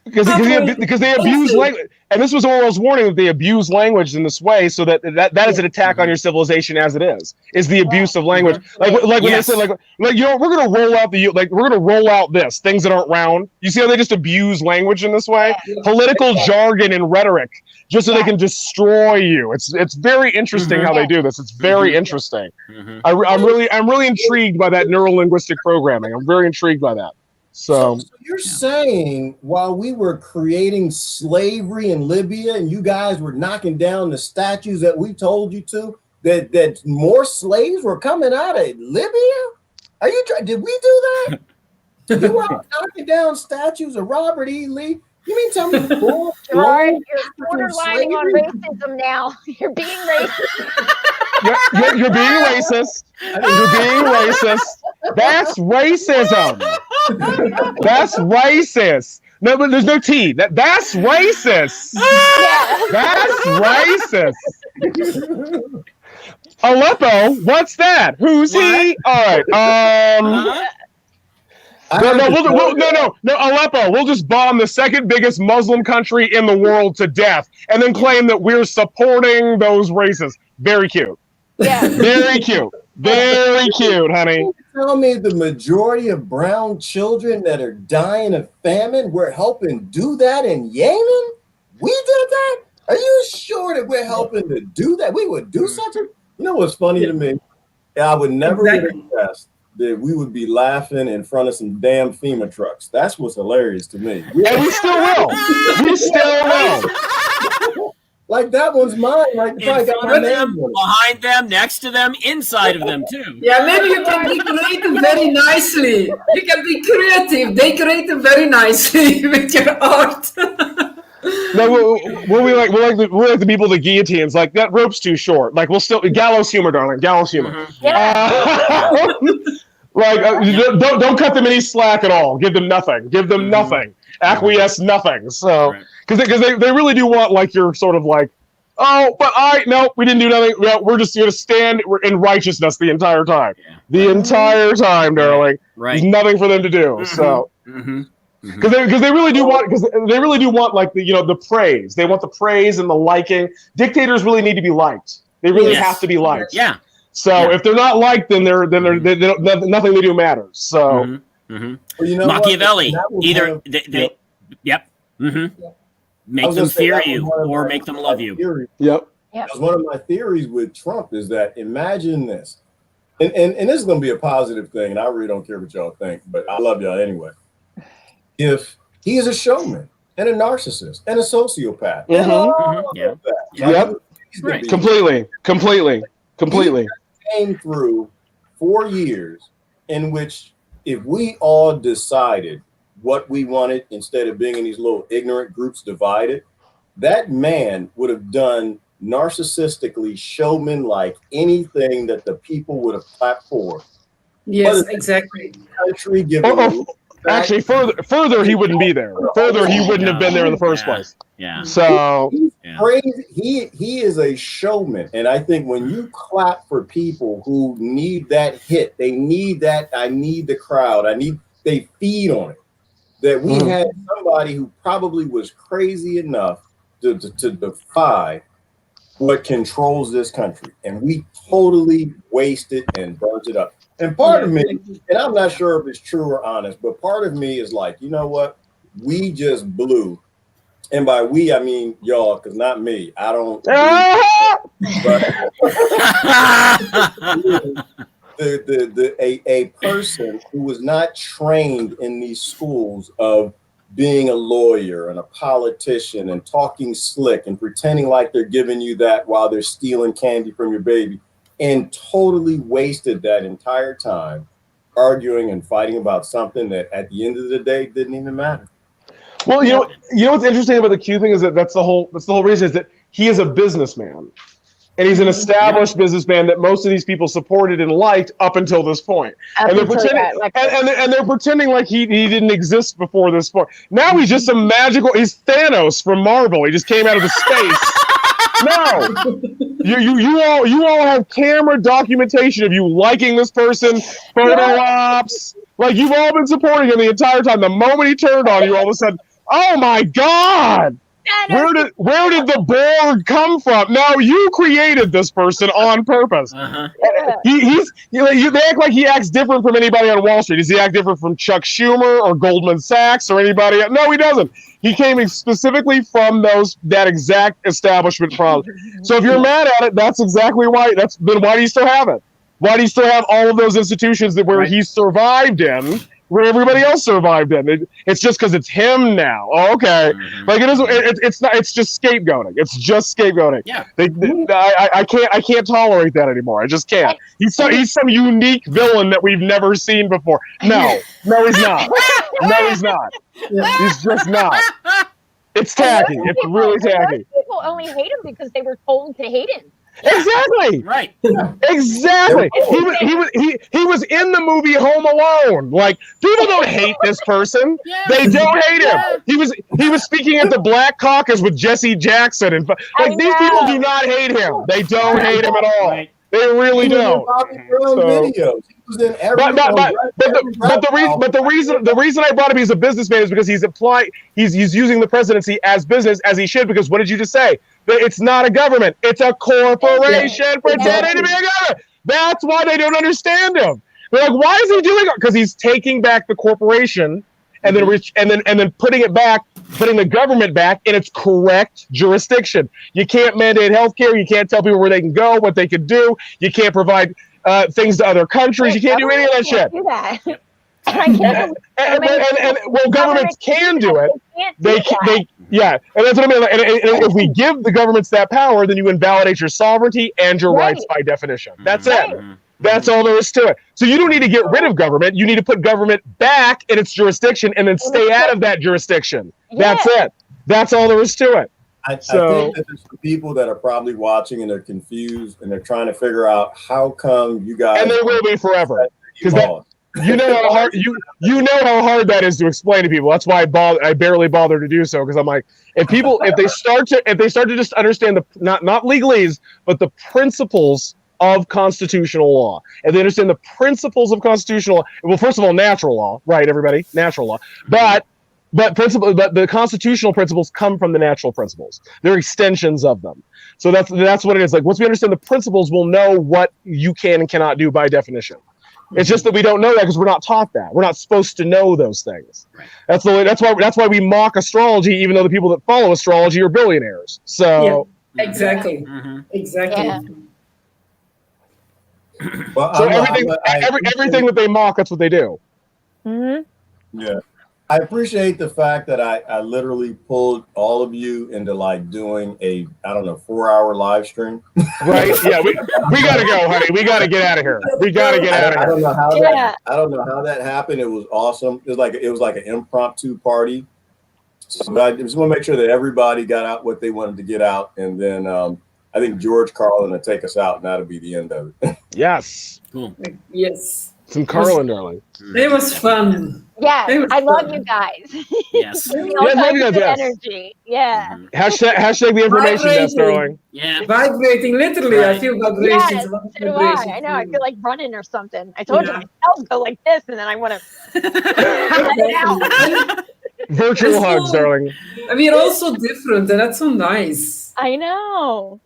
because they abuse language, and this was Orwell's warning that they abuse language in this way, so that is an attack on your civilization as it is the abuse of language. Like when they say like you know, we're gonna roll out this things that aren't round. You see how they just abuse language in this way, political jargon and rhetoric, just so they can destroy you. It's very interesting how they do this. It's very interesting. I'm really intrigued by that neurolinguistic programming. I'm very intrigued by that. So you're saying while we were creating slavery in Libya and you guys were knocking down the statues that we told you to, that more slaves were coming out of Libya? Are you did we do that? You were knocking down statues of Robert E. Lee? You mean tell me Gerard, you're borderlining on racism now. You're being racist. You're being racist. You're being racist. That's racism. That's racist. No, but there's no T. That's racist. That's racist. Aleppo, what's that? Who's he? All right. No, Aleppo. We'll just bomb the second biggest Muslim country in the world to death, and then claim that we're supporting those races. Very cute. Yeah. Very cute. Very cute, honey. Tell me the majority of brown children that are dying of famine, we're helping do that in Yemen? We did that? Are you sure that we're helping to do that? We would do something? You know what's funny to me? I would never have guessed that we would be laughing in front of some damn FEMA trucks. That's what's hilarious to me. And we still will. We still will. Like that one's mine. Like behind them, next to them, inside of them too. Yeah, maybe you can decorate them very nicely. You can be creative. Decorate them very nicely with your art. No, we're like the people with the guillotines. Like that rope's too short. Like we'll still gallows humor, darling. Gallows humor. Don't cut them any slack at all. Give them nothing. Give them nothing. Acquiesce nothing. So because they really do want like your sort of like, oh, but we didn't do nothing. No, we're just going to stand in righteousness the entire time. The entire time, darling. Right. There's nothing for them to do. So. Because they really do want like the praise. They want the praise and the liking. Dictators really need to be liked. They really have to be liked. Yeah. So if they're not liked, then they're nothing they do matters. So Well, you know Machiavelli either make them fear you or make them love you. Yep. One of my theories with Trump is that imagine this, and this is going to be a positive thing, and I really don't care what y'all think, but I love y'all anyway. If he is a showman and a narcissist and a sociopath, and all of that, completely. He came through 4 years in which, if we all decided what we wanted instead of being in these little ignorant groups divided, that man would have done narcissistically showman like anything that the people would have clapped for. Yes, exactly. Country actually, further, he wouldn't be there. Further, he wouldn't have been there in the first place. Yeah. So he's crazy. He is a showman, and I think when you clap for people who need that hit, they need that. I need the crowd. They feed on it. That we had somebody who probably was crazy enough to defy what controls this country, and we totally wasted and burnt it up. And part of me, and I'm not sure if it's true or honest, but part of me is like, you know what? We just blew. And by we, I mean y'all, because not me. I don't. But a person who was not trained in these schools of being a lawyer and a politician and talking slick and pretending like they're giving you that while they're stealing candy from your baby, and totally wasted that entire time arguing and fighting about something that at the end of the day didn't even matter. Well, you know what's interesting about the Q thing is that that's the whole reason is that he is a businessman, and he's an established businessman that most of these people supported and liked up until this point. And they're pretending like he didn't exist before this point. Now he's just some magical. He's Thanos from Marvel. He just came out of the space. No, you all have camera documentation of you liking this person, photo ops. Like you've all been supporting him the entire time. The moment he turned on you, all of a sudden, oh my God! Where did the Borg come from? No, you created this person on purpose. They act like he acts different from anybody on Wall Street. Does he act different from Chuck Schumer or Goldman Sachs or anybody else? No, he doesn't. He came specifically from that exact establishment problem. So if you're mad at it, that's exactly why. Then why do you still have it? Why do you still have all of those institutions where he survived in, where everybody else survived in? It's just because it's him now. Oh, okay, like it is. It's not. It's just scapegoating. It's just scapegoating. Yeah. I can't tolerate that anymore. I just can't. He's some unique villain that we've never seen before. No, he's not. No, he's not. He's just not. It's tacky. It's really tacky. People only hate him because they were told to hate him. Exactly. Right. Exactly. He was in the movie Home Alone. Like people don't hate this person. They don't hate him. He was speaking at the Black Caucus with Jesse Jackson and like these people do not hate him. They don't hate him at all. Right. They really don't. Videos. He was in every but the reason I brought him as a businessman is because he's using the presidency as business as he should, because what did you just say? It's not a government. It's a corporation pretending to be a government. That's why they don't understand him. They're like, why is he doing it? Because he's taking back the corporation and then putting the government back in its correct jurisdiction. You can't mandate healthcare. You can't tell people where they can go, what they can do. You can't provide things to other countries. You can't do any of that shit. Do that. Well, governments can do it. Yeah, and that's what I mean. And if we give the governments that power, then you invalidate your sovereignty and your rights by definition. That's it. That's all there is to it. So you don't need to get rid of government. You need to put government back in its jurisdiction and then stay out of that jurisdiction. That's it. That's all there is to it. I think that there's some people that are probably watching and they're confused and they're trying to figure out how come you guys. And they will be forever. Because you know how hard how hard that is to explain to people. That's why I barely bother to do so, because I'm like, if they start to just understand the not legalese, but the principles of constitutional law, and they understand the principles of constitutional law. Well, first of all, natural law, right? Everybody, natural law, but the constitutional principles come from the natural principles. They're extensions of them. So that's what it is. Like once we understand the principles, we'll know what you can and cannot do by definition. It's just that we don't know that because we're not taught that. We're not supposed to know those things. Right. That's why we mock astrology, even though the people that follow astrology are billionaires. So exactly. Exactly. Yeah. Well, so everything that they mock, that's what they do. Yeah. I appreciate the fact that I literally pulled all of you into like doing a 4-hour live stream. Right? Yeah, we gotta go, honey. We gotta get out of here. We gotta get out of here. I don't know how that happened. It was awesome. It was like an impromptu party. So I just want to make sure that everybody got out what they wanted to get out, and then I think George Carlin will take us out, and that'll be the end of it. Yes. Cool. Yes. Some Carlin, darling. It was fun. Yeah, I love you guys. Yes. Energy. Yeah. Hashtag the information desk, darling. Yeah. Vibrating, literally. Right. I feel vibrations. Yes, so do I know. I feel like running or something. I told you my cells go like this, and then I want to let it out. Virtual hugs, darling. We're all so different, and that's so nice. I know.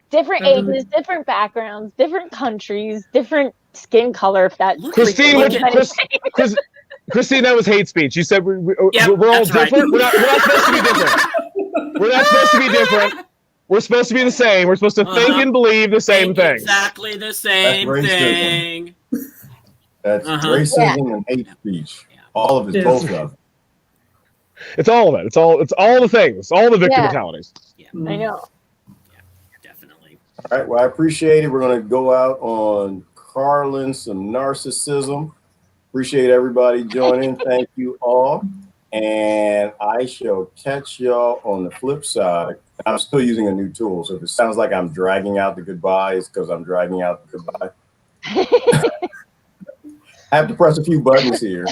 Different ages, different backgrounds, different countries, different skin color. If that Christine, Christine, that was hate speech. You said we're all different. Right. We're not supposed to be different. We're not supposed to be different. We're supposed to be the same. We're supposed to think and believe the same thing. Exactly the same thing. That's racism and hate speech. Yeah. All of it, both of them. It's all of it. It's all the things. All the victim mentalities. Yeah. I know. Yeah, definitely. All right. Well, I appreciate it. We're going to go out on Carlin, some narcissism. Appreciate everybody joining. Thank you all. And I shall catch y'all on the flip side. I'm still using a new tool. So if it sounds like I'm dragging out the goodbye, it's because I'm dragging out the goodbye. I have to press a few buttons here.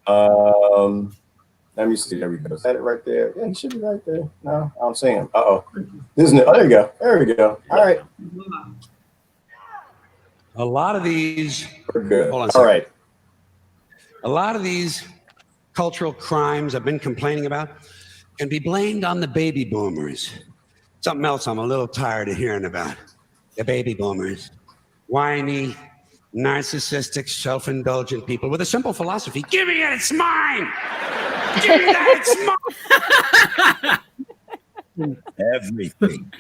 Let me see. There we go. Is that it right there? Yeah, he should be right there. No, I don't see him. Isn't it? Oh, there you go. There we go. All right. A lot of these. We're good. Hold on. All right. A lot of these cultural crimes I've been complaining about can be blamed on the baby boomers. Something else I'm a little tired of hearing about. The baby boomers. Whiny, narcissistic, self-indulgent people with a simple philosophy. Give me it, it's mine! Give me that, it's mine! Everything.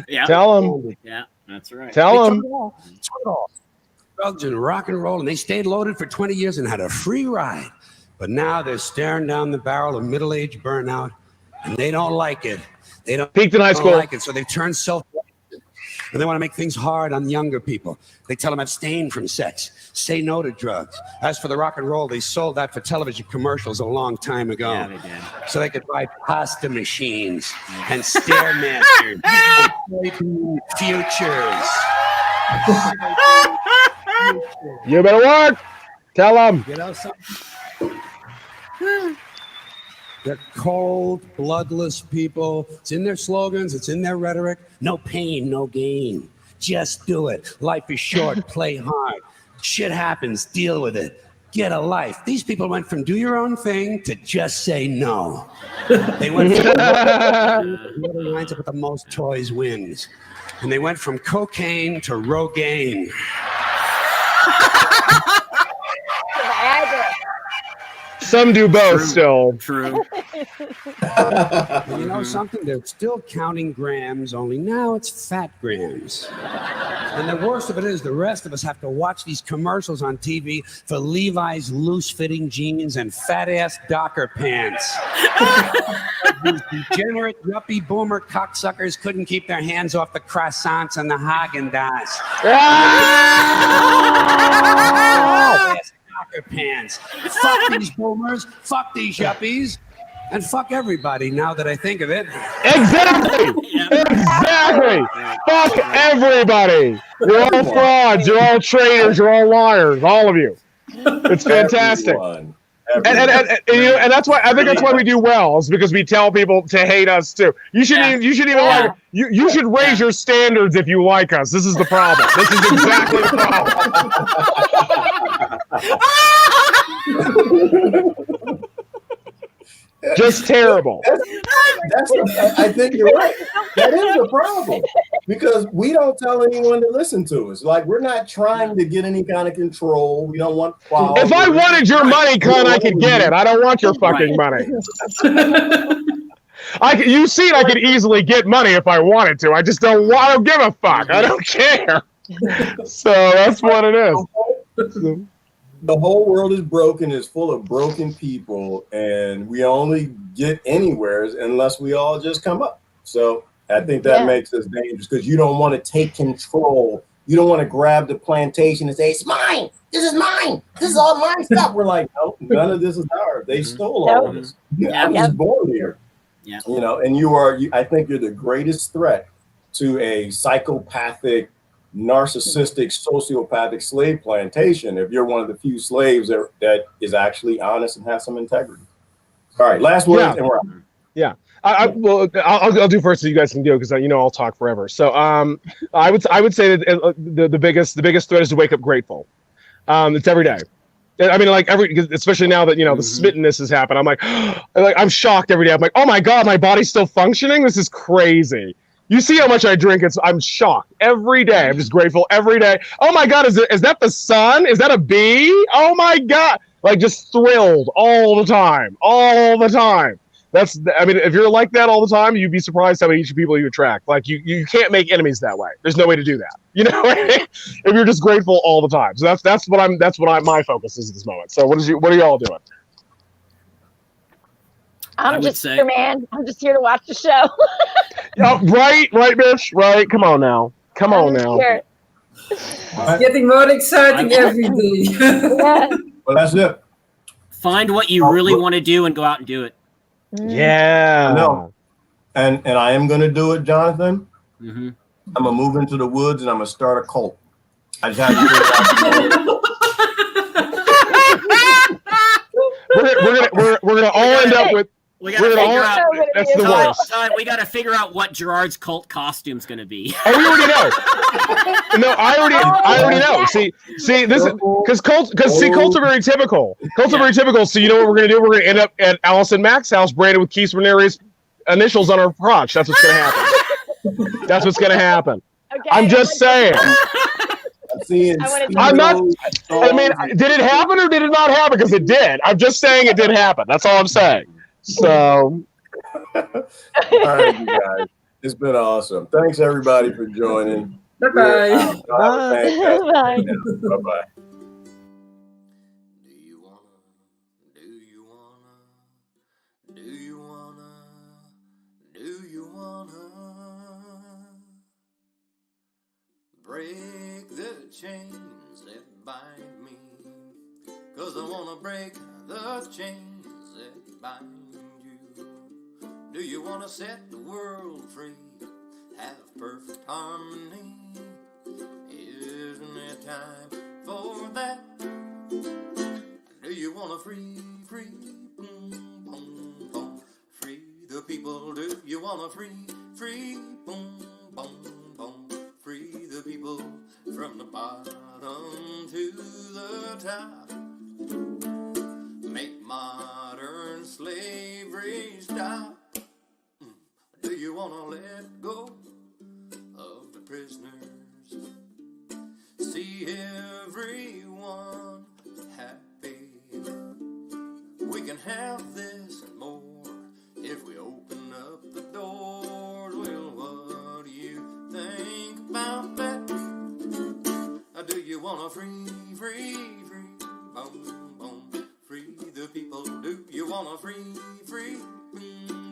Yeah. Tell them. Yeah, that's right. Tell them. Drugs and rock and roll, and they stayed loaded for 20 years and had a free ride. But now they're staring down the barrel of middle-aged burnout, and they don't like it. They don't peaked in high school. Like it, so they've turned self-righteous, and they want to make things hard on younger people. They tell them abstain from sex, say no to drugs. As for the rock and roll, they sold that for television commercials a long time ago. Yeah, they did. So they could buy pasta machines and Stairmasters and futures. You better work. Tell them. You know something? They're cold, bloodless people. It's in their slogans. It's in their rhetoric. No pain, no gain. Just do it. Life is short. Play hard. Shit happens. Deal with it. Get a life. These people went from do your own thing to just say no. They went from whoever lines up with the most toys wins. And they went from cocaine to Rogaine. Some do both still. True. You know something? They're still counting grams, only now it's fat grams. And the worst of it is the rest of us have to watch these commercials on TV for Levi's loose-fitting jeans and fat-ass Docker pants. These degenerate, yuppie boomer cocksuckers couldn't keep their hands off the croissants and the Haagen-Dazs. Docker pants. Fuck these boomers, fuck these yuppies, and fuck everybody now that I think of it. Exactly! Exactly! Fuck everybody! You're all frauds, you're all traitors, you're all liars, all of you. It's fantastic. Everyone. And that's why I think that's why we do well, is because we tell people to hate us too. You should even like you should raise your standards if you like us. This is the problem. This is exactly the problem. Just terrible. I think you're right. That is a problem because we don't tell anyone to listen to us. Like, we're not trying to get any kind of control. We don't want quality. If I wanted your money, Con, I could get it. I don't want your fucking money. You see, I could easily get money if I wanted to. I just don't want. I don't give a fuck. I don't care. So that's what it is. The whole world is broken, is full of broken people, and we only get anywhere unless we all just come up. So I think that makes us dangerous because you don't want to take control. You don't want to grab the plantation and say, it's mine. This is mine. This is all mine stuff. We're like, no, none of this is ours. They stole all of this. I was born here. Yeah. You know, and I think you're the greatest threat to a psychopathic, narcissistic, sociopathic slave plantation if you're one of the few slaves that is actually honest and has some integrity. All right, last word, and we're out. Yeah. I'll do first so you guys can do it because I'll talk forever. So I would say that the biggest threat is to wake up grateful. It's every day. I mean, like especially now that the smittenness has happened. I'm like I'm shocked every day. I'm like, oh my god, my body's still functioning. This is crazy. You see how much I drink. I'm shocked every day. I'm just grateful every day. Oh my God, is that the sun? Is that a bee? Oh my God. Like just thrilled all the time. I mean, if you're like that all the time, you'd be surprised how many people you attract. Like you can't make enemies that way. There's no way to do that. You know, if you're just grateful all the time. So that's what my focus is at this moment. So what are y'all doing? I'm just here, man. I'm just here to watch the show. Right, bitch. Right. Come on now. Here. It's getting more exciting every day. Yeah. Well, that's it. Find what you really want to do and go out and do it. Yeah. I know. And I am going to do it, Jonathan. Mm-hmm. I'm going to move into the woods and I'm going to start a cult. I just have to figure out. We're gonna all end up with. We gotta figure out. That's the worst. We gotta figure out what Gerard's cult costume's gonna be. Oh, we already know. No, I already know. See, this is because cults are very typical. Cults are very typical. So you know what we're gonna do? We're gonna end up at Allison Mack's house, branded with Keith Raniere's initials on our crotch. That's what's gonna happen. Okay, I'm just saying. I'm not. I mean, did it happen or did it not happen? Because it did. I'm just saying it did happen. That's all I'm saying. So, all right, you guys, it's been awesome. Thanks everybody for joining. Bye-bye. Bye. Bye-bye. Break the chains that bind me, 'cause I wanna break the chains that bind you. Do you wanna set the world free, have perfect harmony? Isn't it time for that? Do you wanna free, boom, boom, boom, free the people? Do you wanna free, boom, boom, boom, free the people from the bottom to the top? Make modern slavery stop. Do you want to let go of the prisoners? See everyone happy. We can have this and more if we open up the doors. Well, what do you think about that? Do you want to free, boom, boom, free the people? Do you want to free,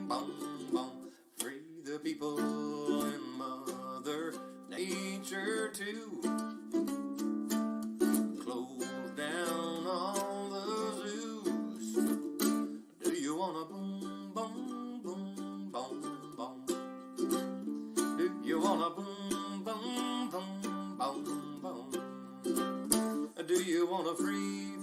boom, boom, free the people and Mother Nature too? Close down all the zoos. Do you want to boom, boom, boom, boom, boom? Do you want to boom, boom, boom, boom, boom? Do you want to free,